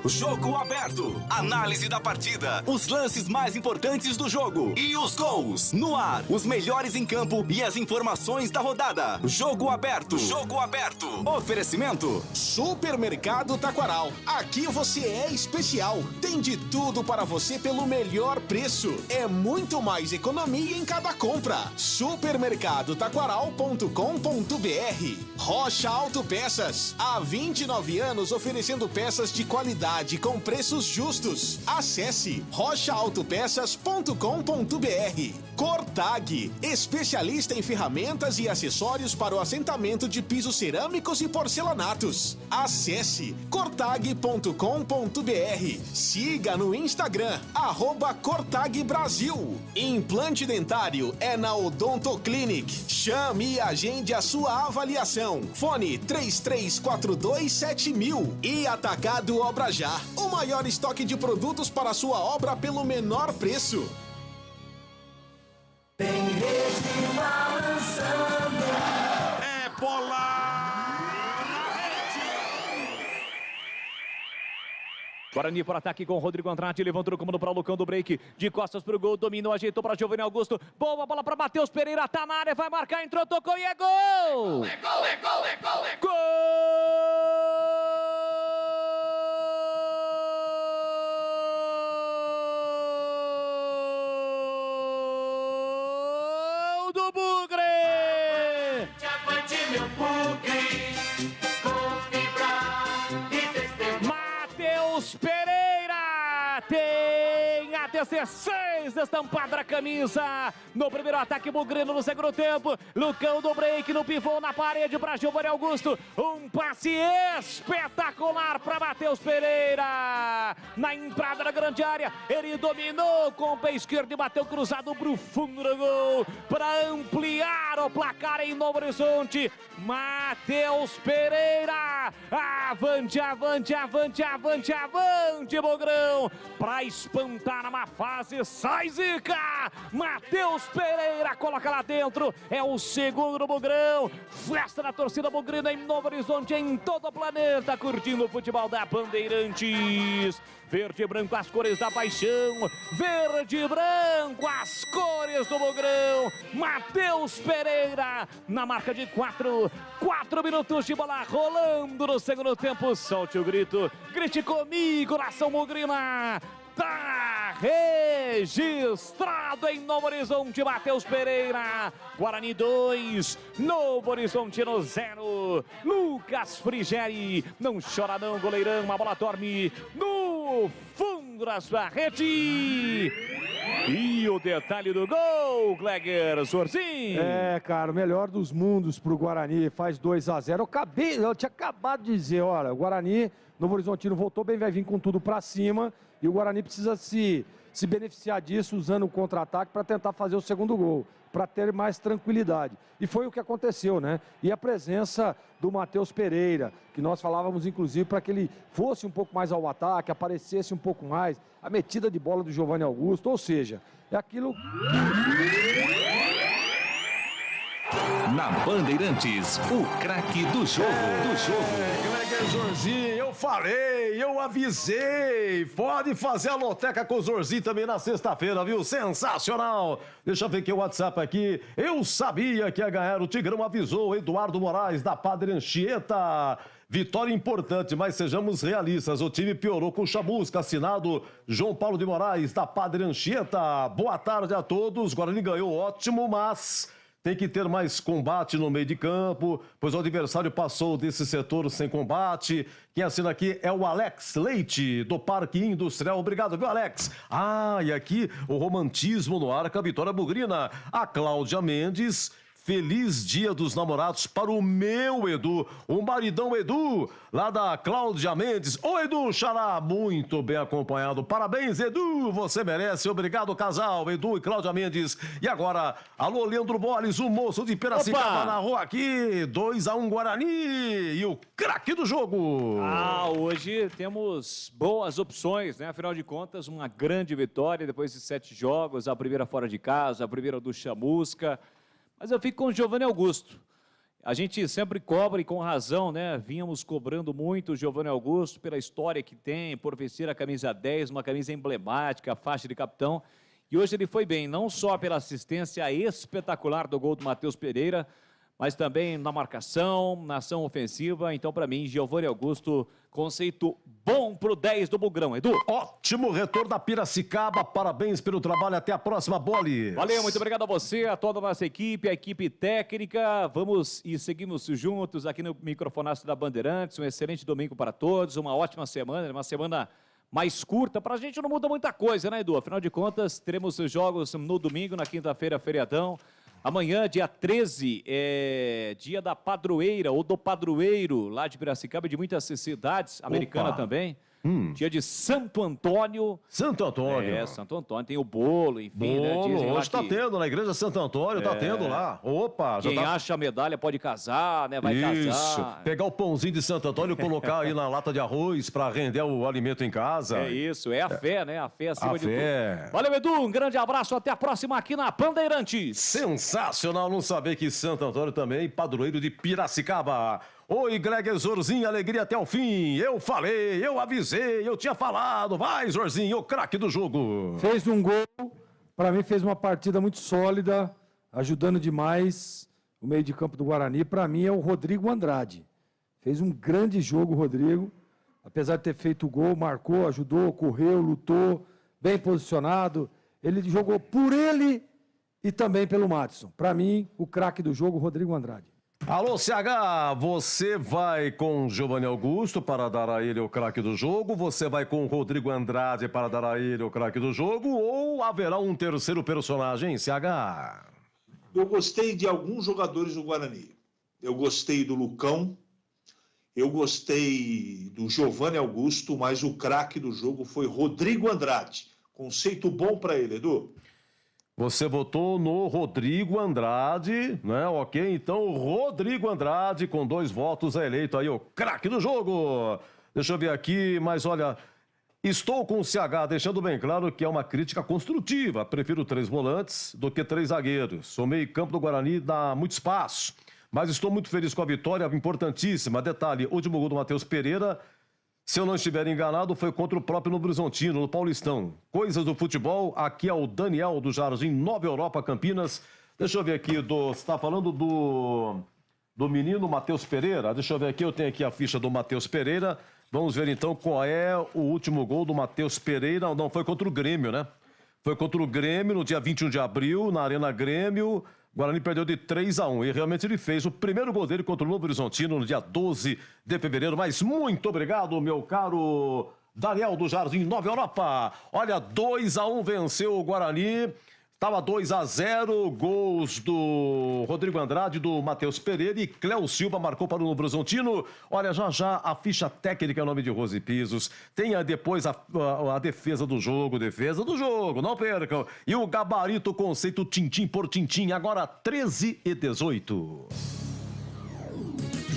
Speaker 11: Jogo aberto. Análise da partida. Os lances mais importantes do jogo. E os gols. No ar. Os melhores em campo e as informações da rodada. Jogo aberto. Jogo aberto. Oferecimento. Supermercado Taquaral. Aqui você é especial. Tem de tudo para você pelo melhor preço. É muito mais economia em cada compra. Supermercadotaquaral.com.br. Rocha Autopeças. Há 29 anos oferecendo peças de qualidade com preços justos. Acesse rochaautopeças.com.br. Cortag, especialista em ferramentas e acessórios para o assentamento de pisos cerâmicos e porcelanatos. Acesse cortag.com.br. Siga no Instagram, @Cortag Brasil. Implante dentário é na Odontoclinic. Chame e agende a sua avaliação. Fone 33427000. E Atacado Obra Já. O maior estoque de produtos para a sua obra pelo menor preço.
Speaker 5: Tem rede balançando.
Speaker 16: É bola!
Speaker 2: Guarani para ataque com Rodrigo Andrade, levantou o comando para o Lucão do break, de costas para o gol, dominou, ajeitou para Giovanni Augusto, boa bola para Matheus Pereira, tá na área, vai marcar, entrou, tocou e é gol!
Speaker 5: É gol, é gol, é gol, é gol!
Speaker 2: Gol!
Speaker 17: do Bugre!
Speaker 5: Avante, meu Bugre, com fibra e testemunho.
Speaker 17: Matheus Pereira tem a 16 estampada na camisa. No primeiro ataque, Bugrino no segundo tempo. Lucão do break no pivô na parede para Giovanni Augusto. Um passe espetacular para Matheus Pereira. Na entrada da grande área, ele dominou com o pé esquerdo e bateu cruzado pro fundo do gol para ampliar o placar em Novo Horizonte. Matheus Pereira. Avante, avante, avante, avante, avante, Bugrão. Para espantar uma fase, sai Zica. Matheus Pereira coloca lá dentro. É o segundo do Bugrão. Festa da torcida bugrina em Novo Horizonte, em todo o planeta, curtindo o futebol da Bandeirantes. Verde e branco, as cores da paixão. Verde e branco, as cores do Bugrão. Matheus Pereira na marca de 4 minutos de bola rolando no segundo tempo. Solte o grito, grite comigo, nação bugrina. Tá registrado em Novo Horizonte, Matheus Pereira. Guarani 2, Novo Horizontino 0. Lucas Frigeri, não chora não, goleirão, a bola dorme no fundo da sua rede. E o detalhe do gol, Gleger Zorzinho.
Speaker 4: Cara, o melhor dos mundos pro Guarani, faz 2-0. Eu tinha acabado de dizer, olha, o Guarani, Novo Horizontino voltou bem, vai vir com tudo pra cima. E o Guarani precisa se beneficiar disso usando o contra-ataque para tentar fazer o segundo gol, para ter mais tranquilidade. E foi o que aconteceu, né? E a presença do Matheus Pereira, que nós falávamos inclusive para que ele fosse um pouco mais ao ataque, aparecesse um pouco mais, a metida de bola do Giovanni Augusto, ou seja, é aquilo...
Speaker 9: Na Bandeirantes, o craque do jogo.
Speaker 1: Gleger Zorzinho, eu falei, eu avisei. Pode fazer a loteca com o Zorzinho também na sexta-feira, viu? Sensacional. Deixa eu ver aqui o WhatsApp aqui. Eu sabia que ia ganhar, o Tigrão avisou. Eduardo Moraes, da Padre Anchieta. Vitória importante, mas sejamos realistas. O time piorou com o Chamusca, assinado João Paulo de Moraes, da Padre Anchieta. Boa tarde a todos. Guarani ganhou, ótimo, mas... tem que ter mais combate no meio de campo, pois o adversário passou desse setor sem combate. Quem assina aqui é o Alex Leite, do Parque Industrial. Obrigado, viu, Alex? E aqui o romantismo no ar com a Vitória Bugrina. A Cláudia Mendes... Feliz Dia dos Namorados para o meu Edu, o maridão Edu, lá da Cláudia Mendes. Ô Edu, xará, muito bem acompanhado. Parabéns, Edu, você merece. Obrigado, casal, Edu e Cláudia Mendes. E agora, alô, Leandro Borges, o moço de Piracicaba na rua aqui. 2-1 Guarani e o craque do jogo.
Speaker 2: Hoje temos boas opções, né? Afinal de contas, uma grande vitória depois de 7 jogos. A primeira fora de casa, a primeira do Chamusca. Mas eu fico com o Giovanni Augusto. A gente sempre cobra, e com razão, né? Vínhamos cobrando muito o Giovanni Augusto pela história que tem, por vestir a camisa 10, uma camisa emblemática, a faixa de capitão. E hoje ele foi bem, não só pela assistência espetacular do gol do Matheus Pereira, mas também na marcação, na ação ofensiva. Então, para mim, Giovanni Augusto, conceito bom pro 10 do Bugrão. Edu.
Speaker 1: Ótimo retorno da Piracicaba. Parabéns pelo trabalho. Até a próxima, Bolis.
Speaker 2: Valeu, muito obrigado a você, a toda a nossa equipe, a equipe técnica. Vamos e seguimos juntos aqui no microfonaço da Bandeirantes. Um excelente domingo para todos, uma ótima semana, uma semana mais curta. Pra gente não muda muita coisa, né, Edu? Afinal de contas, teremos os jogos no domingo, na quinta-feira, feriadão. Amanhã, dia 13, é dia da padroeira, ou do padroeiro, lá de Piracicaba, de muitas cidades, americana também. Dia de Santo Antônio.
Speaker 1: Santo Antônio.
Speaker 2: Santo Antônio, tem o bolo, enfim.
Speaker 1: Bolo,
Speaker 2: né?
Speaker 1: hoje tá tendo, na igreja Santo Antônio, tá tendo lá. Opa,
Speaker 2: quem acha a medalha pode casar, né? Vai casar.
Speaker 1: Pegar o pãozinho de Santo Antônio e colocar aí na lata de arroz pra render o alimento em casa.
Speaker 2: É isso, é a fé, né? A fé acima de
Speaker 1: tudo.
Speaker 2: Valeu, Edu, um grande abraço, até a próxima aqui na Bandeirantes.
Speaker 1: Sensacional não saber que Santo Antônio também, padroeiro de Piracicaba. Oi, Gleger Zorzinho, alegria até o fim. Eu falei, eu avisei, eu tinha falado. Vai, Zorzinho, o craque do jogo.
Speaker 4: Fez um gol, para mim fez uma partida muito sólida, ajudando demais o meio de campo do Guarani. Para mim é o Rodrigo Andrade. Fez um grande jogo o Rodrigo, apesar de ter feito o gol, marcou, ajudou, correu, lutou, bem posicionado. Ele jogou por ele e também pelo Madison. Para mim, o craque do jogo, Rodrigo Andrade.
Speaker 1: Alô, CH, você vai com Giovanni Augusto para dar a ele o craque do jogo? Você vai com Rodrigo Andrade para dar a ele o craque do jogo? Ou haverá um terceiro personagem, CH?
Speaker 3: Eu gostei de alguns jogadores do Guarani. Eu gostei do Lucão, eu gostei do Giovanni Augusto, mas o craque do jogo foi Rodrigo Andrade. Conceito bom para ele, Edu.
Speaker 1: Você votou no Rodrigo Andrade, né? Ok, então Rodrigo Andrade, com 2 votos, é eleito aí o craque do jogo. Deixa eu ver aqui, mas olha, estou com o CH, deixando bem claro que é uma crítica construtiva. Prefiro 3 volantes do que 3 zagueiros. O meio-campo do Guarani dá muito espaço, mas estou muito feliz com a vitória, importantíssima. Detalhe, o último gol do Matheus Pereira, se eu não estiver enganado, foi contra o próprio Novo Horizontino, no Paulistão. Coisas do futebol, aqui é o Daniel do Jardim Nova Europa, Campinas. Deixa eu ver aqui, você está falando do menino Matheus Pereira? Deixa eu ver aqui, eu tenho aqui a ficha do Matheus Pereira. Vamos ver então qual é o último gol do Matheus Pereira. Não, foi contra o Grêmio, né? Foi contra o Grêmio no dia 21 de abril, na Arena Grêmio. O Guarani perdeu de 3-1 e realmente ele fez o primeiro gol dele contra o Novo Horizontino no dia 12 de fevereiro. Mas muito obrigado, meu caro Daniel do Jardim Nova Europa. Olha, 2-1 venceu o Guarani. Estava 2-0, gols do Rodrigo Andrade, do Matheus Pereira e Cléo Silva marcou para o Novo Horizontino. Olha, já a ficha técnica em nome de Rose Pisos. Tem depois a defesa do jogo, não percam. E o gabarito, conceito tintim por tintim, agora 13h18.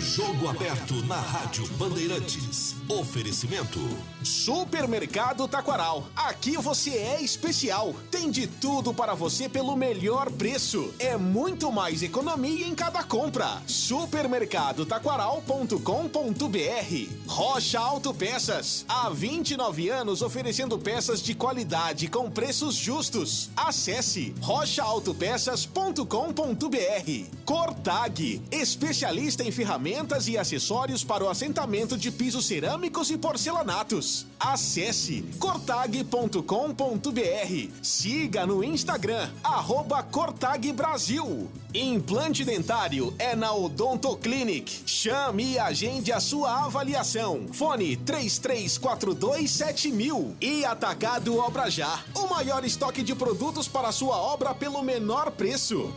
Speaker 8: Jogo aberto na Rádio Bandeirantes. Oferecimento.
Speaker 11: Supermercado Taquaral. Aqui você é especial. Tem de tudo para você pelo melhor preço. É muito mais economia em cada compra. Supermercadotaquaral.com.br. Rocha Autopeças. Há 29 anos oferecendo peças de qualidade com preços justos. Acesse rochaautopeças.com.br. Cortag. Especialista em ferramentas e acessórios para o assentamento de pisos cerâmicos e porcelanatos. Acesse cortag.com.br. Siga no Instagram, @cortagbrasil. Implante dentário é na Odontoclinic. Chame e agende a sua avaliação. Fone 33427000. E Atacado Obra Já. O maior estoque de produtos para a sua obra pelo menor preço.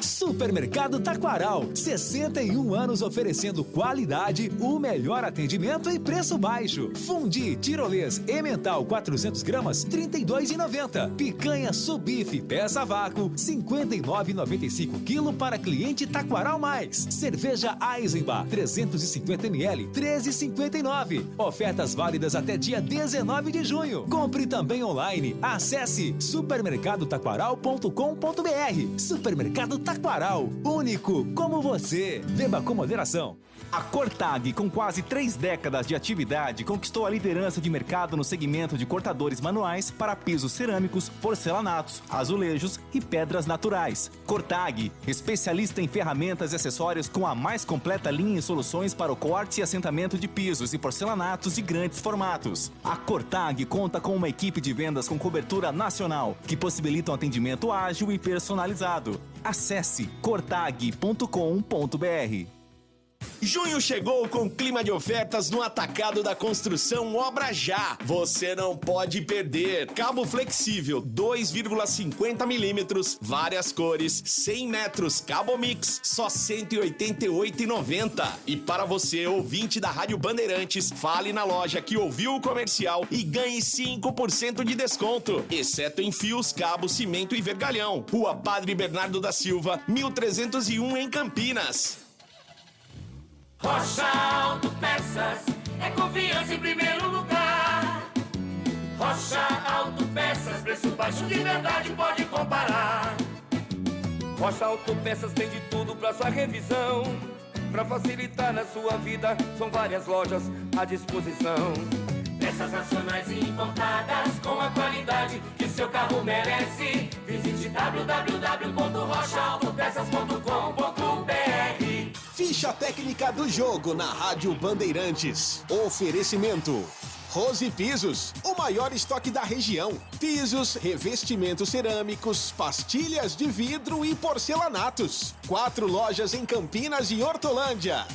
Speaker 18: Supermercado Taquaral, 61 anos oferecendo qualidade, o melhor atendimento e preço baixo. Fundi tirolês Emmental 400 gramas, R$ 32,90. Picanha Subife peça vácuo, R$ 59,95 quilo para cliente Taquaral Mais. Cerveja Eisenbach 350 ml, R$ 13,59. Ofertas válidas até dia 19 de junho. Compre também online. Acesse supermercadotaquaral.com.br. Supermercado Taquaral, único como você. Beba com moderação.
Speaker 15: A Cortag, com quase 3 décadas de atividade, conquistou a liderança de mercado no segmento de cortadores manuais para pisos cerâmicos, porcelanatos, azulejos e pedras naturais. Cortag, especialista em ferramentas e acessórios com a mais completa linha e soluções para o corte e assentamento de pisos e porcelanatos de grandes formatos. A Cortag conta com uma equipe de vendas com cobertura nacional, que possibilita um atendimento ágil e personalizado. Acesse cortag.com.br.
Speaker 11: Junho chegou com clima de ofertas no Atacado da Construção Obra Já. Você não pode perder. Cabo flexível 2,50 milímetros, várias cores, 100 metros, cabo mix, só R$ 188,90. E para você, ouvinte da Rádio Bandeirantes, fale na loja que ouviu o comercial e ganhe 5% de desconto, exceto em fios, cabos, cimento e vergalhão. Rua Padre Bernardo da Silva, 1301 em Campinas.
Speaker 5: Rocha Autopeças é confiança em primeiro lugar. Rocha Autopeças, preço baixo de verdade, pode comparar.
Speaker 10: Rocha Autopeças tem de tudo pra sua revisão. Pra facilitar na sua vida, são várias lojas à disposição.
Speaker 5: Peças nacionais e importadas com a qualidade que seu carro merece. Visite www.rochaautopeças.com.br.
Speaker 11: Ficha técnica do jogo na Rádio Bandeirantes. Oferecimento. Rose Pisos, o maior estoque da região. Pisos, revestimentos cerâmicos, pastilhas de vidro e porcelanatos. 4 lojas em Campinas e Hortolândia.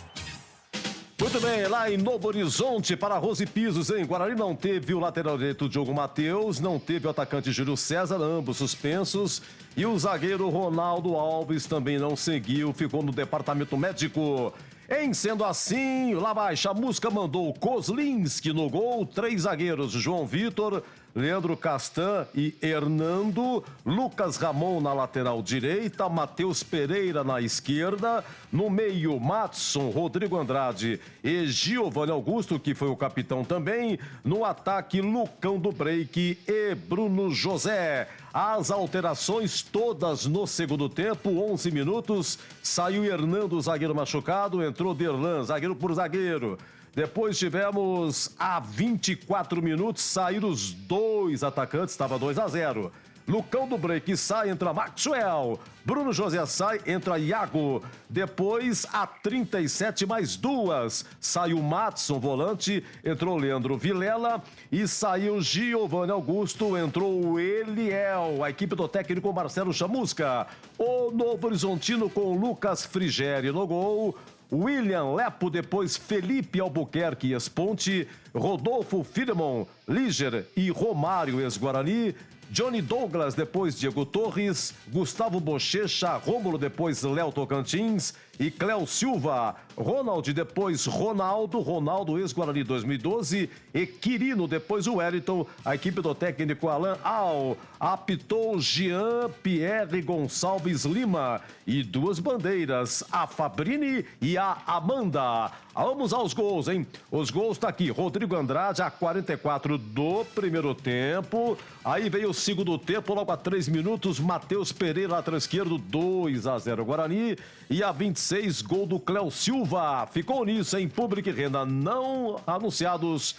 Speaker 1: Muito bem, lá em Novo Horizonte, para Rose Pisos, em Guarani, não teve o lateral direito Diogo Matheus, não teve o atacante Júlio César, ambos suspensos, e o zagueiro Ronaldo Alves também não seguiu, ficou no departamento médico. Em sendo assim, lá baixa, a música mandou Kozlinski no gol, 3 zagueiros, João Vitor, Leandro Castan e Hernando, Lucas Ramon na lateral direita, Matheus Pereira na esquerda, no meio, Matson, Rodrigo Andrade e Giovanni Augusto, que foi o capitão também, no ataque, Lucão do Break e Bruno José. As alterações todas no segundo tempo, 11 minutos, saiu Hernando, zagueiro machucado, entrou Derlan, zagueiro por zagueiro. Depois tivemos, a 24 minutos, saíram os 2 atacantes, estava 2-0. Lucão do Break sai, entra Maxwell. Bruno José sai, entra Iago. Depois, a 37 mais 2, saiu Matson, volante, entrou Leandro Vilela e saiu Giovanni Augusto, entrou o Eliel, a equipe do técnico Marcelo Chamusca. O Novo Horizontino com Lucas Frigeri no gol. William Lepo, depois Felipe Albuquerque ex-Ponte, Rodolfo Filemon, Líger e Romário ex-Guarani, Johnny Douglas, depois Diego Torres, Gustavo Bochecha, Rômulo, depois Léo Tocantins e Cléo Silva, Ronald, depois Ronaldo ex-Guarani 2012 e Quirino, depois o Wellington, a equipe do técnico Alain Al, apitou Jean Pierre Gonçalves Lima e 2 bandeiras, a Fabrini e a Amanda. Vamos aos gols, hein? Os gols tá aqui, Rodrigo Andrade a 44 do primeiro tempo, aí veio o segundo tempo, logo a 3 minutos, Matheus Pereira, lateral esquerdo, 2-0 Guarani, e a 26, gol do Cléo Silva. Ficou nisso, em público e renda não anunciados.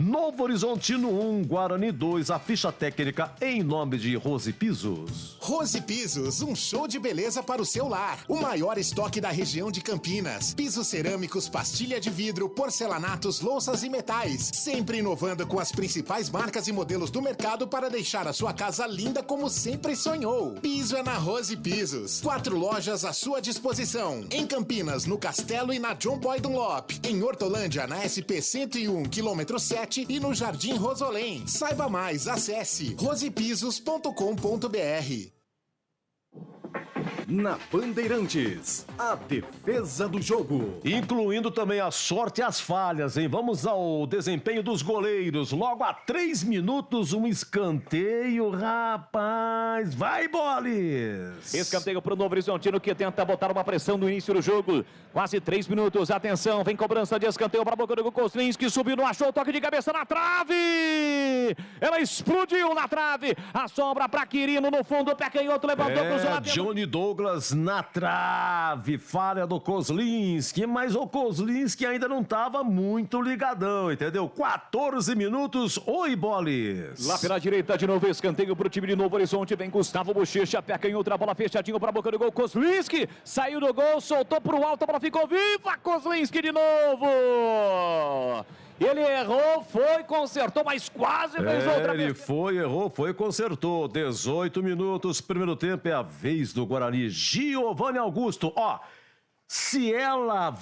Speaker 1: Novo Horizontino 1, Guarani 2, a ficha técnica em nome de Rose Pisos.
Speaker 19: Rose Pisos, um show de beleza para o seu lar. O maior estoque da região de Campinas. Pisos cerâmicos, pastilha de vidro, porcelanatos, louças e metais. Sempre inovando com as principais marcas e modelos do mercado para deixar a sua casa linda como sempre sonhou. Piso é na Rose Pisos. 4 lojas à sua disposição. Em Campinas, no Castelo e na John Boy Dunlop. Em Hortolândia, na SP 101, quilômetro 7. E no Jardim Rosolém. Saiba mais, acesse rosepisos.com.br.
Speaker 12: Na Bandeirantes, a defesa do jogo.
Speaker 1: Incluindo também a sorte e as falhas, hein? Vamos ao desempenho dos goleiros. Logo a 3 minutos, um escanteio, rapaz. Vai, Boles!
Speaker 17: Escanteio para o Novo Horizontino, que tenta botar uma pressão no início do jogo. Quase 3 minutos, atenção, vem cobrança de escanteio para a boca do Kozlinski, subiu, não achou o toque de cabeça na trave! Ela explodiu na trave, a sobra para Quirino no fundo, pé canhoto, levantou, cruzou lá dentro.
Speaker 1: Johnny Douglas na trave, falha do Kozlinski, mas o Kozlinski ainda não estava muito ligadão, entendeu? 14 minutos, oi, Boles!
Speaker 17: Lá pela direita, de novo, escanteio para o time de Novo Horizonte, vem Gustavo Bochecha, pé canhoto, a bola fechadinho para a boca do gol, Kozlinski, saiu do gol, soltou para o alto, a bola ficou viva, Kozlinski de novo! Ele errou, foi, consertou, mas quase fez outra vez.
Speaker 1: Ele foi, errou, foi, consertou. 18 minutos, primeiro tempo, é a vez do Guarani. Giovanni Augusto, ó, se ela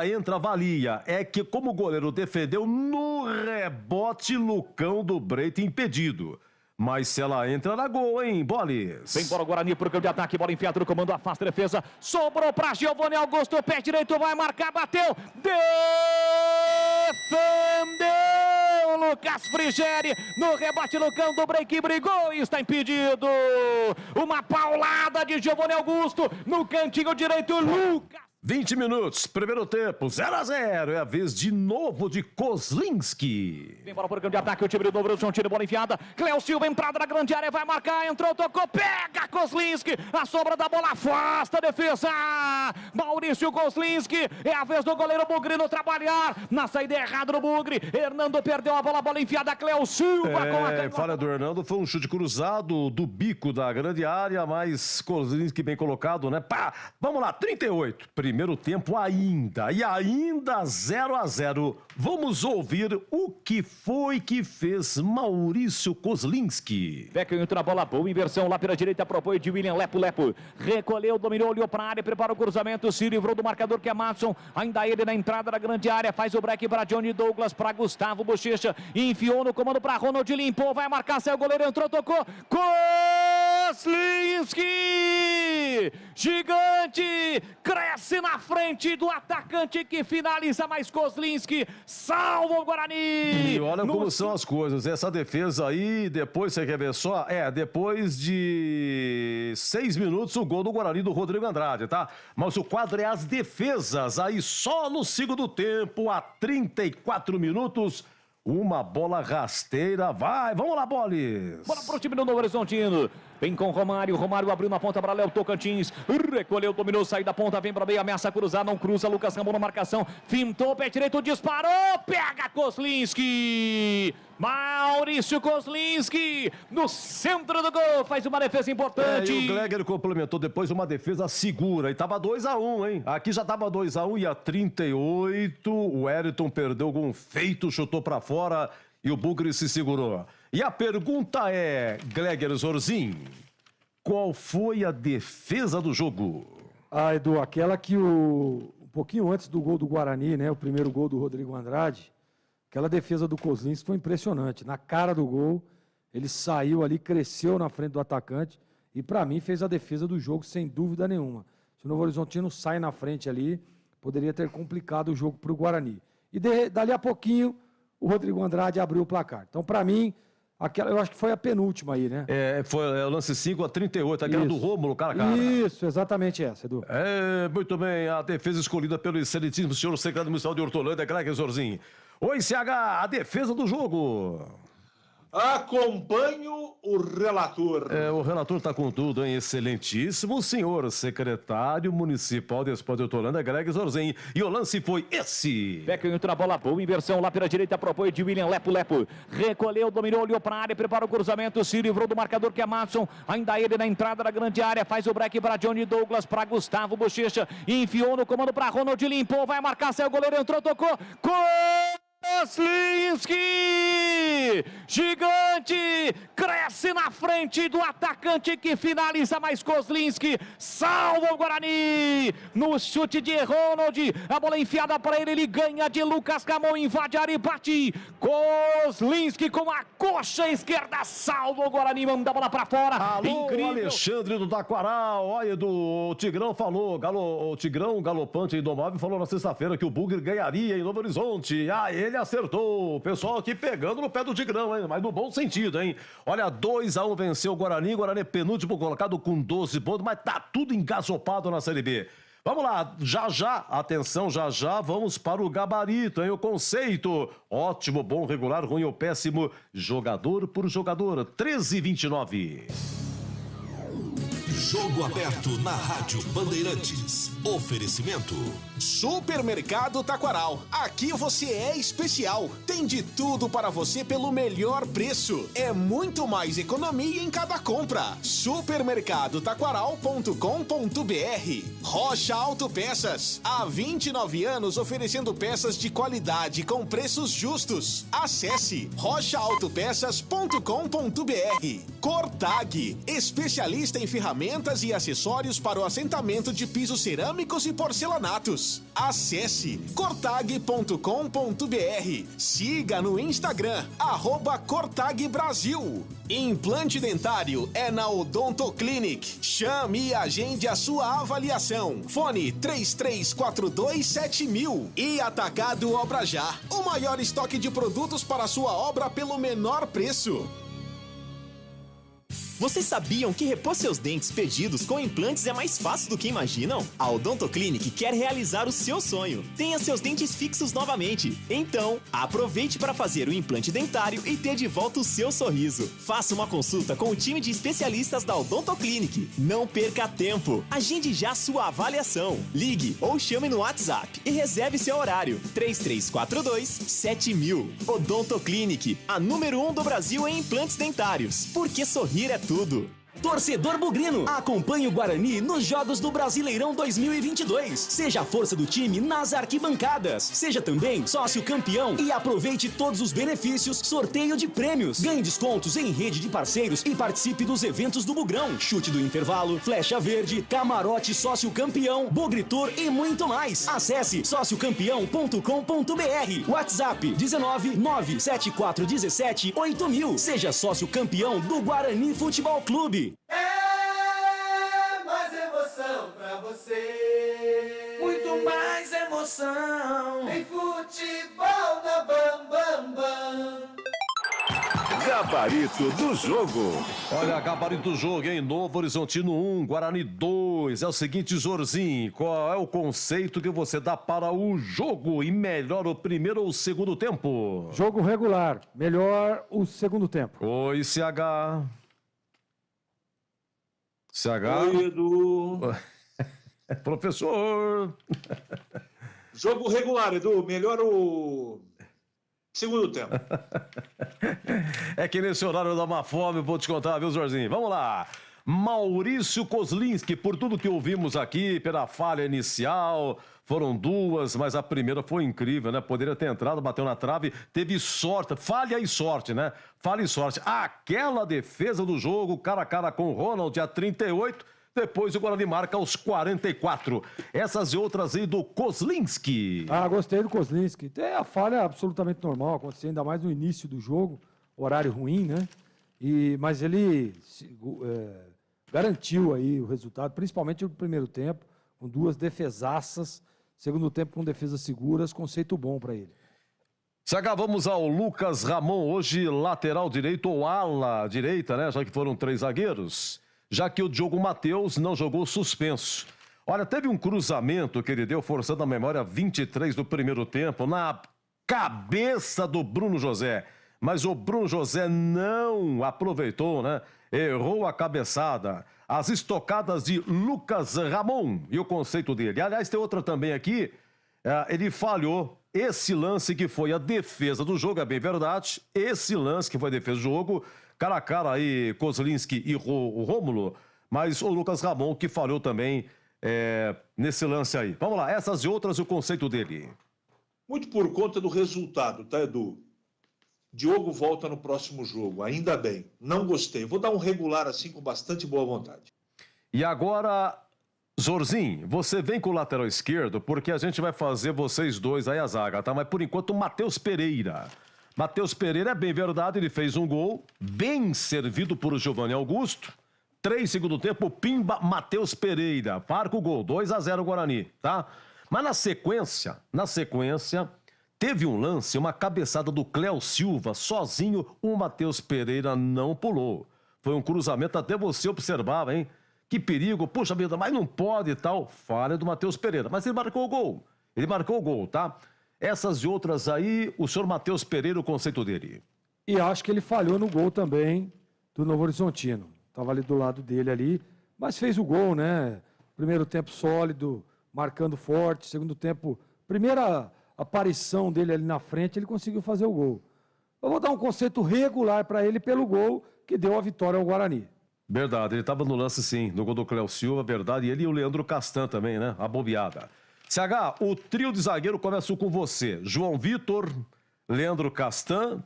Speaker 1: entra, valia. É que como o goleiro defendeu no rebote, Lucão do Breito impedido. Mas se ela entra na gol, hein, Boles?
Speaker 17: Vem para o Guarani por campo de ataque, bola enfiada no comando, afasta a defesa, sobrou para Giovanni Augusto, pé direito, vai marcar, bateu, defendeu Lucas Frigeri, no rebate Lucão do Break, brigou e está impedido. Uma paulada de Giovanni Augusto, no cantinho direito, Lucas.
Speaker 1: 20 minutos, primeiro tempo, 0-0, é a vez de novo de Kozlinski.
Speaker 17: Vem bola por campo de ataque, o time do Novo Horizontino, bola enfiada, Cléo Silva, entrada na grande área, vai marcar, entrou, tocou, pega Kozlinski, a sobra da bola afasta a defesa, Maurício Kozlinski, é a vez do goleiro Bugrino trabalhar, na saída errada do Bugre, Hernando perdeu a bola enfiada, Cléo Silva com a...
Speaker 1: falha do Hernando, foi um chute cruzado do bico da grande área, mas Kozlinski bem colocado, né? Pá, vamos lá, 38, primeiro primeiro tempo ainda. E ainda 0-0. Vamos ouvir o que foi que fez Maurício Kozlinski.
Speaker 17: Becker entra a bola boa, inversão lá pela direita pro apoio de William Lepo. Recolheu, dominou, olhou para a área, prepara o cruzamento, se livrou do marcador que é Madison. Ainda ele na entrada da grande área, faz o break para Johnny Douglas, para Gustavo Bochecha. Enfiou no comando para Ronald, limpou, vai marcar, saiu o goleiro, entrou, tocou. Kozlinski! Gigante! Cresce na frente do atacante que finaliza, mais Kozlinski salva o Guarani!
Speaker 1: E olha como são as coisas. Essa defesa aí, depois você quer ver só? Depois de 6 minutos, o gol do Guarani do Rodrigo Andrade, tá? Mas o quadro é as defesas. Aí só no segundo tempo, a 34 minutos... Uma bola rasteira, vai, vamos lá, Boles.
Speaker 17: Bola pro time do Novo Horizontino. Vem com Romário abriu na ponta para Léo Tocantins. Recolheu, dominou, saiu da ponta, vem para meio, ameaça cruzar, não cruza. Lucas Ramon na marcação, fintou, pé direito, disparou, pega Kozlinski. Maurício Kozlinski no centro do gol, faz uma defesa importante.
Speaker 1: E o Gleger complementou depois uma defesa segura. E tava 2-1, hein? Aqui já tava 2-1 e a 38 o Wellington perdeu com feito, chutou pra fora e o Bugre se segurou. E a pergunta é, Gleger Zorzin, qual foi a defesa do jogo?
Speaker 4: Edu, aquela que um pouquinho antes do gol do Guarani, né? O primeiro gol do Rodrigo Andrade. Aquela defesa do Kozlinski foi impressionante. Na cara do gol, ele saiu ali, cresceu na frente do atacante e, para mim, fez a defesa do jogo sem dúvida nenhuma. Se o Novo Horizontino sai na frente ali, poderia ter complicado o jogo para o Guarani. E dali a pouquinho, o Rodrigo Andrade abriu o placar. Então, para mim, eu acho que foi a penúltima aí, né?
Speaker 1: Foi o lance 5-38, aquela do Rômulo, cara a cara.
Speaker 4: Isso, exatamente essa, Edu.
Speaker 1: Muito bem, a defesa escolhida pelo excelentíssimo senhor secretário municipal de Hortolândia, Gleger Zorzin. Oi, CH, a defesa do jogo.
Speaker 3: Acompanho o relator.
Speaker 1: O relator está com tudo, hein? Excelentíssimo senhor secretário municipal de Esporte de Hortolândia, Gleger Zorzin. E o lance foi esse.
Speaker 17: Becker entra a bola boa, inversão lá pela direita pro apoio de William Lepo. Recolheu, dominou, olhou para a área, prepara o cruzamento, se livrou do marcador que é Madison. Ainda ele na entrada da grande área, faz o break para Johnny Douglas, para Gustavo Bochecha. Enfiou no comando para Ronald, limpou, vai marcar, saiu o goleiro, entrou, tocou. Kozlinski! Gigante! Cresce na frente do atacante que finaliza, mais Kozlinski salva o Guarani! No chute de Ronald, a bola enfiada para ele ganha de Lucas Ramon, invade a área e bate. Kozlinski com a coxa esquerda salva o Guarani, manda a bola para fora.
Speaker 1: Alô,
Speaker 17: incrível!
Speaker 1: Alexandre do Taquaral, olha, o Tigrão falou, o Tigrão galopante indomável falou na sexta-feira que o Bugre ganharia em Novo Horizonte. Ele acertou. O pessoal aqui pegando no pé do Tigrão, hein? Mas no bom sentido, hein? Olha, 2-1 venceu o Guarani. O Guarani é penúltimo colocado com 12 pontos, mas tá tudo engasopado na Série B. Vamos lá, atenção, vamos para o gabarito, hein? O conceito. Ótimo, bom, regular, ruim ou péssimo. Jogador por jogador. 13-29.
Speaker 8: Jogo aberto na Rádio Bandeirantes. Oferecimento.
Speaker 19: Supermercado Taquaral. Aqui você é especial. Tem de tudo para você pelo melhor preço. É muito mais economia em cada compra. Supermercadotaquaral.com.br. Rocha Autopeças. Há 29 anos oferecendo peças de qualidade com preços justos. Acesse rochaautopeças.com.br. Cortag. Especialista em ferramentas e acessórios para o assentamento de pisos cerâmicos e porcelanatos. Acesse cortag.com.br. Siga no Instagram, @Cortag Brasil. Implante dentário é na Odonto Clinic. Chame e agende a sua avaliação. Fone 33427000. E Atacado Obra Já. O maior estoque de produtos para a sua obra pelo menor preço.
Speaker 11: Vocês sabiam que repor seus dentes perdidos com implantes é mais fácil do que imaginam? A Odonto Clinic quer realizar o seu sonho. Tenha seus dentes fixos novamente. Então, aproveite para fazer o implante dentário e ter de volta o seu sorriso. Faça uma consulta com o time de especialistas da Odonto Clinic. Não perca tempo. Agende já sua avaliação. Ligue ou chame no WhatsApp e reserve seu horário. 33427000. Odonto Clinic, a número 1 do Brasil em implantes dentários. Porque sorrir é tudo. Torcedor bugrino, acompanhe o Guarani nos Jogos do Brasileirão 2022. Seja a força do time nas arquibancadas. Seja também sócio campeão e aproveite todos os benefícios, sorteio de prêmios. Ganhe descontos em rede de parceiros e participe dos eventos do Bugrão. Chute do intervalo, flecha verde, camarote sócio campeão, Bugritor e muito mais. Acesse sociocampeão.com.br. WhatsApp 19 97417 8000. Seja sócio campeão do Guarani Futebol Clube.
Speaker 5: É mais emoção pra você. Muito mais emoção. Em futebol na Bam Bam Bam.
Speaker 9: Gabarito do jogo.
Speaker 1: Olha, gabarito do jogo, hein? Novo Horizontino 1, Guarani 2. É o seguinte, Zorzinho, qual é o conceito que você dá para o jogo? E melhor o primeiro ou o segundo tempo?
Speaker 4: Jogo regular, melhor o segundo tempo.
Speaker 1: Oi, CH. CH.
Speaker 3: Oi, Edu.
Speaker 1: Professor.
Speaker 3: Jogo regular, Edu. Melhor o segundo tempo.
Speaker 1: É que nesse horário dá uma fome, vou te contar, viu, Zorzinho? Vamos lá. Maurício Kozlinski, por tudo que ouvimos aqui, pela falha inicial, foram duas, mas a primeira foi incrível, né? Poderia ter entrado, bateu na trave, teve sorte, falha e sorte, né? Falha e sorte. Aquela defesa do jogo, cara a cara com o Ronald, a 38, depois o Guarani marca aos 44. Essas e outras aí do Kozlinski.
Speaker 4: Gostei do Kozlinski. É a falha absolutamente normal, aconteceu ainda mais no início do jogo, horário ruim, né? Mas ele garantiu aí o resultado, principalmente no primeiro tempo, com duas defesaças, segundo tempo com defesas seguras, conceito bom para ele.
Speaker 1: CH, vamos ao Lucas Ramon, hoje lateral direito ou ala direita, né? Já que foram 3 zagueiros. Já que o Diogo Matheus não jogou suspenso. Olha, teve um cruzamento que ele deu, forçando a memória, 23 do primeiro tempo, na cabeça do Bruno José. Mas o Bruno José não aproveitou, né? Errou a cabeçada. As estocadas de Lucas Ramon e o conceito dele. Aliás, tem outra também aqui. Ele falhou esse lance que foi a defesa do jogo, é bem verdade. Esse lance que foi a defesa do jogo, cara a cara aí, Kozlinski e o Rômulo. Mas o Lucas Ramon que falhou também nesse lance aí. Vamos lá, essas e outras, o conceito dele.
Speaker 3: Muito por conta do resultado, tá, Edu? Diogo volta no próximo jogo, ainda bem. Não gostei. Vou dar um regular assim com bastante boa vontade.
Speaker 1: E agora, Zorzinho, você vem com o lateral esquerdo, porque a gente vai fazer vocês dois aí a zaga, tá? Mas por enquanto o Matheus Pereira. Matheus Pereira, é bem verdade, ele fez um gol, bem servido por Giovanni Augusto. 3 segundo tempo, pimba, Matheus Pereira. Marca o gol, 2-0 Guarani, tá? Mas na sequência, teve um lance, uma cabeçada do Cléo Silva, sozinho, o Matheus Pereira não pulou. Foi um cruzamento, até você observava, hein? Que perigo, puxa vida, mas não pode e tal. Falha do Matheus Pereira, mas ele marcou o gol, tá? Essas e outras aí, o senhor Matheus Pereira, o conceito dele.
Speaker 4: E acho que ele falhou no gol também do Novo Horizontino. Estava ali do lado dele ali, mas fez o gol, né? Primeiro tempo sólido, marcando forte. Segundo tempo, primeira aparição dele ali na frente, ele conseguiu fazer o gol. Eu vou dar um conceito regular para ele pelo gol que deu a vitória ao Guarani.
Speaker 1: Verdade, ele estava no lance sim, no gol do Cléo Silva, verdade. E ele e o Leandro Castan também, né? A bobeada. CH, o trio de zagueiro começou com você. João Vitor, Leandro Castan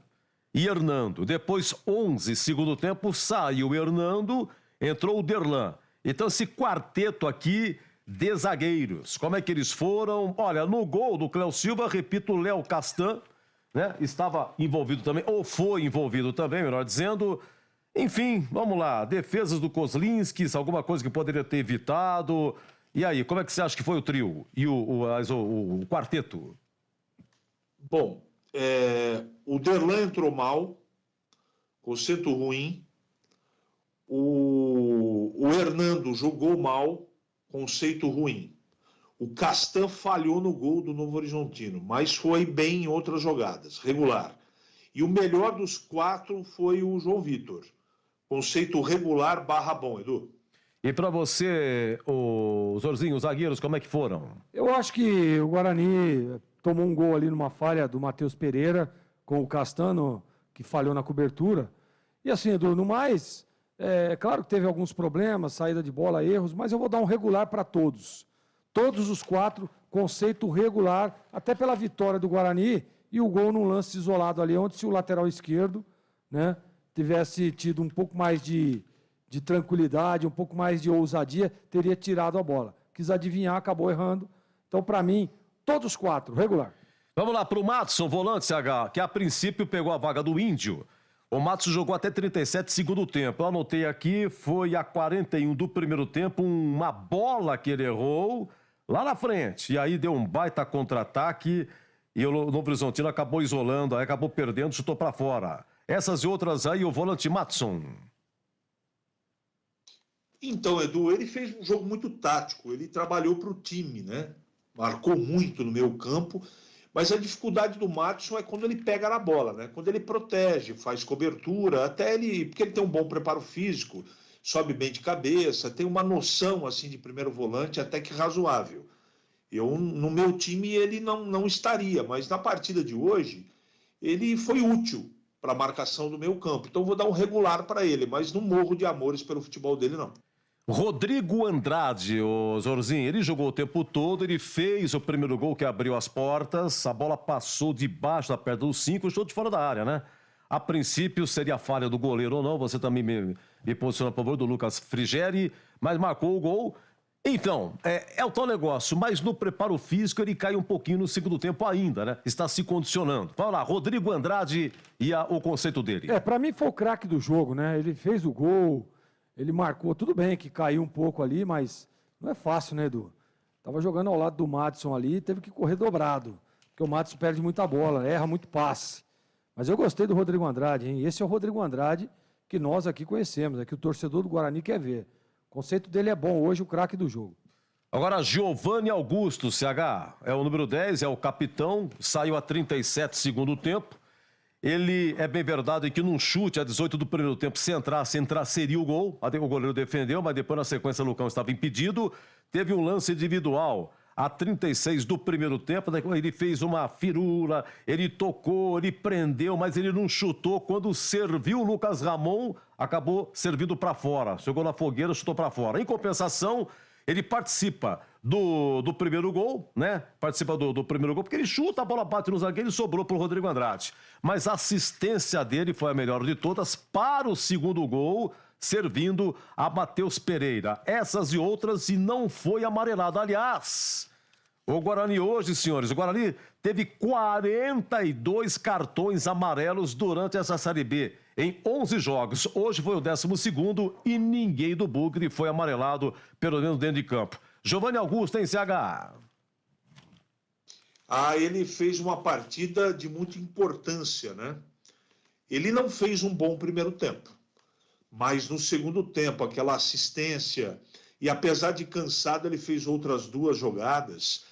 Speaker 1: e Hernando. Depois, 11, segundo tempo, saiu o Hernando, entrou o Derlan. Então, esse quarteto aqui de zagueiros, como é que eles foram? Olha, no gol do Cléo Silva, repito, o Léo Castan, né? Estava envolvido também, ou foi envolvido também, melhor dizendo. Enfim, vamos lá. Defesas do Kozlinski, alguma coisa que poderia ter evitado. E aí, como é que você acha que foi o trio e o quarteto?
Speaker 3: Bom, o Derlan entrou mal, conceito ruim. O Hernando jogou mal, conceito ruim. O Castan falhou no gol do Novo Horizontino, mas foi bem em outras jogadas, regular. E o melhor dos 4 foi o João Vitor. Conceito regular / bom, Edu.
Speaker 1: E para você, o Zorzinho, os zagueiros, como é que foram?
Speaker 4: Eu acho que o Guarani tomou um gol ali numa falha do Matheus Pereira com o Castano, que falhou na cobertura. E assim, Edu, no mais, Claro que teve alguns problemas, saída de bola, erros, mas eu vou dar um regular para todos. Todos os 4, conceito regular, até pela vitória do Guarani e o gol num lance isolado ali, onde se o lateral esquerdo, né, tivesse tido um pouco mais de tranquilidade, um pouco mais de ousadia, teria tirado a bola. Quis adivinhar, acabou errando. Então, para mim, todos os 4, regular.
Speaker 1: Vamos lá para o Madison, volante, CH, que a princípio pegou a vaga do Índio. O Madison jogou até 37 segundo tempo. Eu anotei aqui, foi a 41 do primeiro tempo, uma bola que ele errou lá na frente. E aí deu um baita contra-ataque e o Novo Horizontino acabou isolando, aí acabou perdendo, chutou para fora. Essas e outras aí, o volante Madison.
Speaker 3: Então, Edu, ele fez um jogo muito tático, ele trabalhou para o time, né? Marcou muito no meio campo, mas a dificuldade do Madison é quando ele pega na bola, né? Quando ele protege, faz cobertura, até ele, porque ele tem um bom preparo físico, sobe bem de cabeça, tem uma noção assim de primeiro volante até que razoável. No meu time ele não estaria, mas na partida de hoje ele foi útil para a marcação do meio campo. Então vou dar um regular para ele, mas não morro de amores pelo futebol dele não.
Speaker 1: Rodrigo Andrade, o Zorzinho, ele jogou o tempo todo, ele fez o primeiro gol que abriu as portas, a bola passou debaixo da perna dos 5, chutou de fora da área, né? A princípio seria falha do goleiro ou não, você também me posiciona a favor do Lucas Frigeri, mas marcou o gol. Então, é o tal negócio, mas no preparo físico ele cai um pouquinho no segundo tempo ainda, né? Está se condicionando. Vamos lá, Rodrigo Andrade e o conceito dele.
Speaker 4: Para mim foi o craque do jogo, né? Ele fez o gol. Ele marcou, tudo bem que caiu um pouco ali, mas não é fácil, né, Edu? Tava jogando ao lado do Madison ali, teve que correr dobrado, porque o Madison perde muita bola, erra muito passe. Mas eu gostei do Rodrigo Andrade, hein? Esse é o Rodrigo Andrade que nós aqui conhecemos, que o torcedor do Guarani quer ver. O conceito dele é bom hoje, o craque do jogo.
Speaker 1: Agora, Giovanni Augusto, CH, é o número 10, é o capitão, saiu a 37 segundo tempo. Ele, é bem verdade que num chute a 18 do primeiro tempo, se entrar, seria o gol. O goleiro defendeu, mas depois na sequência o Lucão estava impedido. Teve um lance individual a 36 do primeiro tempo. Ele fez uma firula, ele tocou, ele prendeu, mas ele não chutou. Quando serviu o Lucas Ramon, acabou servindo para fora. Chegou na fogueira, chutou para fora. Em compensação, ele participa do primeiro gol, né? Participa do primeiro gol, porque ele chuta, a bola bate no zagueiro e sobrou para o Rodrigo Andrade. Mas a assistência dele foi a melhor de todas para o segundo gol, servindo a Matheus Pereira. Essas e outras, e não foi amarelado. Aliás, o Guarani hoje, senhores, o Guarani teve 42 cartões amarelos durante essa Série B, em 11 jogos. Hoje foi o 12º e ninguém do Bugre foi amarelado, pelo menos dentro de campo. Giovanni Augusto, em CH.
Speaker 3: Ele fez uma partida de muita importância, né? Ele não fez um bom primeiro tempo, mas no segundo tempo, aquela assistência, e apesar de cansado, ele fez outras 2 jogadas.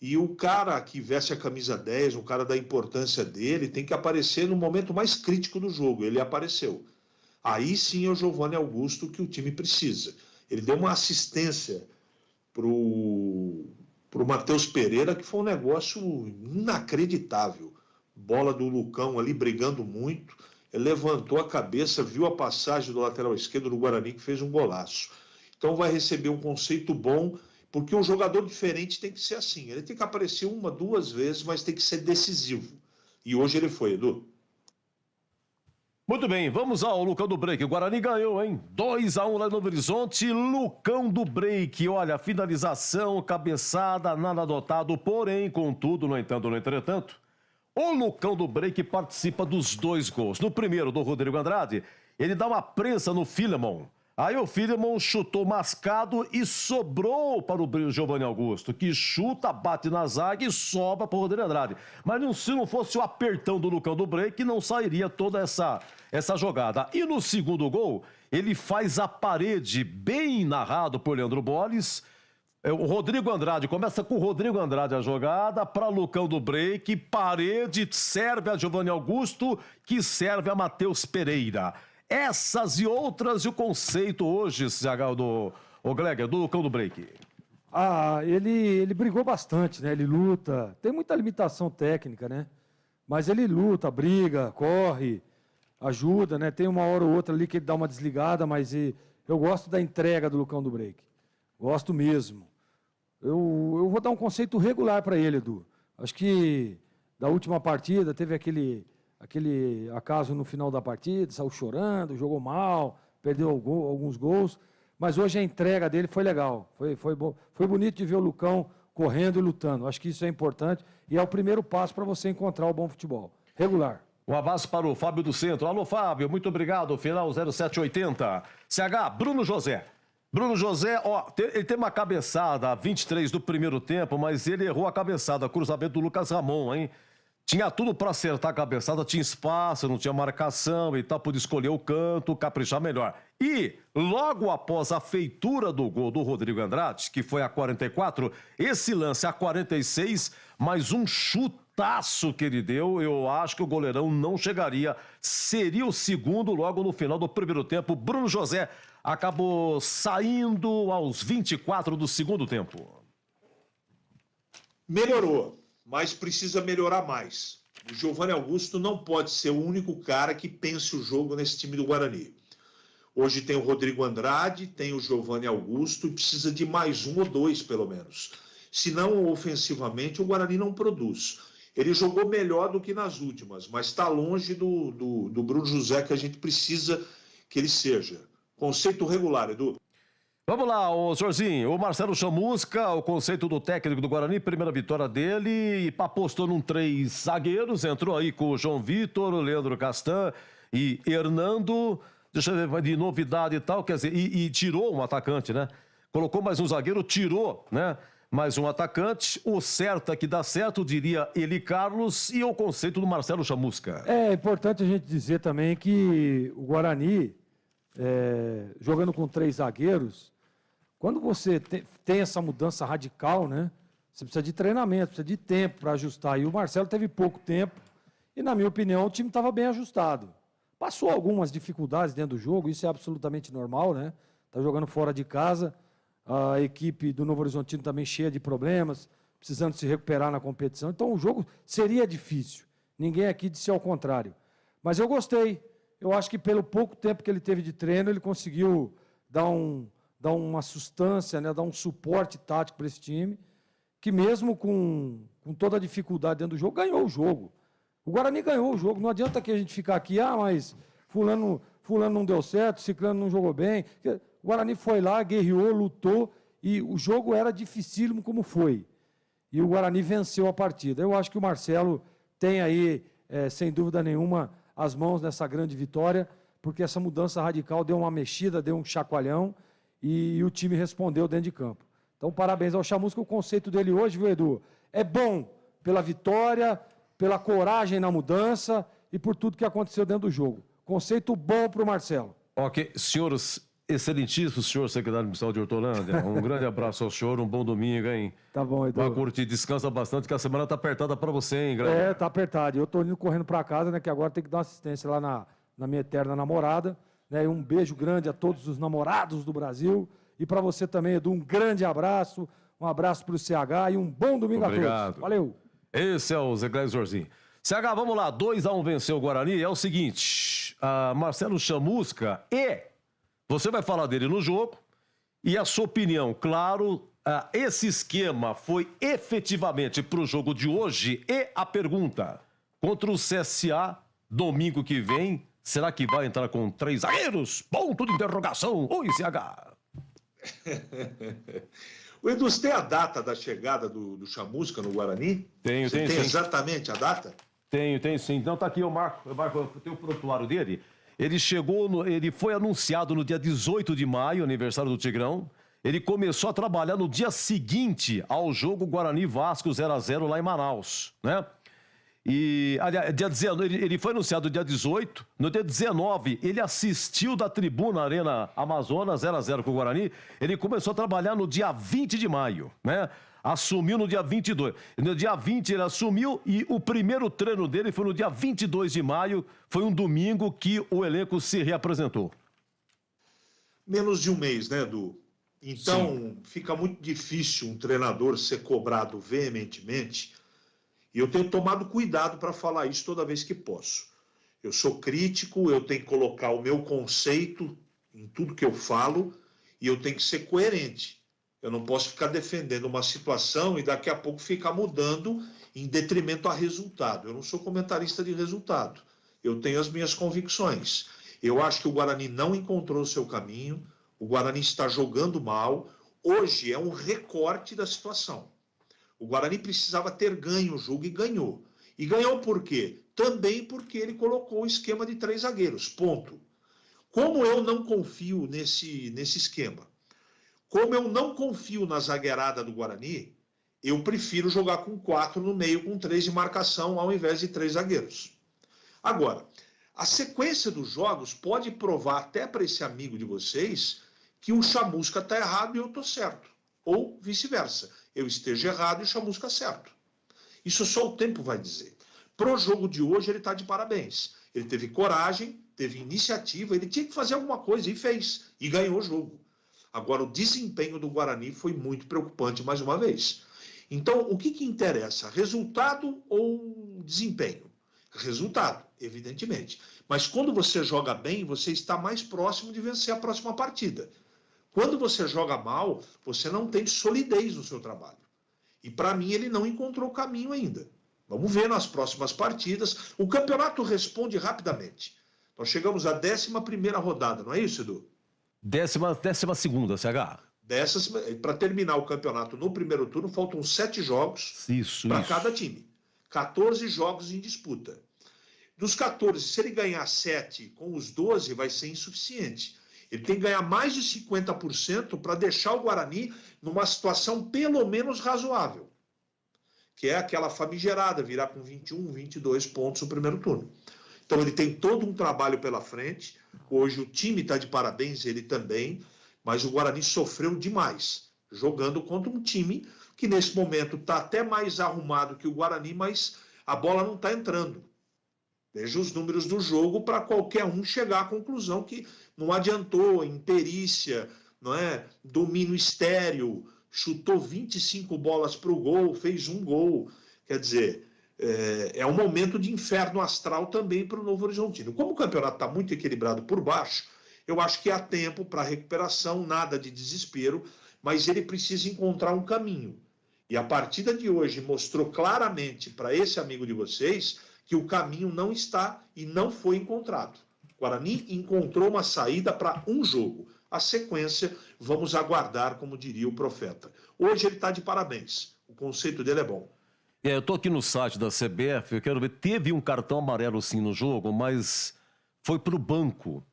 Speaker 3: E o cara que veste a camisa 10, o cara da importância dele, tem que aparecer no momento mais crítico do jogo. Ele apareceu. Aí sim é o Giovanni Augusto que o time precisa. Ele deu uma assistência pro Matheus Pereira, que foi um negócio inacreditável. Bola do Lucão ali brigando muito. Ele levantou a cabeça, viu a passagem do lateral esquerdo do Guarani, que fez um golaço. Então vai receber um conceito bom, porque um jogador diferente tem que ser assim. Ele tem que aparecer 1, 2 vezes, mas tem que ser decisivo. E hoje ele foi, Edu.
Speaker 1: Muito bem, vamos ao Lucão do Break. O Guarani ganhou, hein? 2-1 lá no Novo Horizonte. Lucão do Break. Olha, finalização, cabeçada, nada adotado. Porém, contudo, no entanto, no entretanto, o Lucão do Break participa dos 2 gols. No primeiro, do Rodrigo Andrade, ele dá uma prensa no Filemon. Aí o Filemon chutou mascado e sobrou para o Giovanni Augusto, que chuta, bate na zaga e sobra para o Rodrigo Andrade. Mas se não fosse o apertão do Lucão do Break, não sairia toda essa jogada. E no segundo gol, ele faz a parede, bem narrado por Leandro Boles. O Rodrigo Andrade, começa com o Rodrigo Andrade a jogada, para Lucão do Break, parede, serve a Giovanni Augusto, que serve a Matheus Pereira. Essas e outras, e o conceito hoje, do Gleger, do Lucão do Break.
Speaker 4: Ele brigou bastante, né? Ele luta, tem muita limitação técnica, né? Mas ele luta, briga, corre. ajuda, né? Tem uma hora ou outra ali que ele dá uma desligada, mas eu gosto da entrega do Lucão do Break. Gosto mesmo. Eu vou dar um conceito regular para ele, Edu. Acho que da última partida teve aquele acaso no final da partida, saiu chorando, jogou mal, perdeu alguns gols, mas hoje a entrega dele foi legal. Foi bonito de ver o Lucão correndo e lutando. Acho que isso é importante e é o primeiro passo para você encontrar o bom futebol. Regular.
Speaker 1: Um abraço para o Fábio do Centro. Alô, Fábio, muito obrigado. Final 0780. CH, Bruno José. Bruno José, ó, ele tem uma cabeçada a 23 do primeiro tempo, mas ele errou a cabeçada. Cruzamento do Lucas Ramon, hein? Tinha tudo para acertar a cabeçada, tinha espaço, não tinha marcação e tal, podia escolher o canto, caprichar melhor. E, logo após a feitura do gol do Rodrigo Andrade, que foi a 44, esse lance a 46, mais um chutaço que ele deu, eu acho que o goleirão não chegaria. Seria o segundo logo no final do primeiro tempo. Bruno José acabou saindo aos 24 do segundo tempo.
Speaker 3: Melhorou, mas precisa melhorar mais. O Giovanni Augusto não pode ser o único cara que pense o jogo nesse time do Guarani. Hoje tem o Rodrigo Andrade, tem o Giovanni Augusto e precisa de mais um ou dois, pelo menos. Senão, ofensivamente, o Guarani não produz. Ele jogou melhor do que nas últimas, mas está longe do Bruno José que a gente precisa que ele seja. Conceito regular, Edu.
Speaker 1: Vamos lá, ô Jorzinho, o Marcelo Chamusca, o conceito do técnico do Guarani, primeira vitória dele, apostou num 3 zagueiros, entrou aí com o João Vitor, o Leandro Castan e Hernando, deixa eu ver, de novidade e tal, quer dizer, e tirou um atacante, né? Colocou mais um zagueiro, tirou, né? Mais um atacante, o certo é que dá certo, diria Eli Carlos, e o conceito do Marcelo Chamusca.
Speaker 4: É importante a gente dizer também que o Guarani, jogando com 3 zagueiros, quando você tem essa mudança radical, né? Você precisa de treinamento, precisa de tempo para ajustar. E o Marcelo teve pouco tempo e, na minha opinião, o time estava bem ajustado. Passou algumas dificuldades dentro do jogo, isso é absolutamente normal, né? Está jogando fora de casa, a equipe do Novo Horizontino também cheia de problemas, precisando se recuperar na competição. Então, o jogo seria difícil. Ninguém aqui disse ao contrário. Mas eu gostei. Eu acho que pelo pouco tempo que ele teve de treino, ele conseguiu dar uma sustância, né, dar um suporte tático para esse time, que mesmo com toda a dificuldade dentro do jogo, ganhou o jogo. O Guarani ganhou o jogo. Não adianta que a gente ficar aqui, mas fulano não deu certo, ciclano não jogou bem. O Guarani foi lá, guerreou, lutou, e o jogo era dificílimo como foi. E o Guarani venceu a partida. Eu acho que o Marcelo tem aí, sem dúvida nenhuma, as mãos nessa grande vitória, porque essa mudança radical deu uma mexida, deu um chacoalhão, e o time respondeu dentro de campo. Então, parabéns ao Chamusca. O conceito dele hoje, viu, Edu? É bom pela vitória, pela coragem na mudança e por tudo que aconteceu dentro do jogo. Conceito bom para o Marcelo.
Speaker 1: Ok, senhores, excelentíssimo senhor secretário municipal de Hortolândia, um grande abraço ao senhor, um bom domingo, hein?
Speaker 4: Tá bom, Edu.
Speaker 1: Vai curtir, descansa bastante, que a semana tá apertada para você, hein, Grande?
Speaker 4: Tá apertado. Eu tô indo correndo para casa, né, que agora tem que dar uma assistência lá na minha eterna namorada. Né, um beijo grande a todos os namorados do Brasil. E para você também, Edu, um grande abraço. Um abraço para o CH e um bom domingo a todos. Valeu.
Speaker 1: Esse é o Zé Gleis Jorzinho. CH, vamos lá. 2-1 venceu o Guarani. É o seguinte, Marcelo Chamusca você vai falar dele no jogo e a sua opinião, claro, esse esquema foi efetivamente para o jogo de hoje. E a pergunta, contra o CSA, domingo que vem, será que vai entrar com 3 zagueiros? Ponto de interrogação. Oi, CH.
Speaker 3: O Edu, você tem a data da chegada do Chamusca no Guarani?
Speaker 1: Tenho,
Speaker 3: você tem
Speaker 1: sim.
Speaker 3: Exatamente a data?
Speaker 1: Tenho sim. Então tá aqui, eu tenho o prontuário dele. Ele ele foi anunciado no dia 18 de maio, aniversário do Tigrão. Ele começou a trabalhar no dia seguinte ao jogo Guarani Vasco 0-0 lá em Manaus, né? E, aliás, ele foi anunciado dia 18, no dia 19, ele assistiu da tribuna Arena Amazonas 0-0 com o Guarani, ele começou a trabalhar no dia 20 de maio, né? Assumiu no dia 22. No dia 20 ele assumiu e o primeiro treino dele foi no dia 22 de maio, foi um domingo que o elenco se reapresentou.
Speaker 3: Menos de um mês, né, Edu? Então, fica muito difícil um treinador ser cobrado veementemente. E eu tenho tomado cuidado para falar isso toda vez que posso. Eu sou crítico, eu tenho que colocar o meu conceito em tudo que eu falo e eu tenho que ser coerente. Eu não posso ficar defendendo uma situação e daqui a pouco ficar mudando em detrimento a resultado. Eu não sou comentarista de resultado. Eu tenho as minhas convicções. Eu acho que o Guarani não encontrou o seu caminho, o Guarani está jogando mal. Hoje é um recorte da situação. O Guarani precisava ter ganho o jogo e ganhou. E ganhou por quê? Também porque ele colocou o esquema de 3 zagueiros, ponto. Como eu não confio nesse esquema, como eu não confio na zagueirada do Guarani, eu prefiro jogar com 4 no meio, com 3 de marcação, ao invés de 3 zagueiros. Agora, a sequência dos jogos pode provar até para esse amigo de vocês que o Chamusca está errado e eu estou certo. Ou vice-versa. Eu esteja errado e o Chamusca certo. Isso só o tempo vai dizer. Pro jogo de hoje ele está de parabéns. Ele teve coragem, teve iniciativa, ele tinha que fazer alguma coisa e fez. E ganhou o jogo. Agora, o desempenho do Guarani foi muito preocupante mais uma vez. Então, o que interessa? Resultado ou desempenho? Resultado, evidentemente. Mas quando você joga bem, você está mais próximo de vencer a próxima partida. Quando você joga mal, você não tem solidez no seu trabalho. E para mim ele não encontrou o caminho ainda. Vamos ver nas próximas partidas. O campeonato responde rapidamente. Nós chegamos à 11ª rodada, não é isso, Edu?
Speaker 1: 12ª, CH.
Speaker 3: Para terminar o campeonato no primeiro turno, faltam 7 jogos para cada time. 14 jogos em disputa. Dos 14, se ele ganhar 7 com os 12, vai ser insuficiente. Ele tem que ganhar mais de 50% para deixar o Guarani numa situação pelo menos razoável, que é aquela famigerada, virar com 21, 22 pontos no primeiro turno. Então ele tem todo um trabalho pela frente. Hoje o time está de parabéns, ele também, mas o Guarani sofreu demais, jogando contra um time que nesse momento está até mais arrumado que o Guarani, mas a bola não está entrando. Veja os números do jogo para qualquer um chegar à conclusão que não adiantou, imperícia, não é? Domínio estéril, chutou 25 bolas para o gol, fez 1 gol. Quer dizer, é um momento de inferno astral também para o Novo Horizontino. Como o campeonato está muito equilibrado por baixo, eu acho que há tempo para recuperação, nada de desespero, mas ele precisa encontrar um caminho. E a partida de hoje mostrou claramente para esse amigo de vocês que o caminho não está e não foi encontrado. O Guarani encontrou uma saída para um jogo. A sequência, vamos aguardar, como diria o profeta. Hoje ele está de parabéns. O conceito dele é bom.
Speaker 1: Eu estou aqui no site da CBF, eu quero ver, teve um cartão amarelo sim no jogo, mas foi para o banco.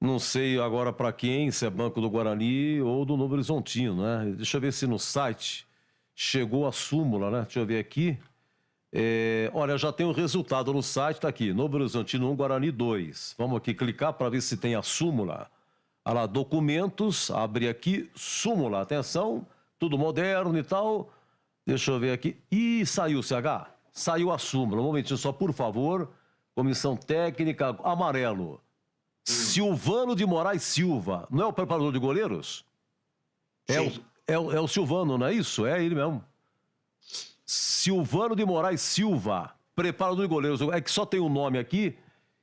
Speaker 1: Não sei agora para quem, se é banco do Guarani ou do Novo Horizontino, né? Deixa eu ver se no site chegou a súmula, né? Deixa eu ver aqui. Olha, já tem o resultado no site, tá aqui, Novo Horizontino 1, Guarani 2. Vamos aqui clicar para ver se tem a súmula. Olha lá, documentos, abre aqui, súmula, atenção, tudo moderno e tal. Deixa eu ver aqui. Ih, saiu, CH, saiu a súmula. Um momentinho só, por favor. Comissão técnica, amarelo. Silvano de Moraes Silva, não é o preparador de goleiros? É o Silvano, não é isso? É ele mesmo. Silvano de Moraes Silva, preparador de goleiros. É que só tem o nome aqui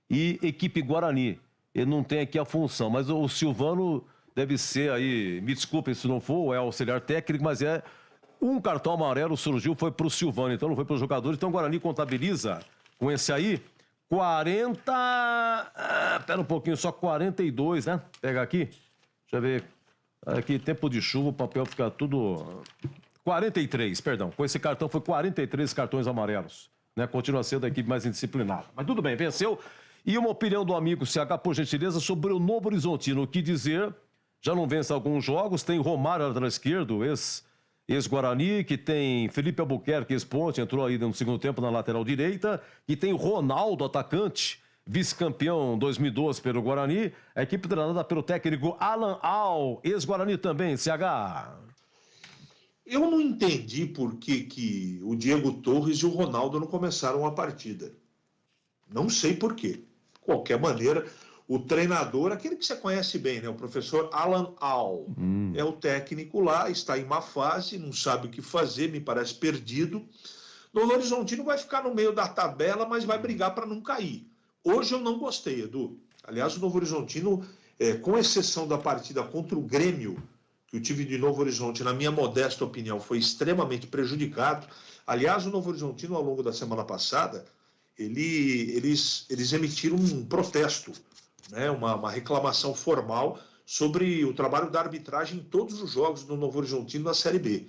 Speaker 1: e equipe Guarani. Ele não tem aqui a função, mas o Silvano deve ser aí, me desculpem se não for, é auxiliar técnico, mas um cartão amarelo surgiu, foi para o Silvano, então não foi para os jogadores. Então o Guarani contabiliza com esse aí 40... Pera um pouquinho, só 42, né? Pega aqui, deixa eu ver. Aqui, tempo de chuva, o papel fica tudo... 43, perdão. Com esse cartão foi 43 cartões amarelos. Né? Continua sendo a equipe mais indisciplinada. Mas tudo bem, venceu. E uma opinião do amigo CH, por gentileza, sobre o Novo Horizontino. O que dizer? Já não vence alguns jogos. Tem Romário, lateral esquerdo, ex-Guarani, que tem Felipe Albuquerque, ex-Ponte, entrou aí no segundo tempo na lateral direita. E tem Ronaldo, atacante, vice-campeão 2012 pelo Guarani. A equipe treinada pelo técnico Alan Al, ex-Guarani também, CH.
Speaker 3: Eu não entendi por que o Diego Torres e o Ronaldo não começaram a partida. Não sei por quê. De qualquer maneira, o treinador, aquele que você conhece bem, né? O professor Alan Al, é o técnico lá, está em má fase, não sabe o que fazer, me parece perdido. Novo Horizontino vai ficar no meio da tabela, mas vai brigar para não cair. Hoje eu não gostei, Edu. Aliás, o Novo Horizontino, com exceção da partida contra o Grêmio, que o time de Novo Horizonte, na minha modesta opinião, foi extremamente prejudicado. Aliás, o Novo Horizontino, ao longo da semana passada, eles emitiram um protesto, né, uma reclamação formal sobre o trabalho da arbitragem em todos os jogos do Novo Horizontino na Série B.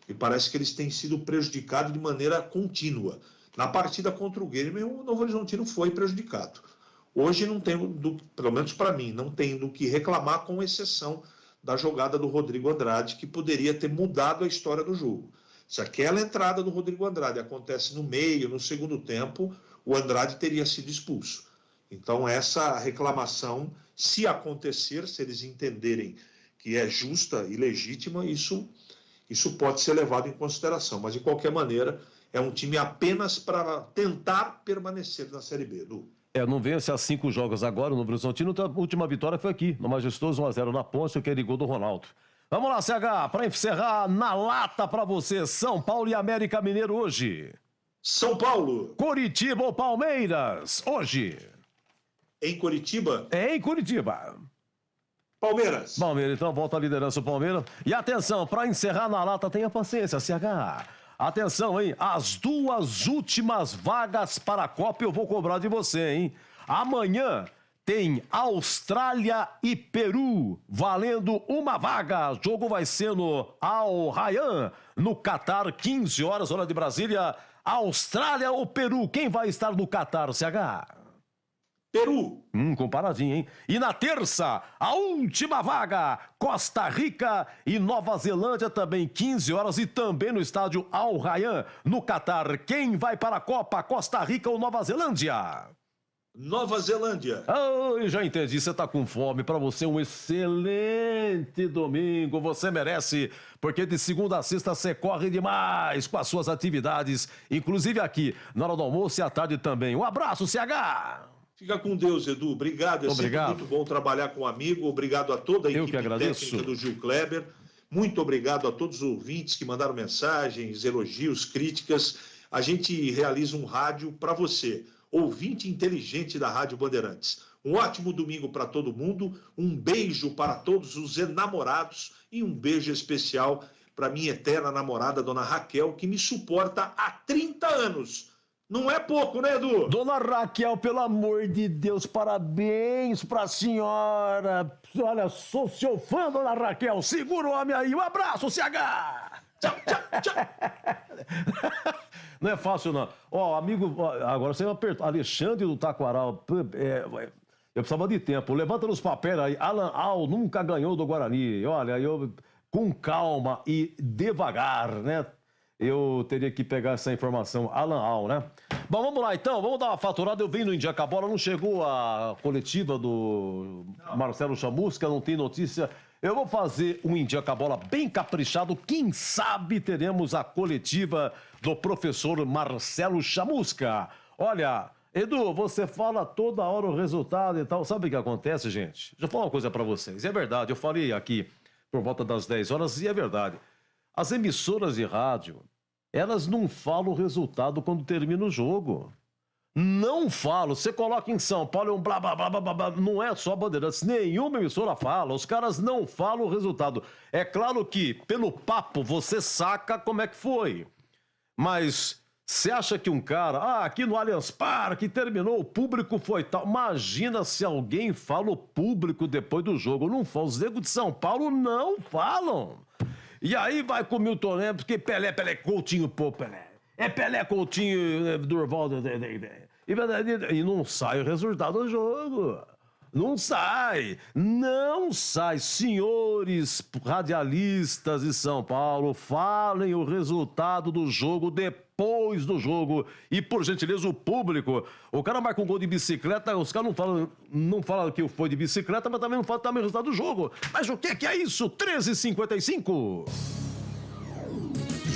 Speaker 3: E parece que eles têm sido prejudicados de maneira contínua. Na partida contra o Grêmio, o Novo Horizontino foi prejudicado. Hoje não tem, pelo menos para mim, não tem do que reclamar, com exceção da jogada do Rodrigo Andrade, que poderia ter mudado a história do jogo. Se aquela entrada do Rodrigo Andrade acontece no meio, no segundo tempo, o Andrade teria sido expulso. Então, essa reclamação, se acontecer, se eles entenderem que é justa e legítima, isso pode ser levado em consideração. Mas, de qualquer maneira, é um time apenas para tentar permanecer na Série B, Edu.
Speaker 1: Não vence há 5 jogos agora, o Novo Horizontino. A última vitória foi aqui, no Majestoso, 1-0 na Ponte, aquele gol do Ronaldo. Vamos lá, CH, para encerrar na lata para você, São Paulo e América Mineiro hoje.
Speaker 3: São Paulo.
Speaker 1: Coritiba ou Palmeiras, hoje.
Speaker 3: Em Coritiba?
Speaker 1: Em Coritiba.
Speaker 3: Palmeiras.
Speaker 1: Palmeiras, então volta a liderança o Palmeiras. E atenção, para encerrar na lata, tenha paciência, CH. Atenção, hein? As 2 últimas vagas para a Copa eu vou cobrar de você, hein? Amanhã tem Austrália e Peru, valendo uma vaga. O jogo vai ser no Al Rayyan, no Catar, 15 horas, hora de Brasília. Austrália ou Peru? Quem vai estar no Catar, CH?
Speaker 3: Peru.
Speaker 1: Comparadinho, hein? E na terça, a última vaga, Costa Rica e Nova Zelândia, também 15 horas, e também no estádio Al Rayyan, no Catar. Quem vai para a Copa, Costa Rica ou Nova Zelândia?
Speaker 3: Nova Zelândia.
Speaker 1: Já entendi, você tá com fome. Para você, um excelente domingo. Você merece, porque de segunda a sexta você corre demais com as suas atividades, inclusive aqui, na hora do almoço e à tarde também. Um abraço, CH!
Speaker 3: Fica com Deus, Edu. Obrigado.
Speaker 1: Obrigado.
Speaker 3: Sempre muito bom trabalhar com um amigo. Obrigado a toda a equipe técnica do Gil Kleber. Muito obrigado a todos os ouvintes que mandaram mensagens, elogios, críticas. A gente realiza um rádio para você, ouvinte inteligente da Rádio Bandeirantes. Um ótimo domingo para todo mundo. Um beijo para todos os enamorados e um beijo especial para minha eterna namorada, dona Raquel, que me suporta há 30 anos. Não é pouco, né, Edu?
Speaker 1: Dona Raquel, pelo amor de Deus, parabéns pra senhora. Olha, sou seu fã, dona Raquel. Segura o homem aí. Um abraço, CH!
Speaker 3: Tchau, tchau, tchau.
Speaker 1: Não é fácil, não. Amigo, agora você me apertou. Alexandre do Taquaral. Eu precisava de tempo. Levanta nos papéis aí. Alan Al nunca ganhou do Guarani. Olha, eu com calma e devagar, né? Eu teria que pegar essa informação, Alan Al, né? Bom, vamos lá então, vamos dar uma faturada. Eu vim no Indica Bola, não chegou a coletiva do Marcelo Chamusca, não tem notícia. Eu vou fazer um Indica Bola bem caprichado. Quem sabe teremos a coletiva do professor Marcelo Chamusca. Olha, Edu, você fala toda hora o resultado e tal. Sabe o que acontece, gente? Deixa eu falar uma coisa pra vocês. É verdade, eu falei aqui por volta das 10 horas e é verdade. As emissoras de rádio, elas não falam o resultado quando termina o jogo. Não falam. Você coloca em São Paulo, é um blá, blá, blá, blá, blá, blá. Não é só Bandeirantes. Nenhuma emissora fala. Os caras não falam o resultado. É claro que, pelo papo, você saca como é que foi. Mas você acha que um cara... aqui no Allianz Parque terminou, o público foi tal. Imagina se alguém fala o público depois do jogo. Não fala. Os negros de São Paulo não falam. E aí vai com o Milton Neves, porque Pelé, Coutinho, Pelé. É Pelé, Coutinho, Durval. E não sai o resultado do jogo. Não sai. Não sai. Senhores radialistas de São Paulo, falem o resultado do jogo depois do jogo. E, por gentileza, o público. O cara marca um gol de bicicleta, os caras não falam que foi de bicicleta, mas também não falam também o resultado do jogo. Mas o que é isso? 13h55.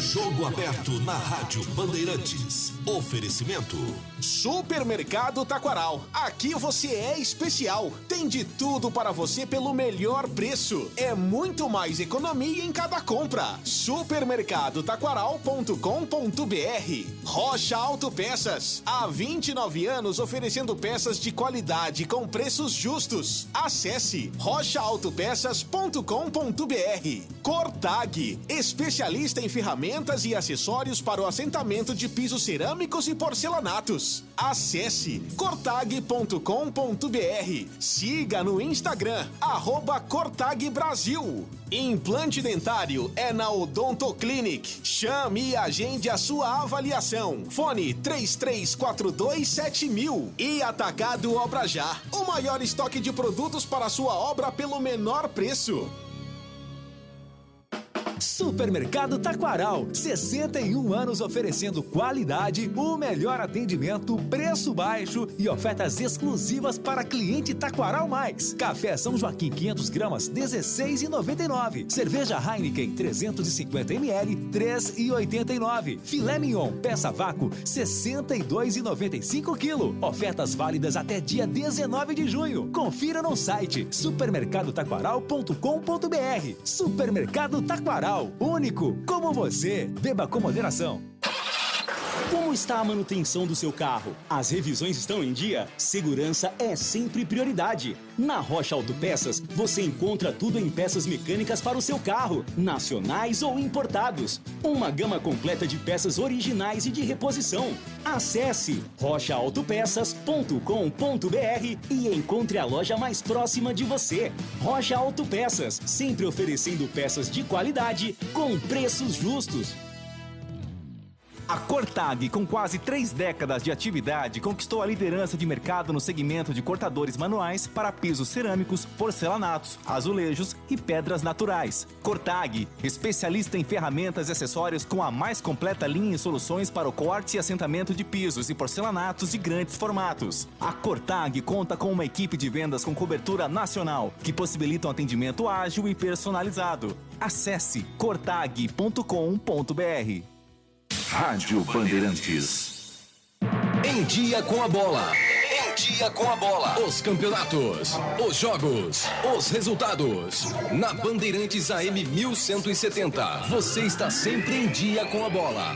Speaker 8: Jogo aberto na Rádio Bandeirantes. Oferecimento.
Speaker 11: Supermercado Taquaral. Aqui você é especial. Tem de tudo para você pelo melhor preço. É muito mais economia em cada compra. Supermercadotaquaral.com.br. Rocha Autopeças. Há 29 anos oferecendo peças de qualidade com preços justos. Acesse rochaautopeças.com.br. Cortag. Especialista em ferramentas e acessórios para o assentamento de pisos cerâmicos e porcelanatos. Acesse cortag.com.br. Siga no Instagram, @Cortag Brasil. Implante dentário é na Odonto Clinic. Chame e agende a sua avaliação. Fone 33427000. E Atacado Obra Já. O maior estoque de produtos para a sua obra pelo menor preço.
Speaker 18: Supermercado Taquaral, 61 anos oferecendo qualidade, o melhor atendimento, preço baixo e ofertas exclusivas para cliente Taquaral Mais. Café São Joaquim 500 gramas, R$16,99. Cerveja Heineken 350 ml, R$3,89. Filé Mignon, peça vácuo, R$62,95 kg. Ofertas válidas até dia 19 de junho. Confira no site supermercadotaquaral.com.br. Supermercado Taquaral. Único como você. Beba com moderação.
Speaker 20: Como está a manutenção do seu carro? As revisões estão em dia? Segurança é sempre prioridade. Na Rocha Autopeças, você encontra tudo em peças mecânicas para o seu carro, nacionais ou importados. Uma gama completa de peças originais e de reposição. Acesse rochaautopeças.com.br e encontre a loja mais próxima de você. Rocha Autopeças, sempre oferecendo peças de qualidade com preços justos.
Speaker 15: A Cortag, com quase 3 décadas de atividade, conquistou a liderança de mercado no segmento de cortadores manuais para pisos cerâmicos, porcelanatos, azulejos e pedras naturais. Cortag, especialista em ferramentas e acessórios com a mais completa linha em soluções para o corte e assentamento de pisos e porcelanatos de grandes formatos. A Cortag conta com uma equipe de vendas com cobertura nacional, que possibilita um atendimento ágil e personalizado. Acesse cortag.com.br.
Speaker 9: Rádio Bandeirantes.
Speaker 12: Em dia com a bola. Em dia com a bola. Os campeonatos, os jogos, os resultados. Na Bandeirantes AM 1170. Você está sempre em dia com a bola.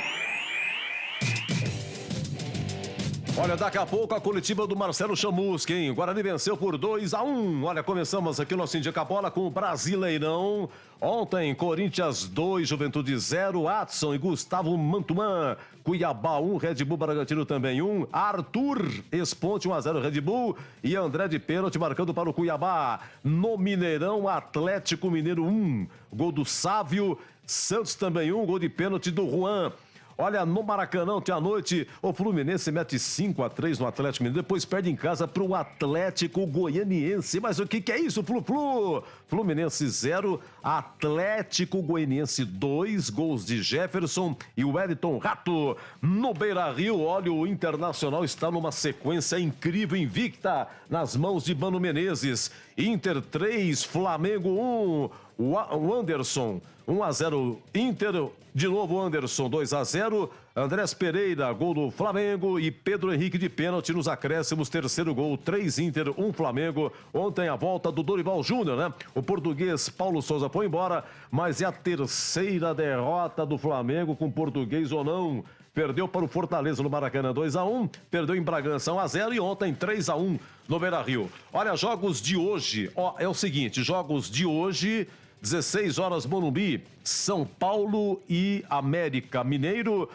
Speaker 1: Olha, daqui a pouco a coletiva do Marcelo Chamusca, hein? O Guarani venceu por 2-1. Olha, começamos aqui o nosso Indica Bola com o Brasileirão. Ontem, Corinthians 2, Juventude 0, Adson e Gustavo Mantuan. Cuiabá 1, Red Bull Bragantino também 1. Arthur Esponte 1-0 Red Bull. E André de pênalti marcando para o Cuiabá. No Mineirão, Atlético Mineiro 1. Gol do Sávio. Santos também 1. Gol de pênalti do Juan. Olha, no Maracanã, ontem à noite, o Fluminense mete 5-3 no Atlético Mineiro, depois perde em casa para o Atlético Goianiense. Mas o que é isso, Flu-Flu? Fluminense 0, Atlético Goianiense 2, gols de Jefferson e Wellington Rato. No Beira-Rio, olha, o Internacional está numa sequência incrível, invicta, nas mãos de Mano Menezes. Inter 3, Flamengo 1, o Anderson 1-0, Inter, de novo Anderson 2-0, Andrés Pereira, gol do Flamengo e Pedro Henrique de pênalti nos acréscimos, terceiro gol, 3 Inter, 1 Flamengo. Ontem a volta do Dorival Júnior, né? O português Paulo Souza foi embora, mas é a terceira derrota do Flamengo com português ou não. Perdeu para o Fortaleza no Maracanã 2-1, perdeu em Bragança 1-0 e ontem 3-1 no Beira-Rio. Olha, jogos de hoje, é o seguinte, jogos de hoje, 16 horas Morumbi, São Paulo e América Mineiro,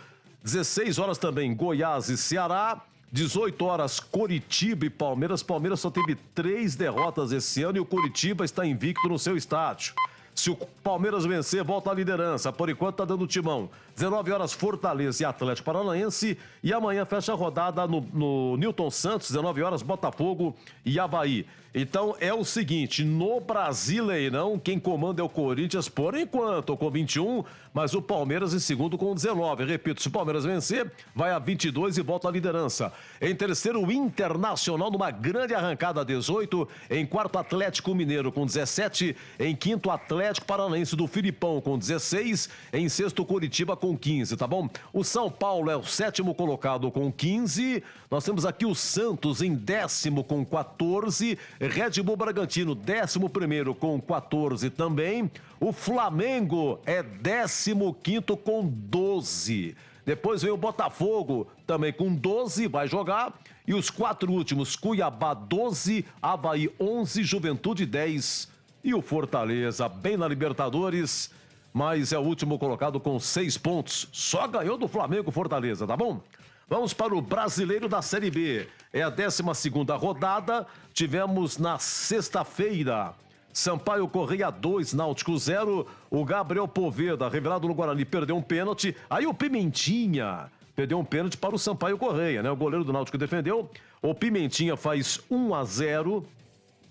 Speaker 1: 16 horas também Goiás e Ceará, 18 horas Coritiba e Palmeiras. Palmeiras só teve 3 derrotas esse ano e o Coritiba está invicto no seu estádio. Se o Palmeiras vencer, volta à liderança. Por enquanto está dando timão. 19 horas Fortaleza e Atlético Paranaense. E amanhã fecha a rodada no Newton Santos, 19 horas Botafogo e Avaí. Então é o seguinte, no Brasileirão, quem comanda é o Corinthians por enquanto, com 21, mas o Palmeiras em segundo com 19. Repito, se o Palmeiras vencer, vai a 22 e volta à liderança. Em terceiro, o Internacional, numa grande arrancada, 18. Em quarto, Atlético Mineiro com 17. Em quinto, Atlético Atlético Paranaense do Filipão com 16, em sexto Curitiba com 15, tá bom? O São Paulo é o sétimo colocado com 15, nós temos aqui o Santos em décimo com 14, Red Bull Bragantino 11º com 14 também, o Flamengo é 15º com 12. Depois vem o Botafogo, também com 12, vai jogar. E os 4 últimos, Cuiabá 12, Avaí 11, Juventude 10. E o Fortaleza, bem na Libertadores, mas é o último colocado com 6 pontos. Só ganhou do Flamengo Fortaleza, tá bom? Vamos para o Brasileiro da Série B. É a 12ª rodada. Tivemos na sexta-feira Sampaio Correia 2, Náutico 0. O Gabriel Poveda, revelado no Guarani, perdeu um pênalti. Aí o Pimentinha perdeu um pênalti para o Sampaio Correia, né? O goleiro do Náutico defendeu. O Pimentinha faz 1-0.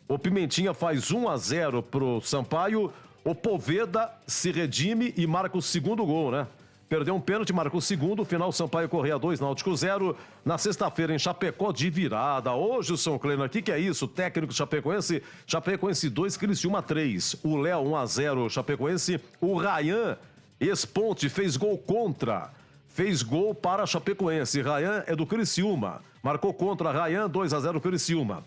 Speaker 1: O Pimentinha faz 1-0 pro Sampaio. O Poveda se redime e marca o segundo gol, né? Perdeu um pênalti, marcou o segundo. Final, Sampaio Correia 2, Náutico 0. Na sexta-feira, em Chapecó, de virada. Hoje, o São Cleno aqui, que é isso? Técnico Chapecoense. Chapecoense 2, Criciúma 3. O Léo 1-0, Chapecoense. O Rayan, ex-Ponte, fez gol contra. Fez gol para a Chapecoense. Rayan é do Criciúma. Marcou contra Rayan, 2-0 Criciúma.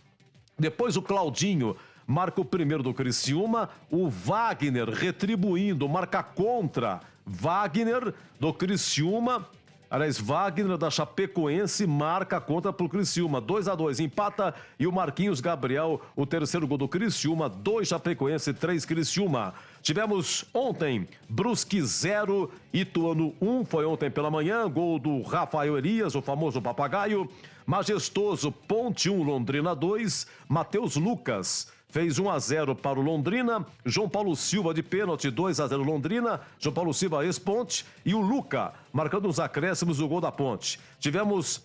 Speaker 1: Depois o Claudinho marca o primeiro do Criciúma. O Wagner retribuindo, marca contra. Wagner do Criciúma, aliás, Wagner da Chapecoense marca contra pro Criciúma, 2-2, empata. E o Marquinhos Gabriel, o terceiro gol do Criciúma, 2 Chapecoense, 3 Criciúma. Tivemos ontem Brusque 0, Ituano 1, foi ontem pela manhã, gol do Rafael Elias, o famoso papagaio. Majestoso, Ponte 1, Londrina 2, Matheus Lucas fez 1-0 para o Londrina. João Paulo Silva de pênalti, 2-0 Londrina. João Paulo Silva ex-Ponte. E o Luca marcando os acréscimos o gol da Ponte. Tivemos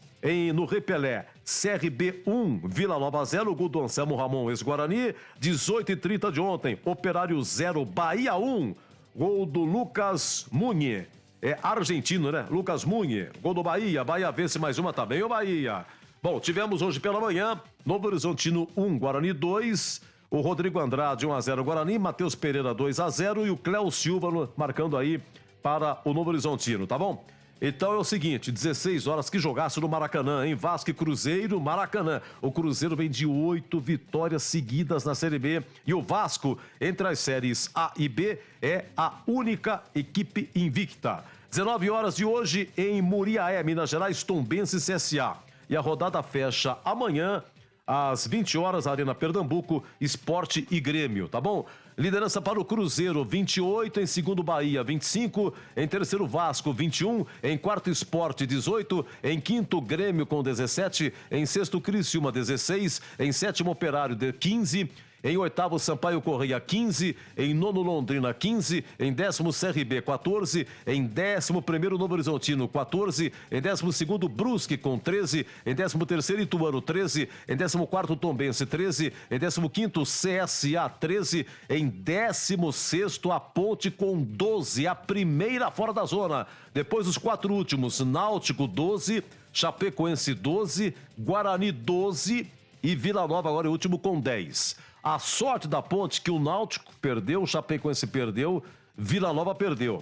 Speaker 1: no Repelé, CRB 1, Vila Nova 0, gol do Anselmo Ramon, ex-Guarani. 18h30 de ontem, Operário 0, Bahia 1, gol do Lucas Munhe. É argentino, né? Lucas Munhe, gol do Bahia. Bahia vence mais uma também, o Bahia. Bom, tivemos hoje pela manhã, Novo Horizontino 1, Guarani 2. O Rodrigo Andrade 1-0 Guarani, Matheus Pereira 2-0 e o Cléo Silva marcando aí para o Novo Horizontino, tá bom? Então é o seguinte, 16 horas, que jogaço no Maracanã, hein? Vasco e Cruzeiro, Maracanã. O Cruzeiro vem de 8 vitórias seguidas na Série B e o Vasco, entre as séries A e B, é a única equipe invicta. 19 horas de hoje em Muriaé, Minas Gerais, Tombense e CSA. E a rodada fecha amanhã, às 20 horas, Arena Pernambuco, Sport e Grêmio, tá bom? Liderança para o Cruzeiro, 28, em segundo Bahia, 25, em terceiro Vasco, 21, em quarto Sport, 18, em quinto Grêmio com 17, em sexto Criciúma, 16, em sétimo Operário, 15, em oitavo Sampaio Correia, 15, em nono Londrina, 15, em décimo CRB, 14, em 11º Novo Horizontino, 14, em 12º Brusque com 13, em 13º Ituano, 13, em 14º Tombense, 13, em 15º CSA, 13, em 16º a Ponte com 12, a primeira fora da zona. Depois os 4 últimos, Náutico 12, Chapecoense 12, Guarani 12 e Vila Nova agora é o último com 10. A sorte da Ponte que o Náutico perdeu, o Chapecoense perdeu, Vila Nova perdeu.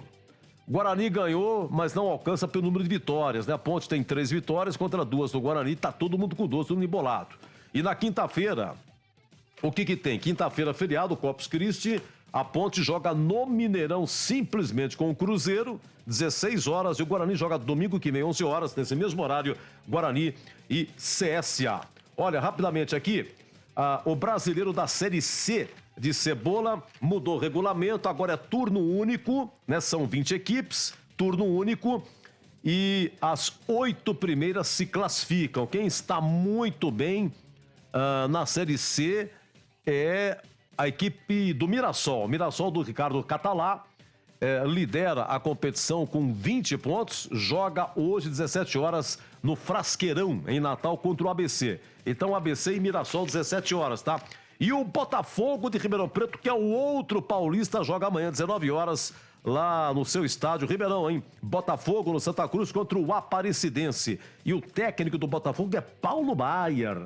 Speaker 1: Guarani ganhou, mas não alcança pelo número de vitórias, né? A Ponte tem 3 vitórias contra 2 do Guarani, tá todo mundo com 12, todo mundo embolado. E na quinta-feira, o que tem? Quinta-feira, feriado, Corpus Christi, a Ponte joga no Mineirão simplesmente com o Cruzeiro, 16 horas, e o Guarani joga domingo que vem, 11 horas, nesse mesmo horário, Guarani e CSA. Olha, rapidamente aqui, o brasileiro da Série C de Cebola mudou o regulamento, agora é turno único, né? São 20 equipes, turno único, e as 8 primeiras se classificam. Quem está muito bem na Série C é a equipe do Mirassol. Mirassol do Ricardo Catalá lidera a competição com 20 pontos, joga hoje 17 horas no Frasqueirão, em Natal, contra o ABC. Então, ABC e Mirassol, 17 horas, tá? E o Botafogo de Ribeirão Preto, que é o outro paulista, joga amanhã, 19 horas, lá no seu estádio, Ribeirão, hein? Botafogo no Santa Cruz contra o Aparecidense. E o técnico do Botafogo é Paulo Baier.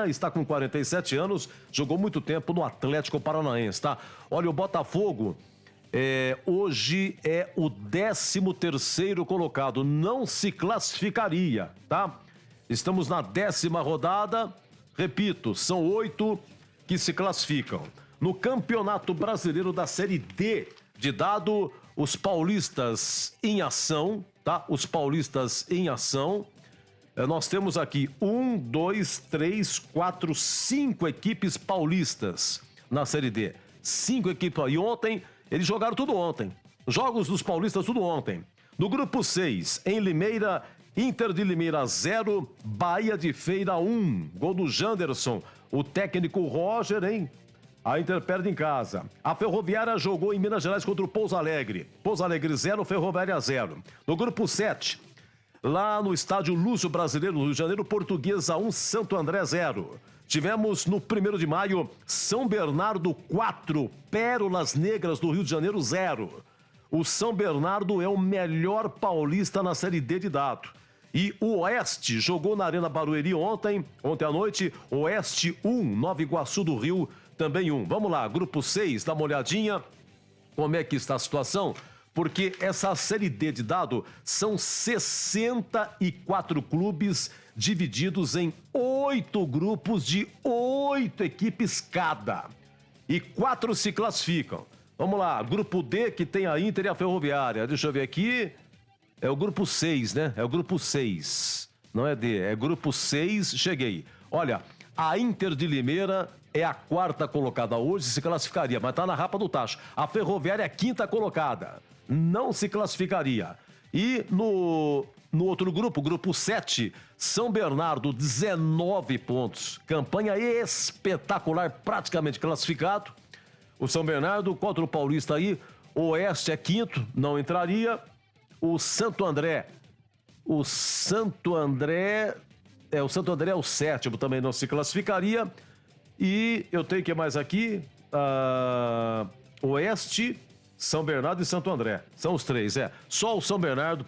Speaker 1: Está com 47 anos, jogou muito tempo no Atlético Paranaense, tá? Olha, o Botafogo hoje é o 13º colocado, não se classificaria, tá? Estamos na 10ª rodada, repito, são 8 que se classificam. No Campeonato Brasileiro da Série D de dado, os paulistas em ação, tá? Os paulistas em ação. Nós temos aqui 1, 2, 3, 4, 5 equipes paulistas na Série D. 5 equipes. E ontem, eles jogaram tudo ontem. Jogos dos paulistas tudo ontem. No grupo 6, em Limeira, Inter de Limeira 0, Bahia de Feira 1. Gol do Janderson. O técnico Roger, hein? A Inter perde em casa. A Ferroviária jogou em Minas Gerais contra o Pouso Alegre. Pouso Alegre 0, Ferroviária 0. No grupo 7, lá no estádio Lúcio Brasileiro, no Rio de Janeiro, Portuguesa 1, Santo André 0. Tivemos no 1º de maio, São Bernardo 4, Pérolas Negras do Rio de Janeiro 0. O São Bernardo é o melhor paulista na Série D de dado. E o Oeste jogou na Arena Barueri ontem à noite, Oeste 1, Nova Iguaçu do Rio também 1. Vamos lá, grupo 6, dá uma olhadinha como é que está a situação, porque essa Série D de dado são 64 clubes divididos em 8 grupos de 8 equipes cada. E 4 se classificam. Vamos lá, grupo D, que tem a Inter e a Ferroviária. Deixa eu ver aqui. É o grupo 6, né? É o grupo 6. Não é D, é grupo 6. Cheguei. Olha, a Inter de Limeira é a 4ª colocada hoje, se classificaria, mas tá na rapa do tacho. A Ferroviária é a 5ª colocada. Não se classificaria. E no outro grupo, grupo 7, São Bernardo, 19 pontos. Campanha espetacular, praticamente classificado. O São Bernardo contra o Paulista aí. Oeste é 5º, não entraria. O Santo André é o 7º, também não se classificaria. E eu tenho que mais aqui? Oeste, São Bernardo e Santo André. São os 3, Só o São Bernardo,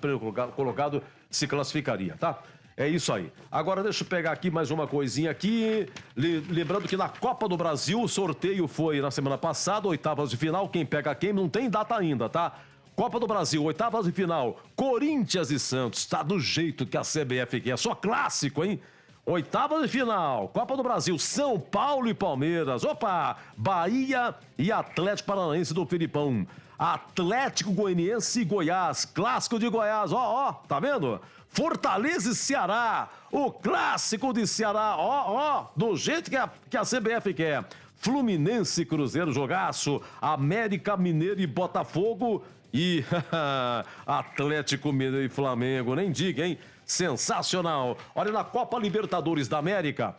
Speaker 1: colocado, se classificaria, tá? É isso aí. Agora deixa eu pegar aqui mais uma coisinha aqui. Lembrando que na Copa do Brasil, o sorteio foi na semana passada, 8ª de final. Quem pega quem, não tem data ainda, tá? Copa do Brasil, 8ª de final. Corinthians e Santos. Tá do jeito que a CBF quer. É só clássico, hein? 8ª de final, Copa do Brasil, São Paulo e Palmeiras. Opa! Bahia e Atlético Paranaense do Filipão. Atlético Goianiense e Goiás. Clássico de Goiás. Ó, tá vendo? Fortaleza e Ceará. O clássico de Ceará. Ó, do jeito que a CBF quer. Fluminense e Cruzeiro, jogaço. América Mineiro e Botafogo. E Atlético Mineiro e Flamengo. Nem diga, hein? Sensacional. Olha, na Copa Libertadores da América,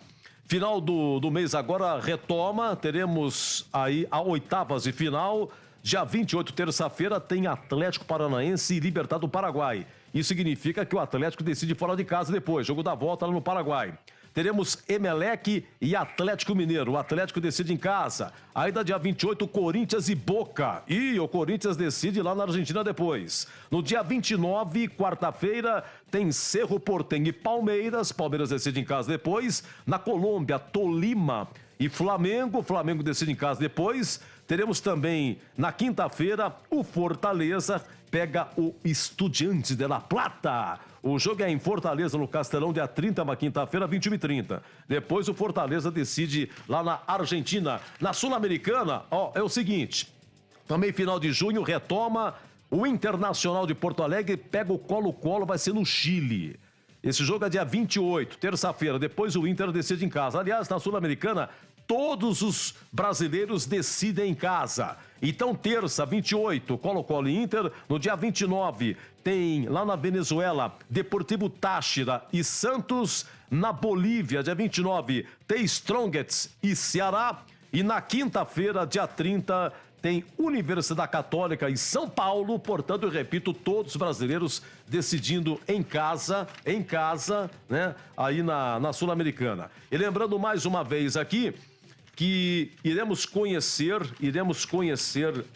Speaker 1: final do mês agora retoma, teremos aí a 8ª de final. Dia 28, terça-feira, tem Atlético Paranaense e Libertad do Paraguai. Isso significa que o Atlético decide fora de casa depois, jogo da volta lá no Paraguai. Teremos Emelec e Atlético Mineiro. O Atlético decide em casa. Ainda dia 28, Corinthians e Boca. E o Corinthians decide lá na Argentina depois. No dia 29, quarta-feira, tem Cerro Porteño e Palmeiras. Palmeiras decide em casa depois. Na Colômbia, Tolima e Flamengo. Flamengo decide em casa depois. Teremos também, na quinta-feira, o Fortaleza pega o Estudiantes de La Plata. O jogo é em Fortaleza, no Castelão, dia 30, uma quinta-feira, 21h30. Depois o Fortaleza decide lá na Argentina. Na Sul-Americana, é o seguinte, também final de junho, retoma o Internacional de Porto Alegre, pega o Colo-Colo, vai ser no Chile. Esse jogo é dia 28, terça-feira. Depois o Inter decide em casa. Aliás, na Sul-Americana, todos os brasileiros decidem em casa. Então, terça, 28, Colo-Colo e Inter. No dia 29, tem lá na Venezuela, Deportivo Táchira e Santos. Na Bolívia, dia 29, tem Strongets e Ceará. E na quinta-feira, dia 30, tem Universidade Católica e São Paulo. Portanto, eu repito, todos os brasileiros decidindo em casa, né? Aí na Sul-Americana. E lembrando mais uma vez aqui, que iremos conhecer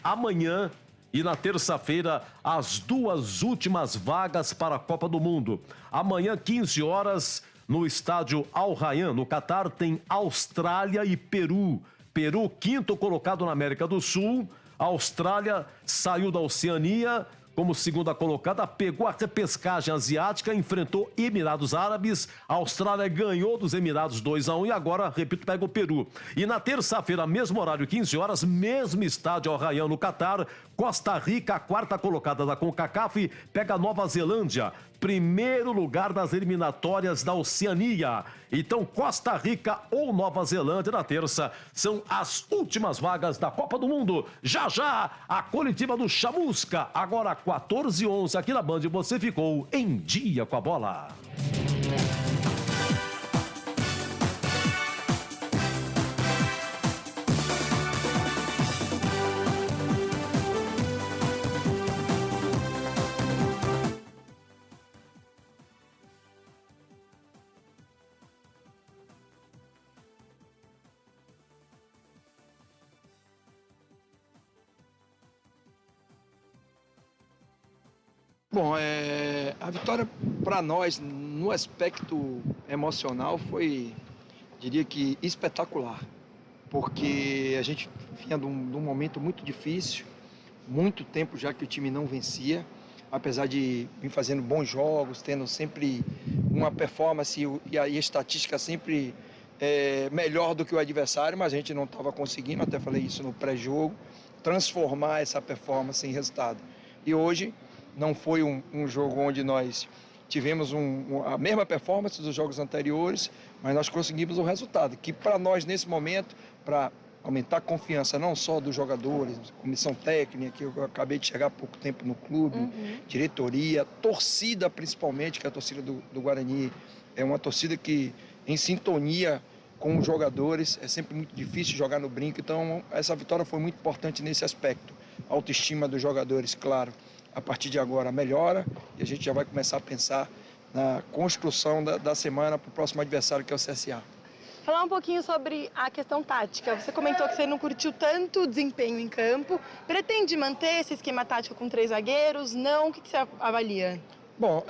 Speaker 1: amanhã e na terça-feira as 2 últimas vagas para a Copa do Mundo. Amanhã, 15 horas, no estádio Al Rayyan, no Catar, tem Austrália e Peru. Peru, 5º colocado na América do Sul. A Austrália saiu da Oceania como segunda colocada, pegou a repescagem asiática, enfrentou Emirados Árabes, a Austrália ganhou dos Emirados 2-1 e agora, repito, pega o Peru. E na terça-feira, mesmo horário, 15 horas, mesmo estádio Al Rayyan no Catar, Costa Rica, a quarta colocada da CONCACAF, pega Nova Zelândia, primeiro lugar das eliminatórias da Oceania. Então, Costa Rica ou Nova Zelândia na terça são as últimas vagas da Copa do Mundo. Já já, a coletiva do Chamusca, agora 14h11 aqui na Band, você ficou em dia com a bola.
Speaker 21: Bom, a vitória para nós, no aspecto emocional, foi, diria que, espetacular. Porque a gente vinha de um momento muito difícil, muito tempo já que o time não vencia, apesar de vir fazendo bons jogos, tendo sempre uma performance e a estatística sempre melhor do que o adversário, mas a gente não estava conseguindo, até falei isso no pré-jogo, transformar essa performance em resultado. E hoje não foi um jogo onde nós tivemos a mesma performance dos jogos anteriores, mas nós conseguimos o resultado, que para nós nesse momento, para aumentar a confiança não só dos jogadores, comissão técnica, que eu acabei de chegar há pouco tempo no clube, diretoria, torcida principalmente, que é a torcida do Guarani é uma torcida que em sintonia com os jogadores, é sempre muito difícil jogar no brinco, então essa vitória foi muito importante nesse aspecto. A autoestima dos jogadores, claro, a partir de agora melhora e a gente já vai começar a pensar na construção da semana para o próximo adversário, que é o CSA.
Speaker 22: Falar um pouquinho sobre a questão tática. Você comentou que você não curtiu tanto o desempenho em campo. Pretende manter esse esquema tático com 3 zagueiros? Não? O que você avalia?
Speaker 21: Bom,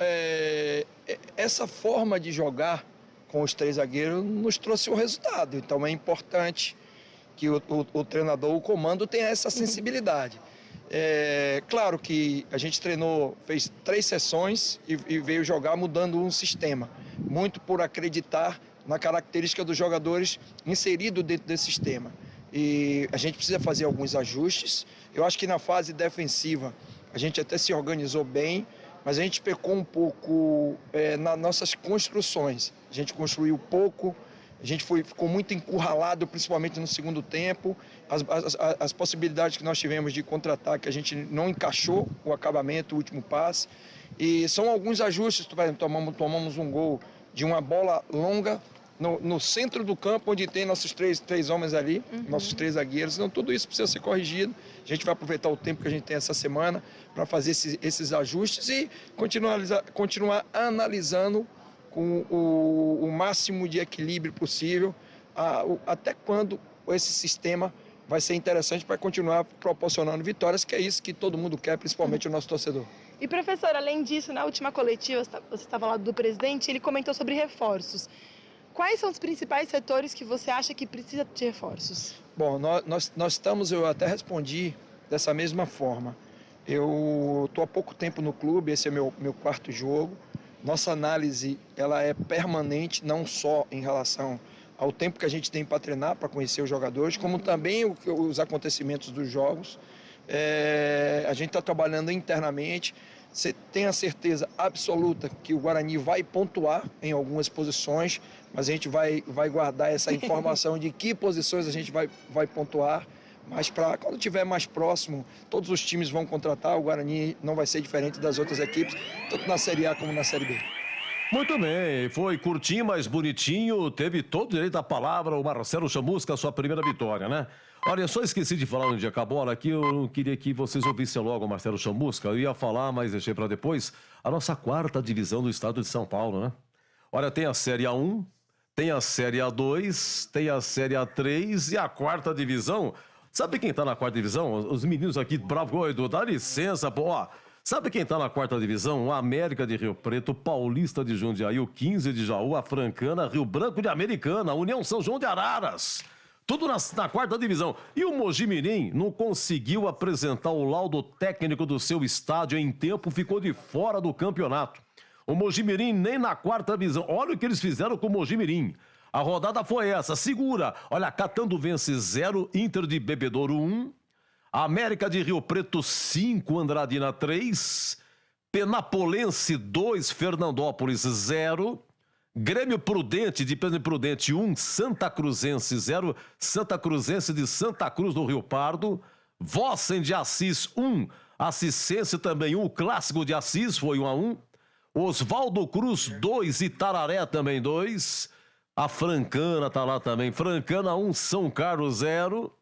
Speaker 21: essa forma de jogar com os 3 zagueiros nos trouxe o resultado. Então é importante que o treinador, o comando, tenha essa sensibilidade. Claro que a gente treinou, fez 3 sessões e veio jogar mudando um sistema, muito por acreditar na característica dos jogadores inseridos dentro desse sistema. E a gente precisa fazer alguns ajustes. Eu acho que na fase defensiva a gente até se organizou bem, mas a gente pecou um pouco nas nossas construções. A gente construiu pouco, a gente ficou muito encurralado, principalmente no segundo tempo. As possibilidades que nós tivemos de contra-ataque, a gente não encaixou o acabamento, o último passe. E são alguns ajustes. Tomamos um gol de uma bola longa no centro do campo, onde tem nossos três homens ali, nossos 3 zagueiros. Então tudo isso precisa ser corrigido. A gente vai aproveitar o tempo que a gente tem essa semana para fazer esses ajustes e continuar analisando com o máximo de equilíbrio possível, até quando esse sistema vai ser interessante para continuar proporcionando vitórias, que é isso que todo mundo quer, principalmente o nosso torcedor.
Speaker 22: E professor, além disso, na última coletiva, você estava lá do presidente, ele comentou sobre reforços. Quais são os principais setores que você acha que precisa de reforços? Bom, nós estamos, eu até respondi dessa mesma forma. Eu estou há pouco tempo no clube, esse é meu 4º jogo. Nossa análise ela é permanente, não só em relação ao tempo que a gente tem para treinar, para conhecer os jogadores, como também os acontecimentos dos jogos. A gente está trabalhando internamente. Você tem a certeza absoluta que o Guarani vai pontuar em algumas posições, mas a gente vai guardar essa informação de que posições a gente vai pontuar. Mas para quando estiver mais próximo, todos os times vão contratar, o Guarani não vai ser diferente das outras equipes, tanto na Série A como na Série B.
Speaker 1: Muito bem, foi curtinho, mas bonitinho, teve todo o direito à palavra o Marcelo Chamusca, sua primeira vitória, né? Olha, eu só esqueci de falar no dia com a bola aqui, eu não queria que vocês ouvissem logo o Marcelo Chamusca, eu ia falar, mas deixei para depois, a nossa 4ª divisão do estado de São Paulo, né? Olha, tem a Série A1, tem a Série A2, tem a Série A3 e a 4ª divisão. Sabe quem tá na 4ª divisão? Os meninos aqui, bravo, Edu, dá licença, pô, ó. Sabe quem tá na 4ª divisão? O América de Rio Preto, o Paulista de Jundiaí, o 15 de Jaú, a Francana, Rio Branco de Americana, a União São João de Araras. Tudo na quarta divisão. E o Mojimirim não conseguiu apresentar o laudo técnico do seu estádio em tempo, ficou de fora do campeonato. O Mojimirim nem na quarta divisão. Olha o que eles fizeram com o Mojimirim. A rodada foi essa, segura. Olha, Catanduvense 0, Inter de Bebedouro 1, América de Rio Preto 5, Andradina 3, Penapolense 2, Fernandópolis 0, Grêmio Prudente de Pedro Prudente 1, Santa Cruzense 0, Santa Cruzense de Santa Cruz do Rio Pardo, Vossen de Assis 1, Assistense também 1, Clássico de Assis foi 1-1, Oswaldo Cruz 2, Itararé também 2, a Francana tá lá também, Francana 1, São Carlos 0,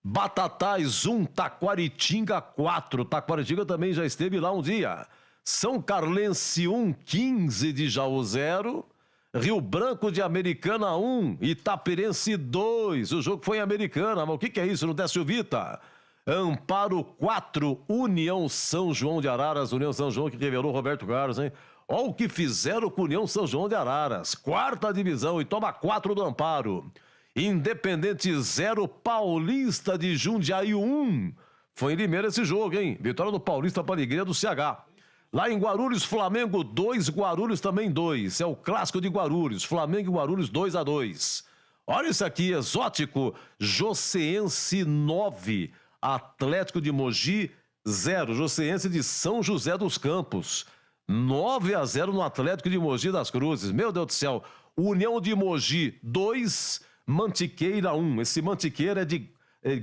Speaker 1: Batatais 1, Taquaritinga 4, Taquaritinga também já esteve lá um dia, São Carlense 1, 15 de Jaú 0, Rio Branco de Americana 1, Itapirense 2. O jogo foi em Americana, mas o que é isso no Décio Vita? Amparo 4, União São João de Araras. União São João que revelou Roberto Carlos, hein? Olha o que fizeram com União São João de Araras. Quarta divisão e toma 4 do Amparo. Independente 0, Paulista de Jundiaí 1. Foi em Limeira esse jogo, hein? Vitória do Paulista para a alegria do CH. Lá em Guarulhos, Flamengo 2, Guarulhos também 2. É o clássico de Guarulhos. Flamengo e Guarulhos 2-2. Olha isso aqui, exótico. Joseense 9, Atlético de Mogi 0. Joseense de São José dos Campos. 9-0 no Atlético de Mogi das Cruzes. Meu Deus do céu. União de Mogi 2, Mantiqueira 1. Esse Mantiqueira é de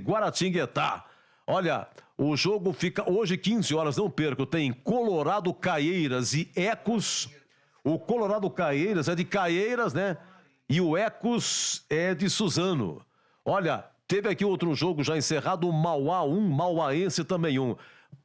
Speaker 1: Guaratinguetá. Olha, o jogo fica hoje 15 horas, não perco, tem Colorado Caieiras e Ecos. O Colorado Caieiras é de Caieiras, né? E o Ecos é de Suzano. Olha, teve aqui outro jogo já encerrado, o Mauá 1, Mauaense também 1.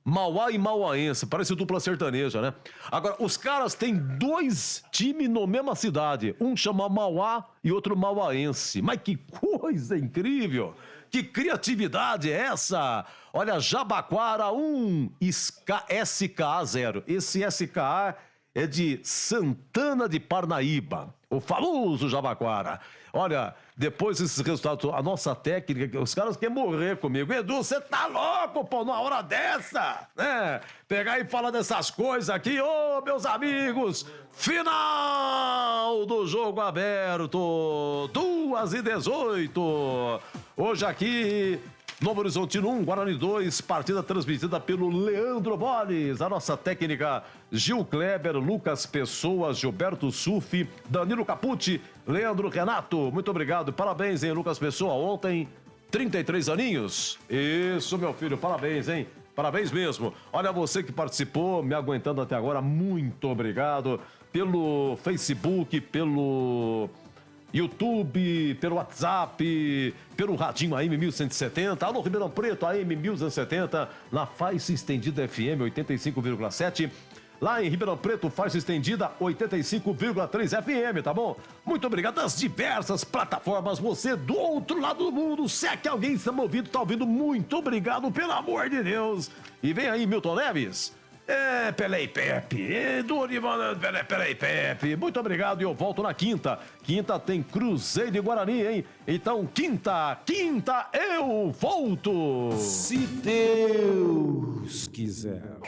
Speaker 1: Mauá e Mauaense, parece dupla sertaneja, né? Agora, os caras têm 2 times na mesma cidade. Um chama Mauá e outro Mauaense. Mas que coisa incrível! Que criatividade é essa? Olha, Jabaquara 1, SKA 0. Esse SKA é de Santana de Parnaíba, o famoso Jabaquara. Olha, depois desses resultados, a nossa técnica, os caras querem morrer comigo. Edu, você tá louco, pô, numa hora dessa? Né? Pegar e falar dessas coisas aqui, ô, meus amigos, final do jogo aberto, 2h18. Hoje aqui, Novo Horizontino 1, Guarani 2, partida transmitida pelo Leandro Boles, a nossa técnica Gil Kleber, Lucas Pessoa, Gilberto Sufi, Danilo Capucci, Leandro Renato. Muito obrigado, parabéns, hein, Lucas Pessoa, ontem, 33 aninhos. Isso, meu filho, parabéns, hein? Parabéns mesmo. Olha, você que participou, me aguentando até agora, muito obrigado. Pelo Facebook, pelo YouTube, pelo WhatsApp, pelo radinho AM 1170, alô Ribeirão Preto, AM 1170, na faixa estendida FM 85,7, lá em Ribeirão Preto, faixa estendida 85,3 FM, tá bom? Muito obrigado das diversas plataformas, você do outro lado do mundo, se é que alguém está me ouvindo, tá ouvindo, muito obrigado, pelo amor de Deus. E vem aí, Milton Neves. Pelé e Pepe, Dorival, Pelé e Pepe, muito obrigado e eu volto na quinta. Quinta tem Cruzeiro e Guarani, hein? Então, quinta eu volto.
Speaker 4: Se Deus quiser.